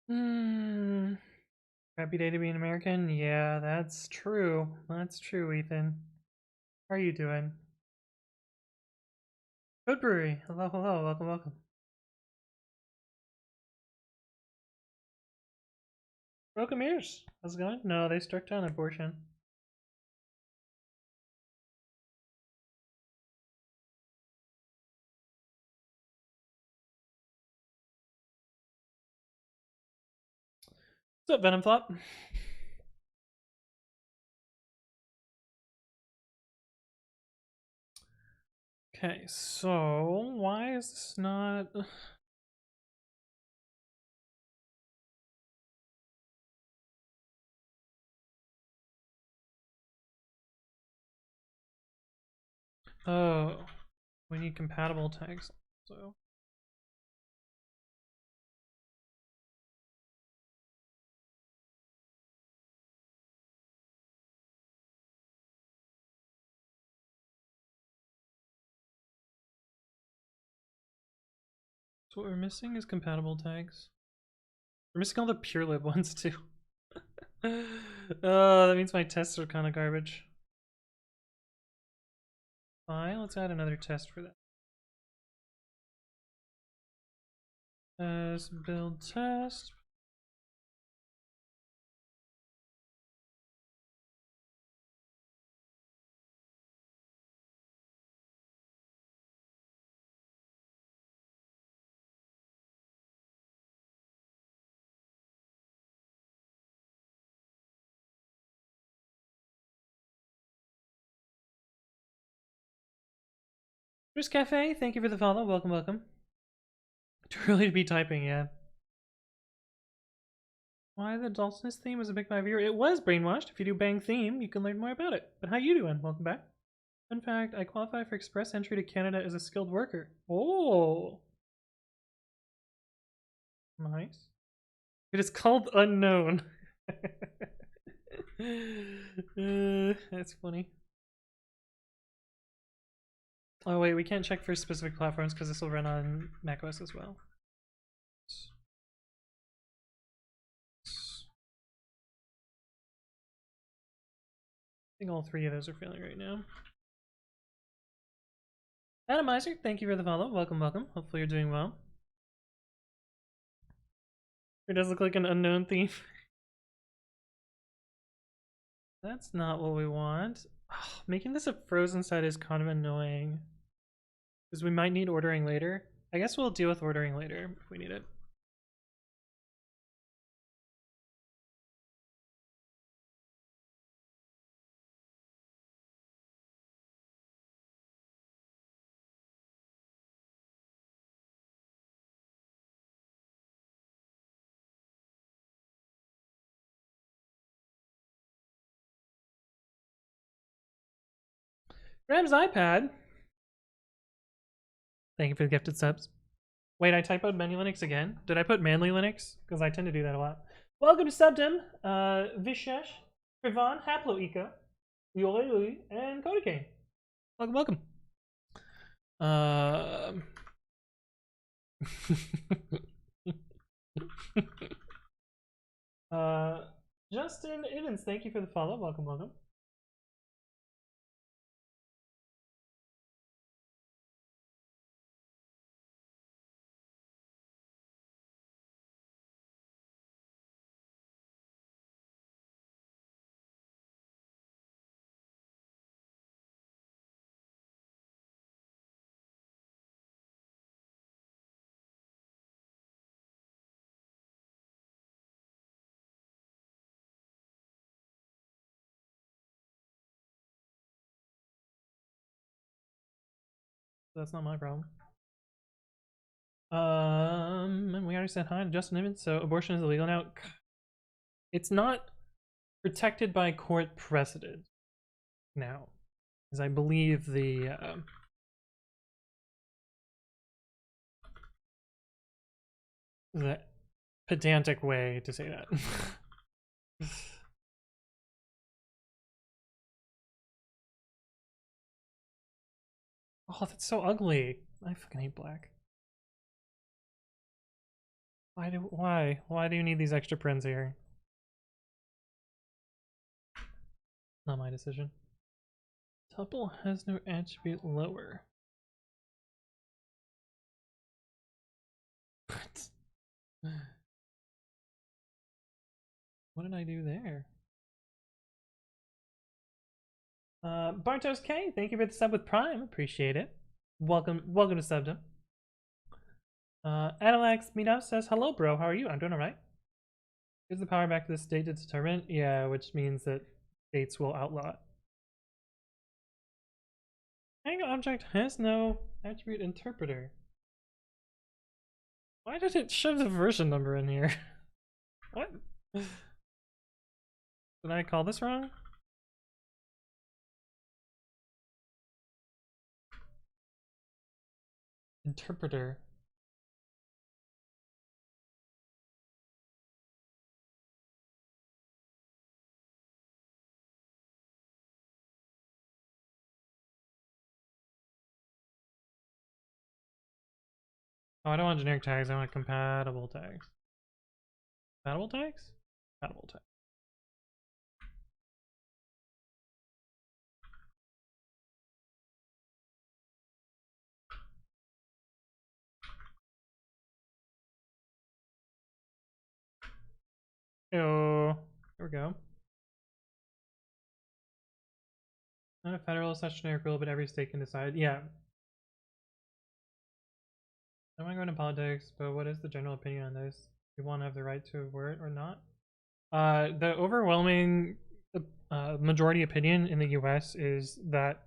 Hmm. Happy day to be an American? Yeah, that's true. That's true, Ethan. How are you doing? Good Brewery. Hello, hello. Welcome, welcome. Broken Mirrors. How's it going? No, they struck down abortion. What's up, Venom Flop? Okay, so why is this not... Oh, we need compatible tags. So what we're missing is compatible tags. We're missing all the purelib ones too. That means my tests are kind of garbage. Fine, let's add another test for that. Build test. Bruce Cafe, thank you for the follow. Welcome, welcome. Too early to be typing, yeah. Why the Dulcinus theme was a big 5 year? It was brainwashed. If you do Bang theme, you can learn more about it. But how you doing? Welcome back. Fun fact, I qualify for express entry to Canada as a skilled worker. Oh. Nice. It is called Unknown. That's funny. Oh wait, we can't check for specific platforms because this will run on macOS as well. I think all three of those are failing right now. Atomizer, thank you for the follow. Welcome, welcome. Hopefully you're doing well. It does look like an unknown theme. That's not what we want. Oh, making this a frozen side is kind of annoying. Because we might need ordering later. I guess we'll deal with ordering later if we need it. Ram's iPad. Thank you for the gifted subs. Wait, I typoed Menu Linux again? Did I put Manly Linux? Because I tend to do that a lot. Welcome to Subdim, Vishesh, Privan, Haploeco, Yolelui, and Kodakane. Welcome, welcome. Justin Evans, thank you for the follow. Welcome, welcome. That's not my problem. And we already said hi to Justin Evans, so abortion is illegal now. It's not protected by court precedent now, because I believe the pedantic way to say that. Oh, that's so ugly. I fucking hate black. Why do you need these extra prints here? Not my decision. Tuple has no attribute lower. What? What did I do there? Bartos K, thank you for the sub with Prime. Appreciate it. Welcome to Subdom. Adelax Meetup says, hello, bro. How are you? I'm doing alright. Gives the power back to the state to determine? Yeah, which means that states will outlaw it. Hang object has no attribute interpreter. Why did it shove the version number in here? What? Did I call this wrong? Interpreter. Oh, I don't want generic tags, I want compatible tags. Compatible tags? Compatible tags. Oh, here we go. Not a federal such generic rule, but every state can decide. Yeah. I want to go into politics, but what is the general opinion on this? Do you want to have the right to a word or not? The overwhelming majority opinion in the US is that,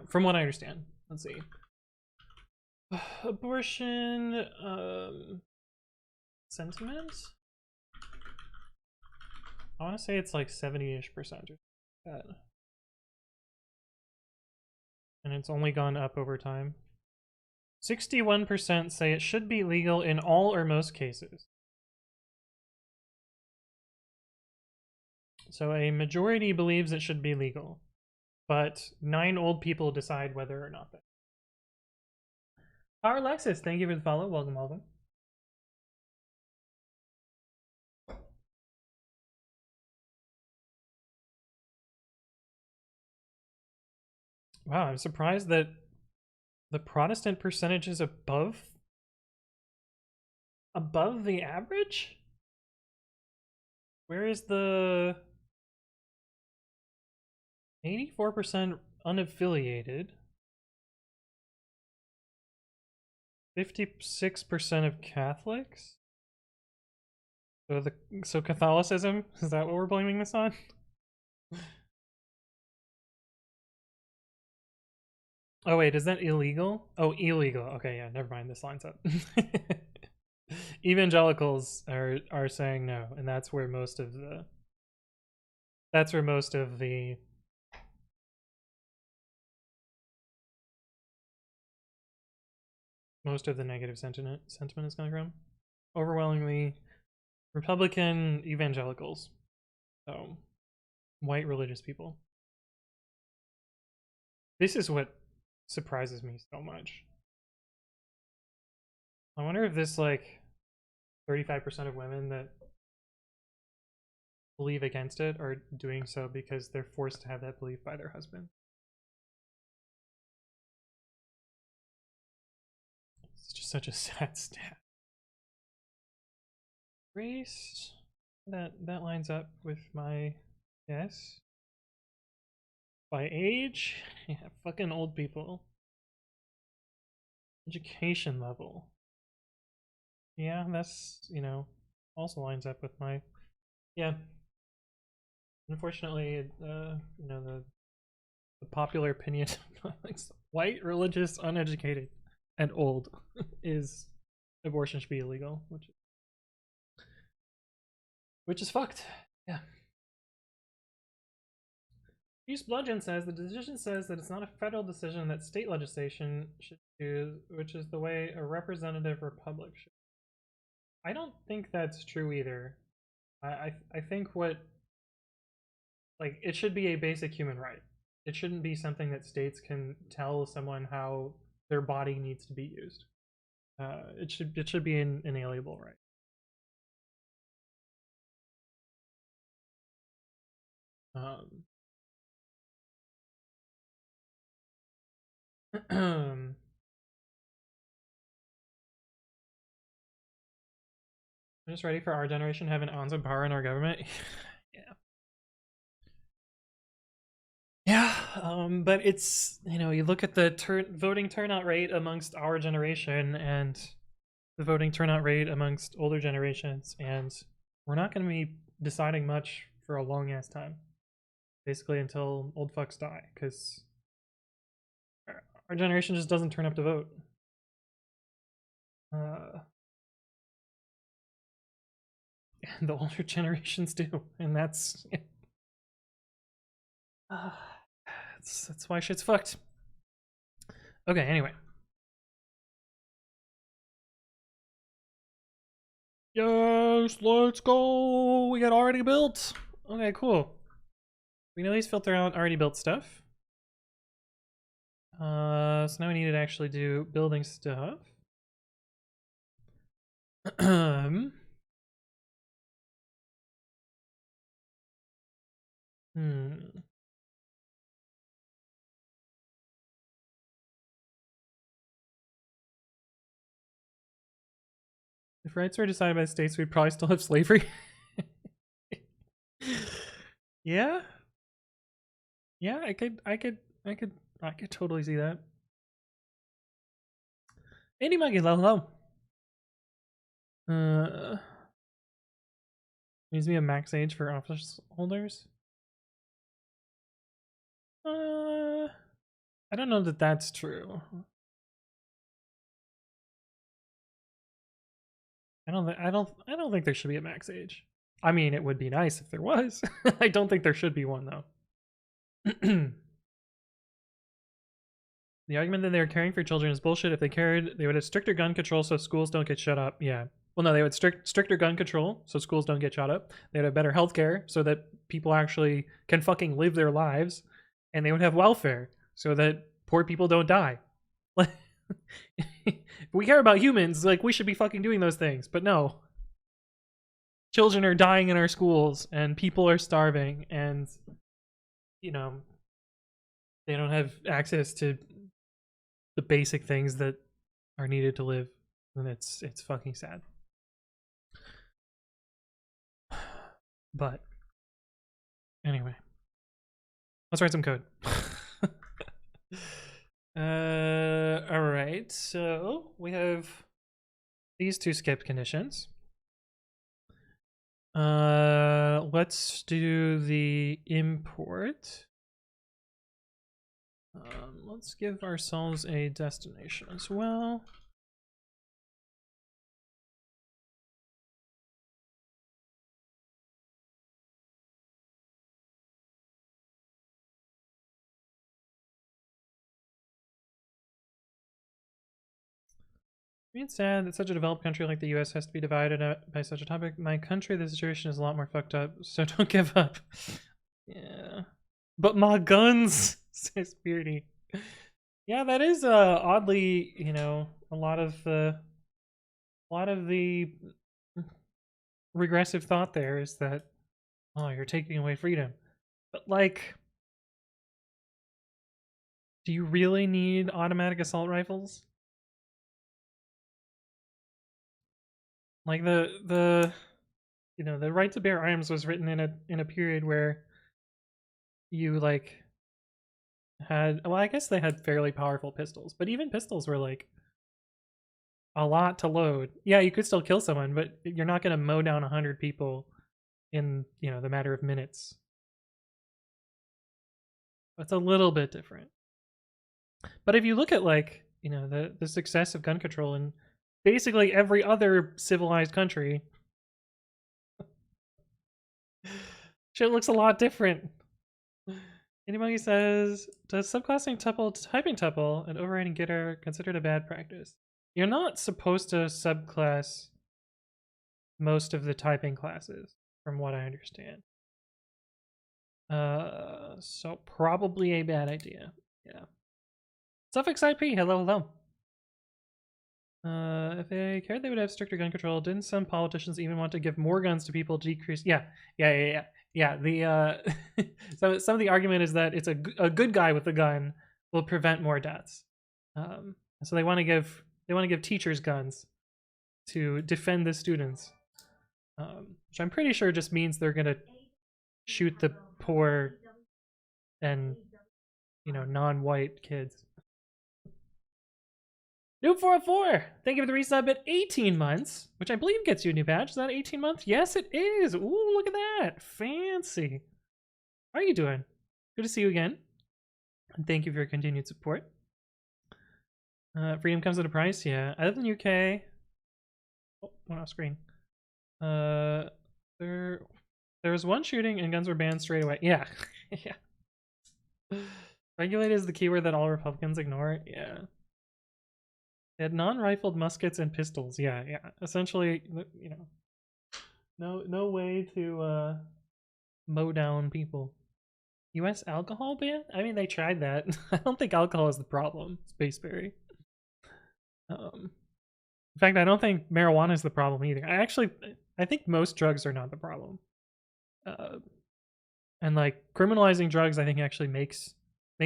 from what I understand, let's see. Abortion sentiment? I want to say it's like 70-ish% or that. And it's only gone up over time. 61% say it should be legal in all or most cases. So a majority believes it should be legal, but 9 old people decide whether or not that. Our Alexis, thank you for the follow. Welcome, welcome. Wow, I'm surprised that the Protestant percentage is above the average? Where is the 84% unaffiliated? 56% of Catholics? So Catholicism? Is that what we're blaming this on? Oh wait, is that illegal? Oh, illegal. Okay, yeah, never mind. This lines up. Evangelicals are saying no, and that's where most of the negative sentiment is coming from. Overwhelmingly Republican evangelicals. So white religious people. This is what surprises me so much. I wonder if this, like, 35% of women that believe against it are doing so because they're forced to have that belief by their husband. It's just such a sad stat. Race, that lines up with my guess. By age, yeah, fucking old people. Education level, yeah, that's, you know, also lines up with my, yeah. Unfortunately, you know, the popular opinion, like, white, religious, uneducated, and old is abortion should be illegal, which is fucked. Yeah. Use Bludgeon says the decision says that it's not a federal decision, that state legislation should do, which is the way a representative republic should. I don't think that's true either. I think what, like, it should be a basic human right. It shouldn't be something that states can tell someone how their body needs to be used. It should be an inalienable right. I'm just ready for our generation to have an ounce of power in our government. Yeah. Yeah, but it's, you know, you look at the voting turnout rate amongst our generation and the voting turnout rate amongst older generations, and we're not going to be deciding much for a long ass time. Basically until old fucks die, because our generation just doesn't turn up to vote. And the older generations do, and that's that's why shit's fucked. Okay, anyway. Yes, let's go. We got already built. Okay, cool. We know these filter out already built stuff. So now we need to actually do building stuff. If rights were decided by states, we'd probably still have slavery. Yeah. Yeah, I could totally see that. Andy Muggy, hello. Needs to be a max age for office holders. I don't know that that's true. I don't think there should be a max age. I mean, it would be nice if there was. I don't think there should be one though. The argument that they were caring for children is bullshit. If they cared, they would have stricter gun control so schools don't get shut up. Yeah. Well, no, they would stricter gun control so schools don't get shut up. They'd have better healthcare so that people actually can fucking live their lives, and they would have welfare so that poor people don't die. If we care about humans, like, we should be fucking doing those things, but no. Children are dying in our schools, and people are starving, and, you know, they don't have access to the basic things that are needed to live, and it's fucking sad. But anyway, let's write some code. All right, so we have these two skip conditions. Let's do the import. Let's give ourselves a destination as well. It's sad that such a developed country like the US has to be divided by such a topic. My country, the situation is a lot more fucked up, so don't give up. Yeah. But my guns, says Beardy. Yeah, that is oddly, you know, a lot of the regressive thought there is that, oh, you're taking away freedom. But like, do you really need automatic assault rifles? Like the you know, the right to bear arms was written in a period where you like had, well, I guess they had fairly powerful pistols, but even pistols were like a lot to load. Yeah, you could still kill someone, but you're not going to mow down 100 people in, you know, the matter of minutes. It's a little bit different. But if you look at, like, you know, the success of gun control in basically every other civilized country, shit looks a lot different. Anybody says, does subclassing tuple to typing tuple and overriding getter considered a bad practice? You're not supposed to subclass most of the typing classes, from what I understand. So probably a bad idea. Yeah. Suffix IP, hello. If they cared, they would have stricter gun control. Didn't some politicians even want to give more guns to people to decrease? Yeah. The some of the argument is that it's a good guy with a gun will prevent more deaths. So they want to give teachers guns to defend the students, which I'm pretty sure just means they're gonna shoot the poor and, you know, non-white kids. Noob404, thank you for the resub at 18 months, which I believe gets you a new badge. Is that 18 months? Yes, it is. Ooh, look at that. Fancy. How are you doing? Good to see you again. And thank you for your continued support. Freedom comes at a price, yeah. Other than UK. Oh, went off screen. There was one shooting and guns were banned straight away. Yeah. Yeah. Regulated is the keyword that all Republicans ignore. Yeah. They had non-rifled muskets and pistols. Yeah, yeah. Essentially, you know, no way to mow down people. U.S. alcohol ban? I mean, they tried that. I don't think alcohol is the problem. Spaceberry. In fact, I don't think marijuana is the problem either. I think most drugs are not the problem. And like criminalizing drugs, I think actually makes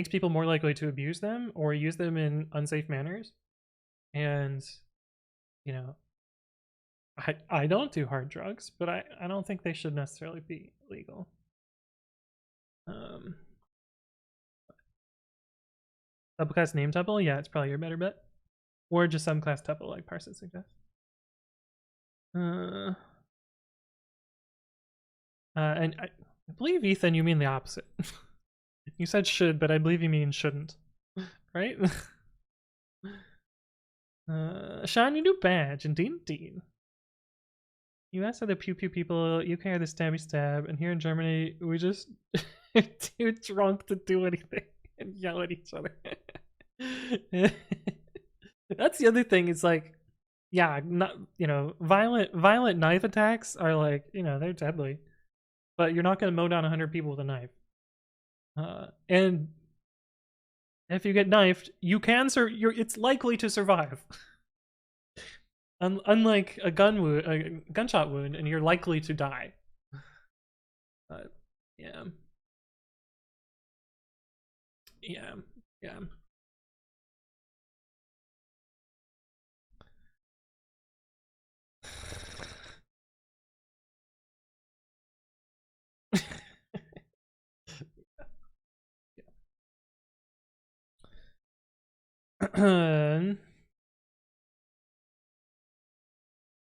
people more likely to abuse them or use them in unsafe manners. And you know, I don't do hard drugs, but I don't think they should necessarily be legal. Subclass name tuple, yeah, it's probably your better bet. Or just subclass tuple like Parson suggests. And I believe, Ethan, you mean the opposite. You said should, but I believe you mean shouldn't. Right? Shiny new badge, indeed. US are the pew pew people, UK are the stabby stab, and here in Germany, we just too drunk to do anything and yell at each other. That's the other thing, is like, yeah, not, violent knife attacks are like, they're deadly. But you're not going to mow down 100 people with a knife. And if you get knifed, you can it's likely to survive. Unlike a gunshot wound, and you're likely to die. But yeah.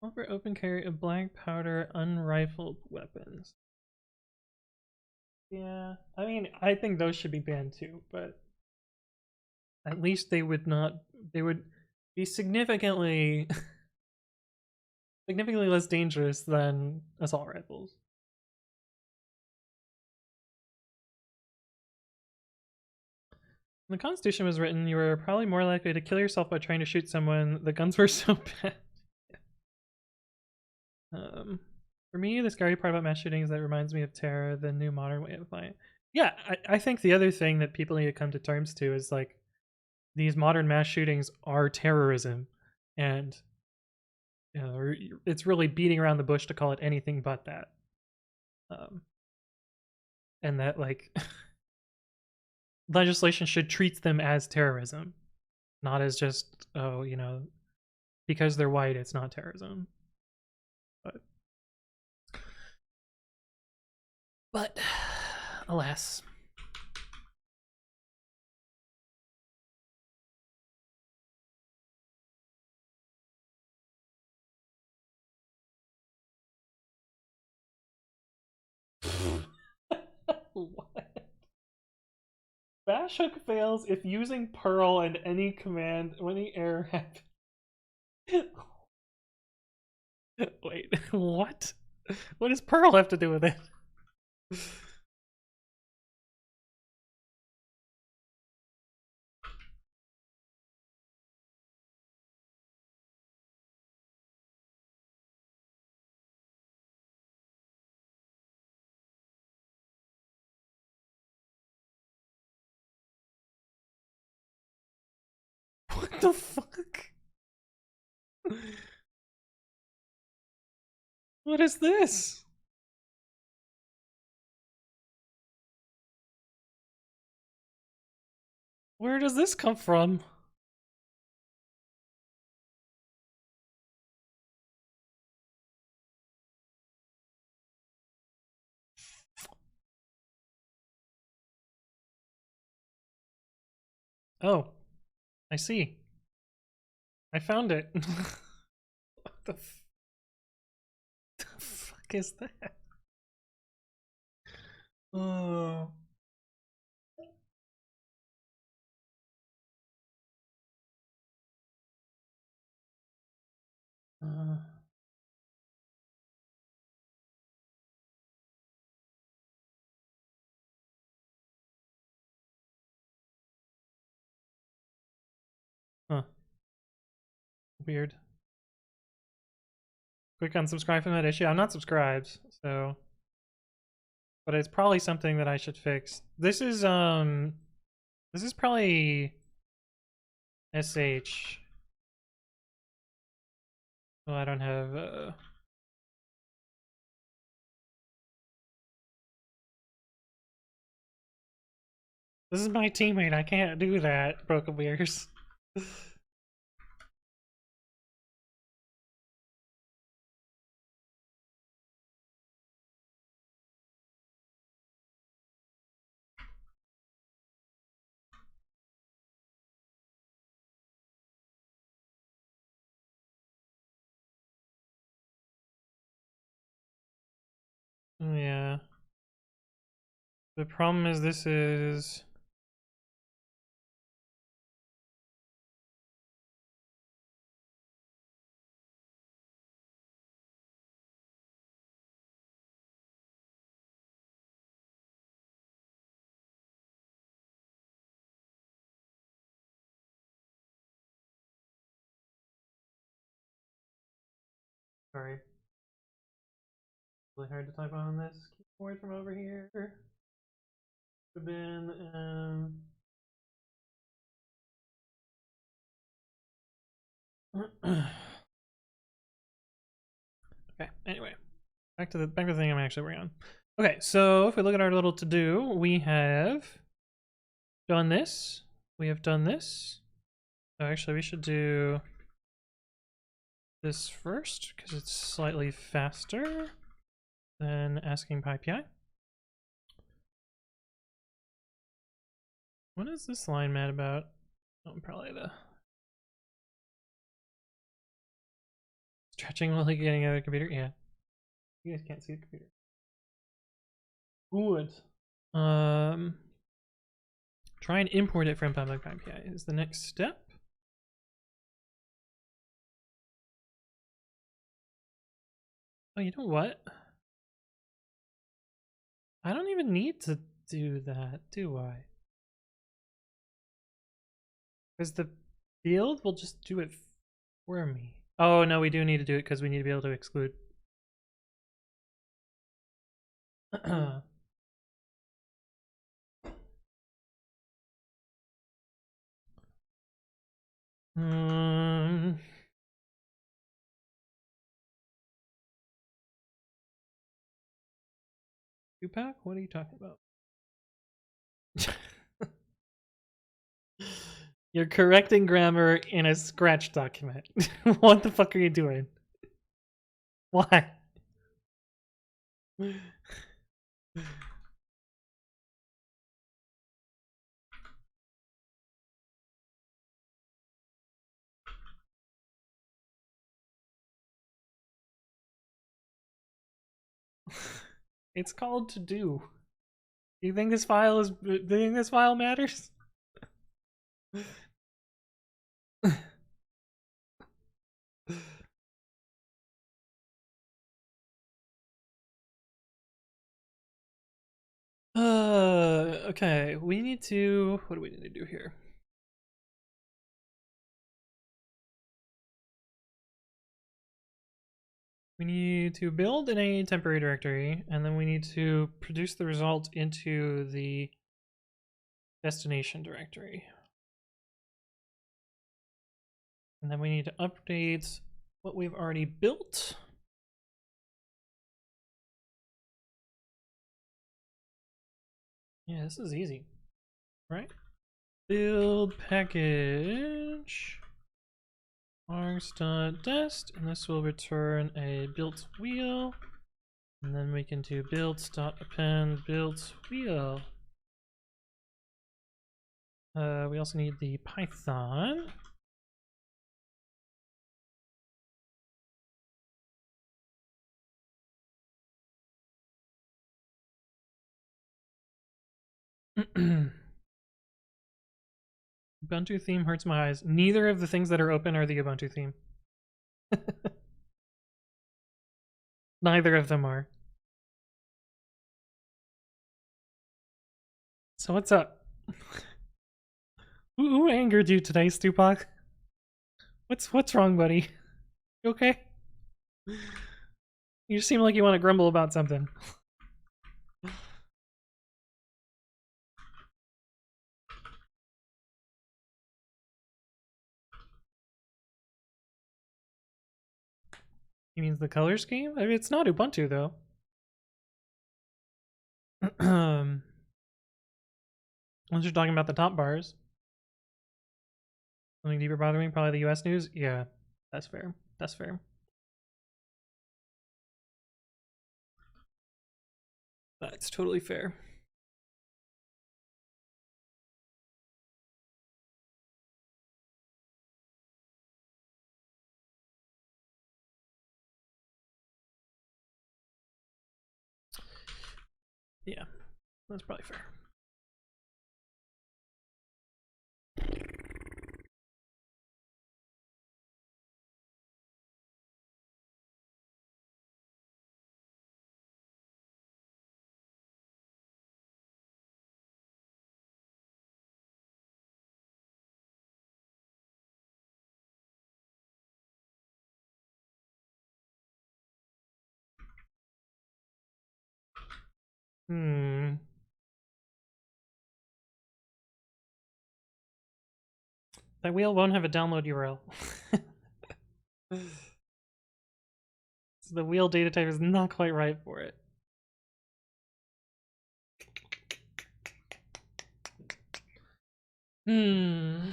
Offer open carry of black powder unrifled weapons. Yeah, I mean, I think those should be banned too, but at least they would be significantly less dangerous than assault rifles. When the Constitution was written, you were probably more likely to kill yourself by trying to shoot someone. The guns were so bad. For me, the scary part about mass shootings is that it reminds me of terror, the new modern way of fighting. Yeah, I think the other thing that people need to come to terms to is like, these modern mass shootings are terrorism, and it's really beating around the bush to call it anything but that. And that like legislation should treat them as terrorism, not as just, oh, because they're white, it's not terrorism. But alas. What? Bash hook fails if using Perl and any command when the error happens. Wait, what? What does Perl have to do with it? What the fuck? What is this? Where does this come from? Oh, I see. I found it. What the fuck is that? Oh. Uh. Huh. Weird. Click unsubscribe from that issue. I'm not subscribed, so. But it's probably something that I should fix. This is probably SH. Well, I don't have This is my teammate. I can't do that, Broken Beers. Yeah. The problem is this is... Sorry. Really hard to type on this keyboard from over here. Have been okay, anyway. Back to the thing I'm actually working on. Okay, so if we look at our little to-do, we have done this. We have done this. So actually we should do this first because it's slightly faster than asking pypi. What is this line mad about? Oh, probably the stretching while getting out of the computer. Yeah, you guys can't see the computer. Good. Try and import it from public pypi is the next step. Oh, you know what? I don't even need to do that, do I? Because the field will just do it for me. Oh, no, we do need to do it because we need to be able to exclude. Two-pack? What are you talking about? You're correcting grammar in a Scratch document. What the fuck are you doing? Why? It's called to do. You think this file is? Do you think this file matters? Okay. We need to. What do we need to do here? We need to build in a temporary directory, and then we need to produce the result into the destination directory. And then we need to update what we've already built. Yeah, this is easy, right? Build package args.dest, and this will return a built wheel. And then we can do build.append built wheel. We also need the Python. Ubuntu theme hurts my eyes. Neither of the things that are open are the Ubuntu theme. Neither of them are. So what's up? Who angered you today, Stupak? What's wrong, buddy? You okay? You seem like you want to grumble about something. He means the color scheme? I mean, it's not Ubuntu, though. Unless you're talking about the top bars. Something deeper bothering, probably the US news? Yeah, that's fair. That's fair. That's totally fair. Yeah, that's probably fair. That wheel won't have a download URL. So the wheel data type is not quite right for it. I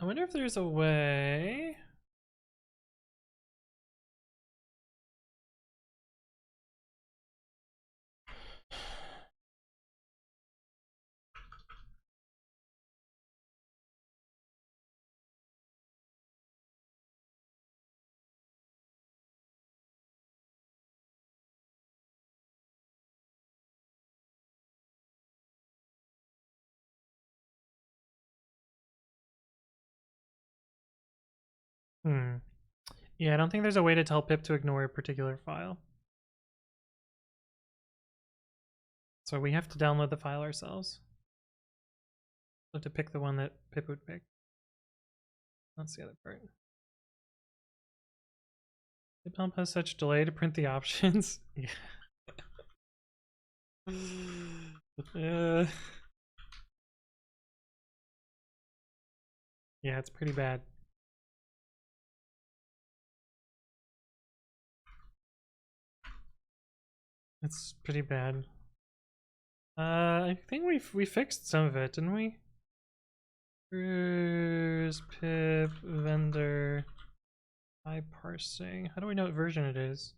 wonder if there's a way. Yeah, I don't think there's a way to tell pip to ignore a particular file. So we have to download the file ourselves. We have to pick the one that pip would pick. That's the other part. Pip help has such delay to print the options. Yeah. Yeah, it's pretty bad. It's pretty bad. I think we fixed some of it, didn't we? Cruise, pip, vendor, parsing. How do we know what version it is?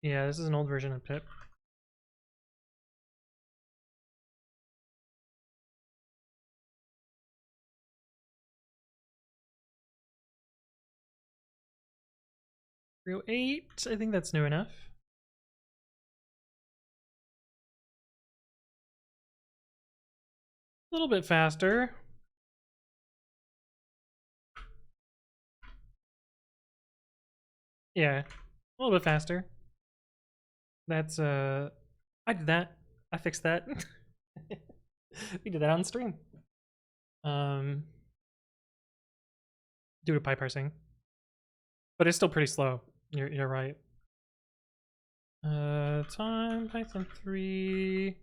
Yeah, this is an old version of pip. Rio 8, I think that's new enough. A little bit faster. Yeah, a little bit faster. That's I did that. I fixed that. We did that on stream. Due to pipe parsing. But it's still pretty slow. You're right. Time Python 3.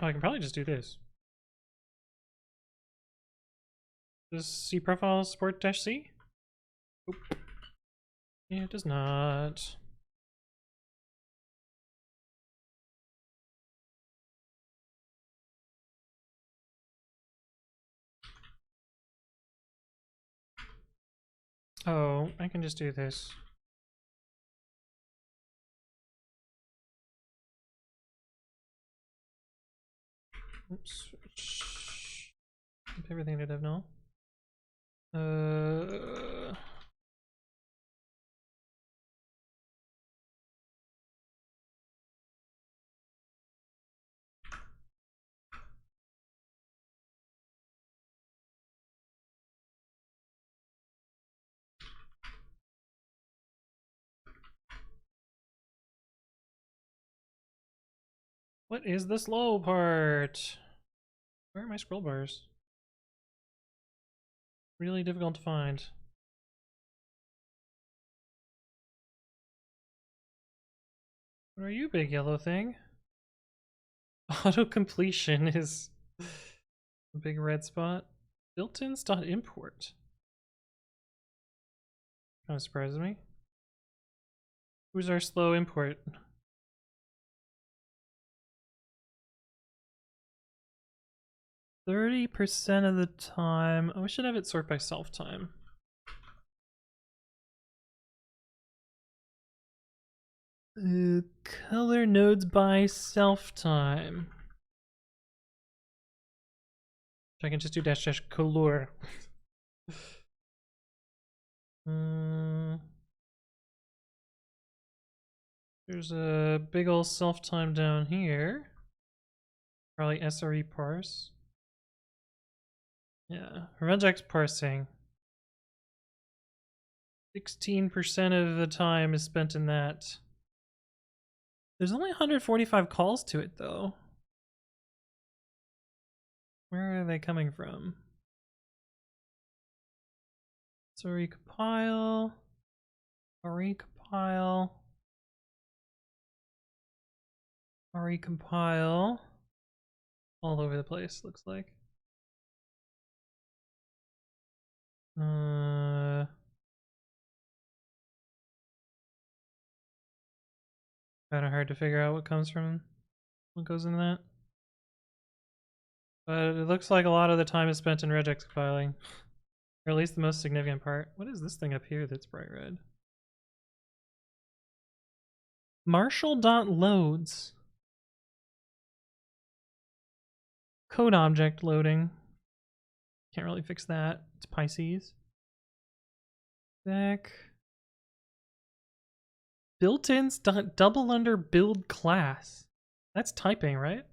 Oh, I can probably just do this. Does C profile support -C? Oop. Yeah, it does not. Oh, I can just do this. Oops. Keep everything to dev null. What is the slow part? Where are my scroll bars? Really difficult to find. What are you, big yellow thing? Auto completion is a big red spot. Built-ins.import. Kind of surprises me. Who's our slow import? %30 of the time. Oh, we should have it sort by self time. Color nodes by self time. I can just do -- color. There's a big ol' self time down here. Probably SRE parse. Yeah, regex parsing. 16% of the time is spent in that. There's only 145 calls to it though. Where are they coming from? So recompile, recompile, recompile. All over the place, looks like. Kind of hard to figure out what comes from, what goes in that. But it looks like a lot of the time is spent in regex compiling. Or at least the most significant part. What is this thing up here that's bright red? Marshall.loads. Code object loading. Can't really fix that. It's Pisces. Back. Built-ins double under build class. That's typing, right?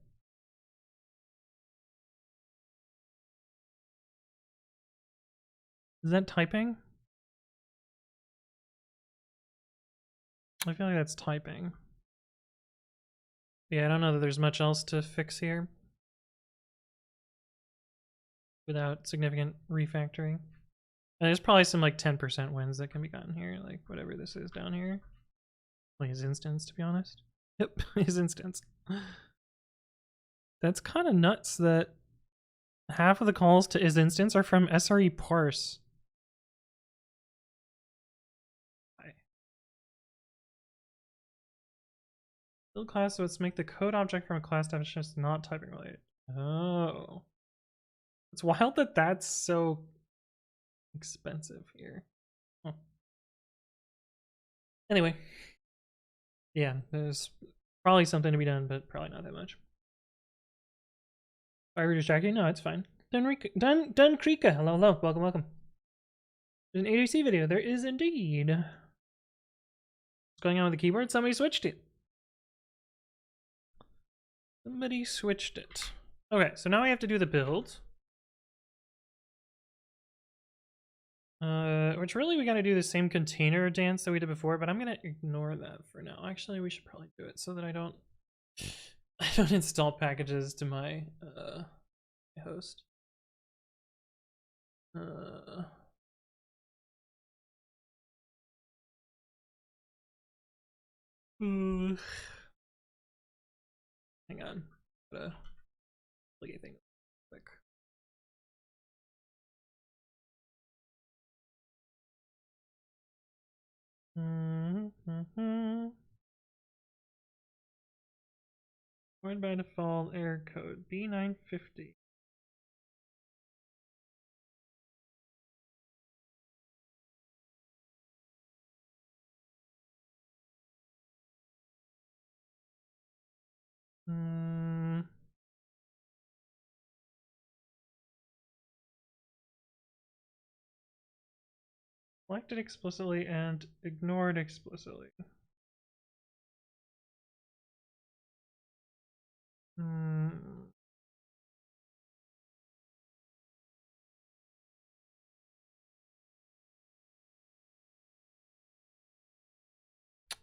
Is that typing? I feel like that's typing. Yeah, I don't know that there's much else to fix here without significant refactoring. And there's probably some like 10% wins that can be gotten here, like whatever this is down here. Like his instance, to be honest. Yep, his instance. That's kind of nuts that half of the calls to his instance are from SRE parse. Build class, so let's make the code object from a class definition is not typing related. Oh. It's wild that that's so expensive here. Huh. Anyway. Yeah, there's probably something to be done, but probably not that much. Are we distracting? No, it's fine. Dun Krika. Hello, hello. Welcome, welcome. There's an ADC video. There is indeed. What's going on with the keyboard? Somebody switched it. Somebody switched it. Okay, so now we have to do the build. Which really we gotta do the same container dance that we did before, but I'm gonna ignore that for now. Actually, we should probably do it so that I don't install packages to my host. Hang on. Like anything quick. Joined by default error code B950. Selected explicitly and ignored explicitly.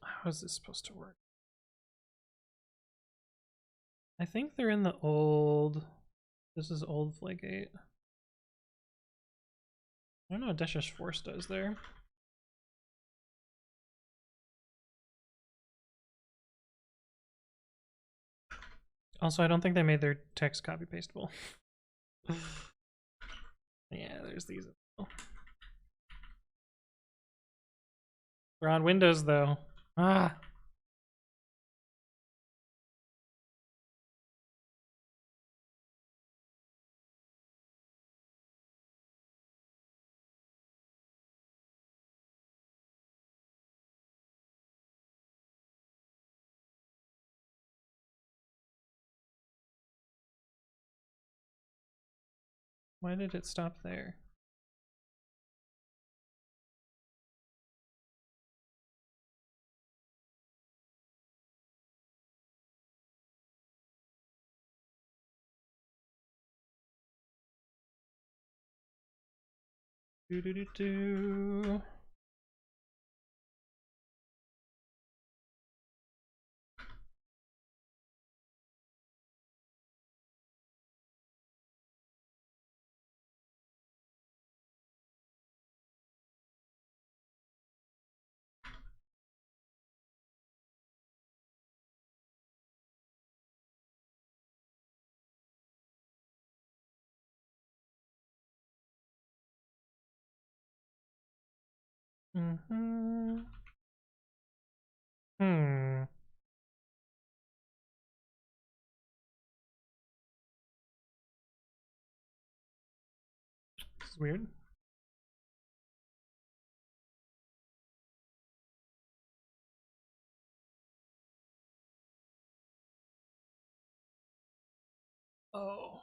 How is this supposed to work? I think they're in the old. This is old Flagate. I don't know what Dash Force does there. Also, I don't think they made their text copy pastable. Yeah, there's these. We're on Windows though. Ah. Why did it stop there? Do do do do. Hmm. This is weird. Oh.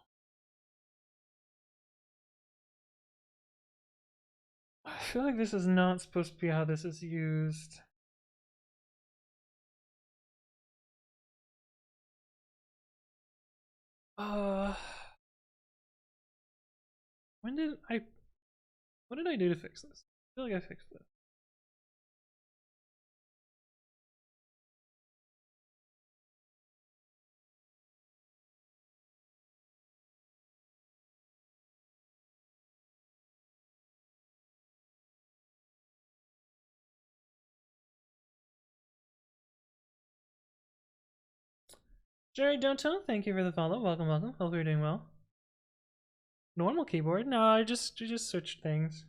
I feel like this is not supposed to be how this is used. When did I... What did I do to fix this? I feel like I fixed this. Jerry Donto, thank you for the follow. Welcome, welcome. Hope you're doing well. Normal keyboard? No, I just switched things.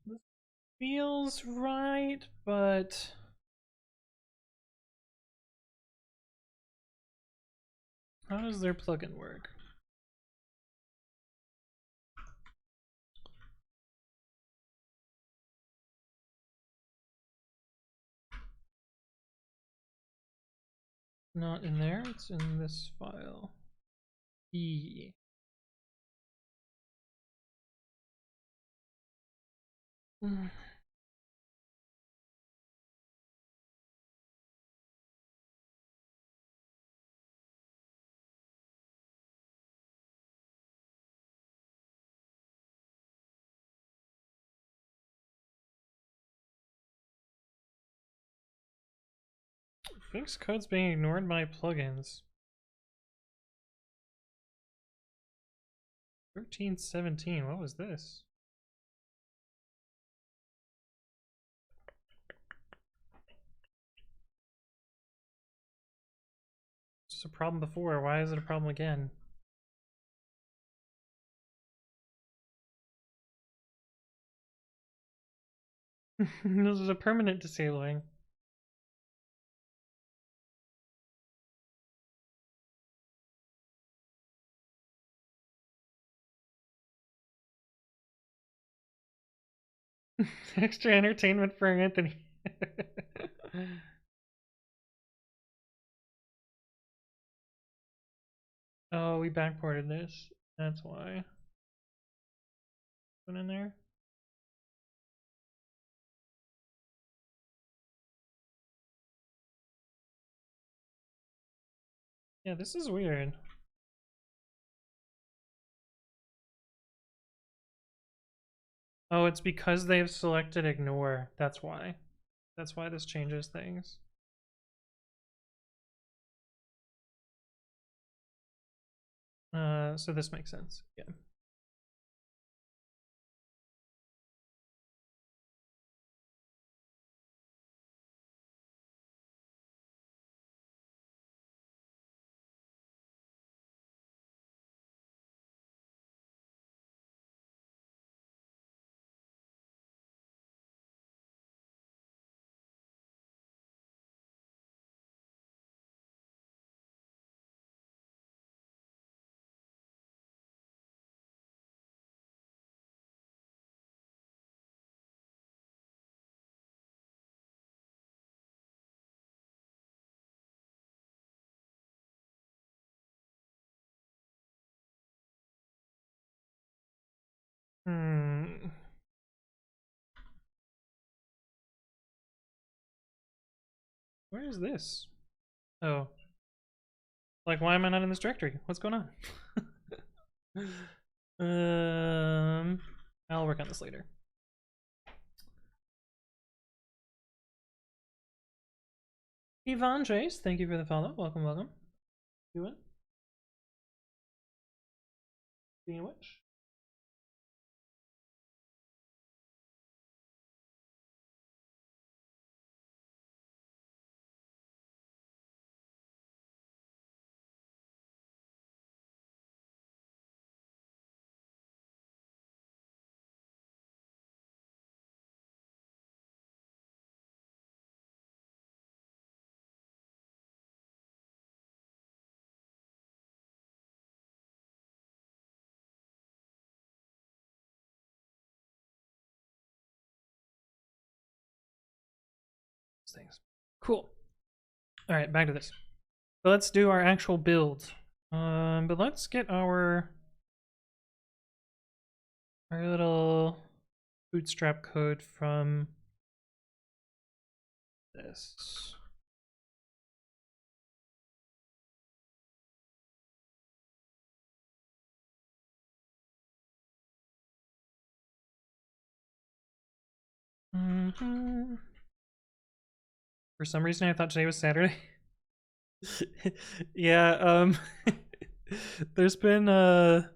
This feels right, but... How does their plugin work? Not in there, it's in this file. E. Fix code's being ignored by plugins. 1317, what was this? This was a problem before, why is it a problem again? This is a permanent disabling. Extra entertainment for Anthony. Oh, we backported this. That's why. Put in there. Yeah, this is weird. Oh, it's because they've selected ignore. That's why. That's why this changes things. So this makes sense. Yeah. Where is this? Oh. Like, why am I not in this directory? What's going on? I'll work on this later. Yvonne Jace, thank you for the follow. Welcome, welcome. Do it. Being a witch. Things. Cool. All right, back to this. So let's do our actual build. But let's get our little bootstrap code from this. For some reason, I thought today was Saturday. Yeah. There's been a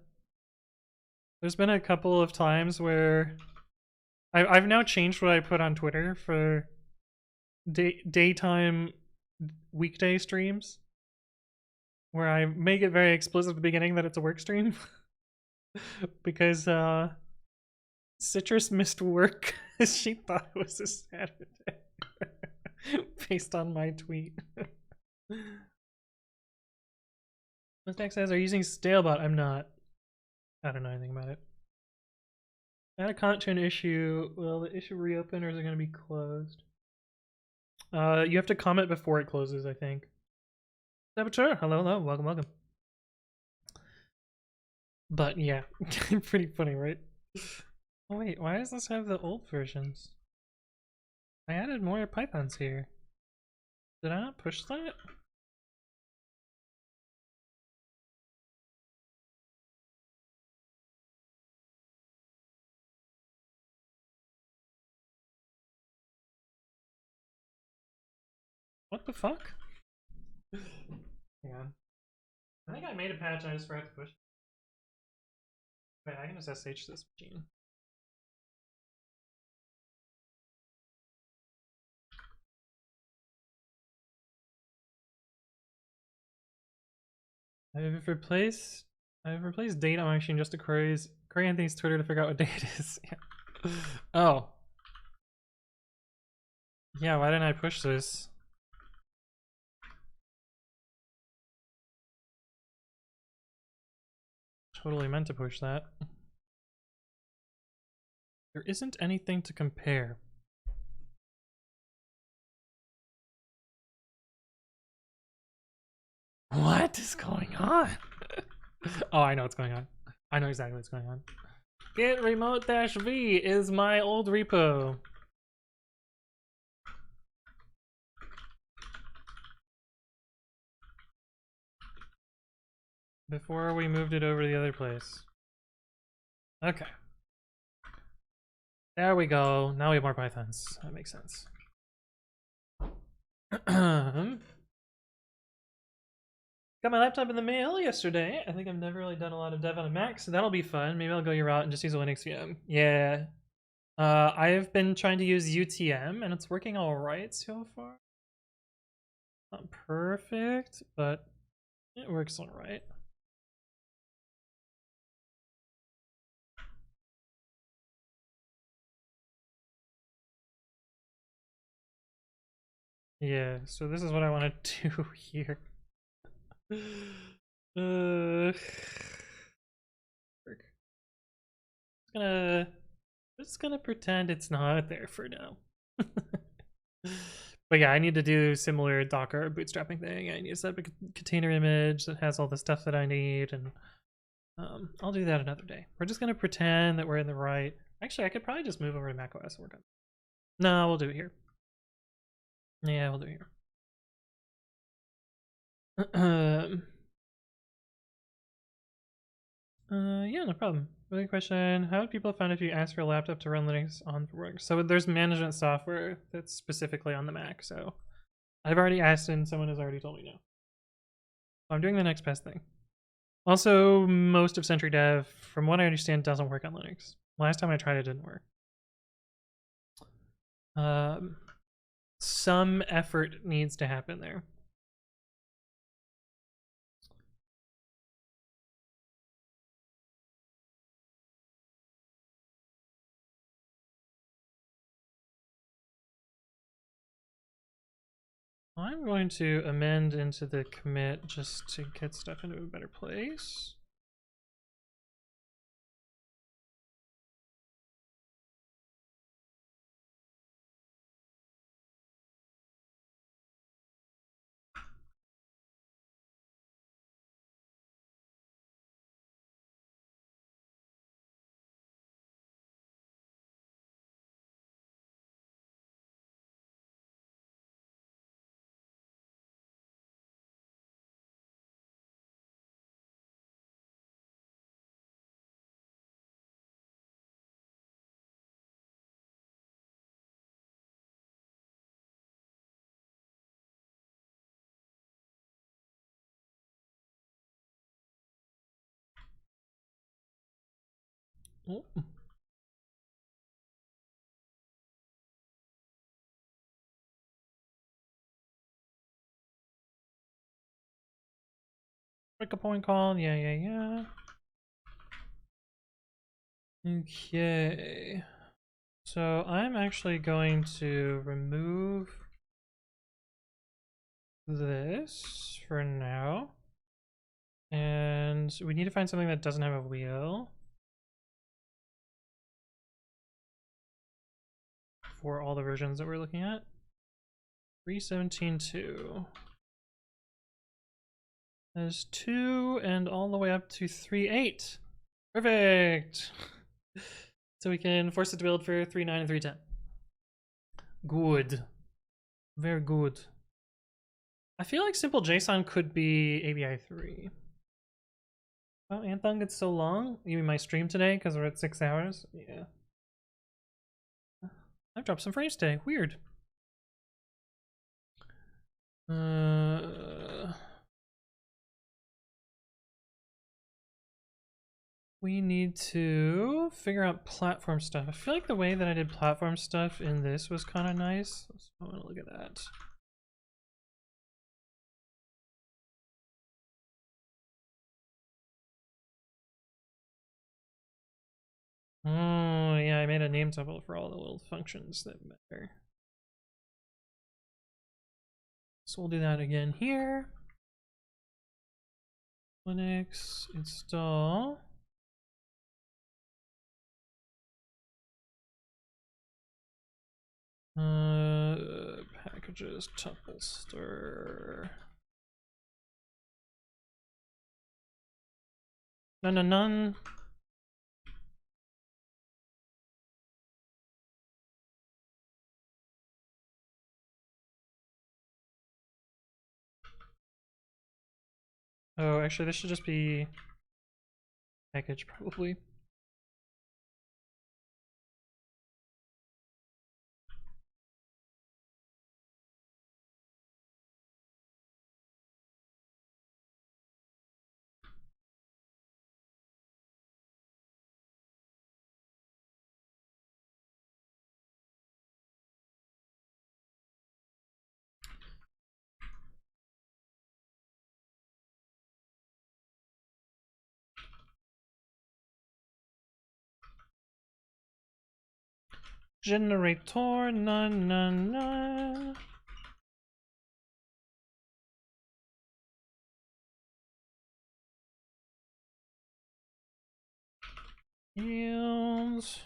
couple of times where I've now changed what I put on Twitter for daytime weekday streams, where I make it very explicit at the beginning that it's a work stream. Because Citrus missed work because she thought it was a Saturday. Based on my tweet. Mustache says, are you using Stalebot? I'm not. I don't know anything about it. Add a comment to an issue. Will the issue reopen or is it going to be closed? You have to comment before it closes, I think. Saboteur, hello, hello, welcome, welcome. But yeah, pretty funny, right? Oh wait, why does this have the old versions? I added more pythons here. Did I not push that? What the fuck? Yeah. I think I made a patch and I just forgot to push. Wait, I can just SH this machine. I've replaced date on my machine just to query Anthony's Twitter to figure out what day it is. Yeah. Oh. Yeah, why didn't I push this? Totally meant to push that. There isn't anything to compare. What is going on? Oh, I know what's going on. I know exactly what's going on. Git remote-v is my old repo. Before we moved it over to the other place. Okay. There we go. Now we have more pythons. That makes sense. Got my laptop in the mail yesterday. I think I've never really done a lot of dev on a Mac, so that'll be fun. Maybe I'll go your route and just use a Linux VM. Yeah. I've been trying to use UTM, and it's working all right so far. Not perfect, but it works all right. Yeah, so this is what I want to do here. Just gonna pretend it's not there for now. But yeah, I need to do similar Docker bootstrapping thing. I need to set up a container image that has all the stuff that I need, and I'll do that another day. We're just gonna pretend that we're in the right. Actually, I could probably just move over to macOS and work on it. No, we'll do it here. Yeah, we'll do it here. Yeah, no problem. Really question, how would people find if you ask for a laptop to run Linux on work? So there's management software that's specifically on the Mac, so I've already asked and someone has already told me no. I'm doing the next best thing. Also, most of Sentry Dev, from what I understand, doesn't work on Linux. Last time I tried it didn't work. Some effort needs to happen there. I'm going to amend into the commit just to get stuff into a better place. Oh. Break a point call, yeah. Okay. So I'm actually going to remove this for now. And we need to find something that doesn't have a wheel for all the versions that we're looking at. 3.17.2. There's 2 and all the way up to 3.8. Perfect! So we can force it to build for 3.9 and 3.10. Good. Very good. I feel like simple JSON could be ABI 3. Oh, Anthon gets so long? You mean my stream today because we're at 6 hours? Yeah. I've dropped some frames today. Weird. We need to figure out platform stuff. I feel like the way that I did platform stuff in this was kind of nice. So I want to look at that. Oh, yeah, I made a name template for all the little functions that matter. So we'll do that again here. Linux install. Packages tuple stir. None. Oh, actually, this should just be package probably. Generator, none. Yields.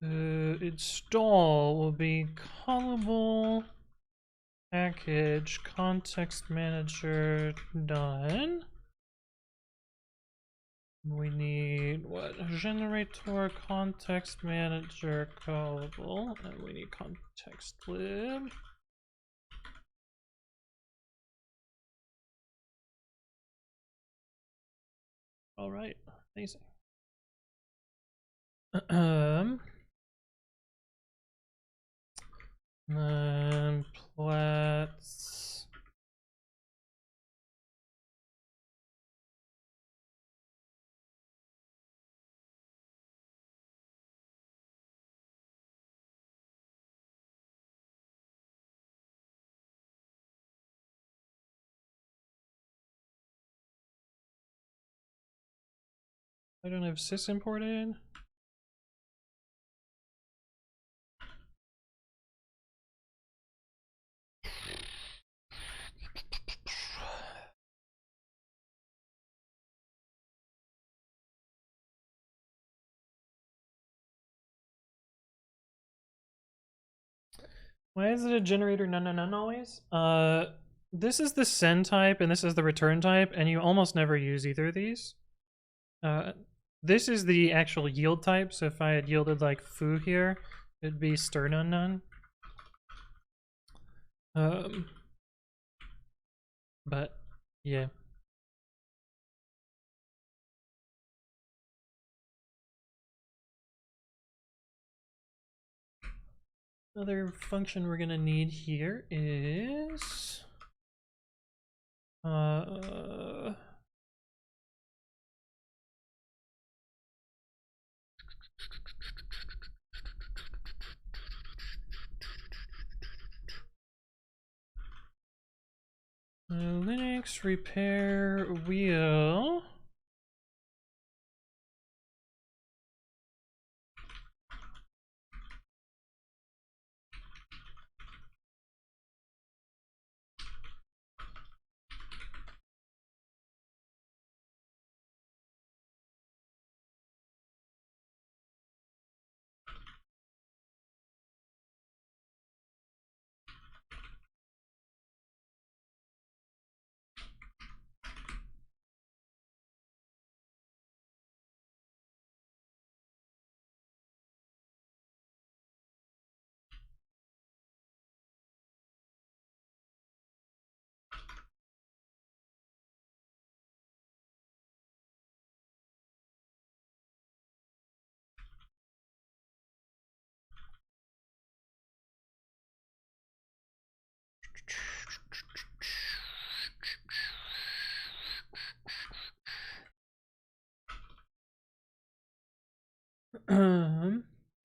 Install will be callable package context manager done. We need what? Generator context manager callable, and we need context lib. All right, amazing. Plats. I don't have sys imported. Why is it a generator none always? This is the send type and this is the return type, and you almost never use either of these. This is the actual yield type, so if I had yielded like foo here, it'd be stir none. But yeah. Another function we're gonna need here is Linux repair wheel.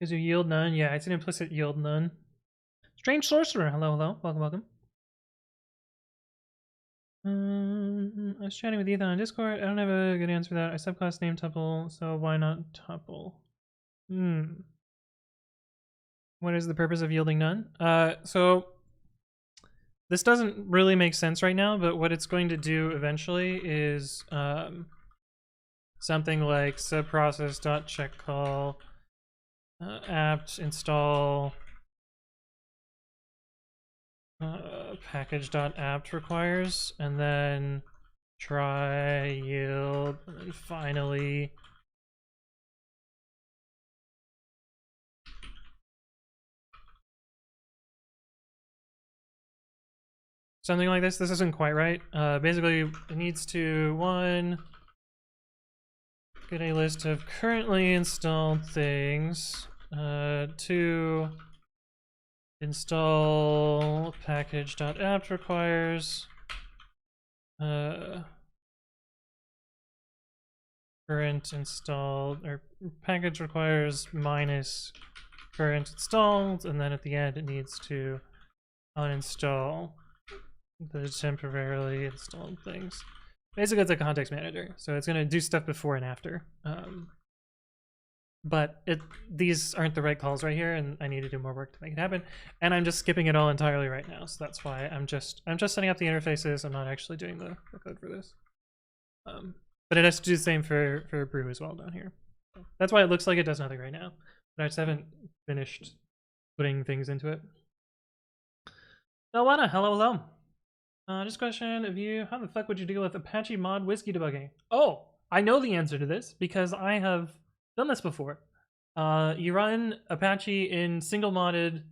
Is your yield none? Yeah, it's an implicit yield none. Strange sorcerer. Hello, hello. Welcome, welcome. I was chatting with Ethan on Discord. I don't have a good answer for that. I subclass name tuple, so why not tuple? What is the purpose of yielding none? So this doesn't really make sense right now, but what it's going to do eventually is something like subprocess.checkCall apt install package.apt requires, and then try yield, and then finally something like this. This isn't quite right. Basically, it needs to, one, get a list of currently installed things. Two, install package.apt requires. Current installed, or package requires minus current installed, and then at the end it needs to uninstall the temporarily installed things. Basically, it's a context manager, so it's going to do stuff before and after. But these aren't the right calls right here, and I need to do more work to make it happen. And I'm just skipping it all entirely right now, so that's why I'm just setting up the interfaces. I'm not actually doing the code for this. But it has to do the same for brew as well down here. So that's why it looks like it does nothing right now. But I just haven't finished putting things into it. Delwana, hello, hello. Just a question of you. How the fuck would you deal with Apache mod whiskey debugging? Oh, I know the answer to this because I have done this before. You run Apache in single threaded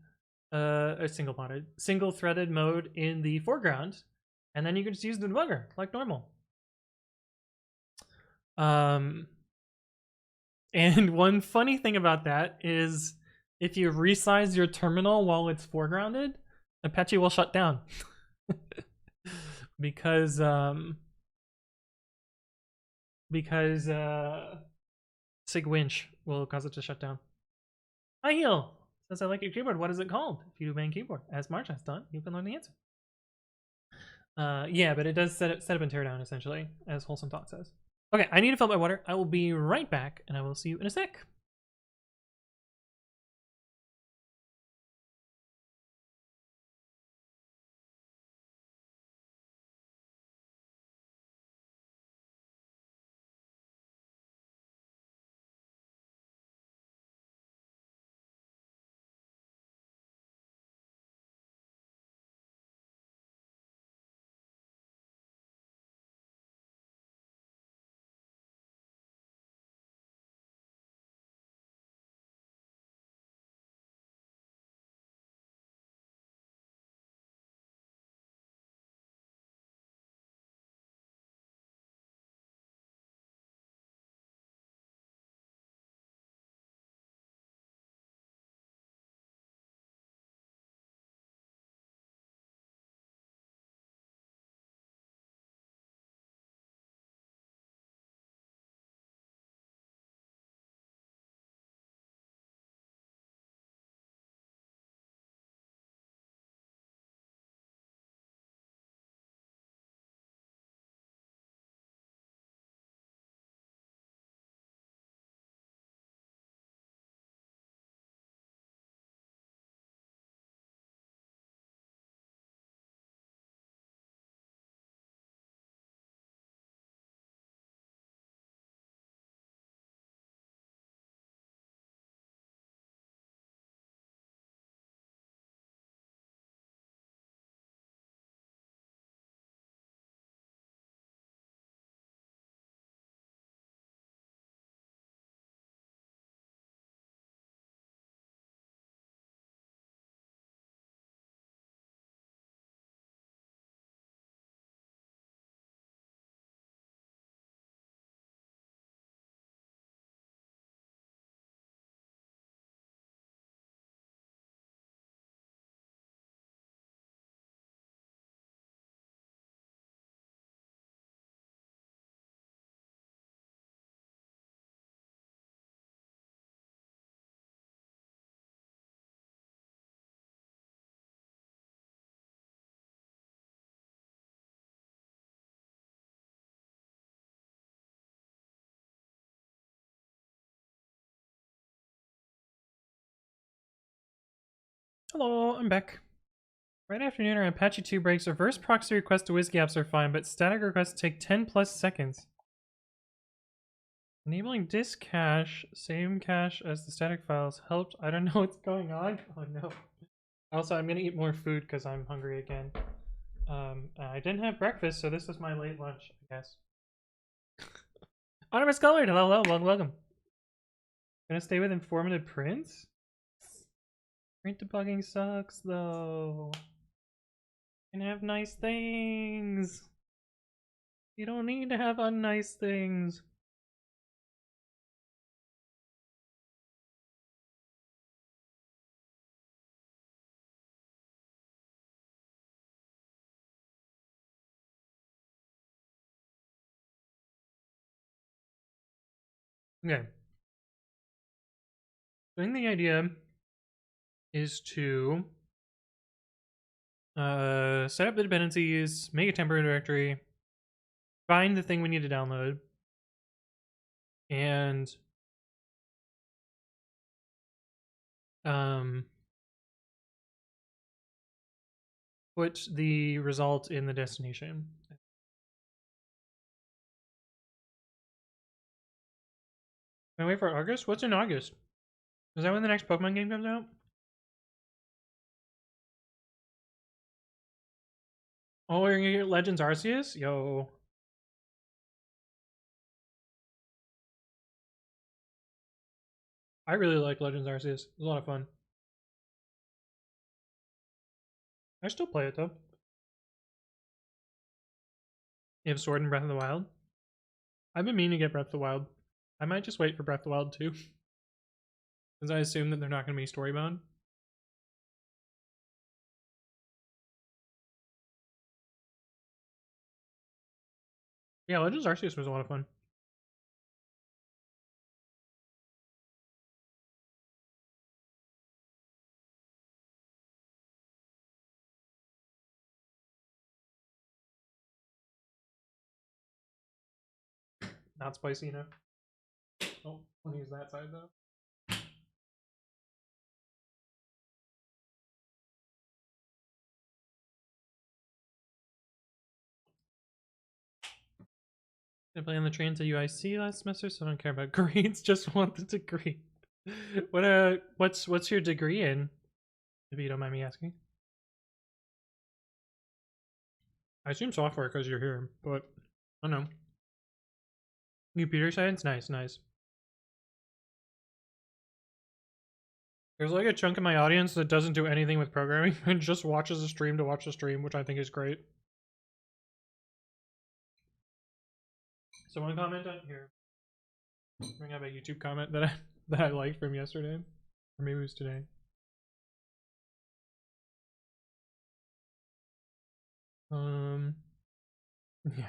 mode in the foreground, and then you can just use the debugger like normal. And one funny thing about that is if you resize your terminal while it's foregrounded, Apache will shut down. because SIGWinch will cause it to shut down. Hi Heal says, I like your keyboard. What is it called? If you do main keyboard, as March has done, you can learn the answer. Yeah, but it does set up and tear down essentially, as Wholesome Thought says. Okay, I need to fill my water. I will be right back, and I will see you in a sec. Hello, I'm back. Right afternoon or Apache 2 breaks, reverse proxy requests to WSGI apps are fine, but static requests take 10 plus seconds. Enabling disk cache, same cache as the static files helped. I don't know what's going on. Oh no. Also, I'm gonna eat more food because I'm hungry again. I didn't have breakfast, so this is my late lunch, I guess. Anonymous Colored, hello, welcome. Gonna stay with informative prints? Print debugging sucks, though. You can have nice things. You don't need to have unnice things. Okay. I think the idea is to set up the dependencies, make a temporary directory, find the thing we need to download, and put the result in the destination. Can I wait for August? What's in August? Is that when the next Pokemon game comes out? Oh, you're gonna get Legends Arceus? Yo. I really like Legends Arceus. It's a lot of fun. I still play it though. You have Sword and Breath of the Wild? I've been meaning to get Breath of the Wild. I might just wait for Breath of the Wild too. Because I assume that they're not going to be story bound. Yeah, Legends Arceus was a lot of fun. Not spicy enough. Oh, I'll use that side though. I play on the train to UIC last semester, so I don't care about grades. Just want the degree. What's your degree in? If you don't mind me asking. I assume software because you're here, but I don't know. Computer science, nice. There's like a chunk of my audience that doesn't do anything with programming and just watches the stream to watch the stream, which I think is great. Someone comment on here. Bring up a YouTube comment that I liked from yesterday, or maybe it was today. Yeah.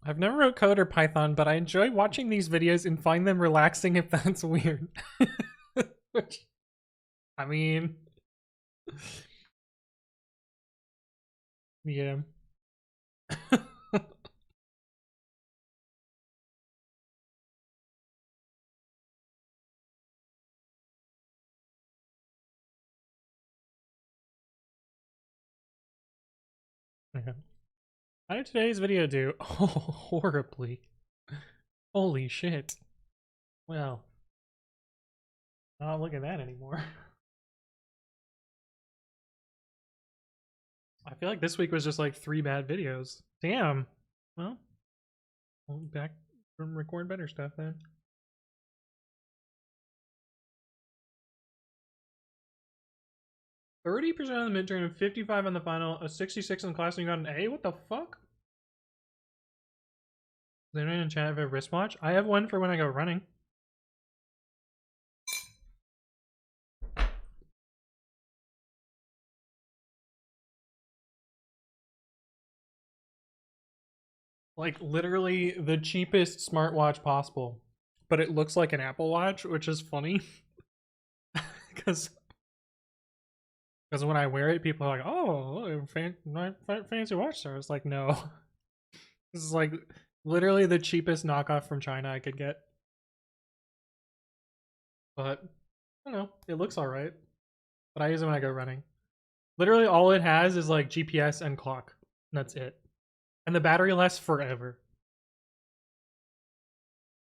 I've never wrote code or Python, but I enjoy watching these videos and find them relaxing if that's weird. Which, I mean, yeah. Okay. How did today's video do? Oh, horribly. Holy shit. Well, not look at that anymore. I feel like this week was just like 3 bad videos. Damn. Well, we'll be back from record better stuff then. "30% on the midterm and 55 on the final, a 66 in the class, and you got an A? What the fuck?" Does anyone in chat have a wristwatch? I have one for when I go running. Like literally the cheapest smartwatch possible, but it looks like an Apple Watch, which is funny. Because when I wear it, people are like, "Oh, fancy watch, sir." It's like, no. This is like literally the cheapest knockoff from China I could get. But I don't know. It looks alright. But I use it when I go running. Literally all it has is like GPS and clock. And that's it. And the battery lasts forever.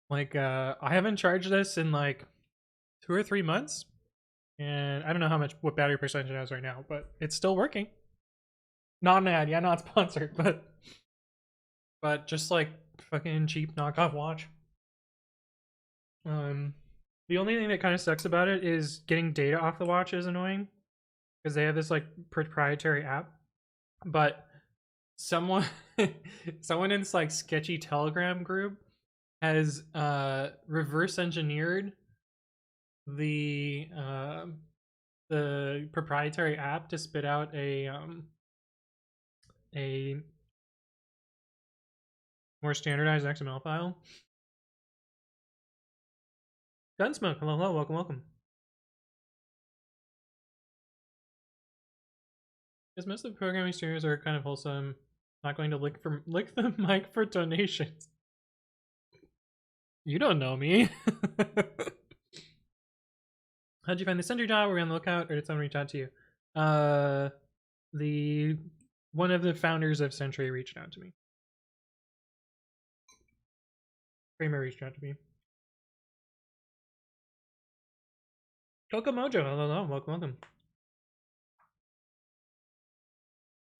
Like, I haven't charged this in like 2 or 3 months. And I don't know what battery percentage it has right now, but it's still working. Not an ad, yeah, not sponsored, but just like fucking cheap knockoff watch. The only thing that kind of sucks about it is getting data off the watch is annoying because they have this like proprietary app. But someone someone in this like sketchy Telegram group has reverse engineered the proprietary app to spit out a more standardized XML file. Gunsmoke, hello, hello, welcome, welcome. Because most of the programming studios are kind of wholesome. Not going to lick the mic for donations. You don't know me. How'd you find the sentry job? Were we on the lookout, or did someone reach out to you? One of the founders of Sentry reached out to me. Kramer reached out to me. Coco Mojo, hello, welcome, welcome.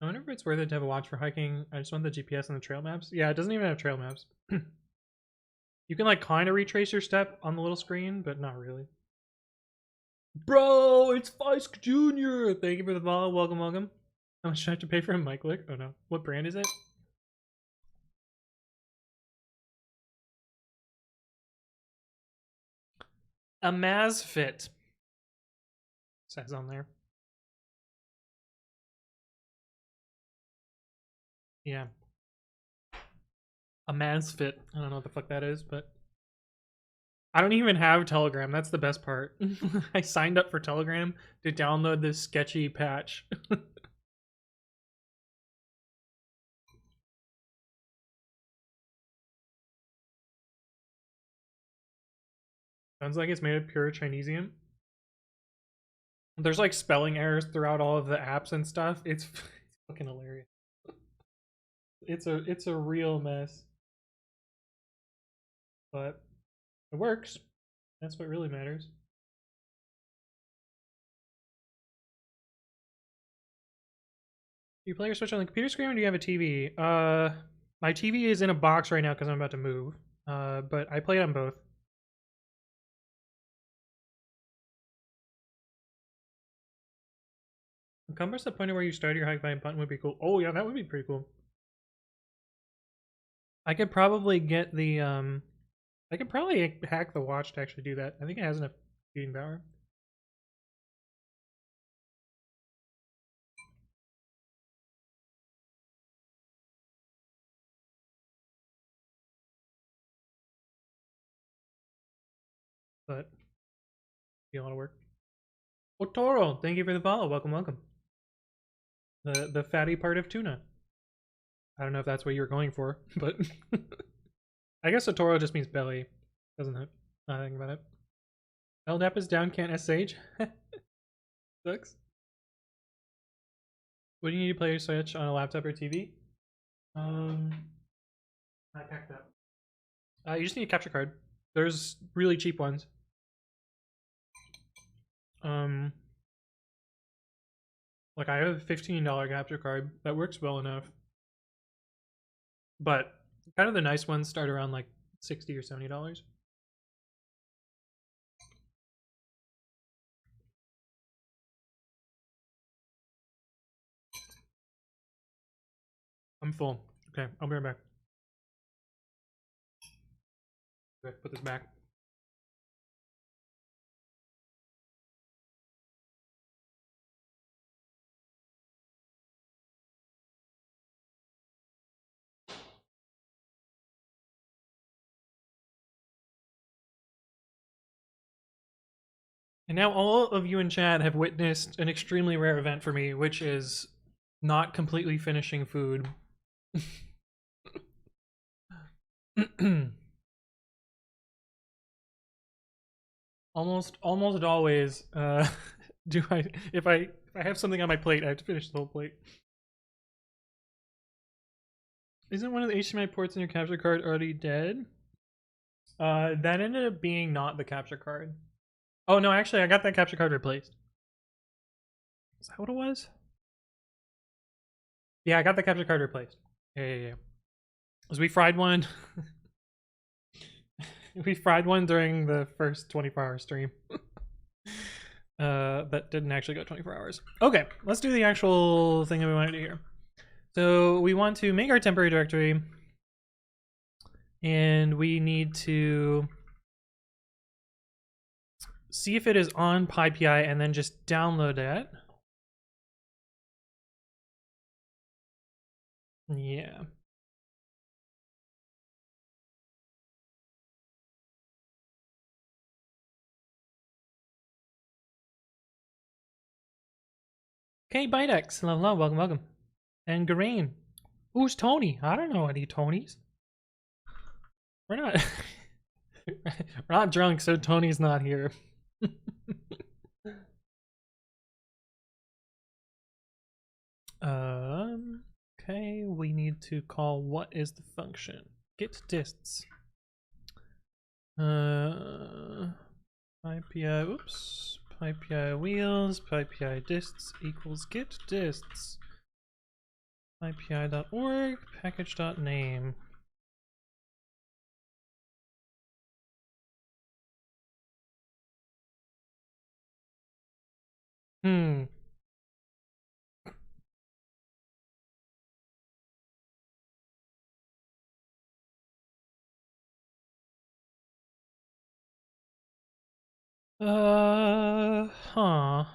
I wonder if it's worth it to have a watch for hiking. I just want the GPS and the trail maps. Yeah, it doesn't even have trail maps. You can like kind of retrace your step on the little screen, but not really. Bro, it's Fisk Jr. Thank you for the follow. Welcome, welcome. How much do I have to pay for a mic lick? Oh no. What brand is it? A Mazfit. Says on there. Yeah. A Mazfit. I don't know what the fuck that is, but I don't even have Telegram. That's the best part. I signed up for Telegram to download this sketchy patch. Sounds like it's made of pure Chinesium. There's like spelling errors throughout all of the apps and stuff. It's fucking hilarious. It's a real mess. But it works. That's what really matters. Do you play your Switch on the computer screen or do you have a TV? My TV is in a box right now because I'm about to move. But I play it on both. Compass the point where you started your hike by button would be cool. Oh yeah, that would be pretty cool. I could probably get the I could probably hack the watch to actually do that. I think it has enough computing power. But be a lot of work. Otoro, thank you for the follow. Welcome, welcome. The fatty part of tuna. I don't know if that's what you were going for, but I guess Otoro just means belly, doesn't it? Not thinking about it. LDAP is down, can't SH. Sucks. What do you need to play your Switch on a laptop or TV? I packed up. You just need a capture card. There's really cheap ones. Like I have a $15 capture card that works well enough. But kind of the nice ones start around like $60 or $70. I'm full. Okay, I'll be right back. Okay, put this back. And now all of you in chat have witnessed an extremely rare event for me, which is not completely finishing food. Almost always do I if I have something on my plate, I have to finish the whole plate. Isn't one of the HDMI ports in your capture card already dead? That ended up being not the capture card. Oh no, actually I got that capture card replaced. Is that what it was? Yeah, I got the capture card replaced. Yeah. Because we fried one. We fried one during the first 24-hour stream. But didn't actually go 24 hours. Okay, let's do the actual thing that we want to do here. So we want to make our temporary directory, and we need to see if it is on pypi and then just download it. Yeah. Okay, Bidex, hello, welcome. And Garane. Who's Tony? I don't know any Tonys. We're not we're not drunk, so Tony's not here. Okay, we need to call what is the function? Get dists. Pypi wheels, pypi dists equals get dists. pypi.org, package.name. Huh.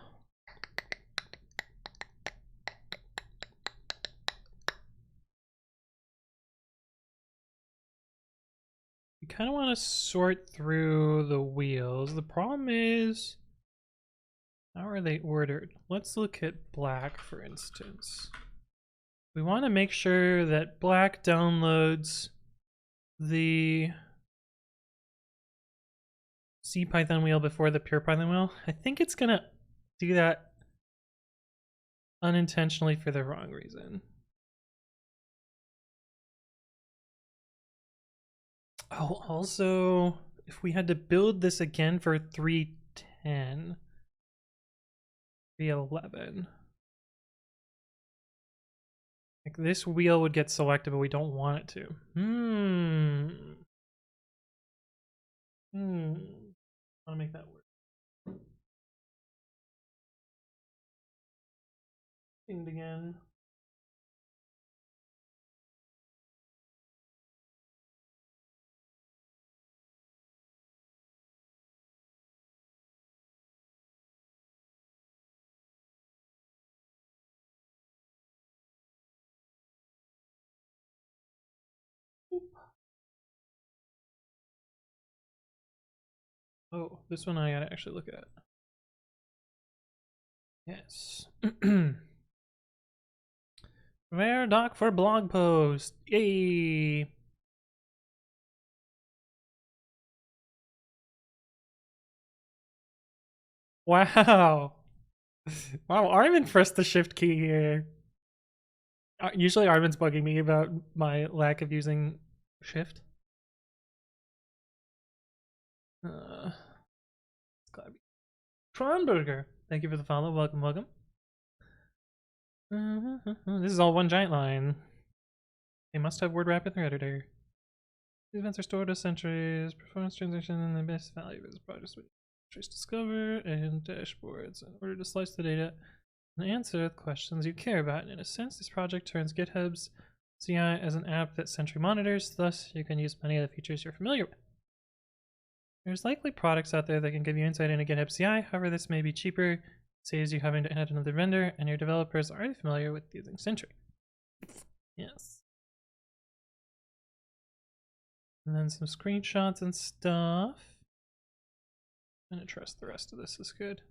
We kind of want to sort through the wheels. The problem is, how are they ordered? Let's look at black, for instance. We want to make sure that black downloads the CPython wheel before the pure Python wheel. I think it's gonna do that unintentionally for the wrong reason. Oh, also, if we had to build this again for 310, 311, like this wheel would get selected, but we don't want it to. Want to make that work. Pinged again. Oh, this one I gotta actually look at. Yes. Rare doc for blog post. Yay! Wow. Wow, Armin pressed the shift key here. Usually Armin's bugging me about my lack of using shift. It's gotta be Tronberger. Thank you for the follow. Welcome. This is all one giant line. They must have word wrap in their editor. These events are stored as sentries, performance transaction, and the best value is project trace discover and dashboards in order to slice the data and answer the questions you care about. In a sense, this project turns GitHub's CI as an app that Sentry monitors, thus you can use many of the features you're familiar with. There's likely products out there that can give you insight into GitHub CI, however this may be cheaper, saves you having to add another vendor, and your developers are already familiar with using Sentry. Yes. And then some screenshots and stuff. I'm gonna trust the rest of this is good.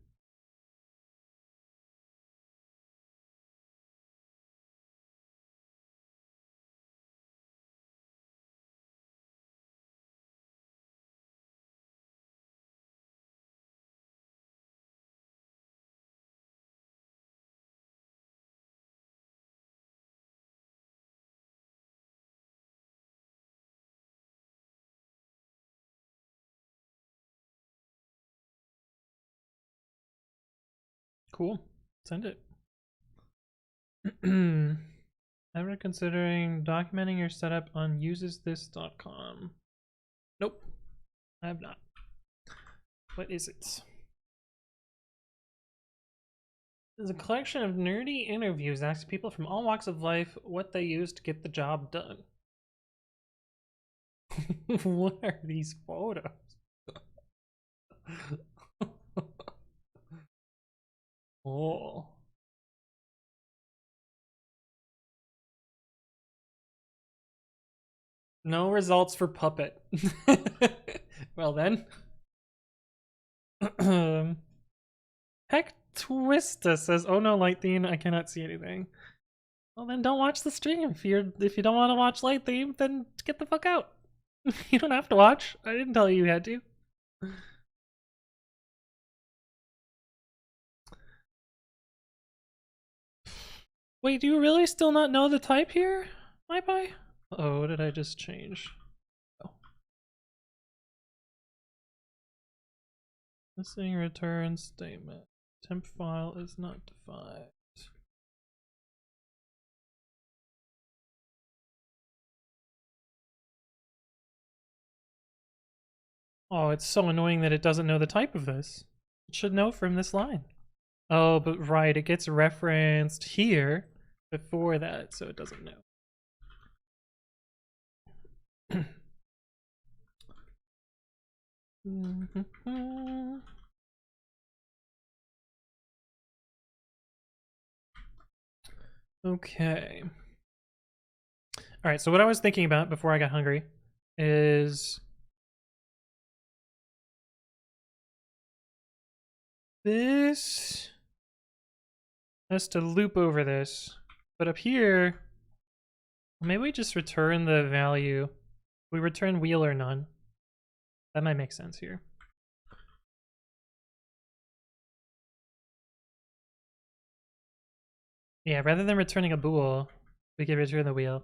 Cool. Send it. Ever considering documenting your setup on usesthis.com? Nope, I have not. What is it? There's a collection of nerdy interviews asking people from all walks of life what they use to get the job done. What are these photos? Oh. No results for Puppet. Well then. Heck Twista says, "Oh no, Light Theme, I cannot see anything." Well then, don't watch the stream. If you don't want to watch Light Theme, then get the fuck out. You don't have to watch. I didn't tell you you had to. Wait, do you really still not know the type here, pypi? Oh, what did I just change? Oh. Missing return statement. Temp file is not defined. Oh, it's so annoying that it doesn't know the type of this. It should know from this line. Oh, but right, it gets referenced here before that, so it doesn't know. Okay. All right, so what I was thinking about before I got hungry is this has to loop over this, but up here, maybe we just return the value. We return wheel or none. That might make sense here. Yeah, rather than returning a bool, we can return the wheel.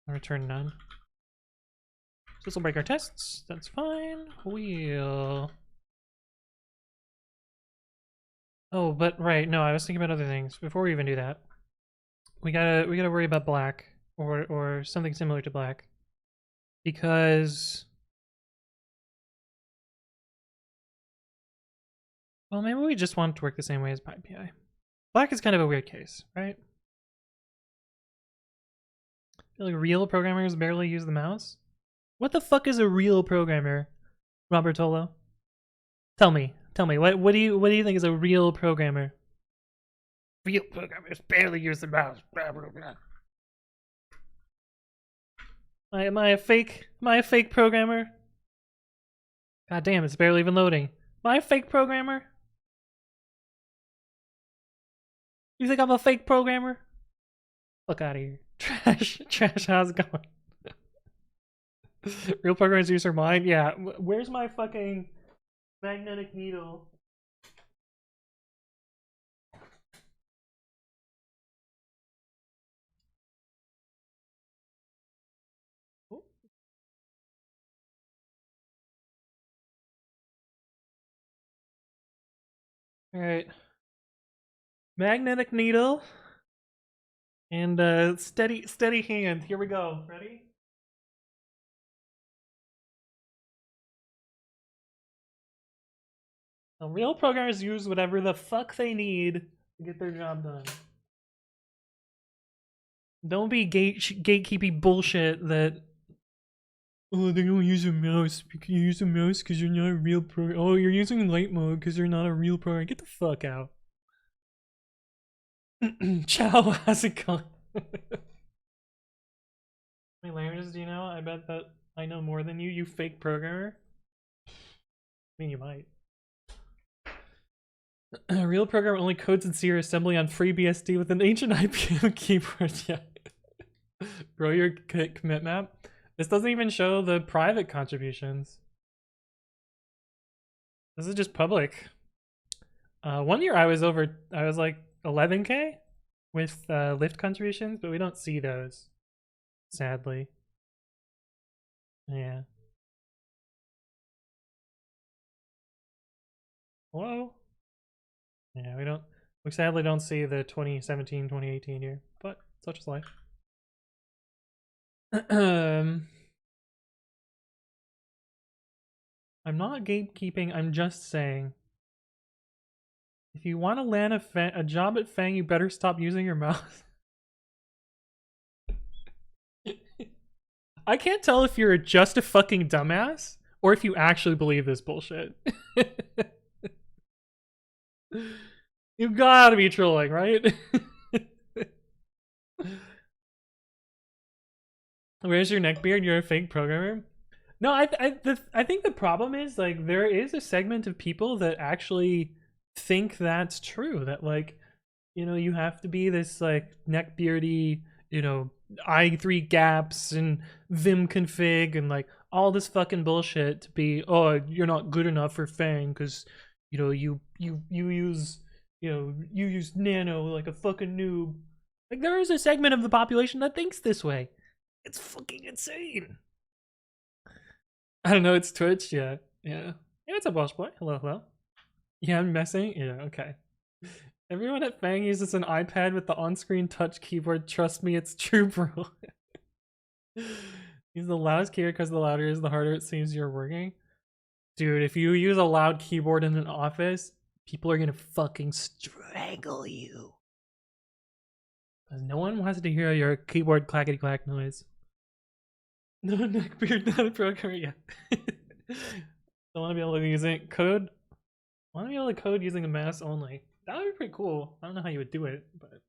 Return none. So this will break our tests. That's fine. Wheel. Oh, but right, no, I was thinking about other things. Before we even do that, we gotta worry about black or something similar to black, because well, maybe we just want it to work the same way as pypi. Black is kind of a weird case, right? I feel like real programmers barely use the mouse. What the fuck is a real programmer, Robertolo? Tell me, what do you think is a real programmer? Real programmers barely use the mouse. Blah, blah, blah. Am I a fake programmer? God damn, it's barely even loading. Am I a fake programmer? You think I'm a fake programmer? Fuck out of here. Trash, how's it going? Real programmers use their mind? Yeah, where's my fucking magnetic needle? Alright. Magnetic needle. And steady hand. Here we go. Ready? Now, real programmers use whatever the fuck they need to get their job done. Don't be gatekeeping bullshit that, oh, they don't use a mouse. You can use a mouse because you're not a real program. Oh, you're using light mode because you're not a real program. Get the fuck out. Ciao, how's it going? How many languages do you know? I bet that I know more than you, you fake programmer. I mean, you might. A real programmer only codes in C or assembly on FreeBSD with an ancient IPM keyboard. Yeah. Bro, your commit map. This doesn't even show the private contributions. This is just public. 1 year I was like 11K with Lyft contributions, but we don't see those, sadly. Yeah. Hello? Yeah, we sadly don't see the 2017, 2018 year, but such is life. I'm not gatekeeping, I'm just saying. If you want to land a job at Fang, you better stop using your mouse. I can't tell if you're just a fucking dumbass or if you actually believe this bullshit. You gotta be trolling, right? Where's your neckbeard? You're a fake programmer? No, I think the problem is, like, there is a segment of people that actually think that's true. That, like, you know, you have to be this, like, neckbeardy, you know, I3 gaps and Vim config and, like, all this fucking bullshit to be, oh, you're not good enough for Fang because, you know, you use, you know, you use Nano like a fucking noob. Like, there is a segment of the population that thinks this way. It's fucking insane. I don't know, it's Twitch, yeah. Yeah, it's a Welsh boy. Hello, hello. Yeah, I'm messing? Yeah, okay. Everyone at Fang uses an iPad with the on-screen touch keyboard. Trust me, it's true, bro. Use the loudest keyboard because the louder it is, the harder it seems you're working. Dude, if you use a loud keyboard in an office, people are gonna fucking strangle you. Because no one wants to hear your keyboard clackety-clack noise. No neckbeard, not a programmer yet. Don't want to be able to use it. Code. Want to be able to code using a mouse only. That would be pretty cool. I don't know how you would do it, but.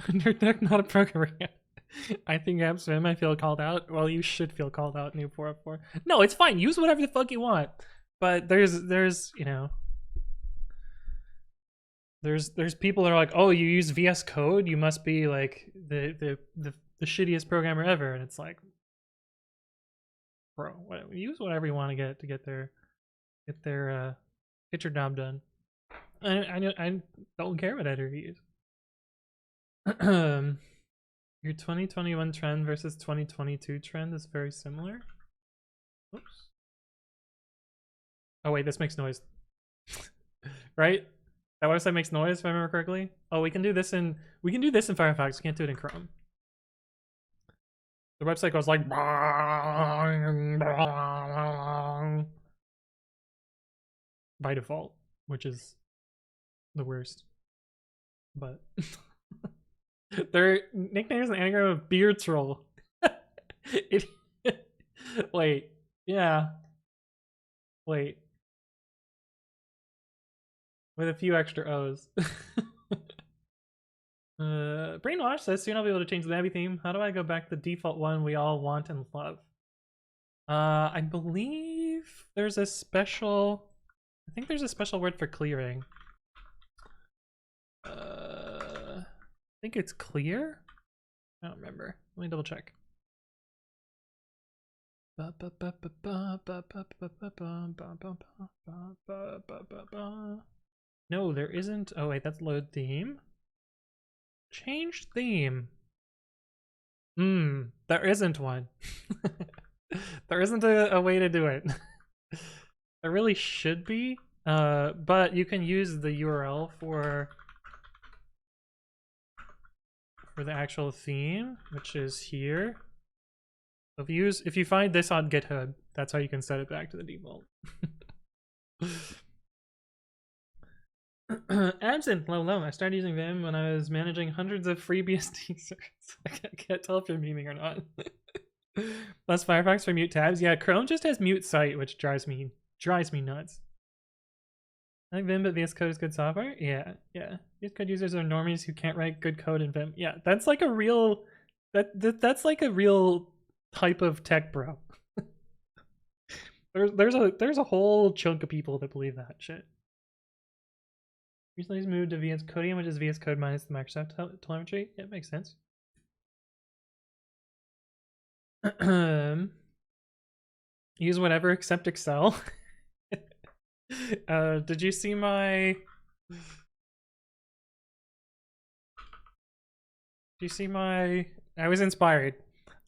Nerd Deck, not a programmer yet. I think I'm Swim. I feel called out. Well, you should feel called out, New 404. No, it's fine. Use whatever the fuck you want. But there's you know. There's people that are like, oh, you use VS Code, you must be like the shittiest programmer ever, and it's like, bro, use whatever you want to get your job done. I don't care what editor you use. Your 2021 trend versus 2022 trend is very similar. Oops. Oh wait, this makes noise. Right? That website makes noise, if I remember correctly. Oh, we can do this in Firefox. We can't do it in Chrome. The website goes like by default, which is the worst. But their nickname is an anagram of beard troll. Wait, yeah. Wait. With a few extra O's. Brainwash says soon I'll be able to change the Abby theme. How do I go back to the default one we all want and love? I believe there's a special. I think there's a special word for clearing. I think it's clear. I don't remember. Let me double check. No, there isn't. Oh wait, that's load theme. Change theme. There isn't one. There isn't a way to do it. There really should be. But you can use the URL for the actual theme, which is here. If you find this on GitHub, that's how you can set it back to the default. Absent, low. I started using Vim when I was managing hundreds of free BSD servers. I can't tell if you're memeing or not. Less Firefox for mute tabs. Yeah, Chrome just has mute site, which drives me nuts. I think Vim, but VS Code is good software. Yeah. VS Code users are normies who can't write good code in Vim. Yeah, that's like a real that's like a real type of tech bro. There's a whole chunk of people that believe that shit. Recently moved to VS Codium, which is VS Code minus the Microsoft telemetry. Yeah, it makes sense. Use whatever except Excel. Did you see my? I was inspired.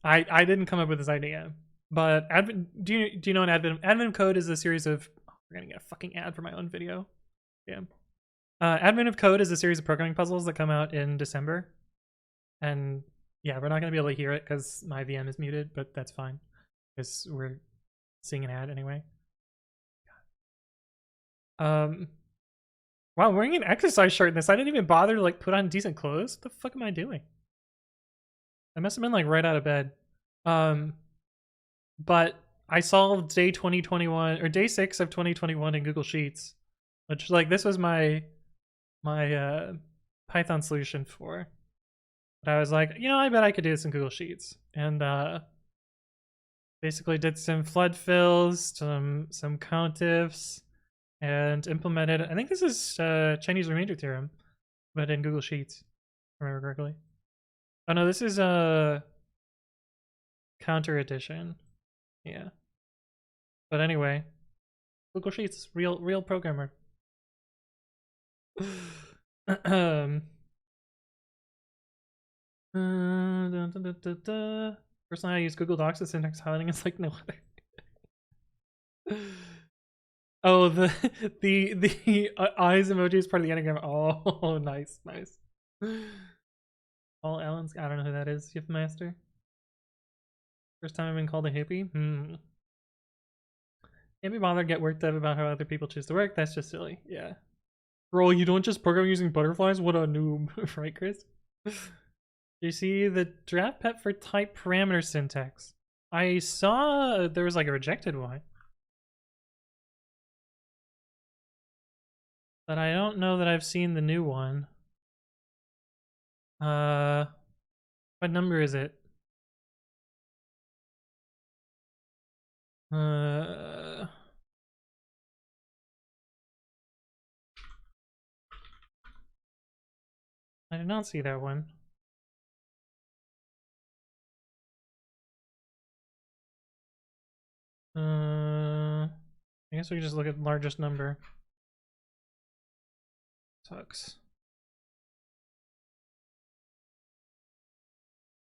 I didn't come up with this idea, but do you know an admin code is a series of We're gonna get a fucking ad for my own video. Damn. Admin of Code is a series of programming puzzles that come out in December. And yeah, we're not gonna be able to hear it because my VM is muted, but that's fine. Because we're seeing an ad anyway. Wow, I'm wearing an exercise shirt in this. I didn't even bother to like put on decent clothes. What the fuck am I doing? I must have been like right out of bed. But I solved day 2021 or day 6 of 2021 in Google Sheets, which like this was my Python solution for. But I was like, you know, I bet I could do this in Google Sheets, and basically did some flood fills, some countifs, and implemented. I think this is Chinese remainder theorem, but in Google Sheets, if I remember correctly. Oh no, this is a counter edition. Yeah. But anyway, Google Sheets, real programmer. Personally, I use Google Docs as syntax highlighting. It's like no other. Oh, the eyes emoji is part of the anagram. Oh, nice. Paul Allen's. I don't know who that is. Yiff Master. First time I've been called a hippie. Can't be bothered, get worked up about how other people choose to work. That's just silly. Yeah. Bro, you don't just program using butterflies? What a noob, right, Chris? You see the draft pet for type parameter syntax. I saw there was like a rejected one. But I don't know that I've seen the new one. What number is it? I did not see that one. I guess we can just look at largest number. Sucks.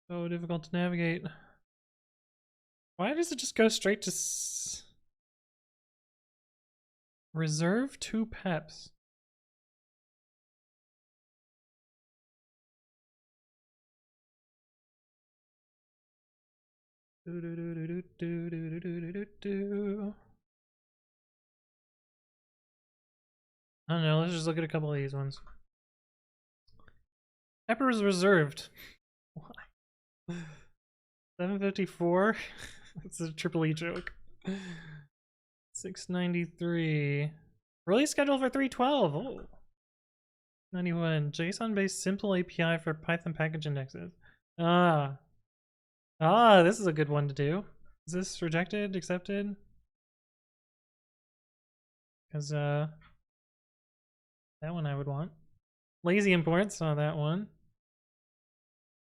So difficult to navigate. Why does it just go straight to reserve 2 peps? I don't know, let's just look at a couple of these ones. Pepper is reserved. Why? 754? It's a triple E joke. 693. Release schedule for 312. Oh. 91. JSON-based simple API for Python package indexes. This is a good one to do. Is this rejected? Accepted? Because that one I would want. Lazy imports, that one.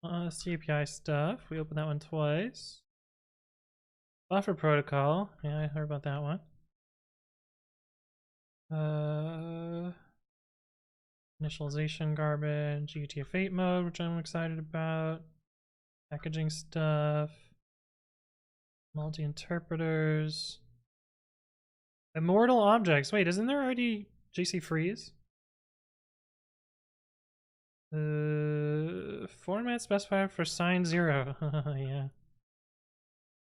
CAPI stuff. We opened that one twice. Buffer protocol. Yeah, I heard about that one. Initialization garbage. UTF-8 mode, which I'm excited about. Packaging stuff. Multi-interpreters. Immortal objects. Wait, isn't there already JC freeze? Format specified for sign 0. Yeah.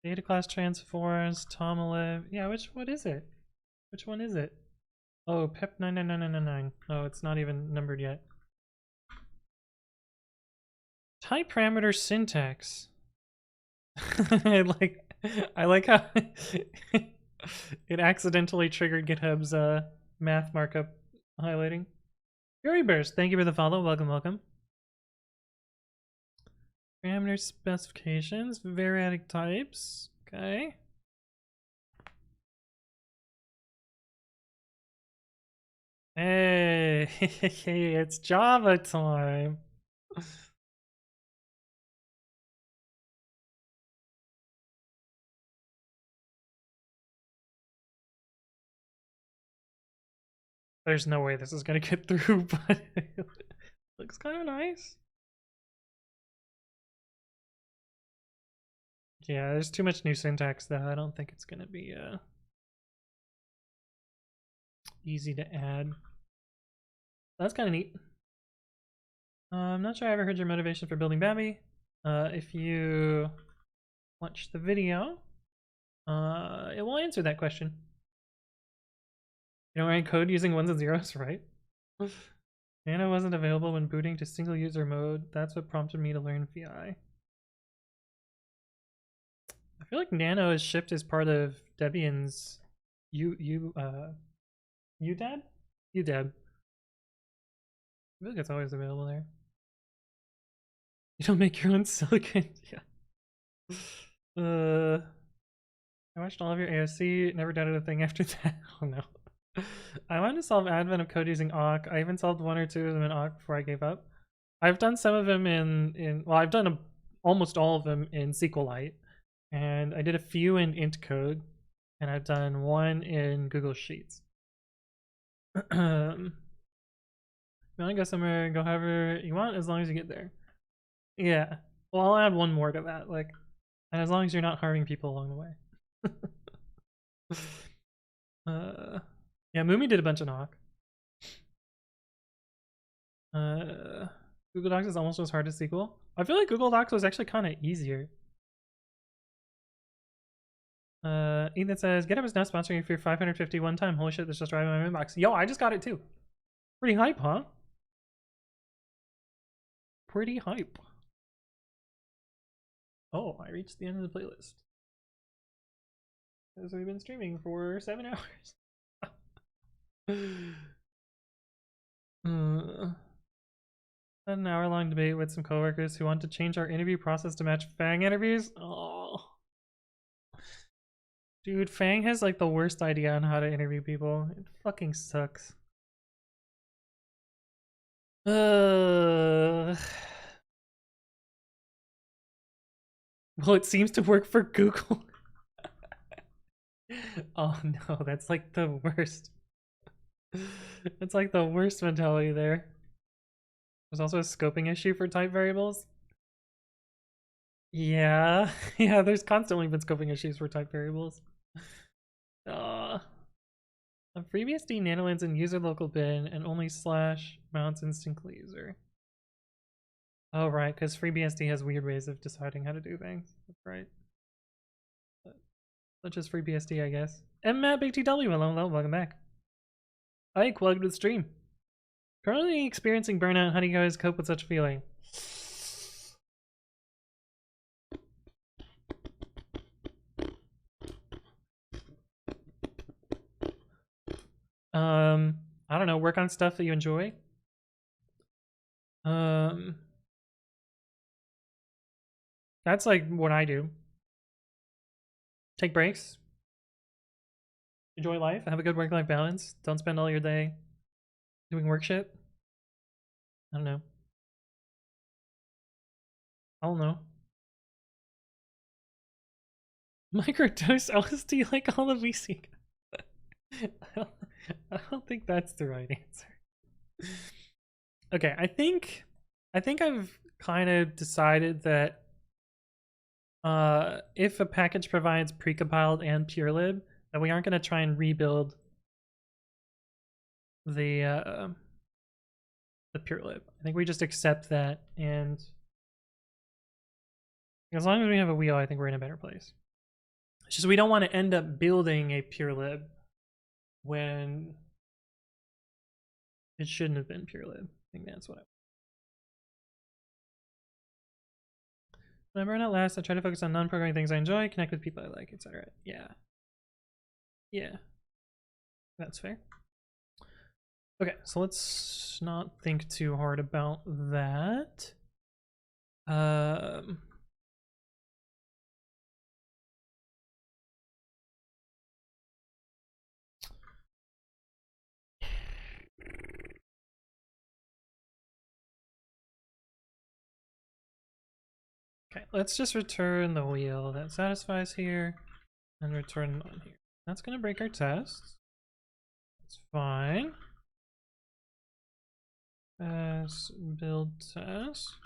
Data class transforms, Tomolive. Yeah, what is it? Which one is it? Oh, PEP 99999. Oh, it's not even numbered yet. Type parameter syntax. I like how it accidentally triggered GitHub's math markup highlighting. Fury Burst, thank you for the follow. Welcome. Parameter specifications, variadic types. Okay. Hey, it's Java time. There's no way this is gonna get through, but it looks kind of nice. Yeah, there's too much new syntax though. I don't think it's gonna be easy to add. That's kind of neat. I'm not sure I ever heard your motivation for building Babby. If you watch the video, it will answer that question. You know, write code using ones and zeros, right? Nano wasn't available when booting to single user mode. That's what prompted me to learn VI. I feel like Nano is shipped as part of Debian's UDEB? UDEB. I feel like it's always available there. You don't make your own silicon? Yeah. I watched all of your AOC, never doubted a thing after that. Oh no. I wanted to solve advent of code using awk. I even solved one or two of them in awk before I gave up. I've done some of them well, I've done almost all of them in SQLite, and I did a few in int code, and I've done one in Google Sheets. If you want to go somewhere, go however you want, as long as you get there. Yeah. Well, I'll add one more to that, like, and as long as you're not harming people along the way. Yeah, Moomy did a bunch of knock. Google Docs is almost as hard as SQL. I feel like Google Docs was actually kind of easier. Ethan says, GitHub is now sponsoring you for your 550 one time. Holy shit, this just arrived in my inbox. Yo, I just got it too. Pretty hype, huh? Pretty hype. Oh, I reached the end of the playlist. Because we've been streaming for 7 hours. An hour-long debate with some coworkers who want to change our interview process to match Fang interviews. Oh, dude, Fang has like the worst idea on how to interview people. It fucking sucks. Well, it seems to work for Google. Oh no, that's like the worst. It's like the worst mentality there. There's also a scoping issue for type variables. Yeah, yeah, there's constantly been scoping issues for type variables. A FreeBSD nanolands in user local bin and only slash mounts instantly user. Oh right, because FreeBSD has weird ways of deciding how to do things. That's right. Such as FreeBSD, I guess. Matt Big TW, hello, welcome back. Ike, welcome to the stream. Currently experiencing burnout, how do you guys cope with such feeling? I don't know, work on stuff that you enjoy. That's like what I do. Take breaks. Enjoy life, have a good work-life balance. Don't spend all your day doing work shit. I don't know. Microdose LSD like all of VC. I don't think that's the right answer. Okay, I think I've kind of decided that if a package provides precompiled and purelib, that we aren't going to try and rebuild the purelib. I think we just accept that, and as long as we have a wheel, I think we're in a better place. It's just we don't want to end up building a purelib when it shouldn't have been purelib. I think that's what When I burn out last, I try to focus on non-programming things I enjoy, connect with people I like, etc. Yeah. Yeah. That's fair. Okay, so let's not think too hard about that. Okay, let's just return the wheel that satisfies here and return on here. That's gonna break our test. It's fine. As build test.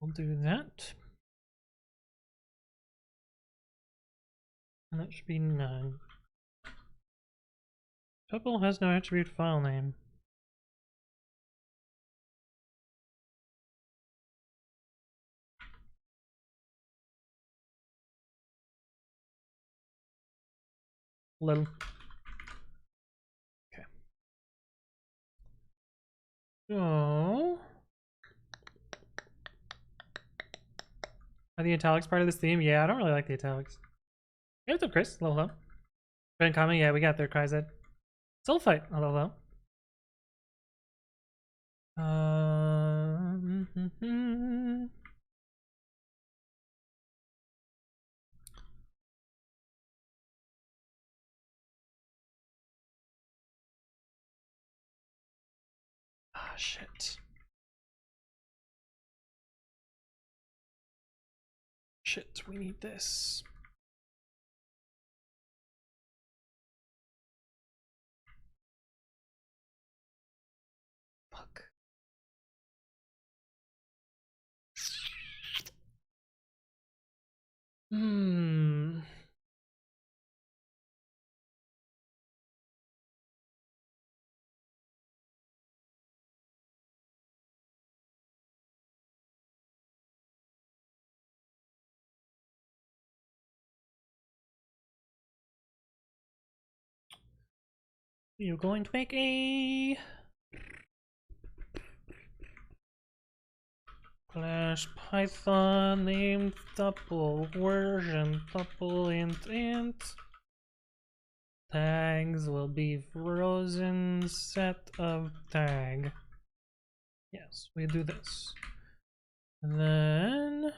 We'll do that. And that should be 9. Tuple has no attribute file name. Little. Okay. So, are the italics part of this theme? Yeah, I don't really like the italics. Hey, what's up, Chris? Hello, hello. Ben comment, yeah, we got there, Kryzed. Sulfite, hello, hello. Ah, shit. Shit, we need this. Fuck. You're going to make a class Python named tuple version tuple int. Tags will be frozen set of tag. Yes, we do this. And then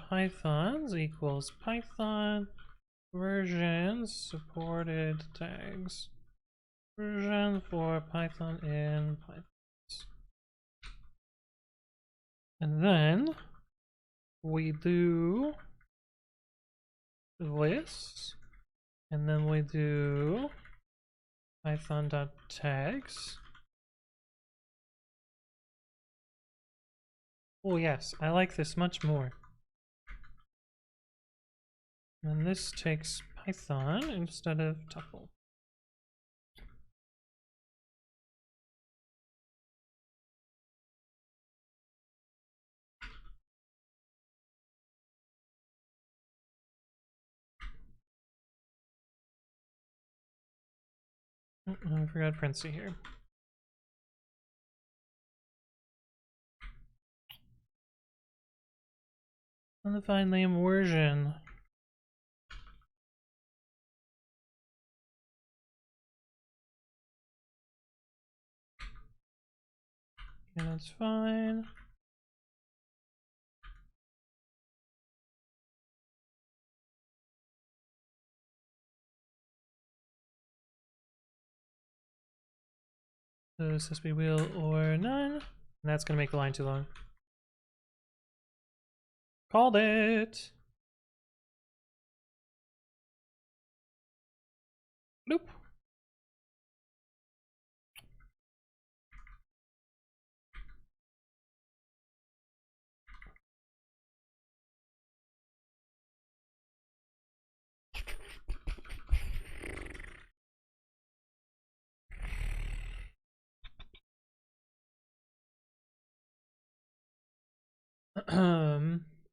pythons equals python versions supported tags. Version for python in pythons. And then we do this, and then we do python.tags. Oh yes, I like this much more. And this takes python instead of tuple. Oh, I forgot Princey here. Undefined name version. Okay, that's fine. So this has to be wheel or none. And that's gonna make the line too long. Called it. Bloop.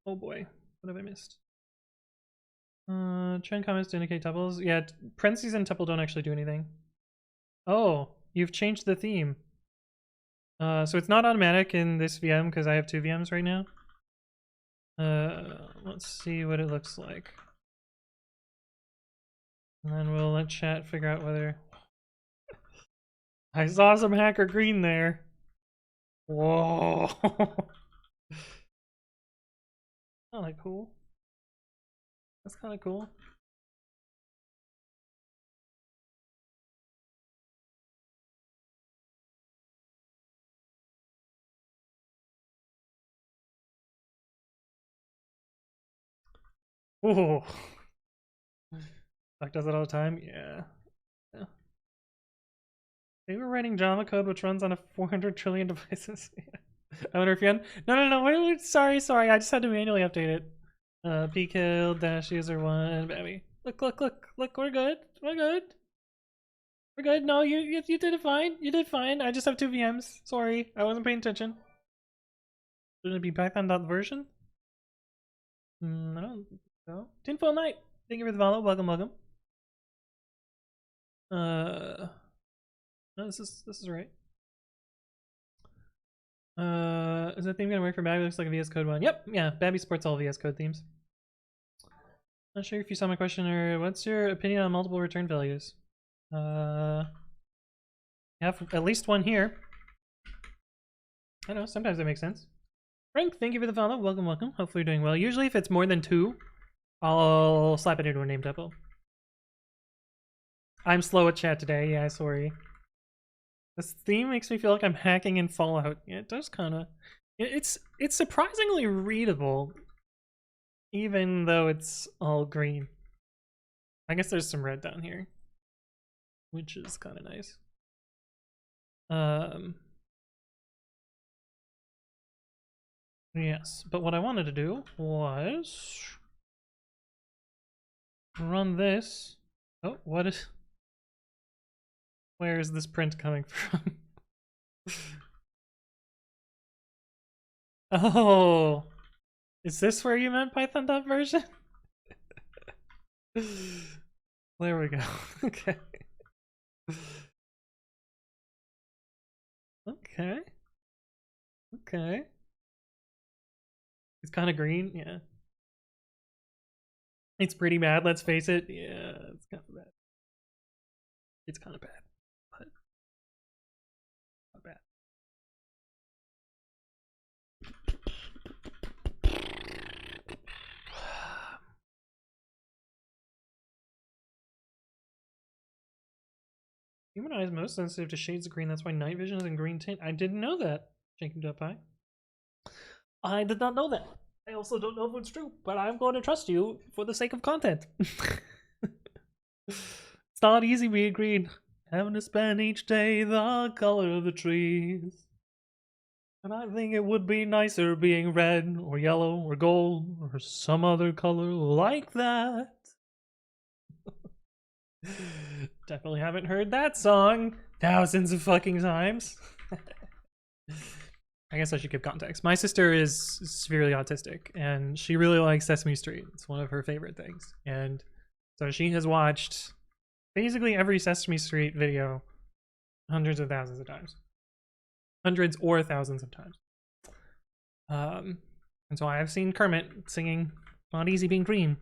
Oh boy, what have I missed? Trend comments to indicate tuples. Yeah, parentheses and tuple don't actually do anything. Oh, you've changed the theme. So it's not automatic in this VM because I have 2 VMs right now. Let's see what it looks like. And then we'll let chat figure out whether... I saw some hacker green there. Whoa. Kinda cool. That's kinda cool. Ooh. Doc does it all the time? Yeah. They were writing Java code which runs on a 400 trillion devices. I wonder if you had... No, wait, sorry, I just had to manually update it. pkill dash user one, baby. Look, we're good. We're good. No, you did it fine. You did fine. I just have 2 VMs. Sorry, I wasn't paying attention. Shouldn't it be Python.version? I don't think so. Tinfoil Knight, thank you for the follow. Welcome. No, this is right. Is that theme gonna work for Babby? Looks like a VS Code one. Yep, yeah, Babby supports all VS Code themes. Not sure if you saw my question, or what's your opinion on multiple return values? I have at least one here. I don't know, sometimes that makes sense. Frank, thank you for the follow. Welcome. Hopefully you're doing well. Usually if it's more than 2, I'll slap it into a name typo. I'm slow at chat today, yeah, sorry. This theme makes me feel like I'm hacking in Fallout. Yeah, it does kinda. It's surprisingly readable, even though it's all green. I guess there's some red down here, which is kinda nice. Yes, but what I wanted to do was run this. Oh, what is... Where is this print coming from? Oh, is this where you meant Python.version? There we go. Okay. Okay. It's kind of green, yeah. It's pretty bad, let's face it. Yeah, it's kind of bad. It's kind of bad, but not bad. Human eye is most sensitive to shades of green. That's why night vision is in green tint. I didn't know that, Jacob.py. I did not know that. I also don't know if it's true, but I'm going to trust you for the sake of content. It's not easy being green. Having to spend each day the color of the trees. And I think it would be nicer being red or yellow or gold or some other color like that. Definitely haven't heard that song thousands of fucking times. I guess I should give context. My sister is severely autistic and she really likes Sesame Street. It's one of her favorite things. And so she has watched basically every Sesame Street video hundreds of thousands of times. Hundreds or thousands of times. And so I have seen Kermit singing Not Easy Being Green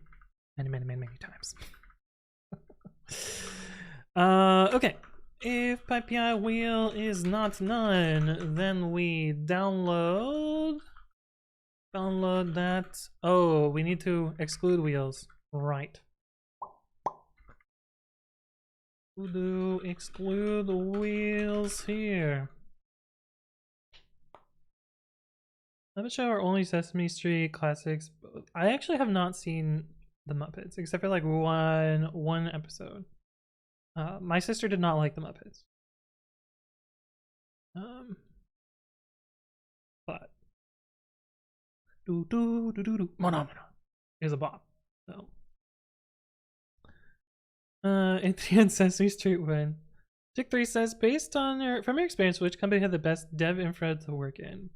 many times. Okay. If pypi wheel is not none, then we download that. Oh, we need to exclude wheels. Right. Do exclude wheels here. Muppet Show are only Sesame Street classics. I actually have not seen the Muppets except for like one episode. My sister did not like the Muppets. But Monomino is a bop. So Anthony and Sesame Street win. Chick3 says, based on from your experience, which company had the best dev infra to work in?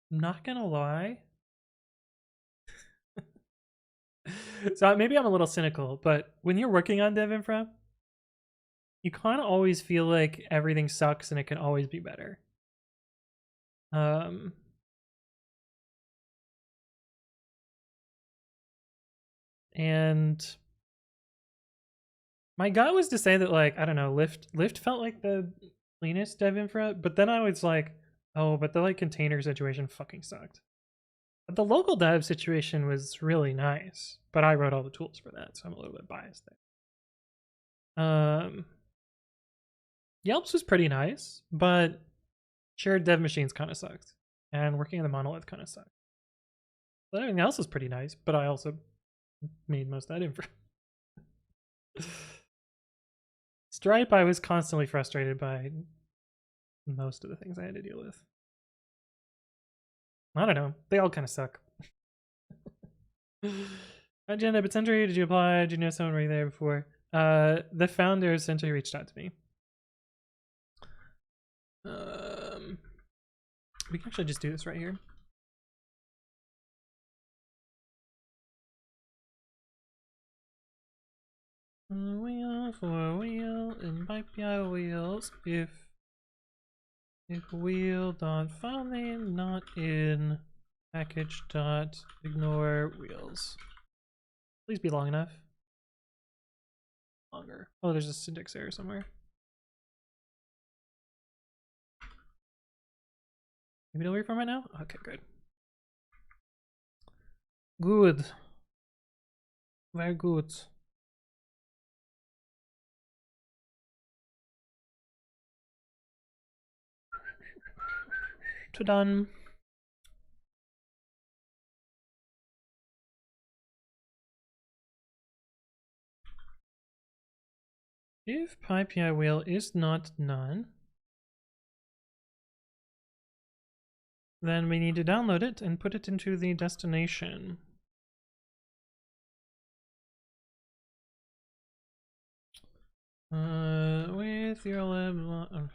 I'm not gonna lie. So maybe I'm a little cynical, but when you're working on dev infra, you kind of always feel like everything sucks and it can always be better. And my gut was to say that, like, I don't know, Lyft felt like the cleanest dev infra, but then I was like, oh, but the like container situation fucking sucked. But the local dev situation was really nice, but I wrote all the tools for that, so I'm a little bit biased there. Yelp's was pretty nice, but shared dev machines kind of sucked, and working in the monolith kind of sucked. But everything else is pretty nice, but I also made most of that info. Stripe, I was constantly frustrated by most of the things I had to deal with. I don't know. They all kind of suck. Agenda, but Sentry, did you apply? Did you know someone right there before? The founder of Sentry reached out to me. We can actually just do this right here. Wheel for wheel and pypi wheels if wheel dot file name not in package dot ignore wheels. Please be long enough. Longer. Oh, there's a syntax error somewhere. Maybe don't wait for it now? Okay, good. Good. Very good. To done. If pypi wheel is not none, then we need to download it and put it into the destination. With your lib.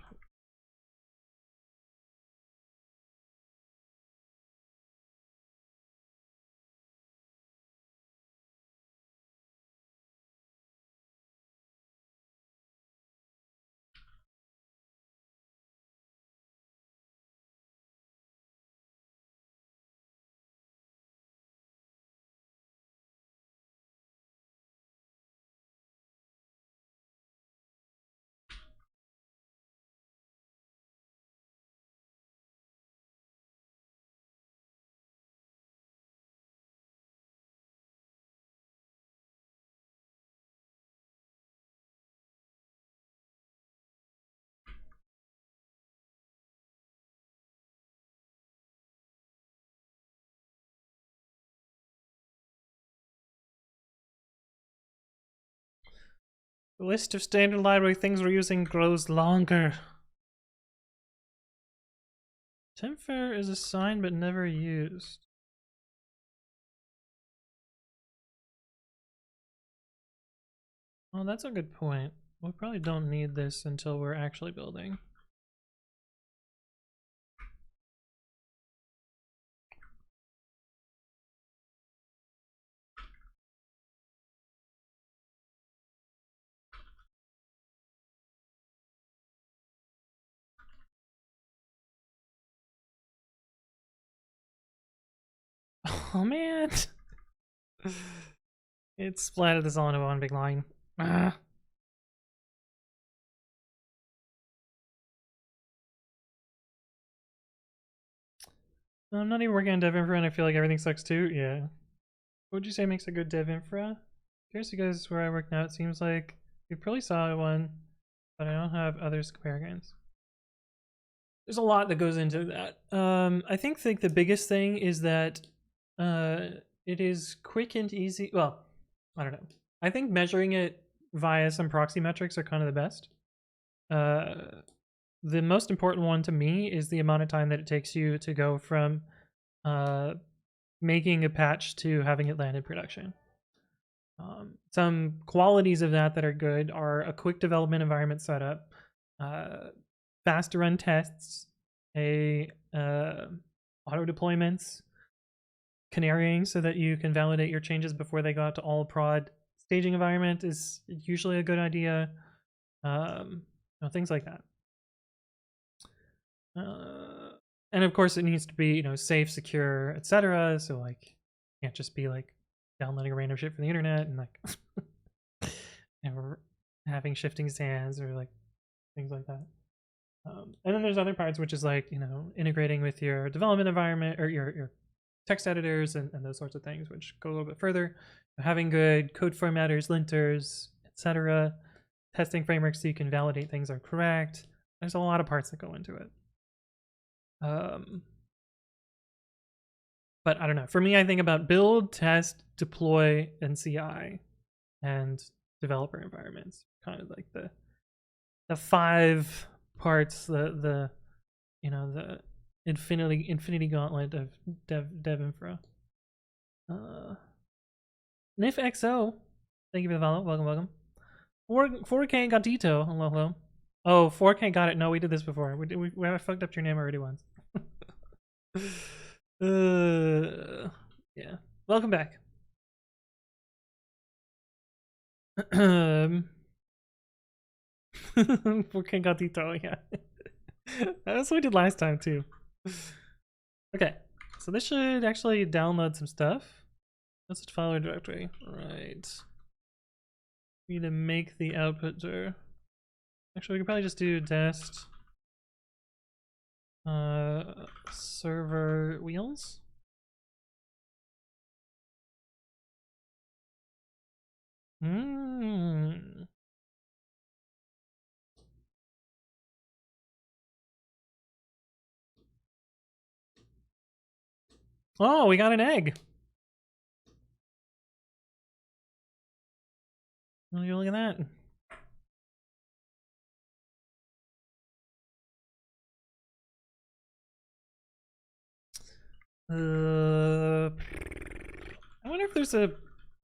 The list of standard library things we're using grows longer. Temfer is assigned but never used. Oh, that's a good point. We probably don't need this until we're actually building. Oh man! It splattered this all into one big line. Ah. I'm not even working on dev infra and I feel like everything sucks too. Yeah. What would you say makes a good dev infra? Curious you guys where I work now. It seems like you probably saw one, but I don't have others to compare against. There's a lot that goes into that. I think the biggest thing is that it is quick and easy. Well, I don't know. I think measuring it via some proxy metrics are kind of the best. The most important one to me is the amount of time that it takes you to go from making a patch to having it land in production. Some qualities of that are good are a quick development environment setup, fast to run tests, auto deployments, canarying so that you can validate your changes before they go out to all prod staging environment is usually a good idea. Things like that. And of course it needs to be, safe, secure, etc. So like, can't just be like downloading random shit from the internet and like and having shifting sands or like things like that. And then there's other parts which is like, integrating with your development environment or your text editors and those sorts of things, which go a little bit further. Having good code formatters, linters, etc. Testing frameworks so you can validate things are correct. There's a lot of parts that go into it. But I don't know. For me, I think about build, test, deploy, and CI, and developer environments. Kind of like the 5 parts, the you know, the infinity gauntlet of dev infra. NifXO, thank you for the follow. Welcome. 4K Gatito. Hello. Oh, 4K got it. No, we did this before. We fucked up your name already once. Yeah. Welcome back. 4K Gatito, yeah. That's what we did last time too. Okay, so this should actually download some stuff. Let's just follow our directory. Right. We need to make the output dir. Actually, we could probably just do test server wheels. Oh, we got an egg. Oh, you look at that. I wonder if there's a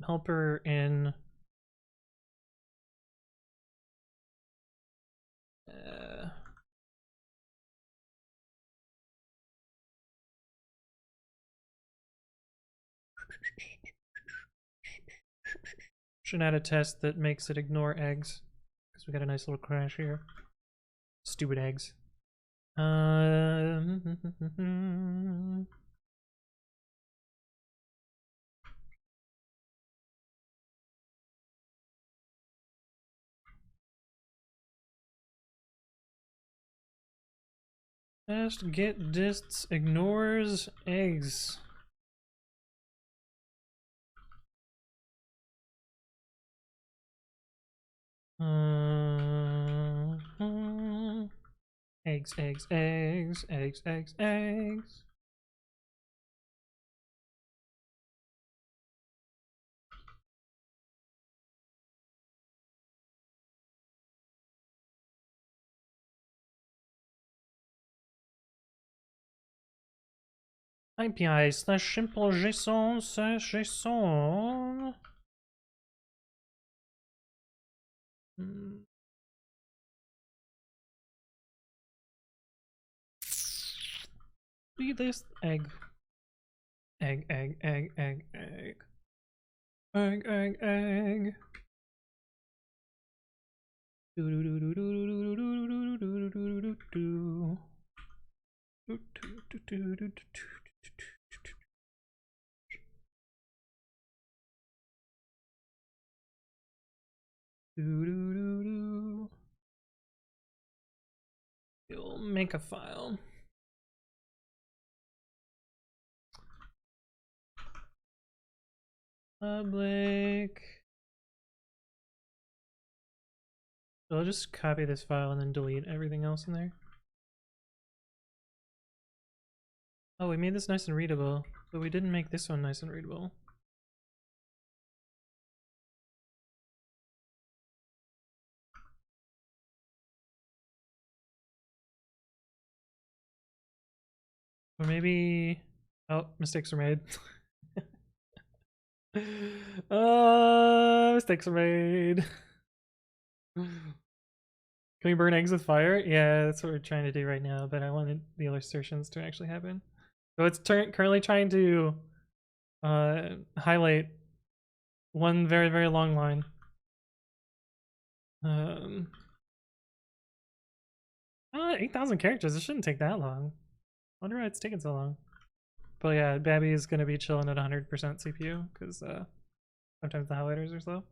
helper in should add a test that makes it ignore eggs, because we got a nice little crash here. Stupid eggs. Test get dists ignores eggs. Eggs. IPI slash simple JSON slash JSON. Be this egg. Egg. You'll make a file. Public. So I'll just copy this file and then delete everything else in there. Oh, we made this nice and readable, but we didn't make this one nice and readable. Or maybe... Oh, mistakes were made. Mistakes were made. Can we burn eggs with fire? Yeah, that's what we're trying to do right now, but I wanted the illustrations to actually happen. So it's currently trying to highlight one very, very long line. 8,000 characters, it shouldn't take that long. I wonder why it's taking so long. But yeah, Babby is going to be chilling at 100% CPU, because sometimes the highlighters are slow.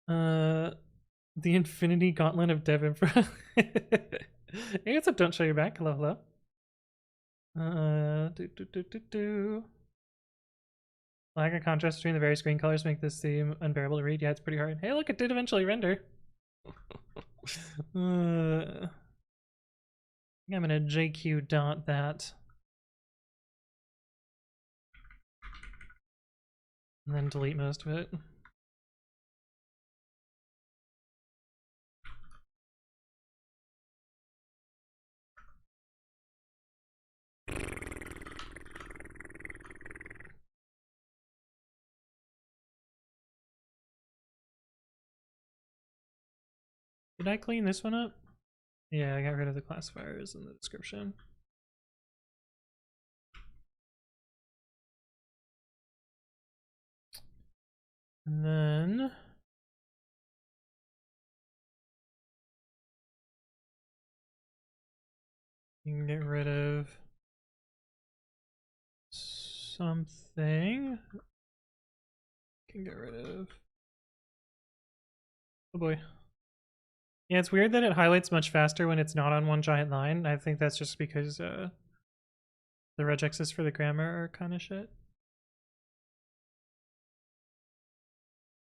The infinity gauntlet of dev infra. Hey, what's up? Don't show your back. Hello. Lack of contrast between the various screen colors make this theme unbearable to read. Yeah, it's pretty hard. Hey, look, it did eventually render. I think I'm gonna JQ dot that. and then delete most of it. Did I clean this one up? Yeah, I got rid of the classifiers in the description. And then you can get rid of something. You can get rid of. Oh boy. Yeah, it's weird that it highlights much faster when it's not on one giant line. I think that's just because the regexes for the grammar are kind of shit.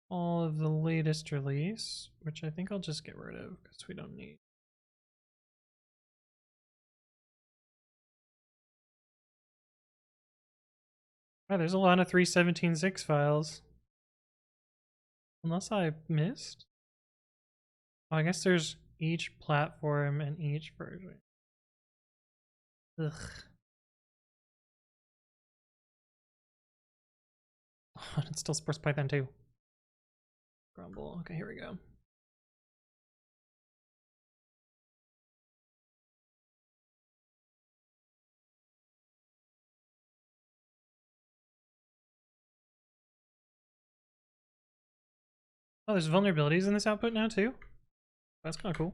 All of the latest release, which I think I'll just get rid of because we don't need. Oh, there's a lot of 3.17.6 files. Unless I missed. Oh, I guess there's each platform and each version. Ugh. Oh, it still supports Python 2. Grumble. Okay, here we go. Oh, there's vulnerabilities in this output now too? That's kind of cool.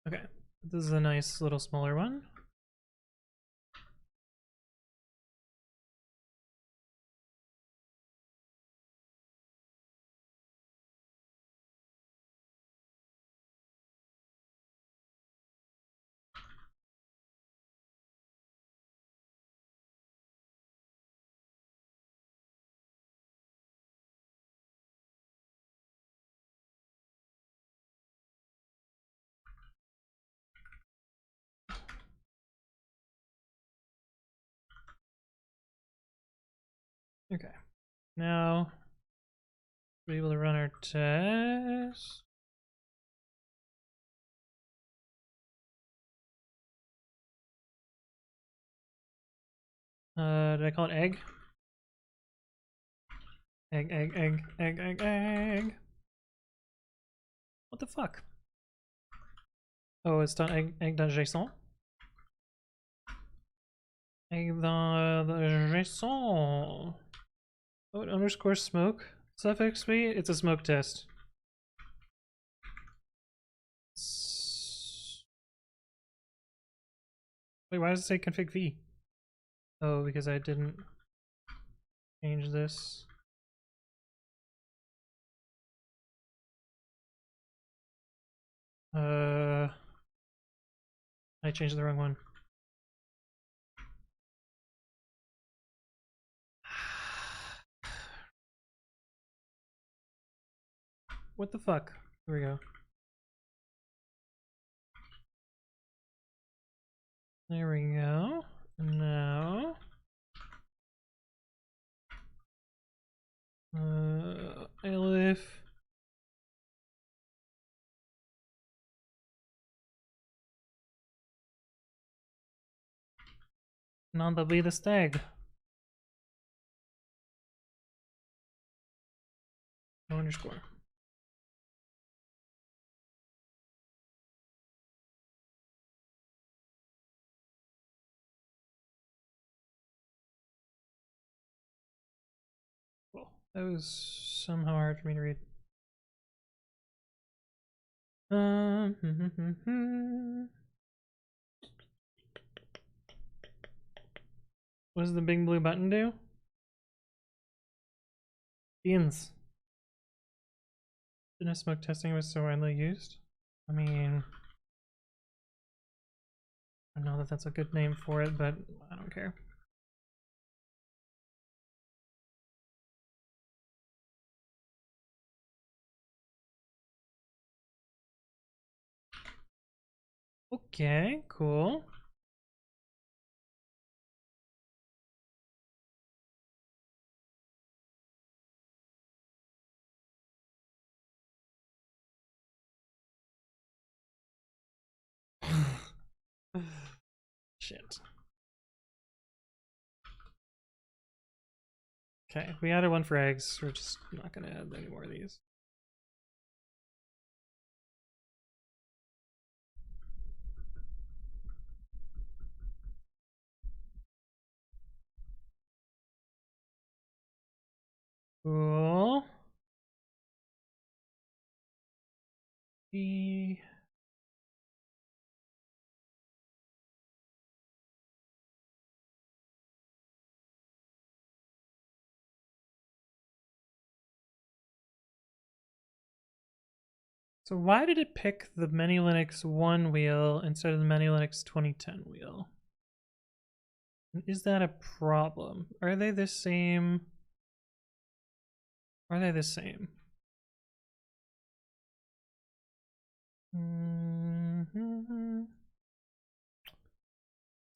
Okay, this is a nice little smaller one. Okay, now be able to run our test. Did I call it egg? Egg, egg, egg, egg, egg, egg. What the fuck? Oh, it's done egg.json. Egg.json. Oh, underscore smoke suffix b. It's a smoke test. Wait, why does it say config v? Oh, because I didn't change this. I changed the wrong one. What the fuck? Here we go. There we go. Now, elif. Not the latest egg. No underscore. Cool. That was somehow hard for me to read. What does the big blue button do? Beans. Didn't smoke testing was so widely used? I mean, I don't know that that's a good name for it, but I don't care. Okay, cool. Shit. Okay, we added one for eggs. We're just not gonna add any more of these. Cool. So why did it pick the Many Linux 1 wheel instead of the Many Linux 2010 wheel? Is that a problem? Are they the same? Are they the same?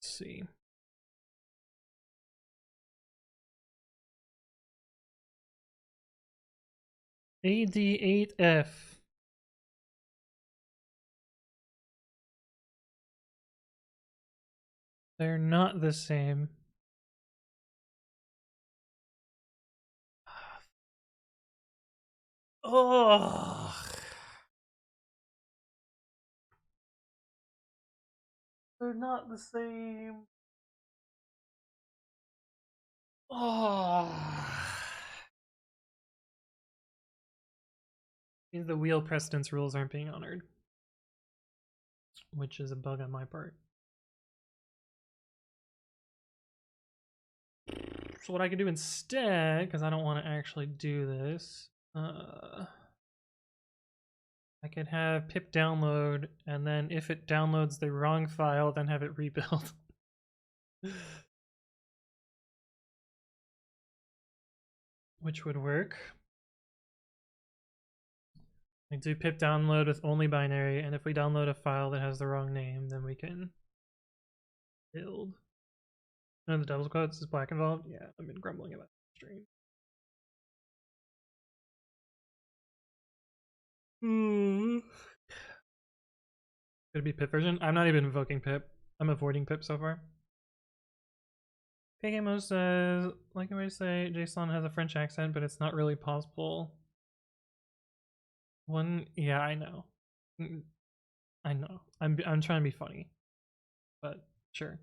Let's see. AD8F. They're not the same. Oh. They're not the same. Oh. The wheel precedence rules aren't being honored, which is a bug on my part. So what I could do instead, because I don't want to actually do this, I could have pip download, and then if it downloads the wrong file, then have it rebuild. Which would work. I do pip download with only binary, and if we download a file that has the wrong name, then we can build. And the double quotes is black involved? Yeah, I've been grumbling about the stream. Could it be pip version? I'm not even invoking pip. I'm avoiding pip so far. KKMO says, like I always say, JSON has a French accent, but it's not really possible. Yeah, I know. I know. I'm trying to be funny, but sure.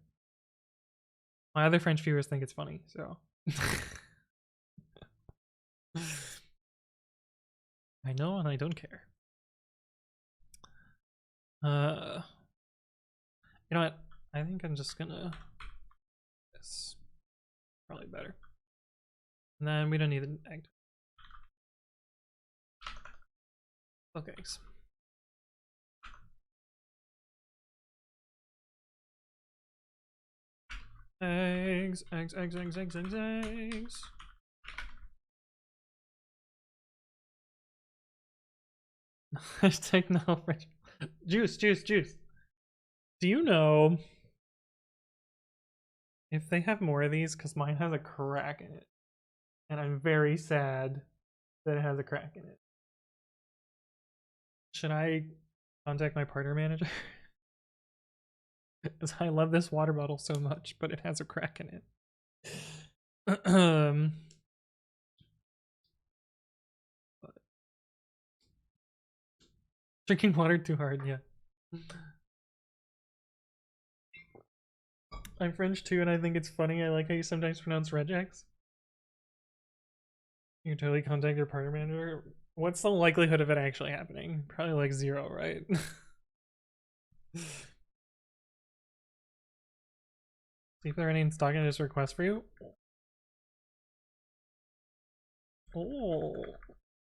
My other French viewers think it's funny, so. I know, and I don't care. You know what? I think I'm just gonna. This probably better. And then we don't need an egg. Okay. Eggs. Hashtag no French. Juice. Do you know if they have more of these? Because mine has a crack in it. And I'm very sad that it has a crack in it. Should I contact my partner manager? Because I love this water bottle so much, but it has a crack in it. Drinking water too hard, yeah. I'm French too, and I think it's funny. I like how you sometimes pronounce regex. You totally contact your partner manager. What's the likelihood of it actually happening? Probably like 0, right? See if there are any stalking this request for you. Oh.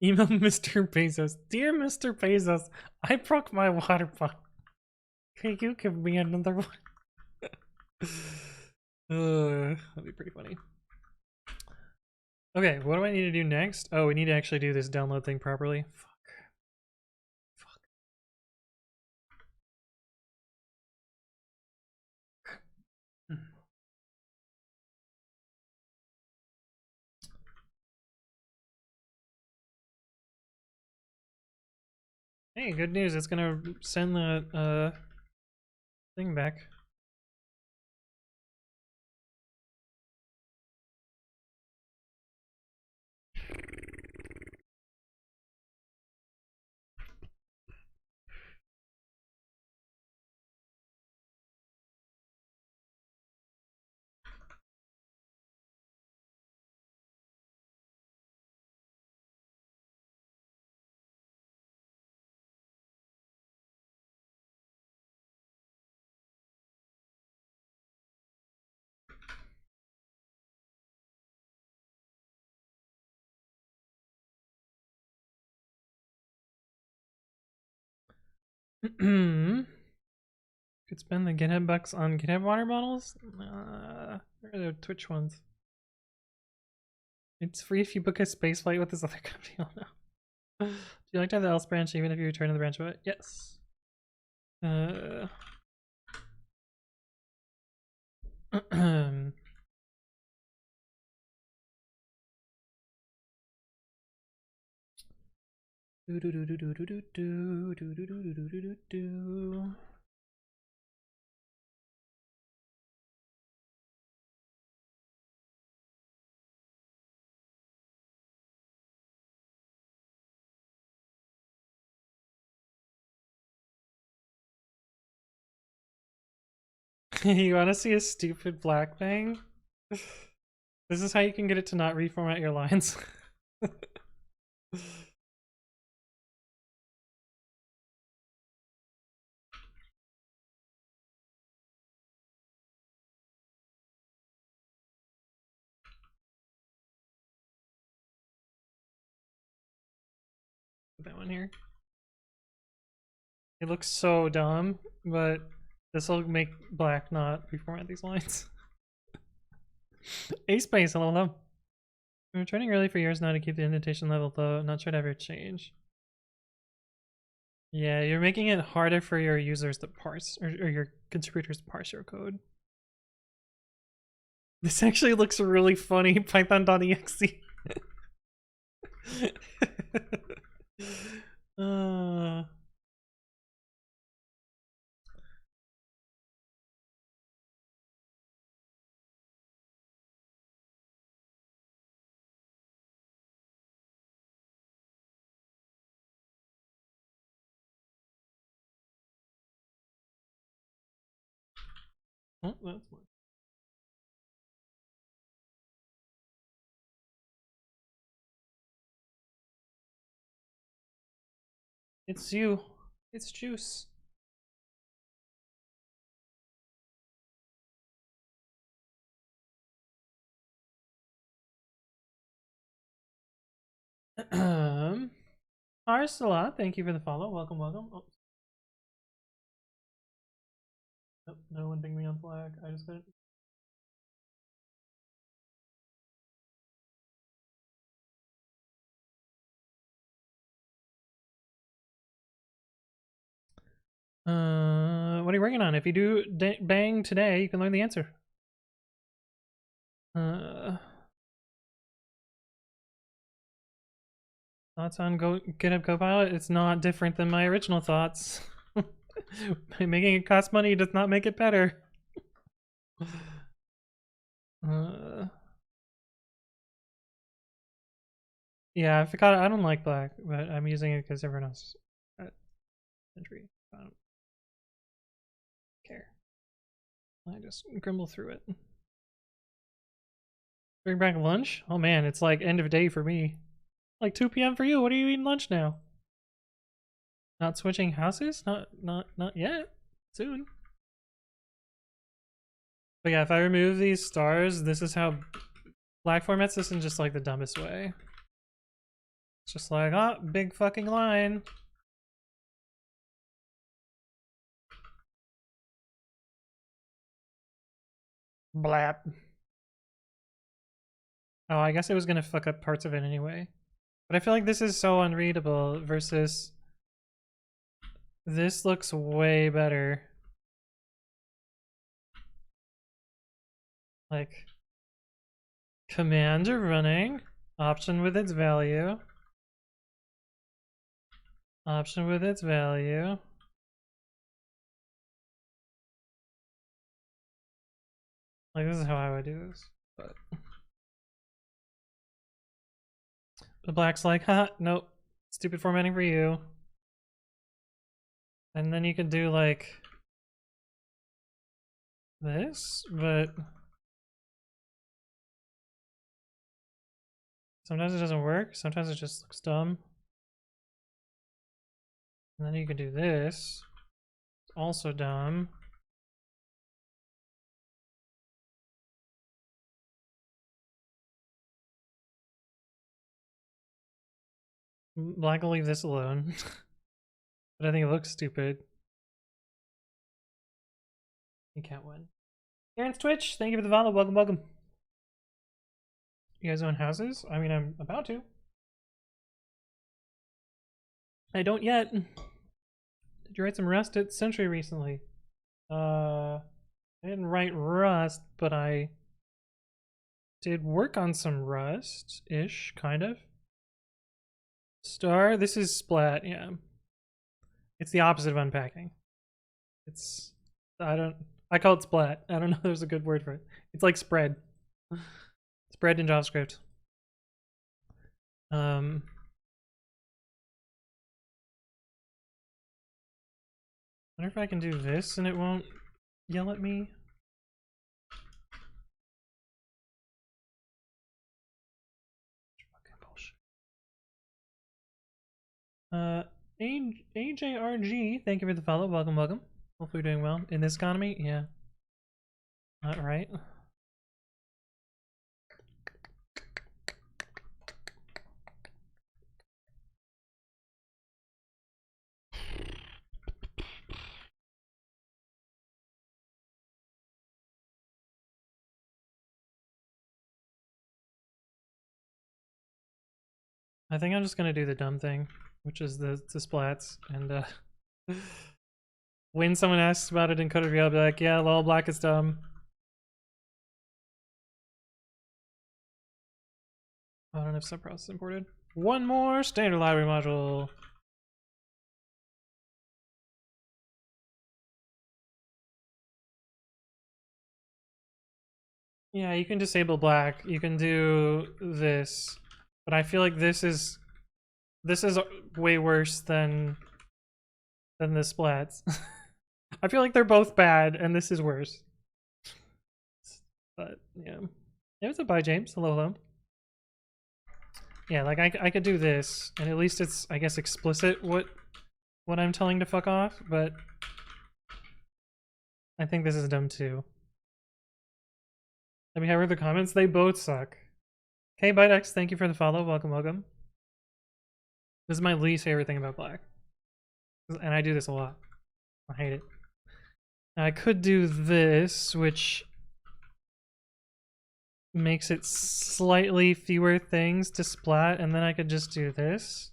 Email Mr. Bezos. Dear Mr. Bezos, I broke my water bottle. Can you give me another one? That'd be pretty funny. Okay, what do I need to do next? Oh, we need to actually do this download thing properly. Fuck. Hey, good news. It's gonna send the thing back. Could spend the GitHub bucks on GitHub water bottles? Where are the Twitch ones? It's free if you book a space flight with this other company. Oh no. Do you like to have the else branch even if you return to the branch? But yes. You want to see a stupid black thing? This is how you can get it to not reformat your lines. Put that one here. It looks so dumb, but this will make black not reformat these lines. A space, hello, hello. I've been training early for years now to keep the indentation level low. I'm not sure to ever change. Yeah, you're making it harder for your users to parse, or your contributors to parse your code. This actually looks really funny, python.exe. Oh, that's one. It's you. It's Juice. Arsala, thank you for the follow. Welcome, welcome. Oh. Nope, no one pinged me on Slack. I just got it. What are you working on? If you do bang today, you can learn the answer. Thoughts on GitHub Copilot? It's not different than my original thoughts. Making it cost money does not make it better. Yeah, I forgot. I don't like black, but I'm using it because everyone else at Sentry. I don't care. I just grumble through it. Bring back lunch? Oh man, it's like end of day for me. Like 2 p.m. for you. What are you eating lunch now? Not switching houses? Not yet. Soon. But yeah, if I remove these stars, this is how black formats this in just like the dumbest way. It's just like, oh, big fucking line. Blap. Oh, I guess it was gonna fuck up parts of it anyway. But I feel like this is so unreadable versus this looks way better. Like, command running, option with its value, option with its value. Like, this is how I would do this. But the black's like, ha, nope, stupid formatting for you. And then you could do like this, but sometimes it doesn't work. Sometimes it just looks dumb. And then you could do this. It's also dumb. Black will leave this alone. But I think it looks stupid. You can't win. Aaron's Twitch, thank you for the follow. Welcome, welcome. You guys own houses? I mean, I'm about to. I don't yet. Did you write some Rust at Sentry recently? I didn't write Rust, but I did work on some Rust-ish, kind of. Star, this is Splat, yeah. It's the opposite of unpacking. It's, I call it Splat. I don't know if there's a good word for it. It's like spread. Spread in JavaScript. I wonder if I can do this and it won't yell at me. AJRG, thank you for the follow. Welcome, welcome. Hopefully you're doing well. In this economy? Yeah. Not right. I think I'm just gonna do the dumb thing, which is the splats, and when someone asks about it in code review, I'll be like, yeah, lol, black is dumb. I don't have subprocess imported. One more standard library module. Yeah, you can disable black. You can do this, but I feel like this is way worse than the splats. I feel like they're both bad, and this is worse. But yeah, it was a bye, James. Hello, hello. Yeah, like I could do this, and at least it's, I guess, explicit what I'm telling to fuck off. But I think this is dumb too. I mean, I read the comments. They both suck. Okay, Bytex, thank you for the follow. Welcome, welcome. This is my least favorite thing about black, and I do this a lot. I hate it. Now, I could do this, which makes it slightly fewer things to splat, and then I could just do this.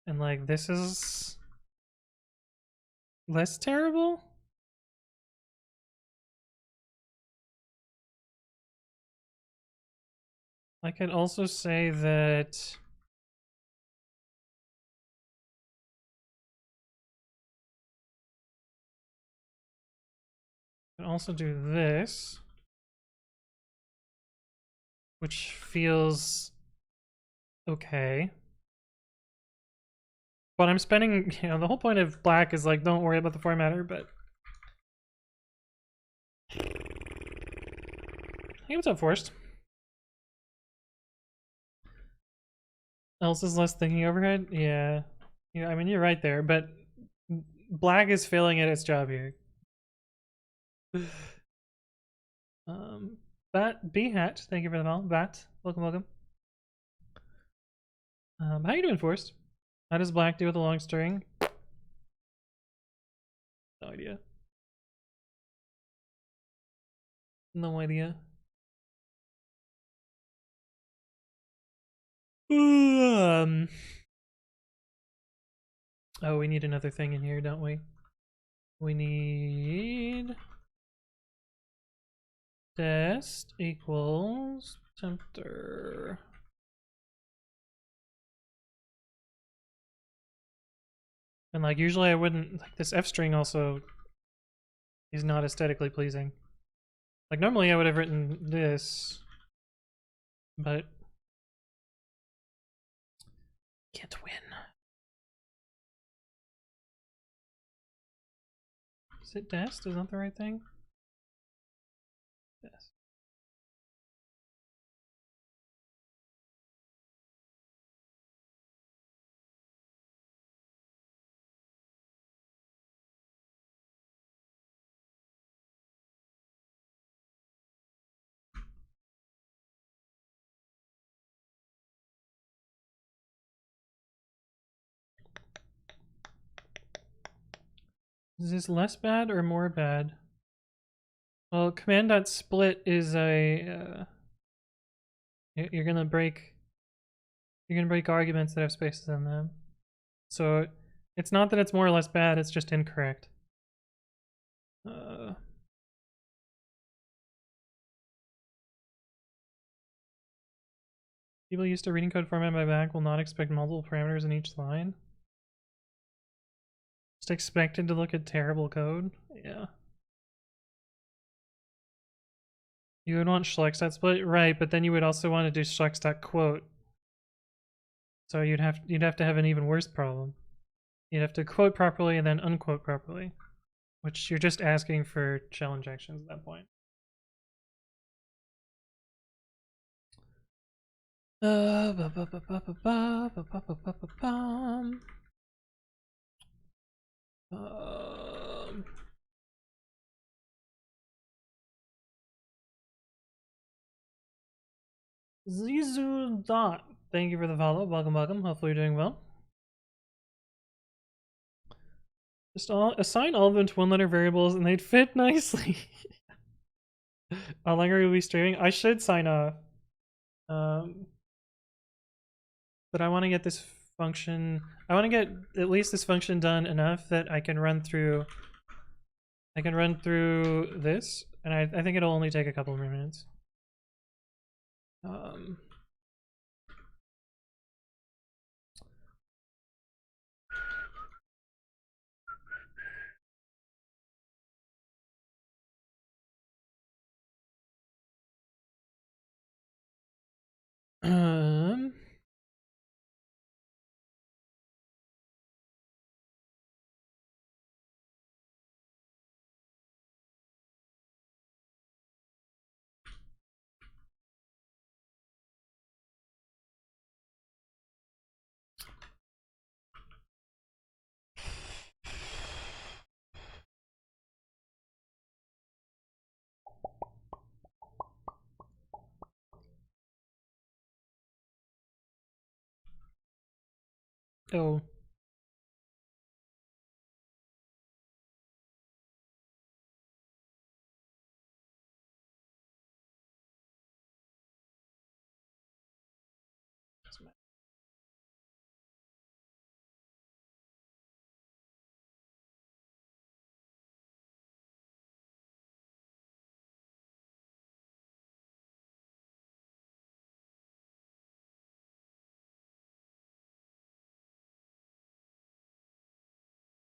And like, this is less terrible? I could also say that I can also do this, which feels okay. But I'm spending, you know, the whole point of black is like, don't worry about the formatter, but hey, what's up, Forrest? Else is less thinking overhead? Yeah. Yeah, I mean, you're right there, but black is failing at its job here. Bat B hat, thank you for the follow. Bat, welcome, welcome. How you doing, Forrest? How does black do with a long string? No idea. No idea. Oh, we need another thing in here, don't we? We need test equals tempter. And like, usually I wouldn't, like, this F string also is not aesthetically pleasing. Like, normally I would have written this, but can't win. Is it dest? Is that the right thing? Yes. Is this less bad or more bad? Well, command.split is a you're gonna break arguments that have spaces in them. So it's not that it's more or less bad, it's just incorrect. People used to reading code format by back will not expect multiple parameters in each line. Just expected to look at terrible code. Yeah. You would want schlex.split, right? But then you would also want to do schlex.quote. So you'd have to have an even worse problem. You'd have to quote properly and then unquote properly, which you're just asking for shell injections at that point. Zizu Dot, thank you for the follow. Welcome, welcome. Hopefully you're doing well. Just assign all of them to one-letter variables and they'd fit nicely. How long are we streaming? I should sign off. But I want to get this function. I want to get at least this function done enough that I can run through. I can run through this, and I think it'll only take a couple more minutes. Oh.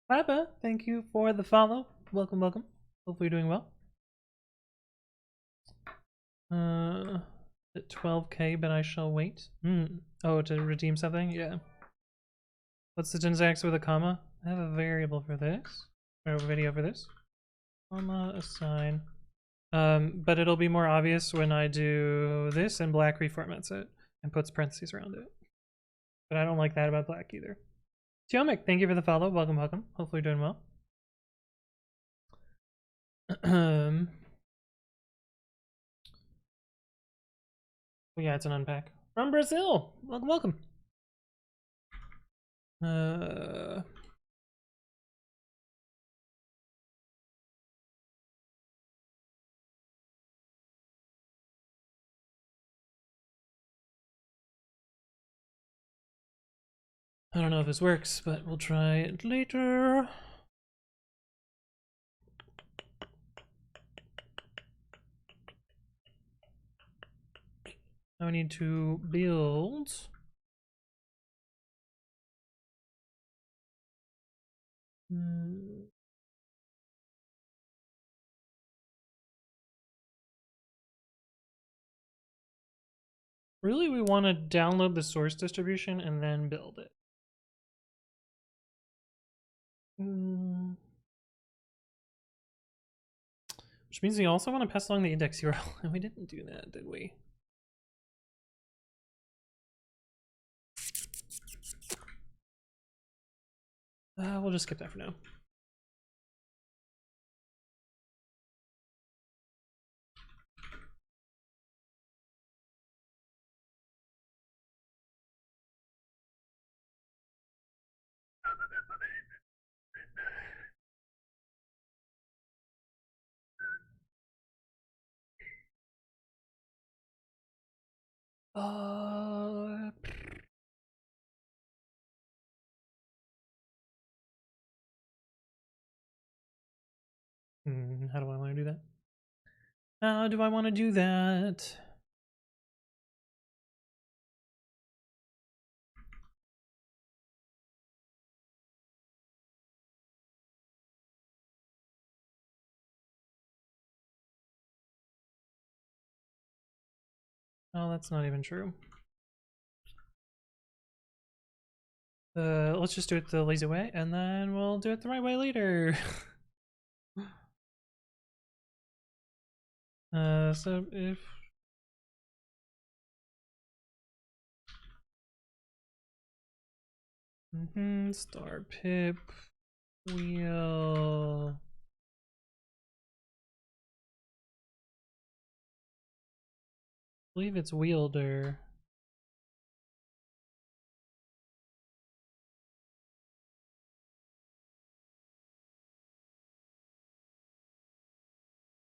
Papa, thank you for the follow. Welcome, welcome. Hopefully you're doing well. At 12k, but I shall wait. Oh, to redeem something? Yeah. What's the syntax with a comma? I have a variable for this. Or a video for this. Comma assign. But it'll be more obvious when I do this and black reformats it and puts parentheses around it. But I don't like that about black either. Tiomic, thank you for the follow. Welcome, welcome. Hopefully you're doing well. Oh yeah, it's an unpack. From Brazil! Welcome, welcome. I don't know if this works, but we'll try it later. Now we need to build. Really, we want to download the source distribution and then build it. Which means we also want to pass along the index URL, and we didn't do that, did we? We'll just skip that for now. Uh, how do I want to do that? How do I want to do that? Oh, that's not even true. Let's just do it the lazy way, and then we'll do it the right way later. So if star pip wheel. I believe it's wielder.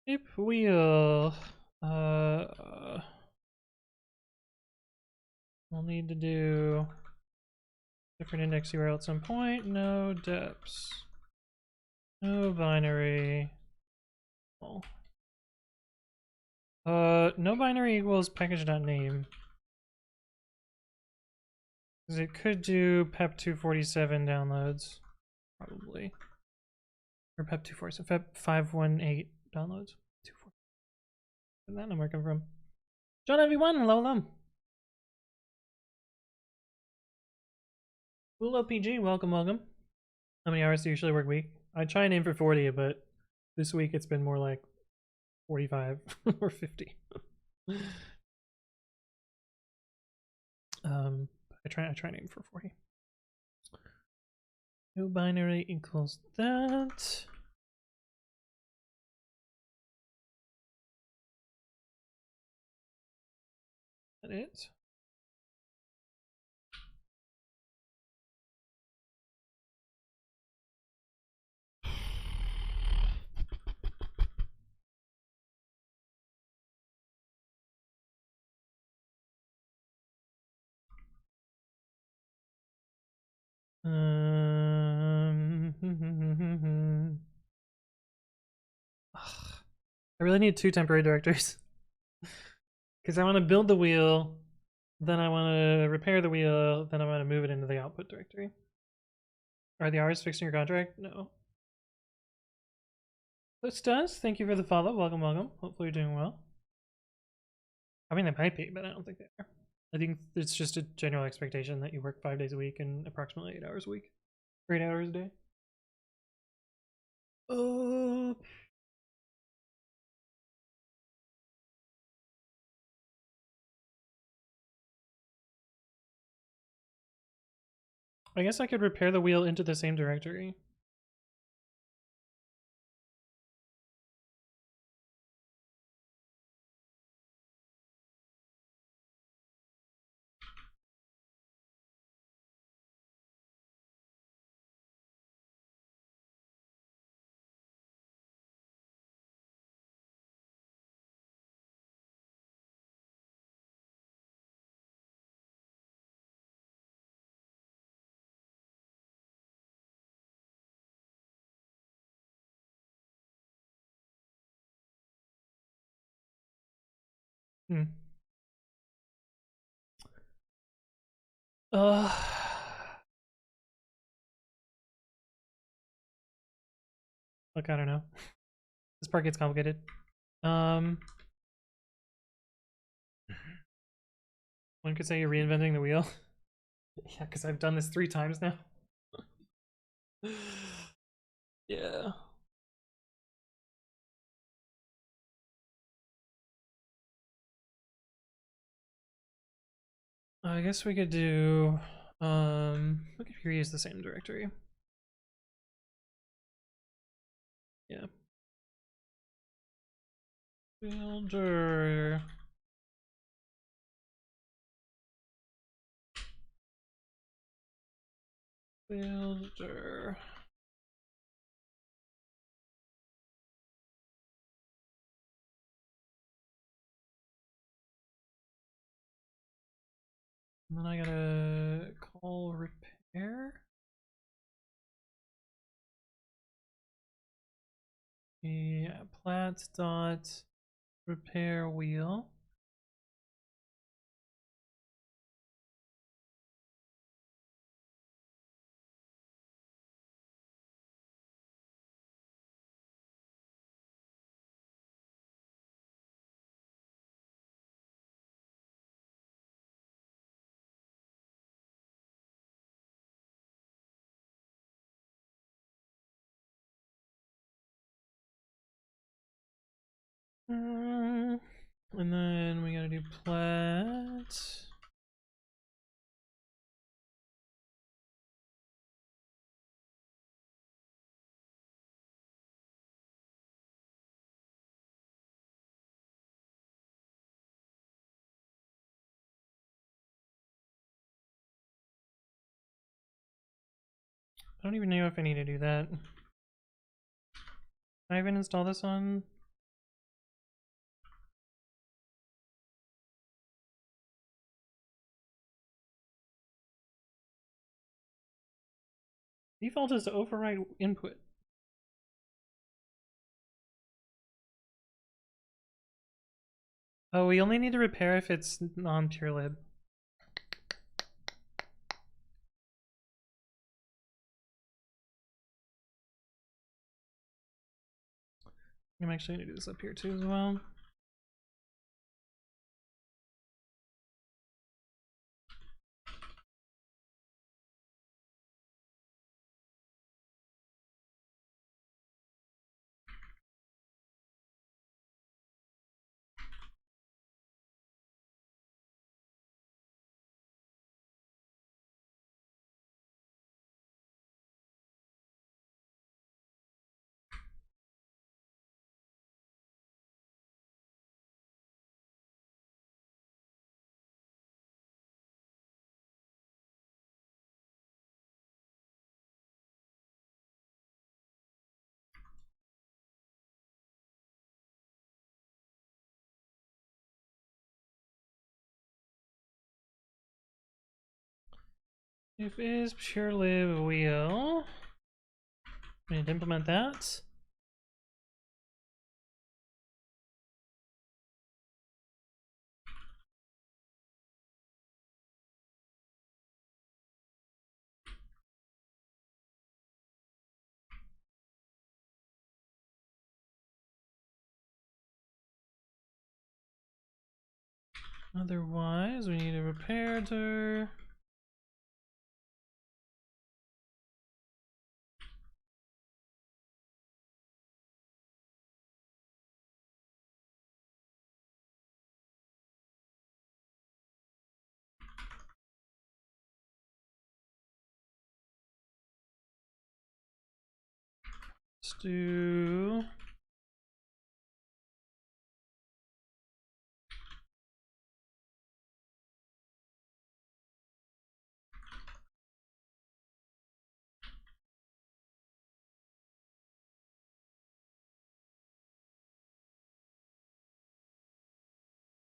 Pip wheel. We'll need to do different index URL at some point. No deps. No binary. Oh. No binary equals package.name. Because it could do PEP 247 downloads. Probably. Or PEP 247. PEP 518 downloads. 247. Where's that number come from? John everyone, hello, hello. Cool OPG, welcome, welcome. How many hours do you usually work a week? I try and aim for 40, but this week it's been more like 45 or 50. I try and aim for 40. No binary equals that. That it? I really need 2 temporary directories. Because I want to build the wheel, then I want to repair the wheel, then I want to move it into the output directory. Are the hours fixed in your contract? No. This does. Thank you for the follow. Welcome, welcome. Hopefully you're doing well. I mean, they might be, but I don't think they are. I think it's just a general expectation that you work 5 days a week and approximately 8 hours a week. 8 hours a day. I guess I could repair the wheel into the same directory. Hmm. Look, I don't know. This part gets complicated. One could say you're reinventing the wheel. Yeah, because I've done this 3 times now. Yeah. I guess we could do we could reuse the same directory. Yeah. Builder. Builder. And then I gotta call repair. Yeah, plat dot repair wheel. And then we gotta do plat. I don't even know if I need to do that. Can I even install this on? Default is to override input. Oh, we only need to repair if it's non-purelib. I'm actually gonna do this up here too as well. If is purelib wheel, we need to implement that. Otherwise, we need a repair. Let's do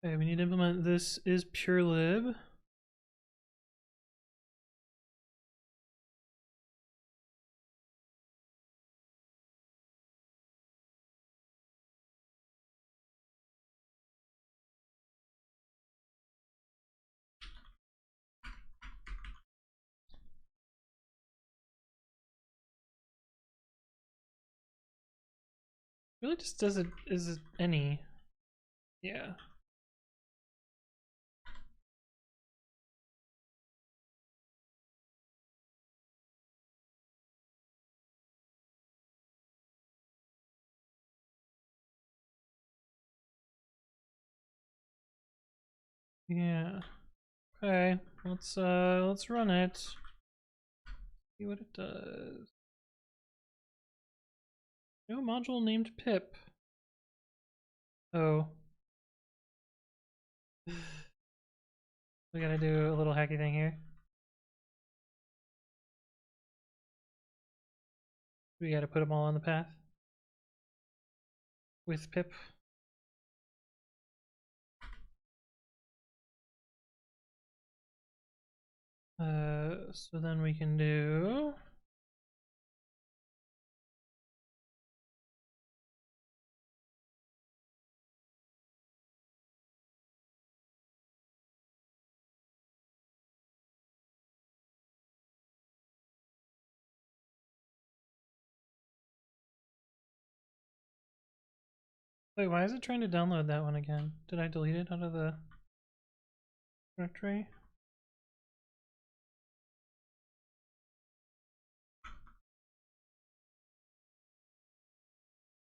okay, we need to implement this is purelib. Really just does it is it any. Yeah. Yeah. Okay, let's run it. See what it does. No module named pip. Oh. We gotta do a little hacky thing here. We gotta put them all on the path with pip. So then we can do. Wait, why is it trying to download that one again? Did I delete it out of the directory?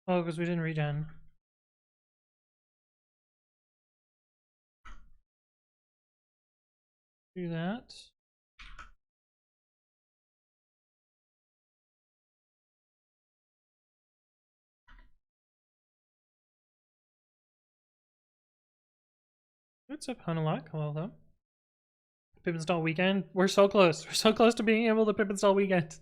Oh, because we didn't regen. Do that. What's up, Hunalock? Hello, hello. Pip install weekend. We're so close. We're so close to being able to pip install weekend.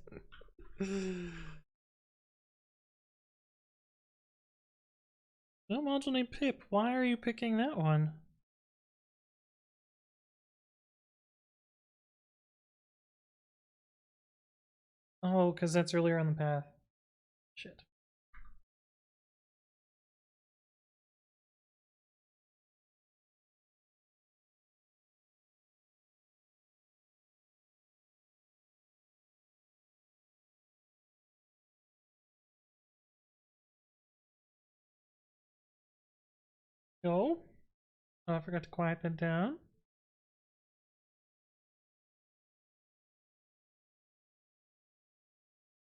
No module named Pip. Why are you picking that one? Oh, because that's earlier on the path. Shit. Go. Oh, I forgot to quiet that down.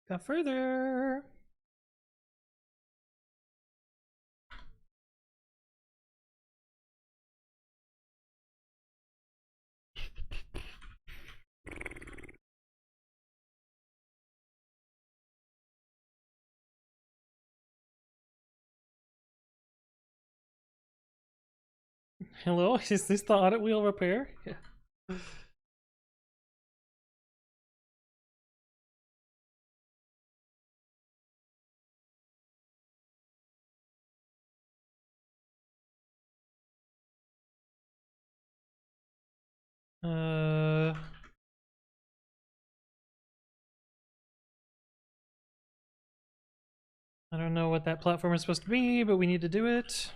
Got further. Hello, is this the audit wheel repair? Yeah. I don't know what that platform is supposed to be, but we need to do it.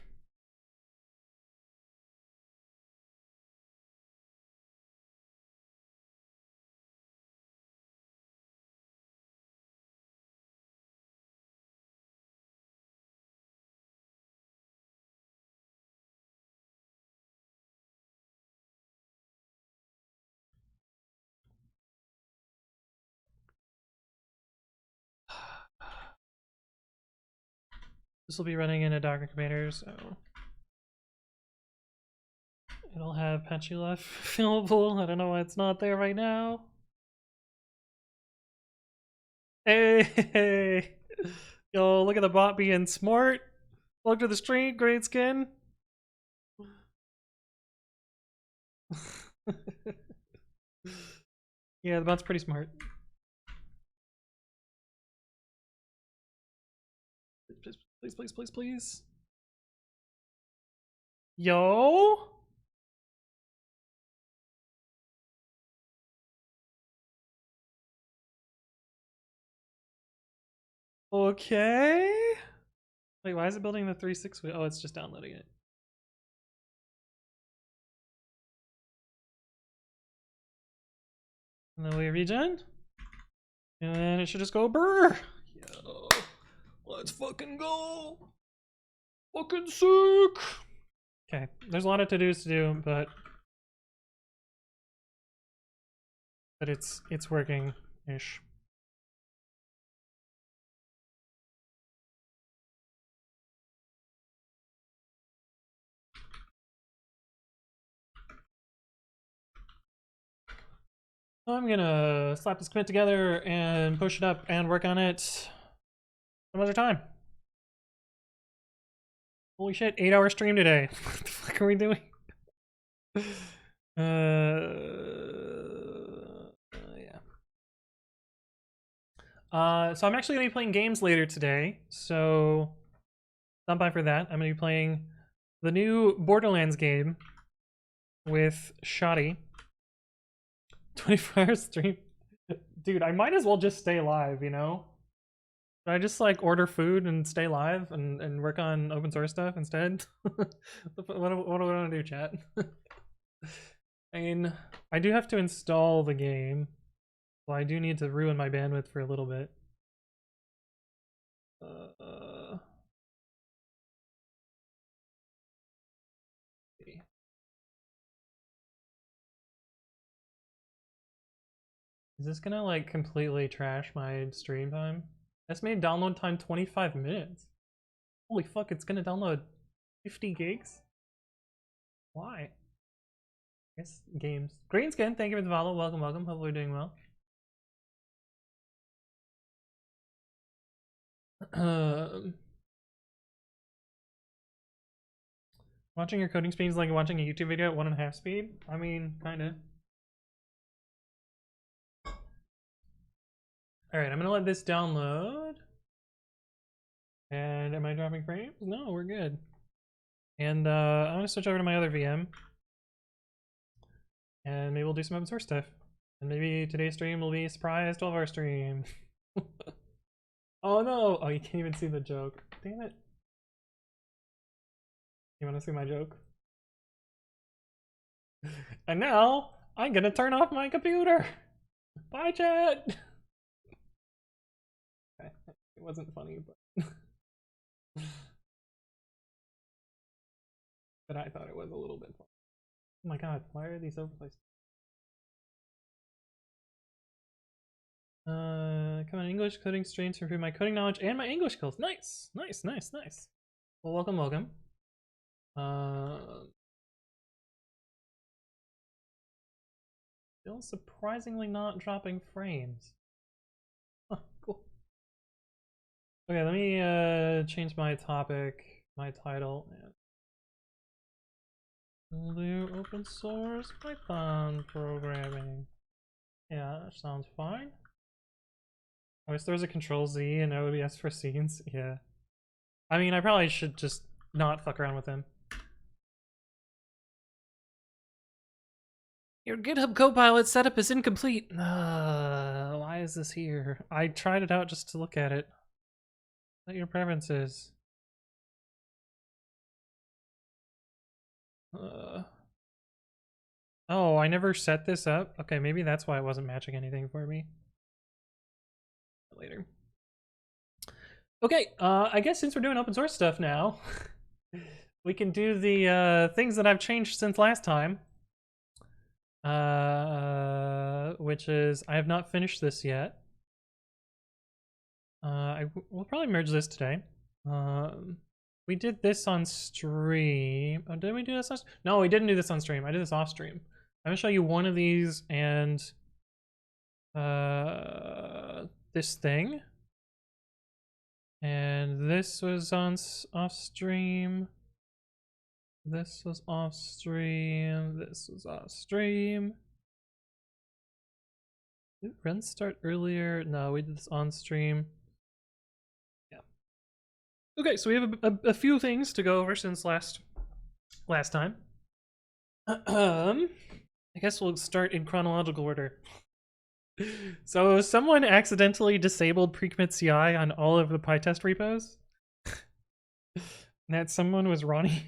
This will be running in a Docker container, so it'll have patchy left available. I don't know why it's not there right now. Hey, yo, look at the bot being smart. Look to the street, great skin. Yeah, the bot's pretty smart. Please, please, please, please. Yo. Okay. Wait, why is it building the 3.6? Oh, it's just downloading it. And then we regen. And then it should just go brr. Yo. Let's fucking go. Fucking sick. Okay, there's a lot of to-dos to do, but it's working-ish. I'm gonna slap this commit together and push it up and work on it some other time. Holy shit, 8-hour stream today. What the fuck are we doing? Yeah. So I'm actually gonna be playing games later today, so stop by for that. I'm gonna be playing the new Borderlands game with Shoddy. 24-hour stream. Dude, I might as well just stay live, you know? Should I just like order food and stay live and work on open source stuff instead? what do I want to do, chat? I mean, I do have to install the game. So I do need to ruin my bandwidth for a little bit. Is this gonna like completely trash my stream time? Estimated download time 25 minutes. Holy fuck, it's gonna download 50 gigs? Why? I guess games. Green skin, thank you for the follow. Welcome, welcome. Hope we're doing well. Watching your coding speed is like watching a YouTube video at 1.5 speed? I mean, kinda. Alright, I'm gonna let this download. And am I dropping frames? No, we're good. And I'm gonna switch over to my other VM. And maybe we'll do some open source stuff. And maybe today's stream will be a surprise 12-hour stream. Oh no! Oh, you can't even see the joke. Damn it. You wanna see my joke? And now, I'm gonna turn off my computer! Bye, chat! Okay. It wasn't funny, but... but I thought it was a little bit funny. Oh my god, why are these overlays? Come on, English coding streams to improve my coding knowledge and my English skills. Nice, nice, nice, nice. Well, welcome, welcome. Still surprisingly not dropping frames. Huh, cool. Okay, let me change my topic, my title. We'll do open source Python programming. Yeah, that sounds fine. I wish there was a Control Z and OBS for scenes. Yeah. I mean, I probably should just not fuck around with him. Your GitHub Copilot setup is incomplete. Why is this here? I tried it out just to look at it. What your preferences? Oh, I never set this up. Okay, maybe that's why it wasn't matching anything for me. Later. Okay, I guess since we're doing open source stuff now, we can do the things that I've changed since last time. Which is, I have not finished this yet. We'll probably merge this today. We did this on stream. Oh, did we do this on stream? No, we didn't do this on stream. I did this off stream. I'm gonna show you one of these and this thing. And this was on off stream. This was off stream. This was off stream. Did runs start earlier? No, we did this on stream. Yeah. Okay, so we have a few things to go over since last time. I guess we'll start in chronological order. So someone accidentally disabled pre-commit CI on all of the PyTest repos. That someone was Ronnie.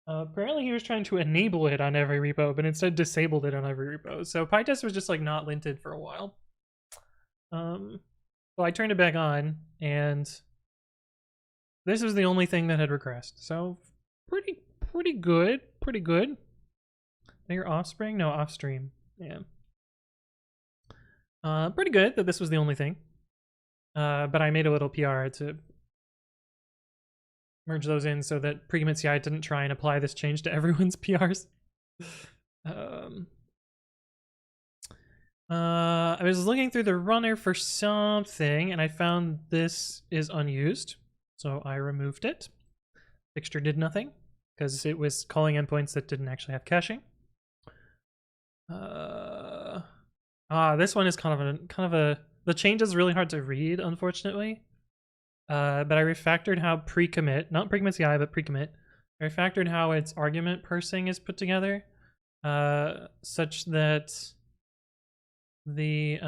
Apparently he was trying to enable it on every repo, but instead disabled it on every repo. So PyTest was just like not linted for a while. So I turned it back on, and this was the only thing that had regressed. So pretty good, pretty good. Your offspring? No, offstream. Yeah. Pretty good that this was the only thing. But I made a little PR to merge those in so that pre-commit CI didn't try and apply this change to everyone's PRs. I was looking through the runner for something, and I found this is unused, so I removed it. Fixture did nothing because it was calling endpoints that didn't actually have caching. This one is kind of a the change is really hard to read, unfortunately. But I refactored how pre-commit, not pre-commit CI, but pre-commit. I refactored how its argument parsing is put together. such that the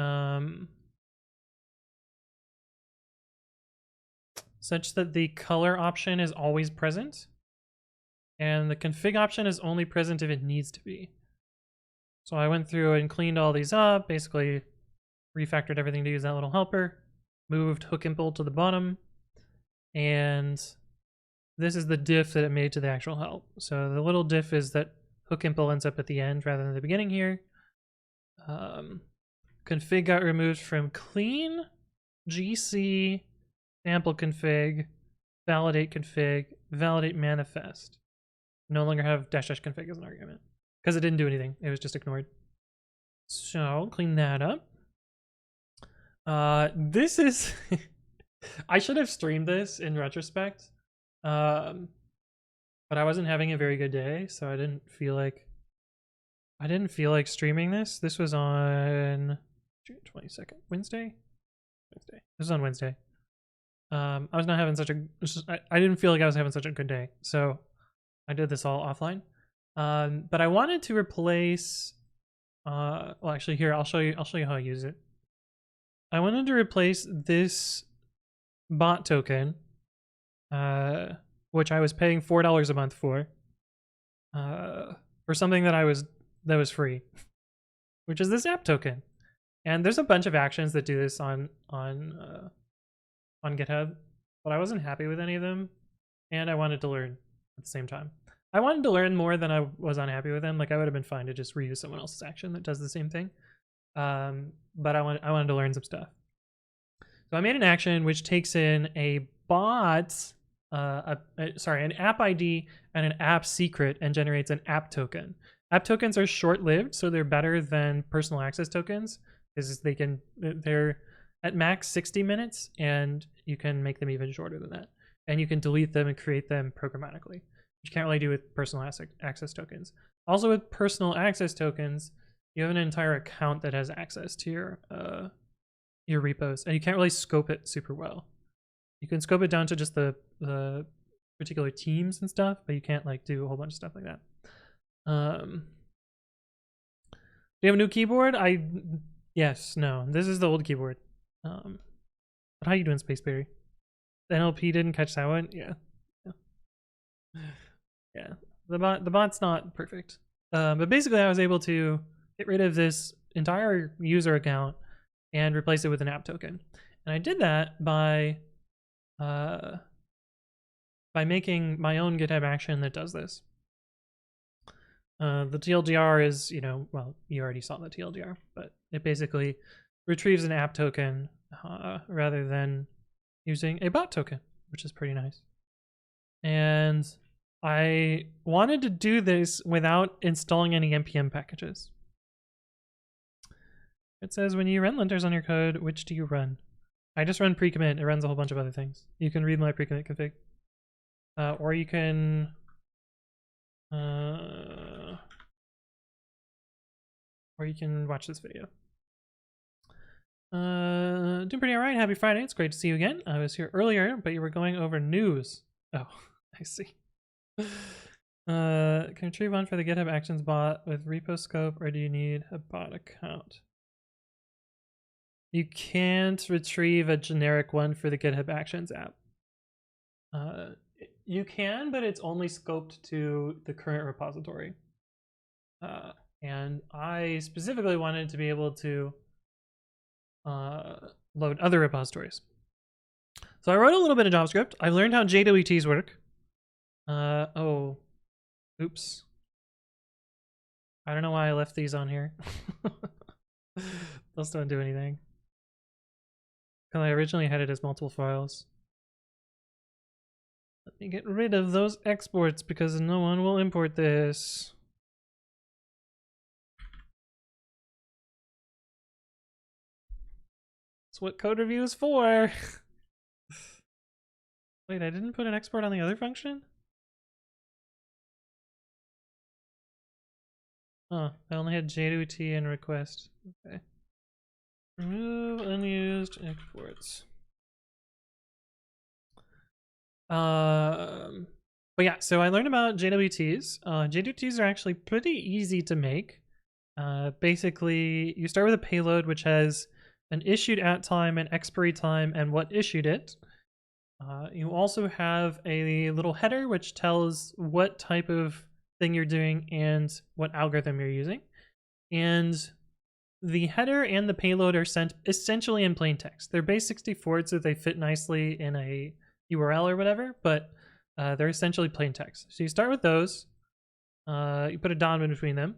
color option is always present, and the config option is only present if it needs to be. So I went through and cleaned all these up, basically refactored everything to use that little helper, moved hook impl to the bottom, and this is the diff that it made to the actual help. So the little diff is that hook impl ends up at the end rather than the beginning here. Config got removed from clean, gc, sample config, validate manifest. No longer have dash dash config as an argument because it didn't do anything. It was just ignored. So clean that up. This is I should have streamed this in retrospect, but I wasn't having a very good day, so I didn't feel like streaming this. This was on June 22nd, Wednesday. This was on Wednesday. I was not having such a. I didn't feel like I was having such a good day, so I did this all offline. But I wanted to replace. Well, actually, here I'll show you how I use it. I wanted to replace this bot token, which I was paying $4 a month for something that was free, which is this app token. And there's a bunch of actions that do this on GitHub, but I wasn't happy with any of them, and I wanted to learn at the same time. I wanted to learn more than I was unhappy with them. Like, I would have been fine to just reuse someone else's action that does the same thing. But I wanted to learn some stuff. So I made an action which takes in a bot, an app ID and an app secret and generates an app token. App tokens are short-lived, so they're better than personal access tokens because they're at max 60 minutes, and you can make them even shorter than that. And you can delete them and create them programmatically, which you can't really do with personal access tokens. Also, with personal access tokens, you have an entire account that has access to your repos, and you can't really scope it super well. You can scope it down to just the particular teams and stuff, but you can't like do a whole bunch of stuff like that. Do you have a new keyboard? Yes, no. This is the old keyboard. But how you doing, Spaceberry? The NLP didn't catch that one? Yeah. Yeah. The bot's not perfect. But basically I was able to get rid of this entire user account and replace it with an app token. And I did that by making my own GitHub action that does this. The TLDR is, well, you already saw the TLDR, but it basically retrieves an app token rather than using a bot token, which is pretty nice. And I wanted to do this without installing any npm packages. It says when you run linters on your code, which do you run? I just run pre-commit. It runs a whole bunch of other things. You can read my pre-commit config. Or you can watch this video. Doing pretty alright. Happy Friday. It's great to see you again. I was here earlier, but you were going over news. Oh, I see. Can you retrieve one for the GitHub Actions bot with repo scope, or do you need a bot account? You can't retrieve a generic one for the GitHub Actions app. You can, but it's only scoped to the current repository. And I specifically wanted to be able to load other repositories. So I wrote a little bit of JavaScript. I learned how JWTs work. Oh, oops. I don't know why I left these on here. Those don't do anything. Because I originally had it as multiple files. Let me get rid of those exports because no one will import this. That's what code review is for. Wait, I didn't put an export on the other function? Oh, I only had JWT and request. Okay. Remove unused exports. But yeah, so I learned about JWTs. JWTs are actually pretty easy to make. Basically, you start with a payload which has an issued at time, an expiry time, and what issued it. You also have a little header which tells what type of thing you're doing and what algorithm you're using. And the header and the payload are sent essentially in plain text. They're base64, so they fit nicely in a URL or whatever, but they're essentially plain text. So you start with those, you put a dot in between them,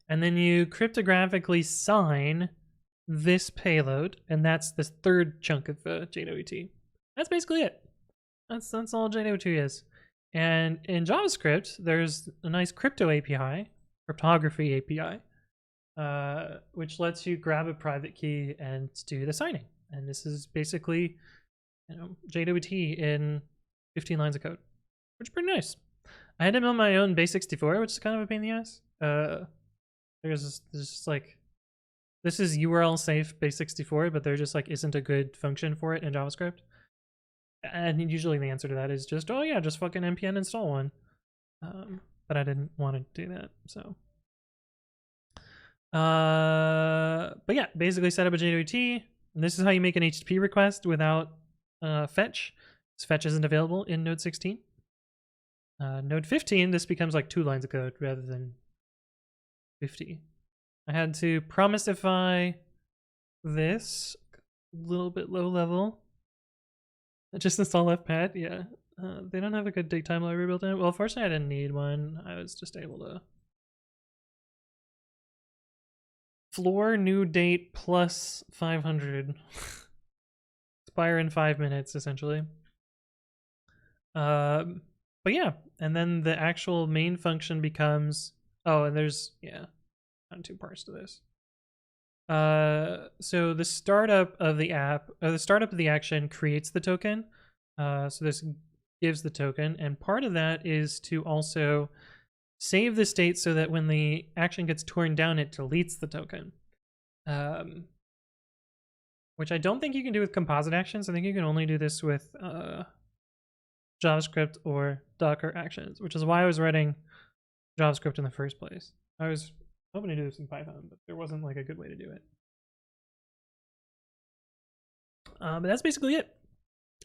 and then you cryptographically sign this payload, and that's the third chunk of JWT. That's basically it. That's all JWT is. And in JavaScript, there's a nice crypto API, cryptography API, which lets you grab a private key and do the signing. And this is basically, JWT in 15 lines of code, which is pretty nice. I had to build my own base64, which is kind of a pain in the ass. There's just like, this is URL safe base64, but there just like isn't a good function for it in JavaScript. And usually the answer to that is just, oh yeah, just fucking npm install one. But I didn't want to do that, so. But yeah, basically set up a JWT. And this is how you make an HTTP request without fetch. This fetch isn't available in node 16. Node 15, this becomes like 2 lines of code rather than 50. I had to promisify this a little bit low level. Just install fpad, yeah. They don't have a good dig time library built in. Well, fortunately I didn't need one. I was just able to floor new date plus 500. Expire in 5 minutes, essentially. But yeah, and then the actual main function becomes, oh, and there's, yeah, not 2 parts to this. So the startup of the app, or the startup of the action creates the token. So this gives the token, and part of that is to also save the state so that when the action gets torn down, it deletes the token. Which I don't think you can do with composite actions. I think you can only do this with JavaScript or Docker actions, which is why I was writing JavaScript in the first place. I was hoping to do this in Python, but there wasn't like a good way to do it. But that's basically it.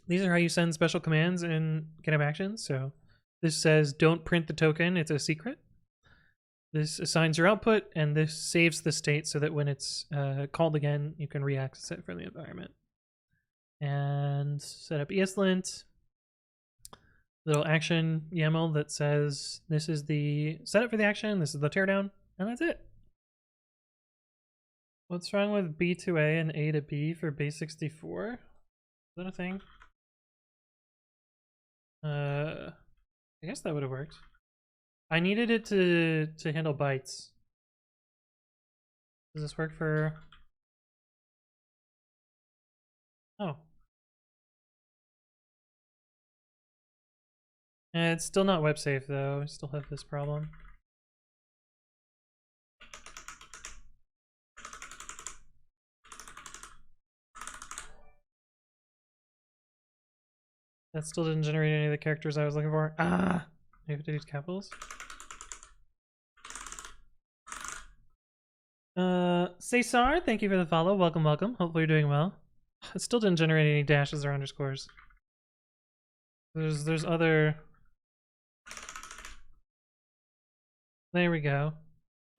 These are how you send special commands in GitHub Actions. So this says don't print the token, it's a secret. This assigns your output, and this saves the state so that when it's called again, you can re-access it from the environment. And set up ESLint. Little action YAML that says this is the setup for the action, this is the teardown, and that's it. What's wrong with B to A and A to B for base64? Is that a thing? I guess that would have worked. I needed it to handle bytes. Does this work for? Oh. It's still not web safe though. I still have this problem. That still didn't generate any of the characters I was looking for. Ah! I have to use capitals. Cesar, thank you for the follow. Welcome, welcome. Hopefully you're doing well. It still didn't generate any dashes or underscores. There's other. There we go.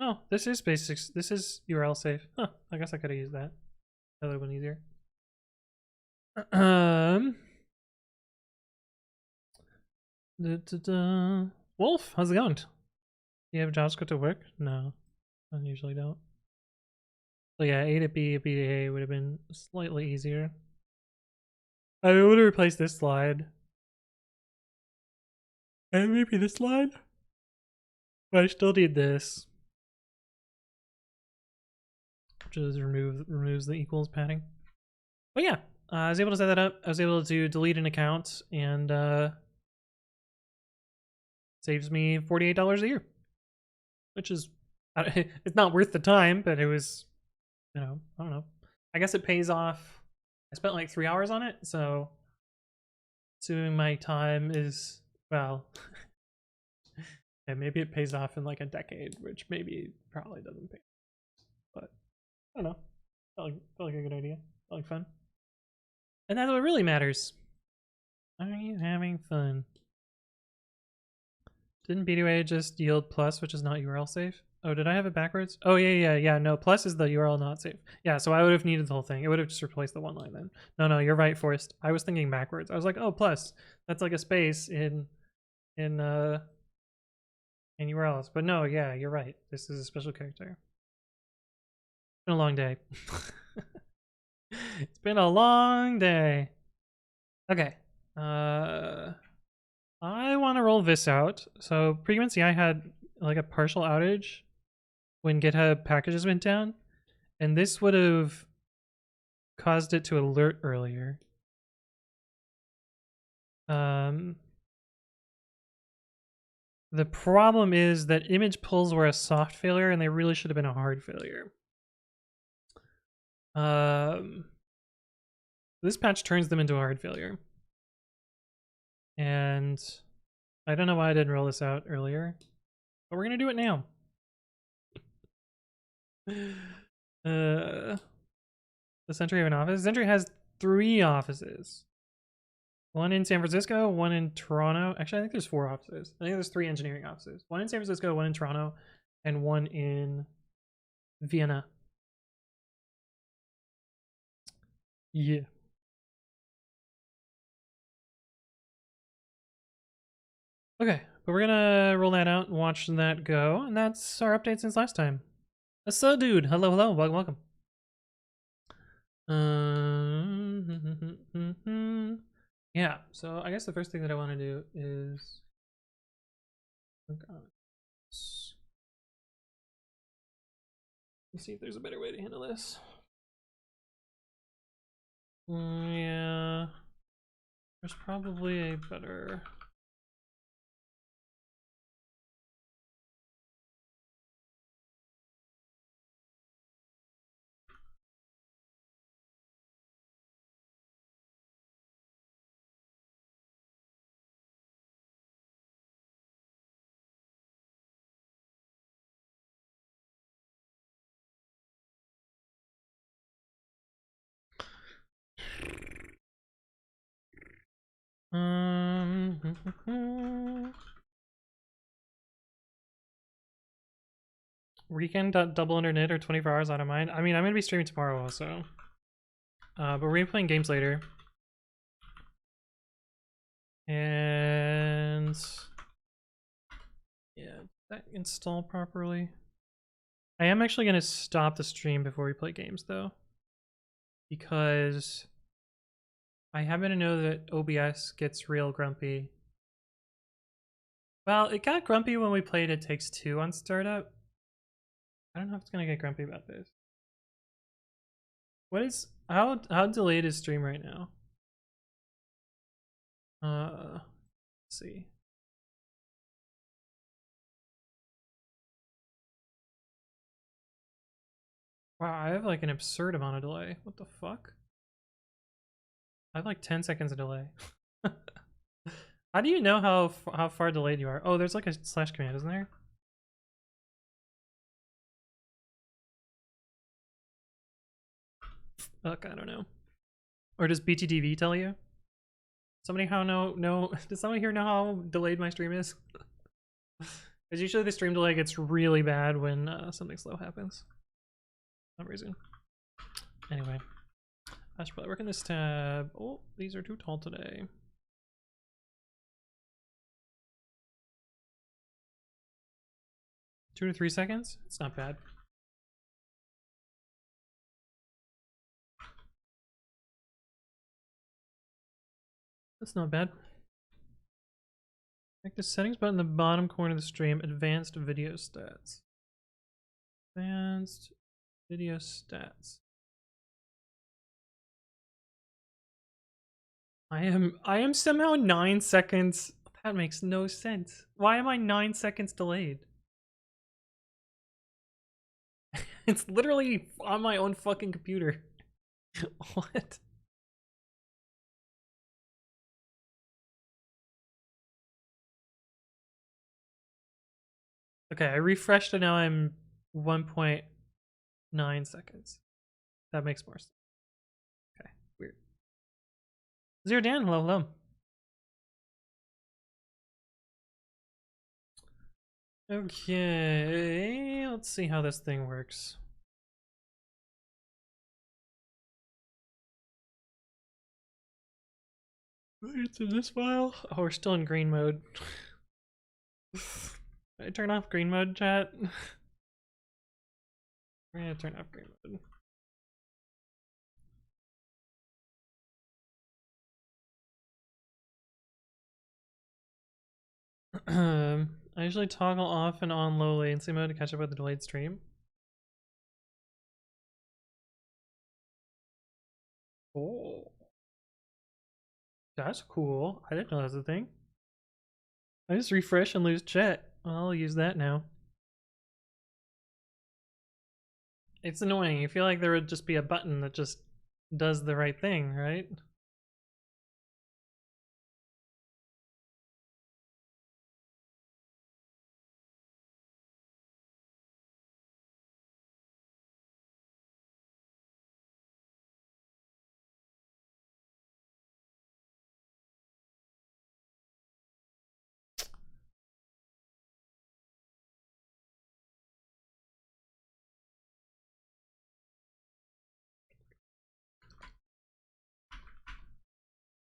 Oh, this is basics. This is URL safe. Huh, I guess I could have used that. That would have been easier. Wolf, how's it going? Do you have JavaScript to work? No, I usually don't. So yeah, A to B, B to A would have been slightly easier. I would have replaced this slide. And maybe this slide? But I still need this. Which is removes the equals padding. But yeah, I was able to set that up. I was able to delete an account, and saves me $48 a year. Which is, it's not worth the time, but it was, I don't know. I guess it pays off. I spent like 3 hours on it, so assuming my time is Well, and maybe it pays off in like a decade, which maybe probably doesn't pay. But I don't know. Felt like a good idea. Felt like fun. And that's what really matters. Are you having fun? Didn't B2A just yield plus, which is not URL safe? Oh, did I have it backwards? Oh, yeah. No, plus is the URL not safe. Yeah, so I would have needed the whole thing. It would have just replaced the one line then. No, you're right, Forrest. I was thinking backwards. I was like, oh, plus. That's like a space in URLs. But no, yeah, you're right. This is a special character. It's been a long day. It's been a long day. Okay. I want to roll this out. So previously I had like a partial outage when GitHub packages went down, and this would have caused it to alert earlier. The problem is that image pulls were a soft failure and they really should have been a hard failure. This patch turns them into a hard failure. And I don't know why I didn't roll this out earlier, but we're gonna do it now. The Sentry have an office. Sentry has 3 offices. One in San Francisco, one in Toronto. Actually, I think there's 4 offices. I think there's 3 engineering offices. One in San Francisco, one in Toronto, and one in Vienna. Yeah. Okay, but we're gonna roll that out and watch that go, and that's our update since last time. So, dude, hello, welcome. Yeah, so I guess the first thing that I want to do is let's see if there's a better way to handle this. Yeah, there's probably a better. Weekend double under knit or 24 hours out of mine. I mean, I'm gonna be streaming tomorrow also. But we're gonna be playing games later. And yeah, did that install properly? I am actually gonna stop the stream before we play games though, because I happen to know that OBS gets real grumpy. Well, it got grumpy when we played It Takes Two on startup. I don't know if it's gonna get grumpy about this. What is how delayed is stream right now? Let's see. Wow, I have like an absurd amount of delay. What the fuck? I have like 10 seconds of delay. How do you know how far delayed you are? Oh, there's like a slash command, isn't there? Fuck, I don't know. Or does BTDV tell you? Somebody does somebody here know how delayed my stream is? Because usually the stream delay gets really bad when something slow happens. For some reason. Anyway. I should probably work in this tab. Oh, these are too tall today. Two to 3 seconds? It's not bad. That's not bad. Click the settings button in the bottom corner of the stream. Advanced video stats. Advanced video stats. I am somehow 9 seconds. That makes no sense. Why am I 9 seconds delayed? It's literally on my own fucking computer. What? Okay, I refreshed and now I'm 1.9 seconds. That makes more sense. Okay, weird. Zero Dan, hello, hello. Okay, let's see how this thing works. It's in this file. Oh, we're still in green mode. Did I turn off green mode, chat? We're gonna turn off green mode. I usually toggle off and on low latency mode to catch up with the delayed stream. Oh, that's cool. I didn't know that was a thing. I just refresh and lose chat. I'll use that now. It's annoying. You feel like there would just be a button that just does the right thing, right?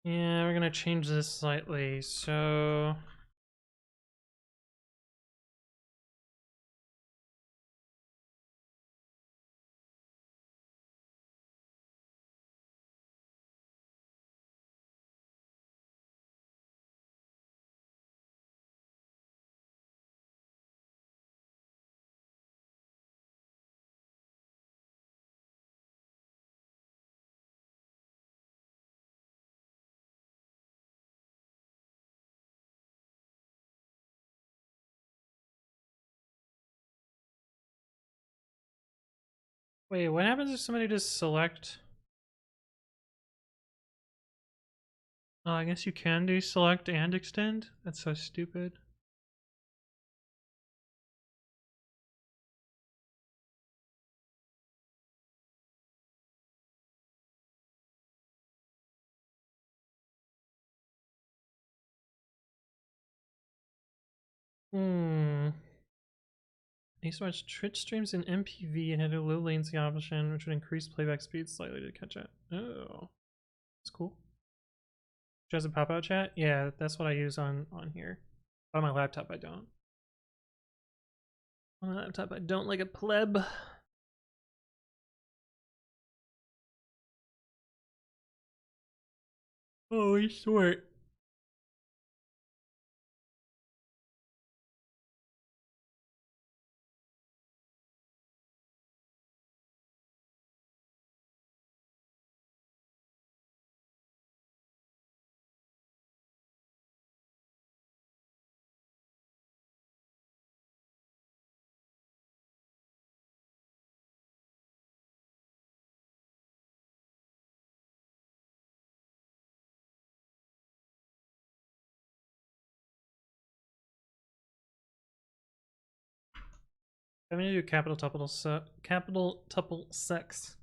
Yeah, we're gonna change this slightly. So wait, what happens if somebody just select? Oh, I guess you can do select and extend. That's so stupid. Hmm. I used to watch Twitch streams in MPV and had a low latency option, which would increase playback speed slightly to catch it. Oh, that's cool. Just a pop-out chat? Yeah, that's what I use on here. On my laptop, I don't. On my laptop, I don't, like a pleb. Oh, he's short. I'm gonna do capital tuple sex.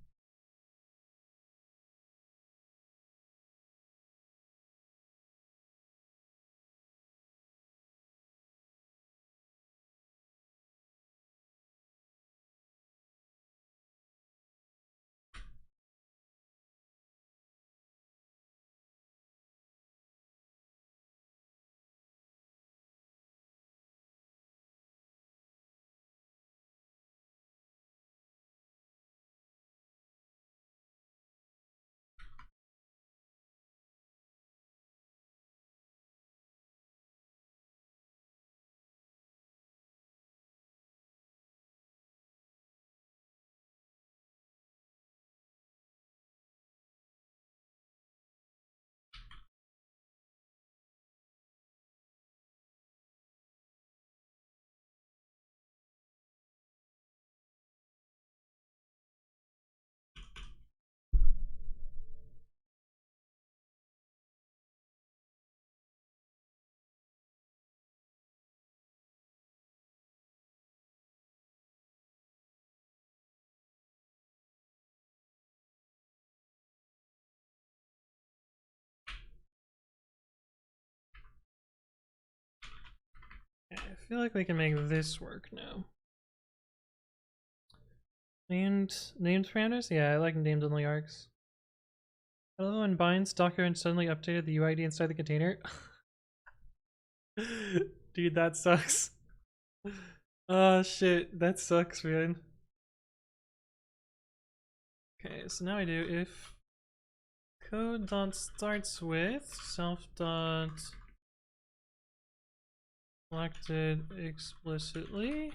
I feel like we can make this work now. Named parameters? Yeah, I like named only args. Hello, unbinds document suddenly updated the UID inside the container. Dude, that sucks. Oh shit, that sucks, man. Okay, so now I do if code dot starts with self dot selected explicitly.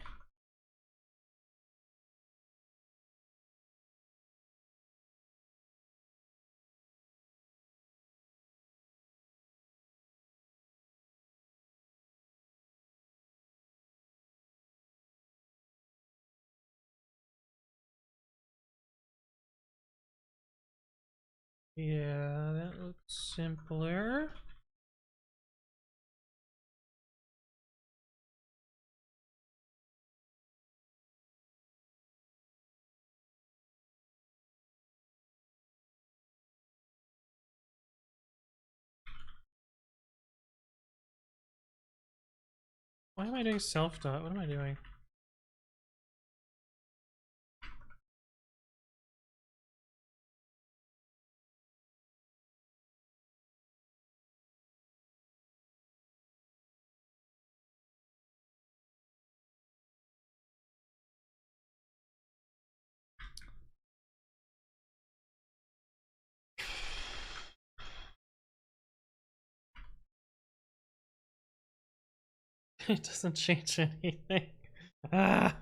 Yeah, that looks simpler. Why am I doing self dot? What am I doing? It doesn't change anything. Ah!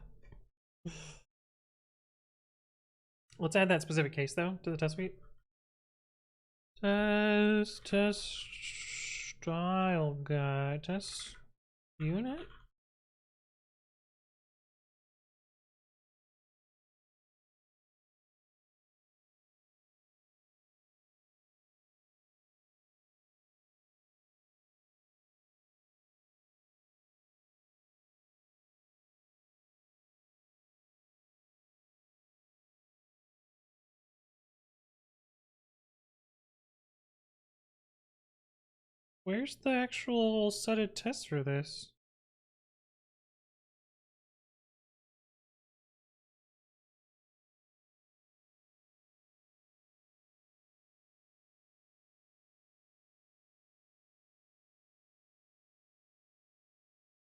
Let's add that specific case though to the test suite. Test style guide, test unit. Where's the actual set of tests for this?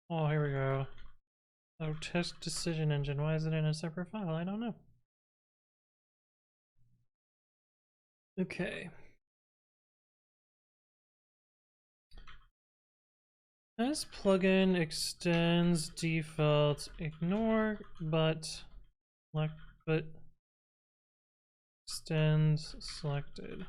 Oh, here we go. Oh, test decision engine. Why is it in a separate file? I don't know. Okay. This plugin extends default ignore but extends selected.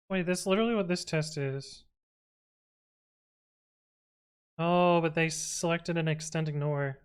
Wait, that's literally what this test is. Oh, but they selected an extend ignore.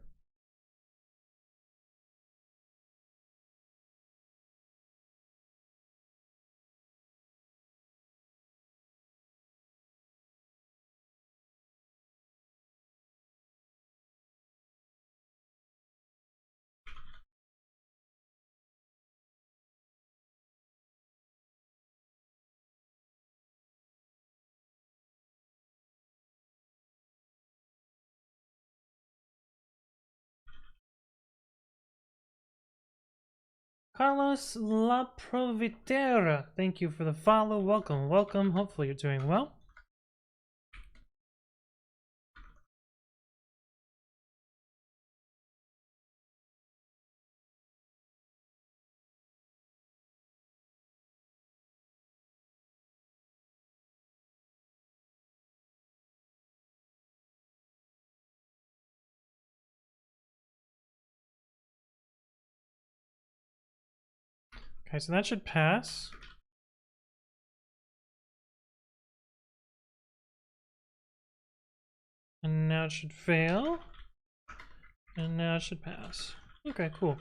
Carlos La Provitera, thank you for the follow. Welcome, welcome. Hopefully you're doing well. Okay, so that should pass. And now it should fail. And now it should pass. Okay, cool.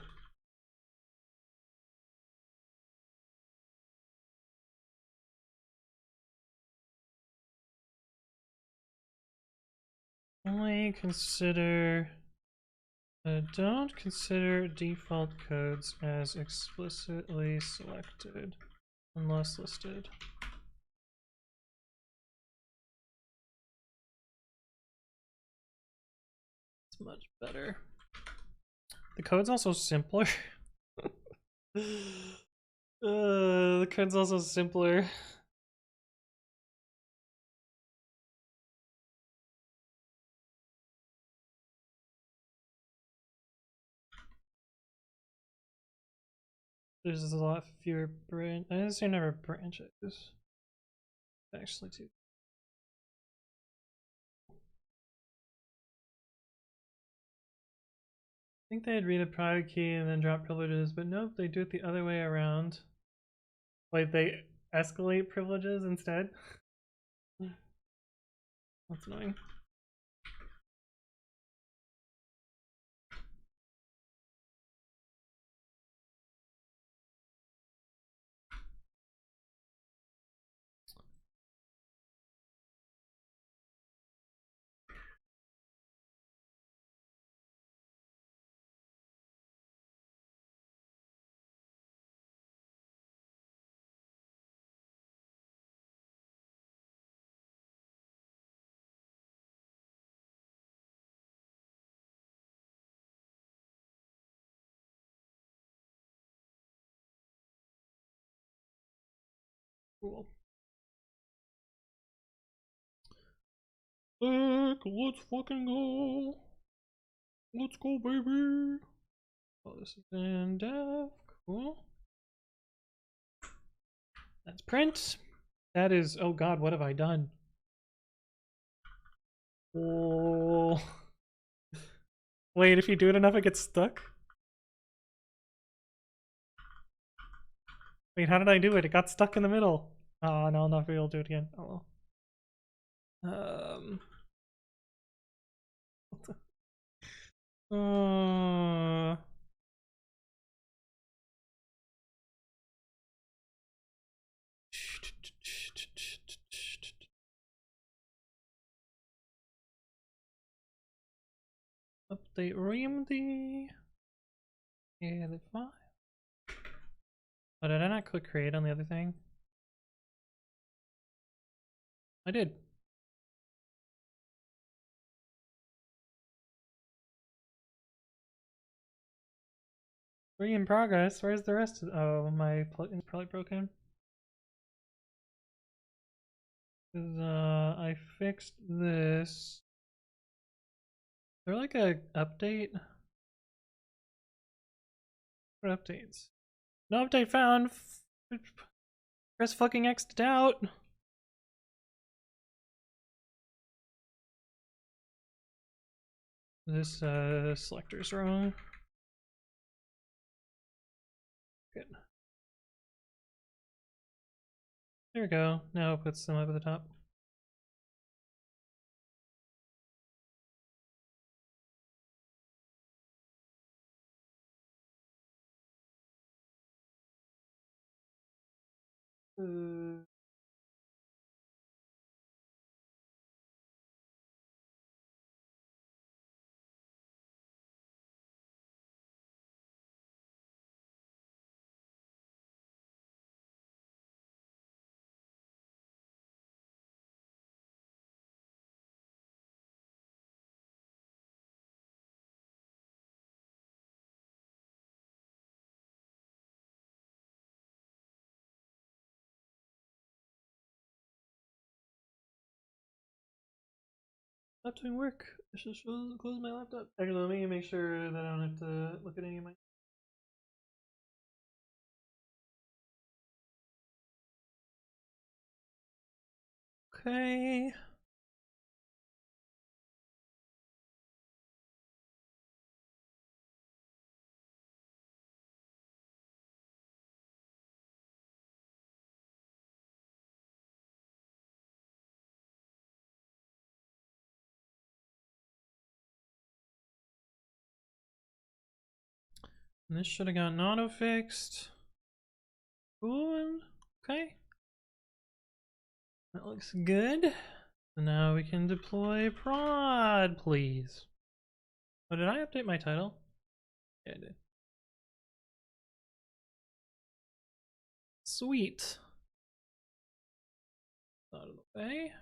only consider don't consider default codes as explicitly selected unless listed. It's much better. The code's also simpler. The code's also simpler. There's a lot fewer branch. I didn't say never branches. Actually, too. I think they'd read a private key and then drop privileges, but nope, they do it the other way around. Like they escalate privileges instead. That's annoying. Cool. Let's fucking go. Let's go, baby. Oh, this is in dev. Cool. That's print. That is. Oh god, what have I done? Oh. Wait, if you do it enough, it gets stuck? Wait, how did I do it? It got stuck in the middle. Oh, no, I'll not be able to do it again. Oh well. Uh, update remedy. Yeah, the file. Oh, did I not click create on the other thing? I did. In progress. Where's the rest of oh, my plugin's probably broken. I fixed this. Is there like a update? What updates? No update found. Press fucking X'd out. This selector's wrong. Good. There we go. Now it puts them up at the top. Not doing work. I should close my laptop. Actually, let me make sure that I don't have to look at any of my. Okay. And this should have gotten auto fixed. Cool. Okay. That looks good. So now we can deploy prod, please. Oh, did I update my title? Yeah, I did. Sweet. Out of the way.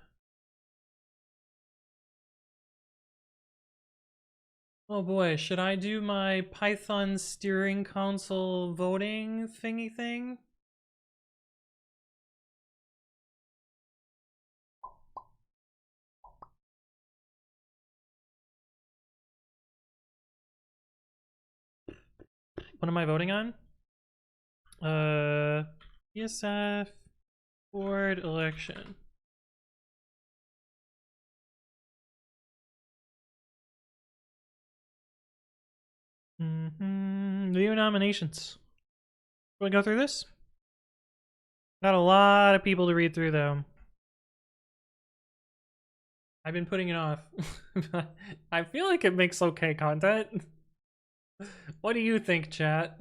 Oh boy, should I do my Python steering console voting thingy thing? What am I voting on? ESF board election. New nominations. Will we go through this? Got a lot of people to read through though. I've been putting it off. I feel like it makes okay content. What do you think, chat?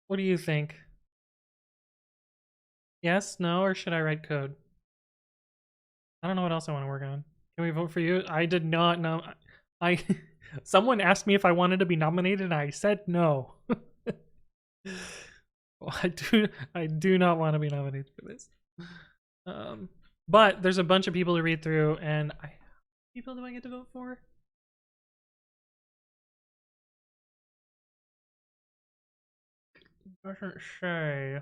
What do you think? Yes, no, or should I write code? I don't know what else I want to work on. Can we vote for you? I did not know. Someone asked me if I wanted to be nominated and I said no. Well, I do not want to be nominated for this. But there's a bunch of people to read through and how many people do I get to vote for? Doesn't say.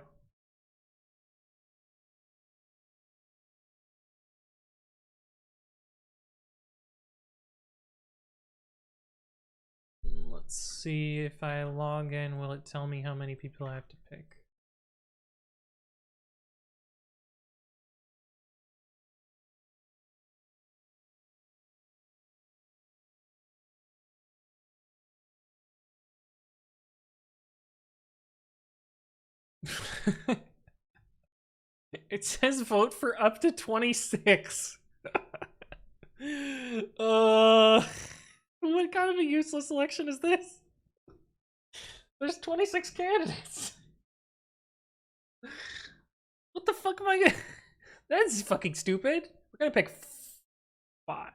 Let's see if I log in, will it tell me how many people I have to pick? It says vote for up to 26. What kind of a useless election is this? There's 26 candidates. What the fuck am I gonna... That's fucking stupid. We're gonna pick 5.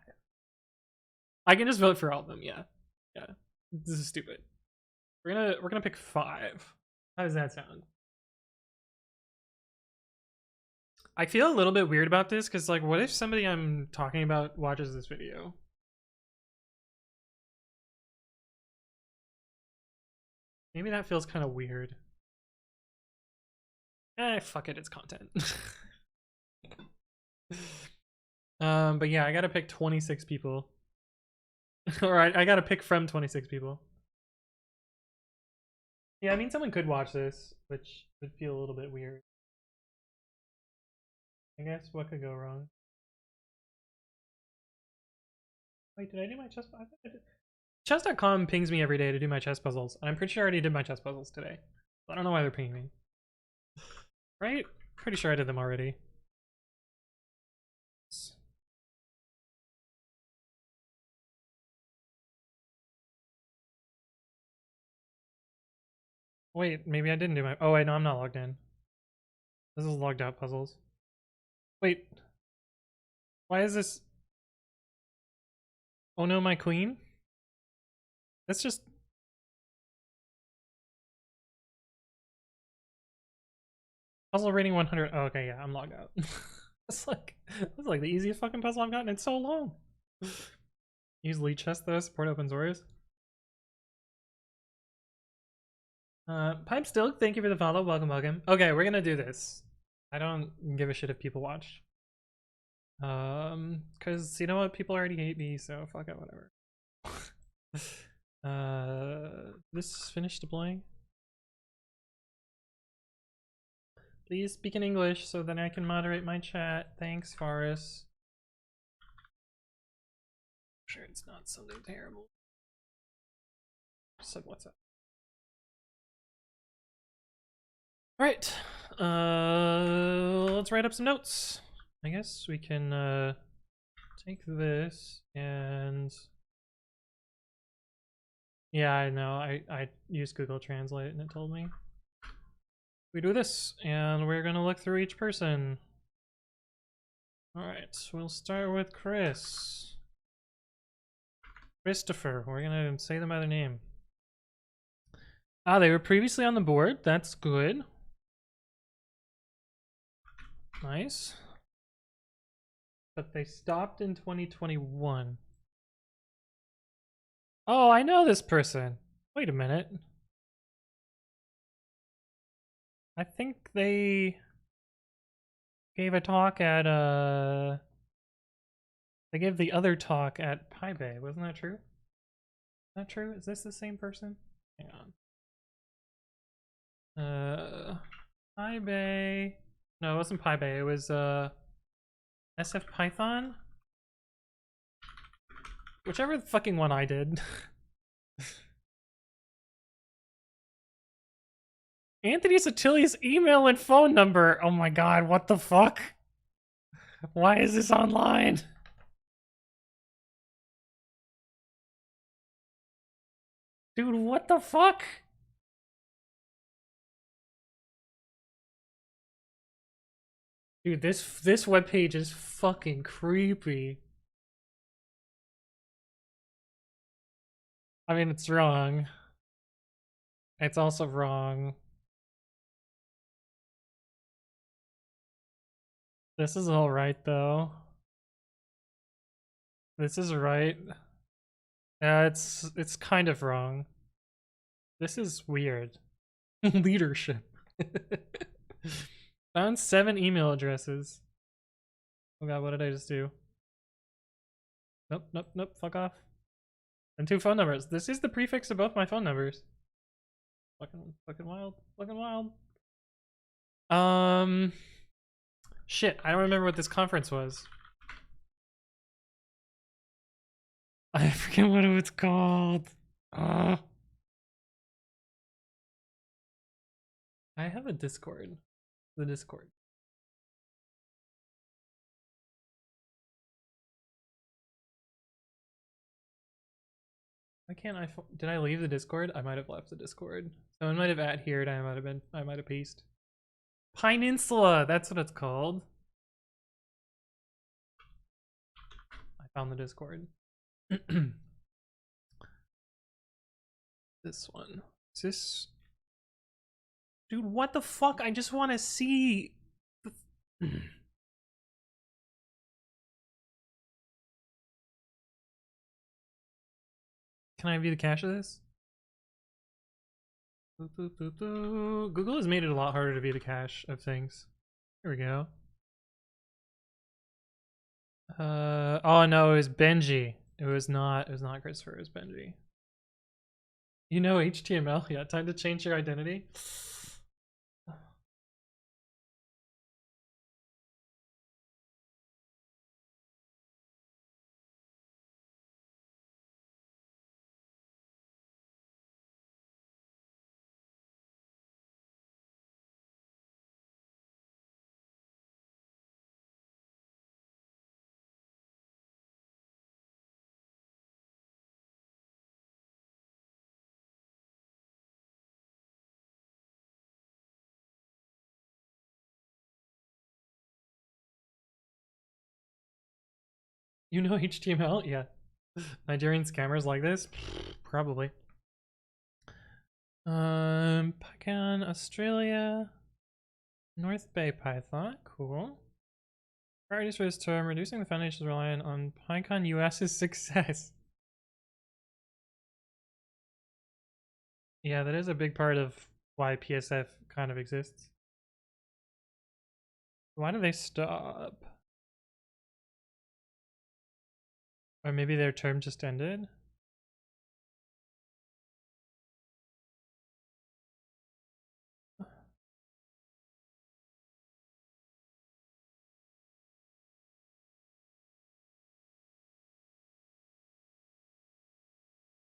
I can just vote for all of them, yeah. Yeah. This is stupid. We're gonna pick 5. How does that sound? I feel a little bit weird about this because, like, what if somebody I'm talking about watches this video? Maybe that feels kind of weird. Fuck it, it's content. But yeah, I gotta pick 26 people. Alright, I gotta pick from 26 people. Yeah, I mean, someone could watch this, which would feel a little bit weird. I guess what could go wrong? Wait, did I do my chess? I think I did. Chess.com pings me every day to do my chess puzzles, and I'm pretty sure I already did my chess puzzles today. I don't know why they're pinging me. Right? Pretty sure I did them already. Wait, maybe I didn't do my... Oh, wait, no, I'm not logged in. This is logged out puzzles. Wait. Why is this... Oh no, my queen? That's just... Puzzle rating 100. Oh, okay, yeah, I'm logged out. That's like the easiest fucking puzzle I've gotten in so long. Use lead chess though, support open source. Pipe Still, thank you for the follow. Welcome, welcome. Okay, we're gonna do this. I don't give a shit if people watch. Cause you know what? People already hate me, so fuck it, whatever. This finished deploying. Please speak in English so that I can moderate my chat. Thanks, Forrest. I'm sure it's not something terrible. So what's up? Alright. Let's write up some notes. I guess we can take this and yeah, I know. I used Google Translate and it told me. We do this, and we're gonna look through each person. Alright, we'll start with Chris. Christopher, we're gonna say them by their name. Ah, they were previously on the board, that's good. Nice. But they stopped in 2021. Oh, I know this person. Wait a minute. I think they gave a talk at they gave the other talk at pypi. Wasn't that true? Is that true? Is this the same person? Hang on. pypi. No, it wasn't pypi. It was SF Python. Whichever fucking one I did. Anthony Satilius' email and phone number. Oh my god, what the fuck? Why is this online? Dude, what the fuck? Dude, this webpage is fucking creepy. I mean, it's wrong. It's also wrong. This is alright, though. This is right. Yeah, it's kind of wrong. This is weird. Leadership. Found 7 email addresses. Oh god, what did I just do? Nope, nope, nope, fuck off. And 2 phone numbers. This is the prefix of both my phone numbers. Fucking wild. Fucking wild. Shit, I don't remember what this conference was. I forget what it was called. I have a Discord. The Discord. Why can't I? Did I leave the Discord? I might have left the Discord. Someone might have adhered. I might have pasted. Peninsula. That's what it's called. I found the Discord. This one. Is this? Dude, what the fuck? I just want to see. Can I view the cache of this? Google has made it a lot harder to view the cache of things. Here we go. Oh no, it was Benji. It was not Christopher, it was Benji. You know HTML? Yeah, time to change your identity. You know HTML? Yeah. Nigerian scammers like this? Probably. Python, Australia. North Bay Python, cool. Priorities for this term, reducing the foundations reliant on PyCon US's success. Yeah, that is a big part of why PSF kind of exists. Why do they stop? Or maybe their term just ended?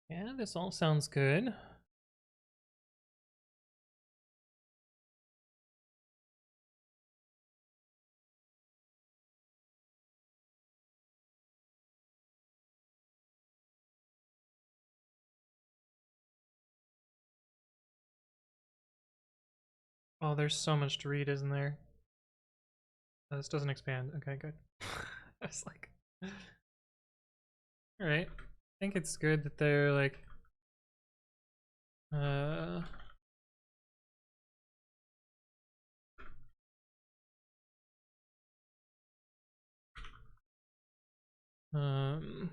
Yeah, this all sounds good. Oh, there's so much to read, isn't there? Oh, this doesn't expand. Okay, good. I was like, all right. I think it's good that they're like, uh, um,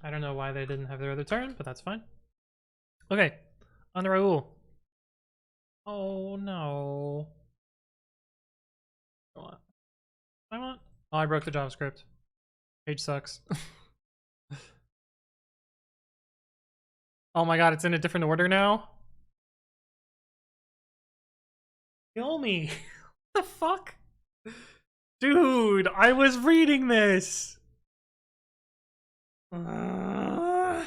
I don't know why they didn't have their other turn, but that's fine. Okay, on to Raul. Oh no. Go on. I want. Oh, I broke the JavaScript. Page sucks. Oh my god, it's in a different order now? Kill me. What the fuck? Dude, I was reading this. Oh,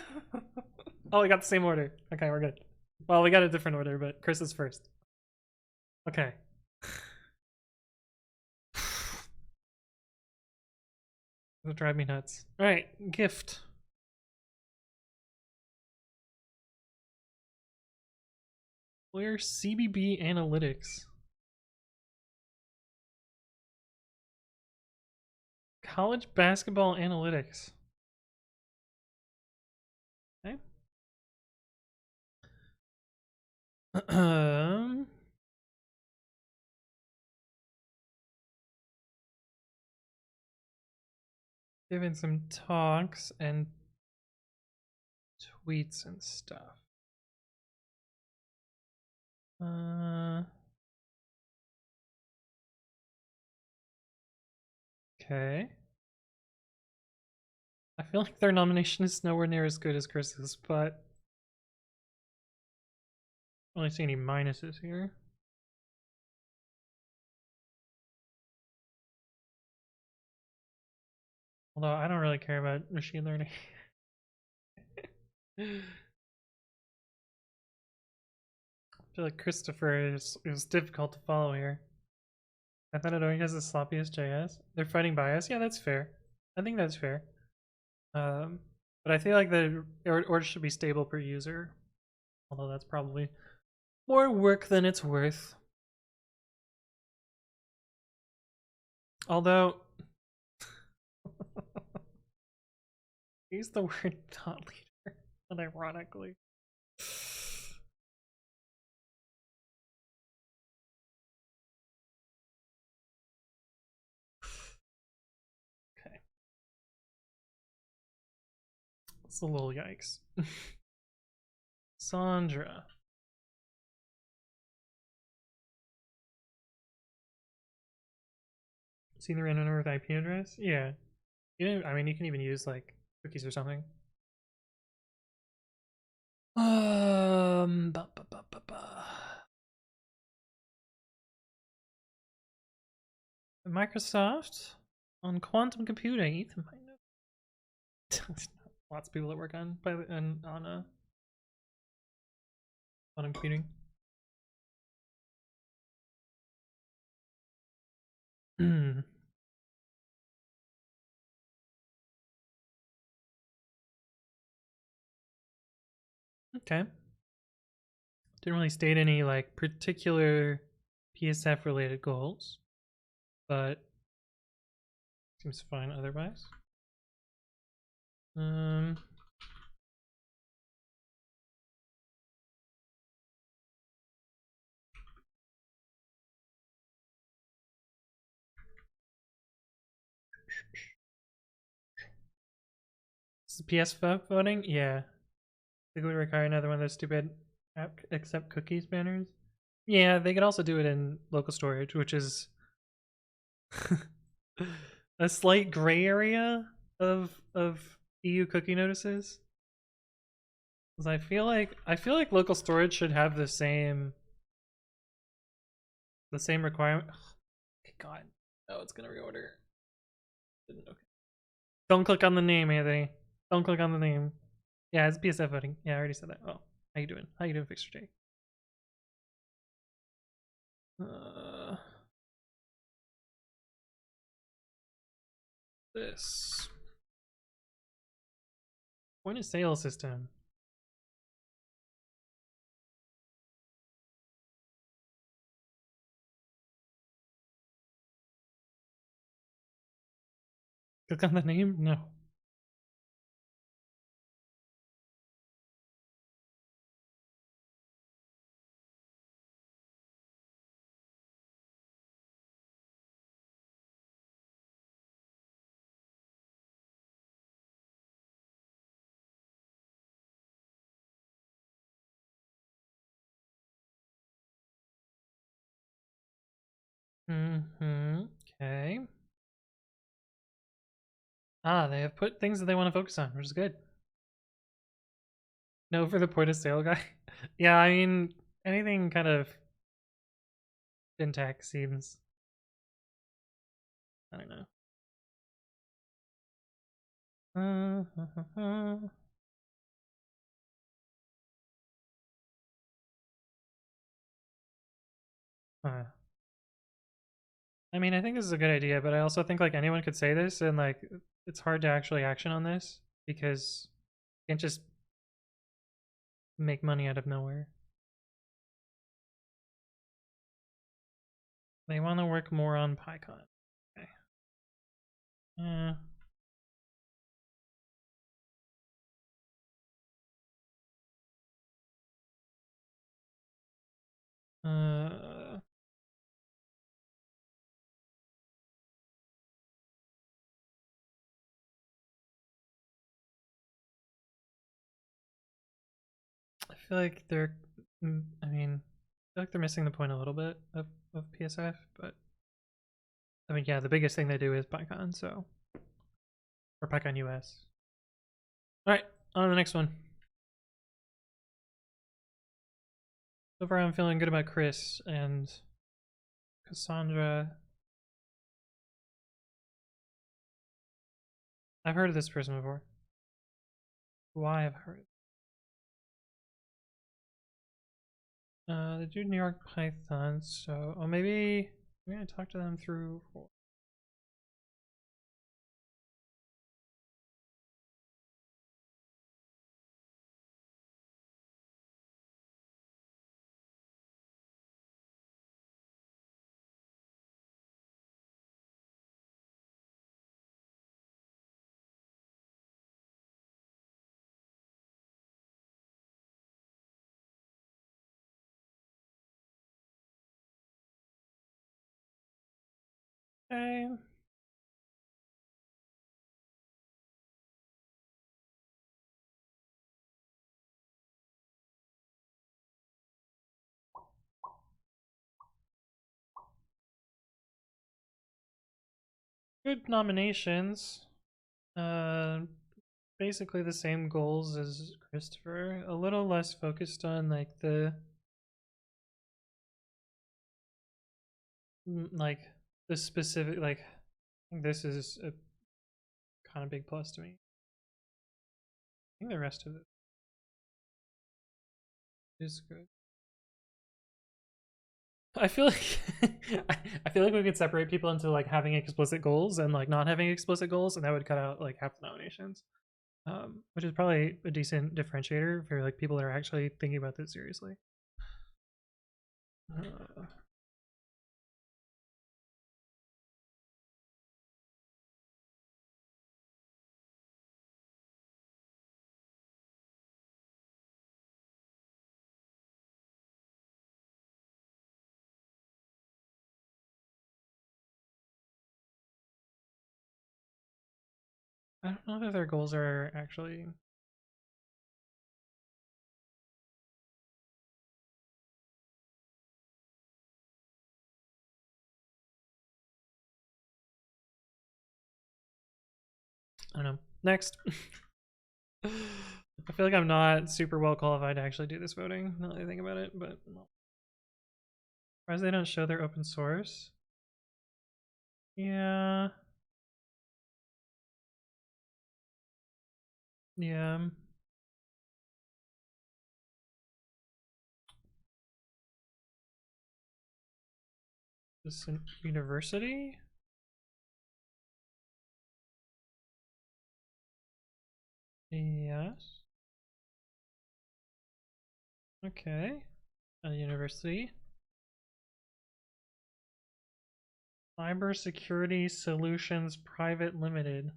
we got the same order. Okay, we're good. Well, we got a different order, but Chris is first. Okay. It'll drive me nuts. Alright, gift. Where CBB Analytics? College Basketball Analytics. Okay. Given some talks and tweets and stuff. Okay. I feel like their nomination is nowhere near as good as Chris's, but I don't really see any minuses here. Although I don't really care about machine learning. I feel like Christopher is difficult to follow here. I thought it only has the sloppiest JS. They're fighting bias. Yeah, that's fair. I think that's fair. But I feel like the order should be stable per user. Although that's probably more work than it's worth. Although use the word thought leader, unironically. Okay. It's a little yikes. Sandra. Seen the random number with IP address? Yeah. I mean, you can even use like cookies or something. Ba, ba, ba, ba, ba. Microsoft on quantum computing. Ethan might know. Lots of people that work on quantum computing. Okay. Didn't really state any like particular PSF related goals, but seems fine otherwise. This is PSF voting? Yeah. It would require another one of those stupid accept cookies banners. Yeah, they could also do it in local storage, which is a slight gray area of EU cookie notices. Because I feel like local storage should have the same requirement. Oh, God, no, it's gonna reorder. Okay. Don't click on the name, Anthony. Don't click on the name. Yeah, it's PSF voting. Yeah, I already said that. Oh, how you doing? How you doing, Fixer J? This point of sale system. Click on the name? No. Okay. Ah, they have put things that they want to focus on, which is good. No for the point of sale guy. Yeah, I mean, anything kind of fintech seems, I don't know. I mean, I think this is a good idea, but I also think like anyone could say this, and like it's hard to actually action on this because you can't just make money out of nowhere. They want to work more on PyCon. Okay. Uh, I feel like they're, I mean, I feel like they're missing the point a little bit of PSF, but I mean, yeah, the biggest thing they do is PyCon, so, or PyCon US. All right, on to the next one. So far, I'm feeling good about Chris and Cassandra. I've heard of this person before. Why I've heard. They do New York Python, so maybe I'm gonna talk to them through. Okay. Good nominations. Basically the same goals as Christopher. A little less focused on like like the specific like. I think this is a kind of big plus to me. I think the rest of it is good. I feel like I feel like we could separate people into like having explicit goals and like not having explicit goals, and that would cut out like half the nominations. Which is probably a decent differentiator for like people that are actually thinking about this seriously. Uh, I don't know if their goals are actually. I don't know. Next. I feel like I'm not super well qualified to actually do this voting, now that I think about it, but surprised they don't show their open source. Yeah. Yeah. This university? Yes. Okay. At a university. Cybersecurity Solutions Private Limited.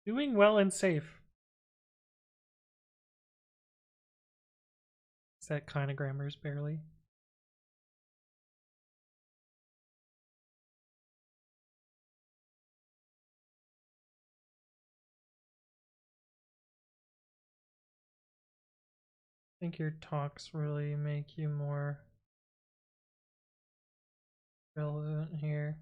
Doing well and safe. That kind of grammar is barely. I think your talks really make you more relevant here.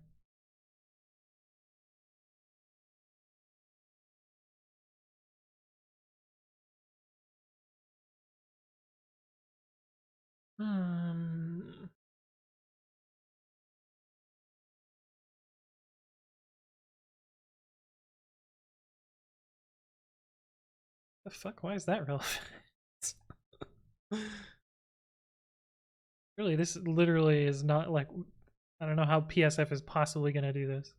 The fuck? Why is that relevant? Really, this literally is not like, I don't know how PSF is possibly gonna do this.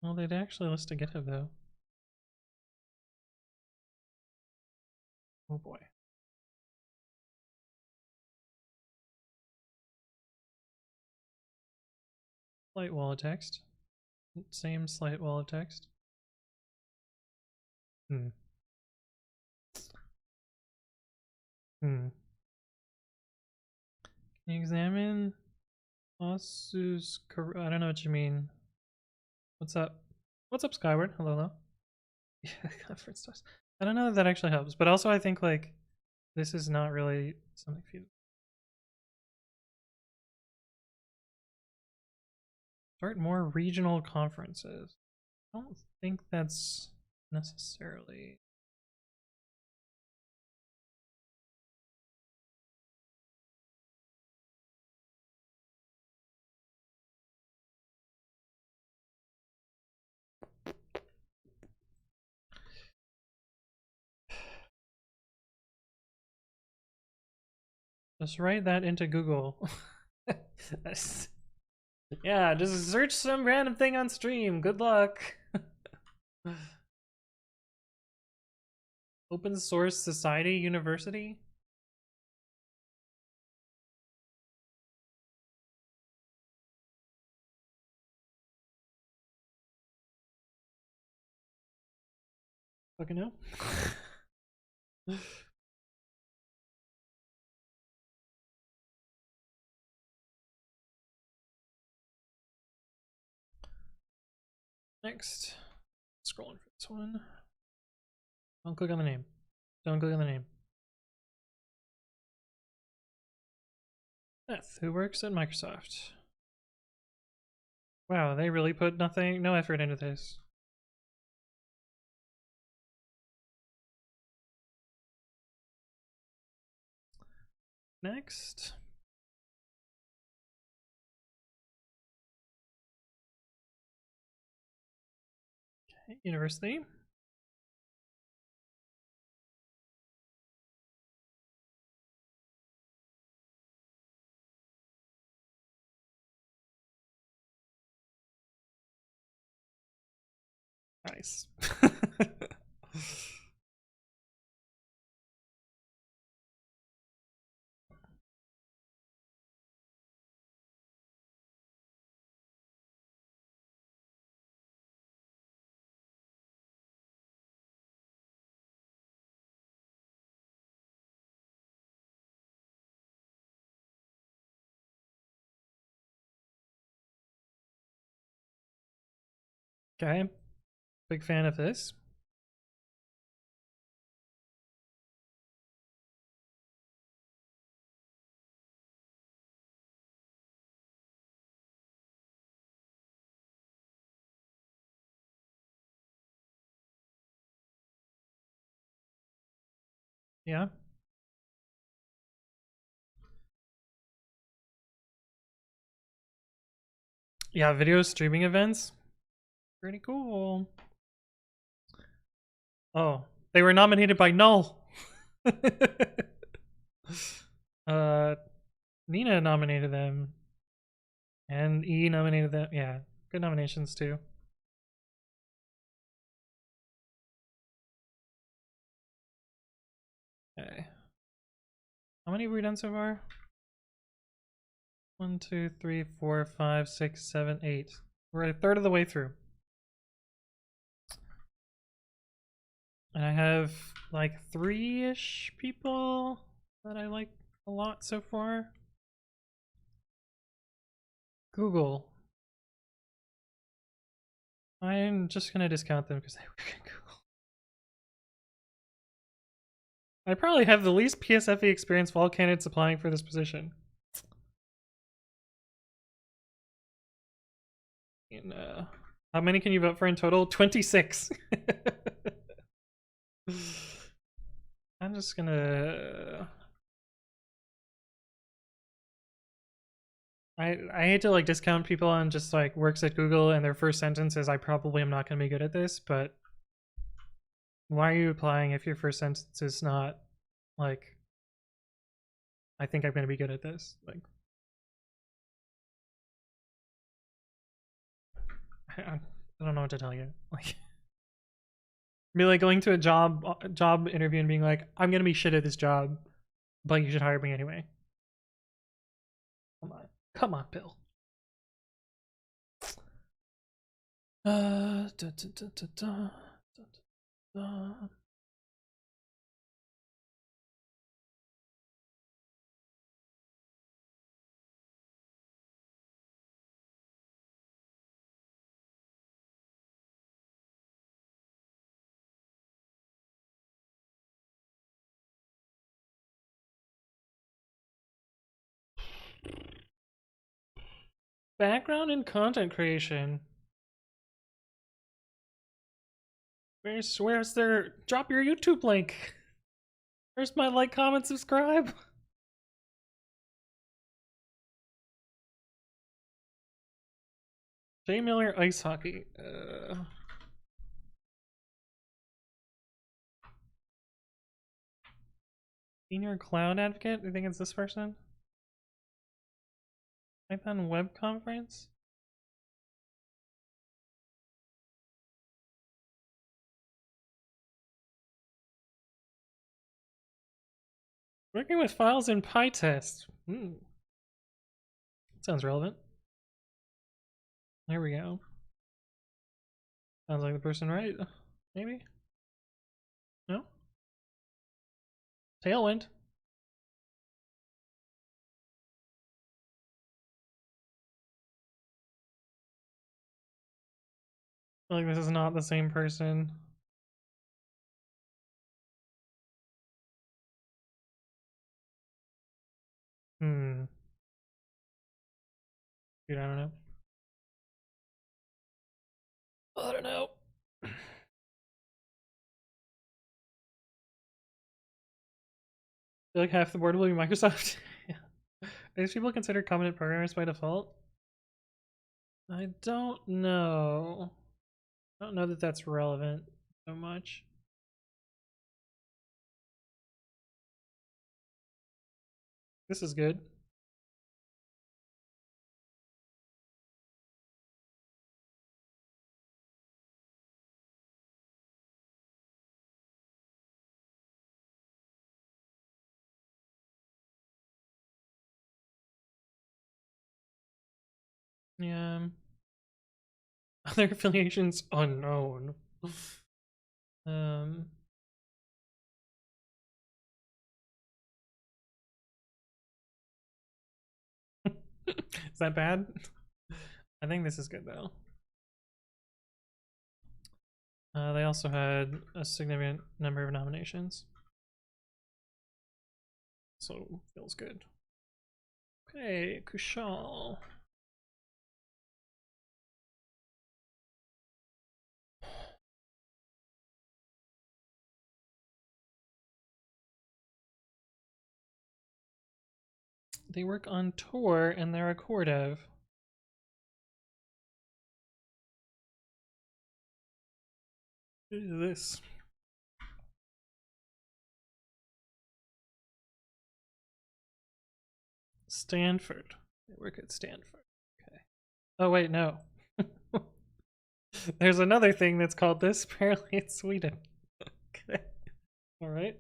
Well, they'd actually list a GitHub though. Oh boy. Slight wall of text. Same slight wall of text. Hmm. Can you examine Asus? I don't know what you mean. What's up? What's up, Skyward? Hello, hello. Yeah, conference stuff. I don't know if that actually helps, but also I think like this is not really something for you. Start more regional conferences. I don't think that's necessarily. Just write that into Google. Yeah, just search some random thing on stream. Good luck. Open Source Society University? Fucking hell. Next. Scrolling for this one. Don't click on the name. Don't click on the name. Beth, who works at Microsoft. Wow, they really put no effort into this. Next. Okay, university. Nice. Okay. Big fan of this. Yeah. Yeah, video streaming events. Pretty cool. Oh, They were nominated by Null. Nina nominated them. And E nominated them. Yeah, good nominations too. Okay. How many have we done so far? 1, 2, 3, 4, 5, 6, 7, 8. We're a third of the way through. And I have like 3-ish people that I like a lot so far. Google. I'm just gonna discount them because they work at Google. I probably have the least PSFE experience of all candidates applying for this position. And, how many can you vote for in total? 26. I'm just gonna... I hate to like discount people on just like works at Google and their first sentence is I probably am not gonna be good at this, but why are you applying if your first sentence is not like I think I'm gonna be good at this? Like I don't know what to tell you. Like be like going to a job interview and being like, I'm gonna be shit at this job, but you should hire me anyway. Come on, Bill. Da, da, da, da, da, da. Background and content creation. Where's their drop your YouTube link? Where's my like, comment, subscribe? Jay Miller ice hockey. Senior cloud advocate. I think it's this person. Python web conference. Working with files in PyTest. Sounds relevant. There we go. Sounds like the person, right? Maybe? No? Tailwind. I feel like this is not the same person. Dude, I don't know. I don't know. I feel like half the board will be Microsoft. These people considered competent programmers by default? I don't know. I don't know that that's relevant so much. This is good. Yeah. Other affiliations unknown. Is that bad? I think this is good though. They also had a significant number of nominations. So feels good. Okay, Kushal. They work on Tor and they're a core dev. What is this? Stanford. They work at Stanford. Okay. Oh wait, no. There's another thing that's called this. Apparently it's Sweden. Okay. All right.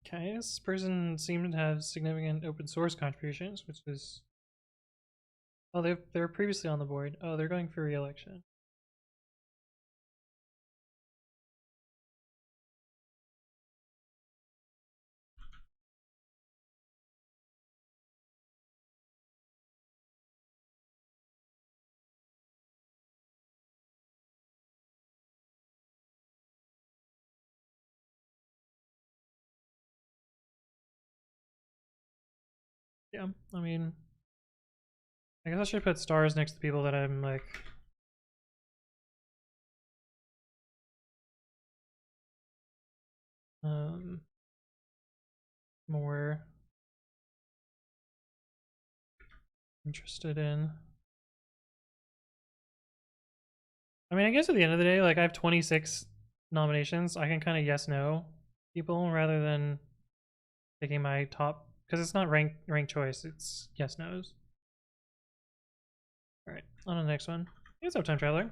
Okay, this person seemed to have significant open source contributions, which is... Oh, they were previously on the board. Oh, they're going for re-election. Yeah, I mean... I guess I should put stars next to people that I'm, like... more interested in. I mean, I guess at the end of the day, like, I have 26 nominations. I can kind of yes-no people rather than picking my top, because it's not rank choice, it's yes-nos. Alright, on to the next one. What's up, Time Traveler?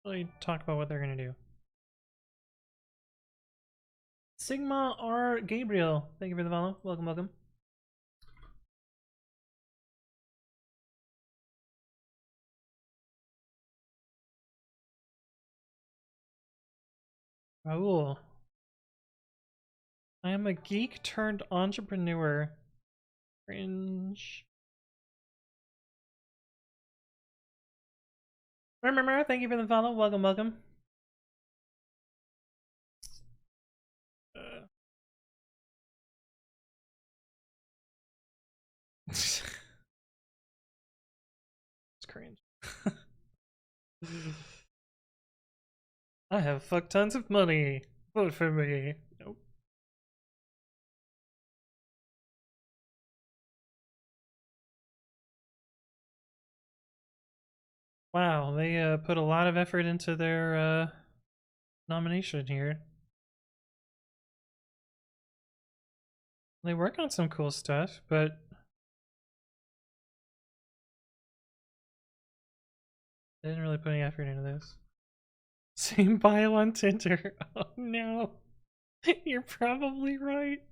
Let me talk about what they're gonna do. Sigma R. Gabriel, thank you for the follow. Welcome, welcome. Raul. I am a geek turned entrepreneur. Cringe. Remember, thank you for the follow. Welcome, welcome. It's cringe. I have fuck tons of money. Vote for me. Nope. Wow, they put a lot of effort into their nomination here. They work on some cool stuff, but they didn't really put any effort into this. Same bio on Tinder. Oh no. You're probably right.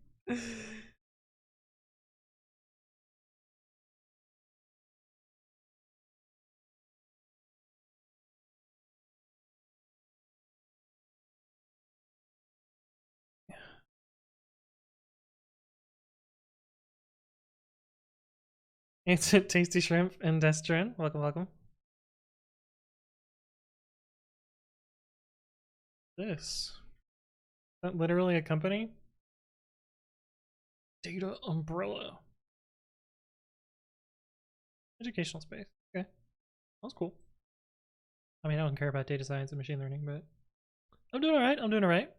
It's a Tasty Shrimp and Destrin. Welcome, welcome. This. Is that literally a company? Data Umbrella. Educational space. Okay. That's cool. I mean, I don't care about data science and machine learning, but I'm doing alright. I'm doing alright.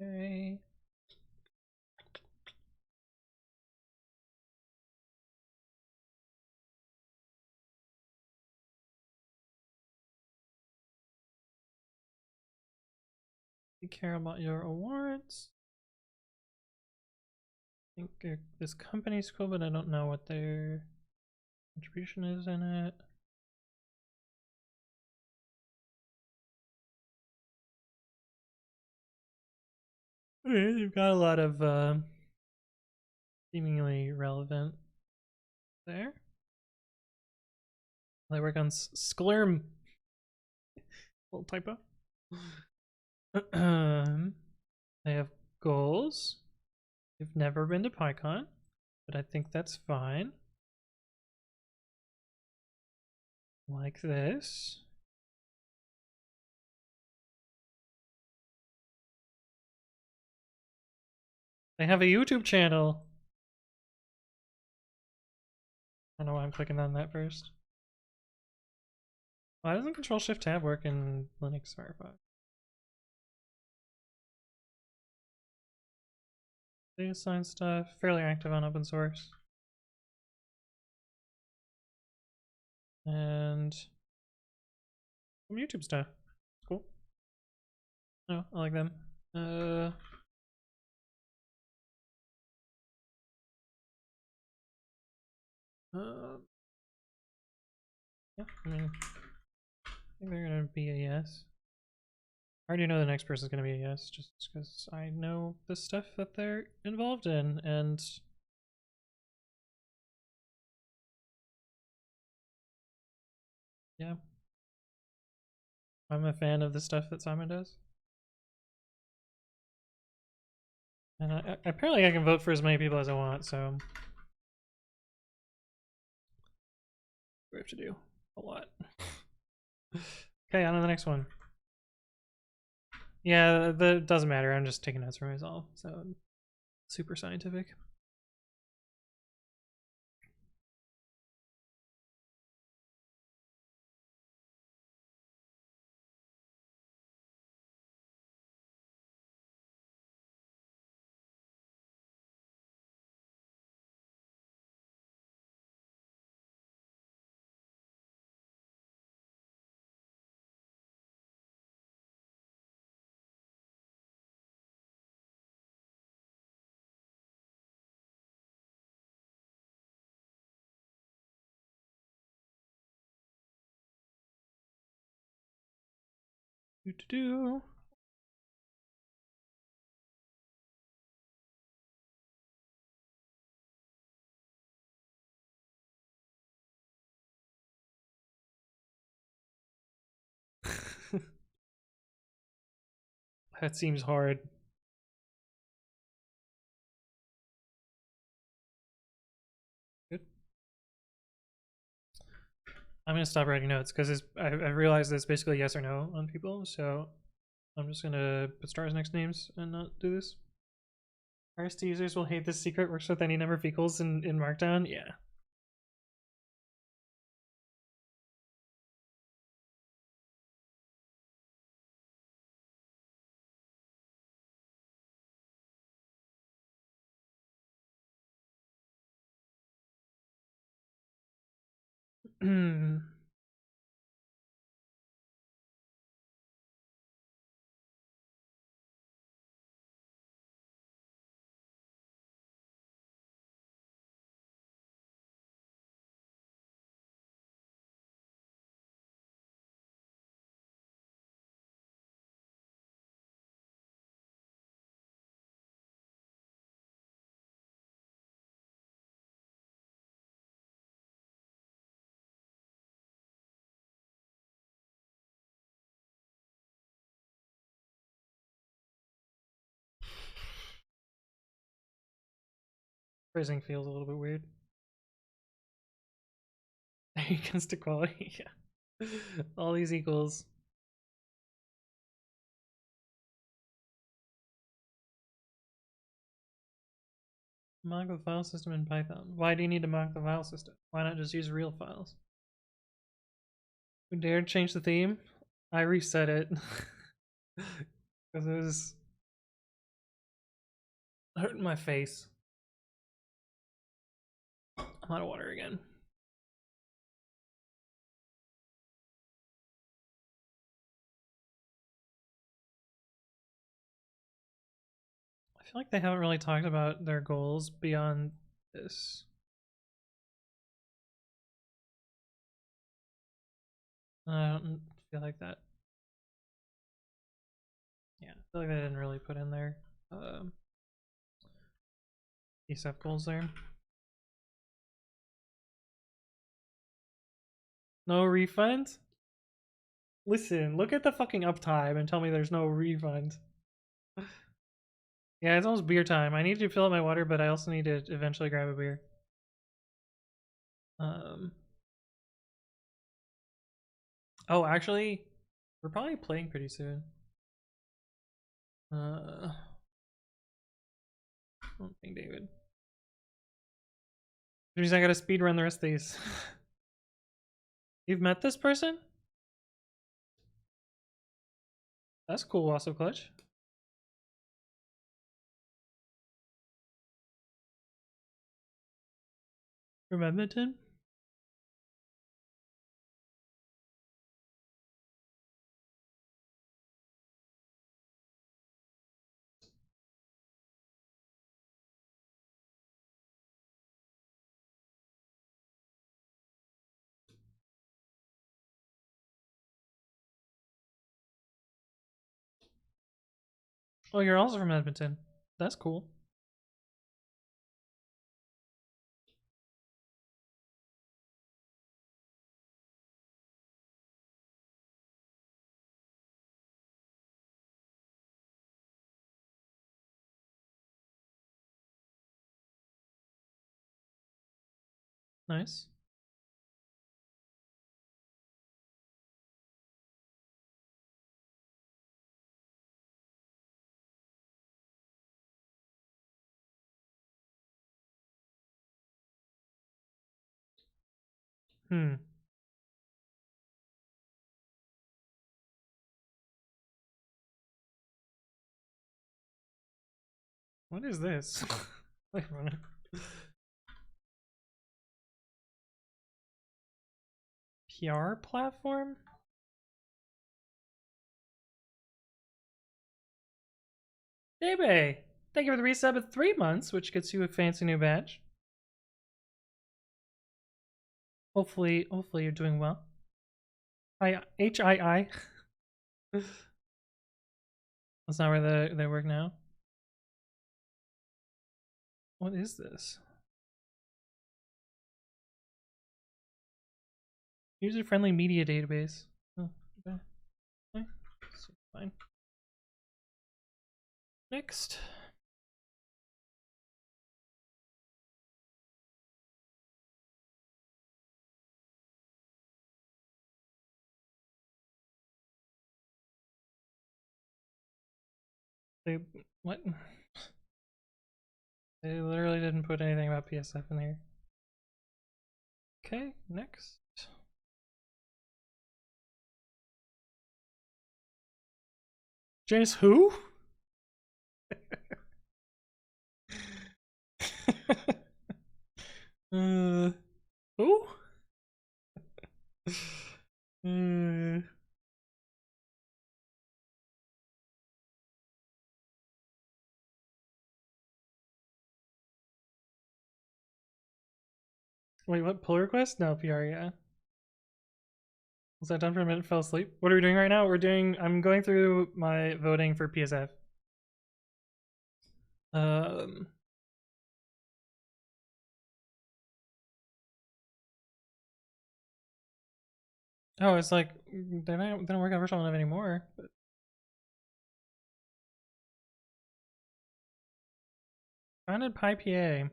Okay. You care about your awards. I think this company's cool, but I don't know what their contribution is in it. Okay, they've got a lot of seemingly relevant there. They work on Sklurm. Little typo. They have goals. They've never been to PyCon, but I think that's fine. Like this. They have a YouTube channel. I don't know why I'm clicking on that first. Why doesn't Control-Shift-Tab work in Linux Firefox? Data science stuff, fairly active on open source. And some YouTube stuff. Cool. Oh, I like them. Yeah, I mean, I think they're gonna be a yes. I already know the next person's gonna be a yes, just because I know the stuff that they're involved in, and yeah, I'm a fan of the stuff that Simon does. And apparently I can vote for as many people as I want, so we have to do a lot. Okay, on to the next one. Yeah, that doesn't matter. I'm just taking notes for myself, so super scientific. Do. That seems hard. Good. I'm gonna stop writing notes because I realized that it's basically yes or no on people, so I'm just gonna put stars next to names and not do this. RST users will hate this secret. Works with any number of equals in Markdown. Yeah. Phrasing feels a little bit weird. Against equality, yeah. All these equals. Mock the file system in Python. Why do you need to mock the file system? Why not just use real files? Who dared change the theme? I reset it. Because it was hurting my face. I'm out of water again. I feel like they haven't really talked about their goals beyond this. I don't feel like that. Yeah, I feel like they didn't really put in their ESEF goals there. No refund? Listen, look at the fucking uptime and tell me there's no refund. Yeah, it's almost beer time. I need to fill up my water, but I also need to eventually grab a beer. Oh, actually, we're probably playing pretty soon. Oh, King David. Which means I gotta speed run the rest of these. You've met this person? That's cool, also clutch. From Edmonton? Oh, you're also from Edmonton. That's cool. Nice. Hmm. What is this? Wait a minute. PR platform? Baby! Thank you for the resub of 3 months, which gets you a fancy new badge. Hopefully you're doing well. HII. That's not where they work now. What is this? User-friendly media database. Oh, okay. Okay. Fine. Next. What? They literally didn't put anything about PSF in here. Okay, next. Janice who? Who? Wait, what? Pull request? No, PR, yeah. Was that done for a minute? Fell asleep? What are we doing right now? I'm going through my voting for PSF. Oh, it's like, they don't work on virtual enough anymore. But... Founded pypi.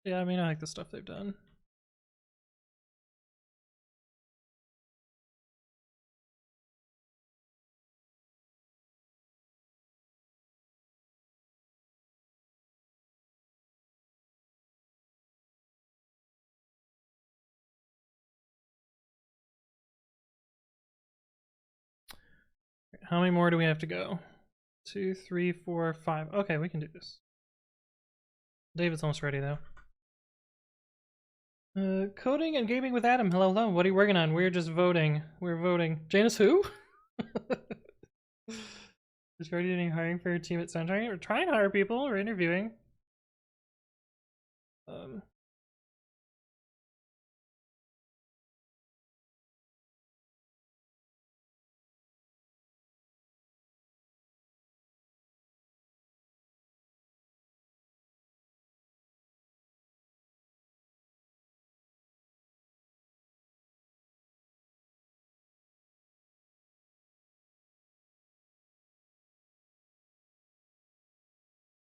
Yeah, I mean, I like the stuff they've done. How many more do we have to go? 2, 3, 4, 5. Okay, we can do this. David's almost ready though. Coding and gaming with Adam. Hello, hello. What are you working on? We're just voting. We're voting. Janice who? Just already doing hiring for your team at Sentry. We're trying to hire people. We're interviewing.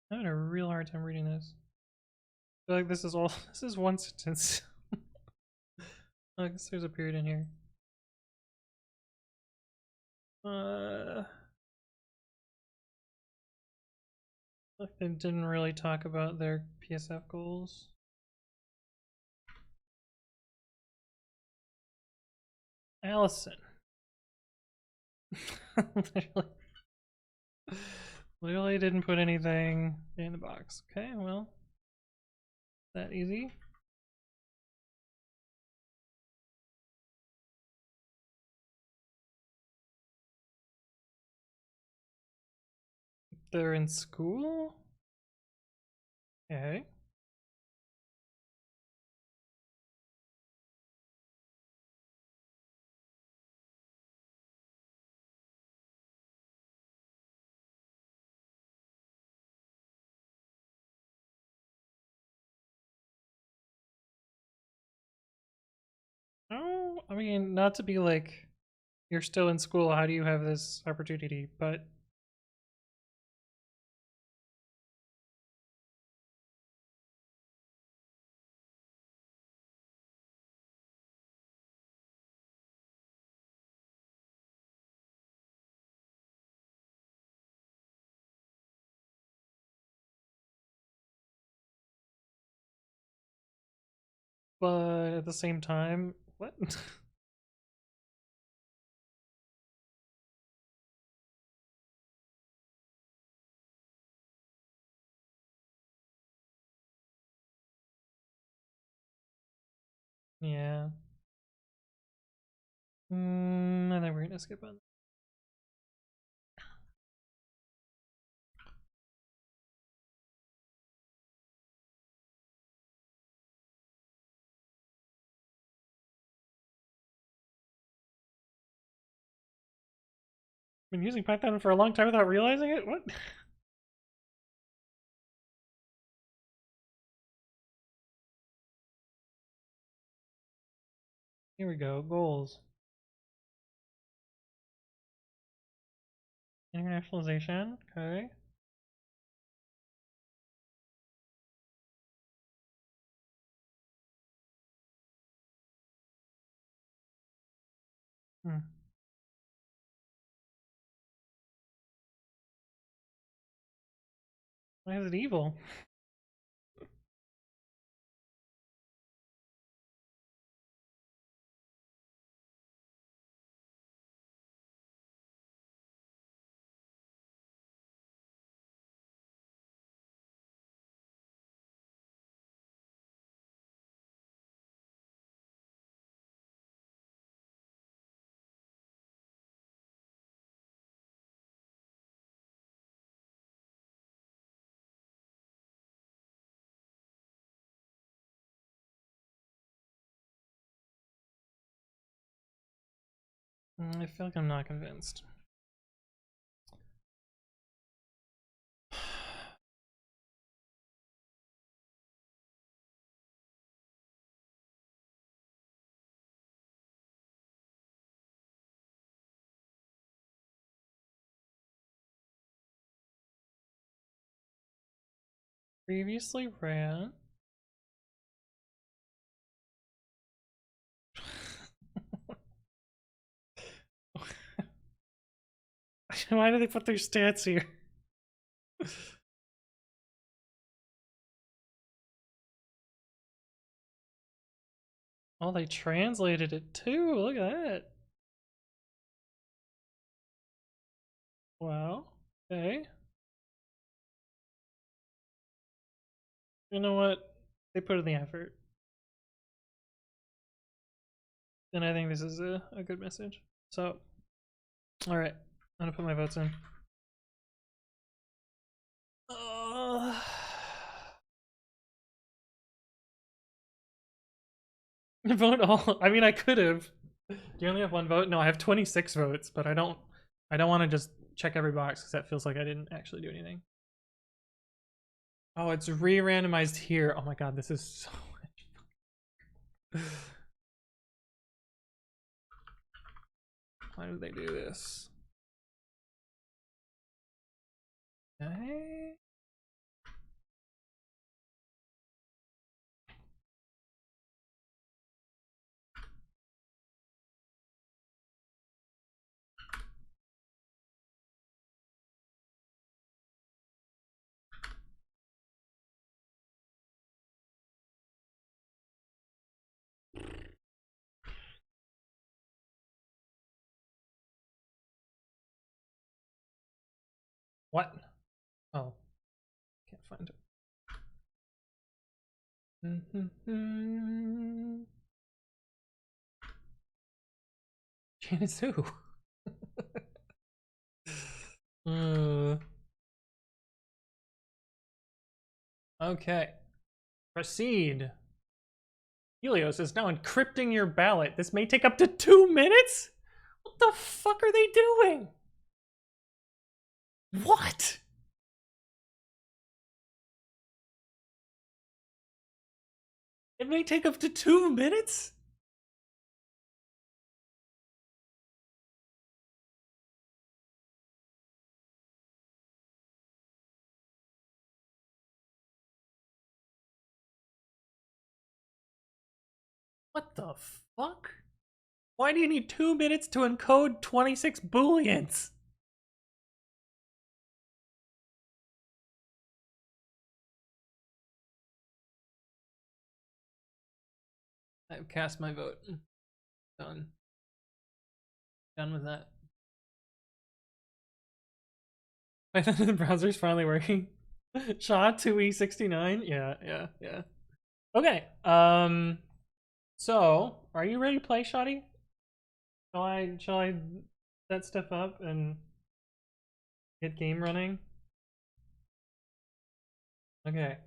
I'm having a real hard time reading this. I feel like this is all. This is one sentence. I guess there's a period in here. Look, they didn't really talk about their PSF goals. Allison. Literally didn't put anything in the box. Okay, well, that easy. They're in school? Okay. Oh, I mean, not to be like, you're still in school, how do you have this opportunity? But at the same time, what? Yeah. I think we're gonna skip on. Been using Python for a long time without realizing it? What? Here we go. Goals. Internationalization. Okay. Hmm. Why is it evil? I feel like I'm not convinced. Previously ran. Why do they put their stats here? Oh, they translated it too. Look at that. Wow. Okay. You know what? They put in the effort. And I think this is a good message. So, alright. I'm gonna put my votes in. Vote all. I mean, I could have. Do you only have one vote? No, I have 26 votes, but I don't want to just check every box because that feels like I didn't actually do anything. Oh, it's re-randomized here. Oh my god, this is so much. Why did they do this? Okay. What? Oh. Can't find it. Janice who? Okay. Proceed. Helios is now encrypting your ballot. This may take up to 2 minutes? What the fuck are they doing? What? It may take up to 2 minutes? What the fuck? Why do you need 2 minutes to encode 26 booleans? I've cast my vote. Done. Done with that. The browser's finally working. SHA-2E69? Yeah. Okay, so, are you ready to play, Shoddy? Shall I set stuff up and get game running? Okay,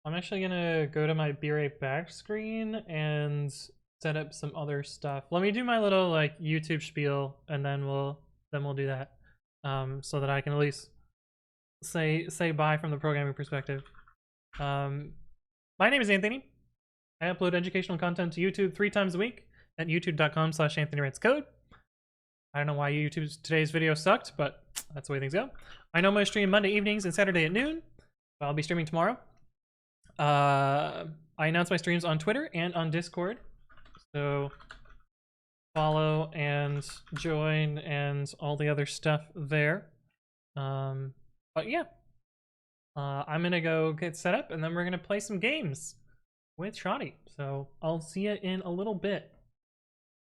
I'm actually gonna go to my Be Right Back screen and set up some other stuff. Let me do my little like YouTube spiel, and then we'll do that, so that I can at least say bye from the programming perspective. My name is Anthony. I upload educational content to YouTube 3 times a week at youtube.com/anthonywritescode. I don't know why today's video sucked, but that's the way things go. I normally stream Monday evenings and Saturday at noon, but I'll be streaming tomorrow. I announce my streams on Twitter and on Discord, so follow and join and all the other stuff there. But yeah, I'm gonna go get set up and then we're gonna play some games with Shoddy. So I'll see you in a little bit.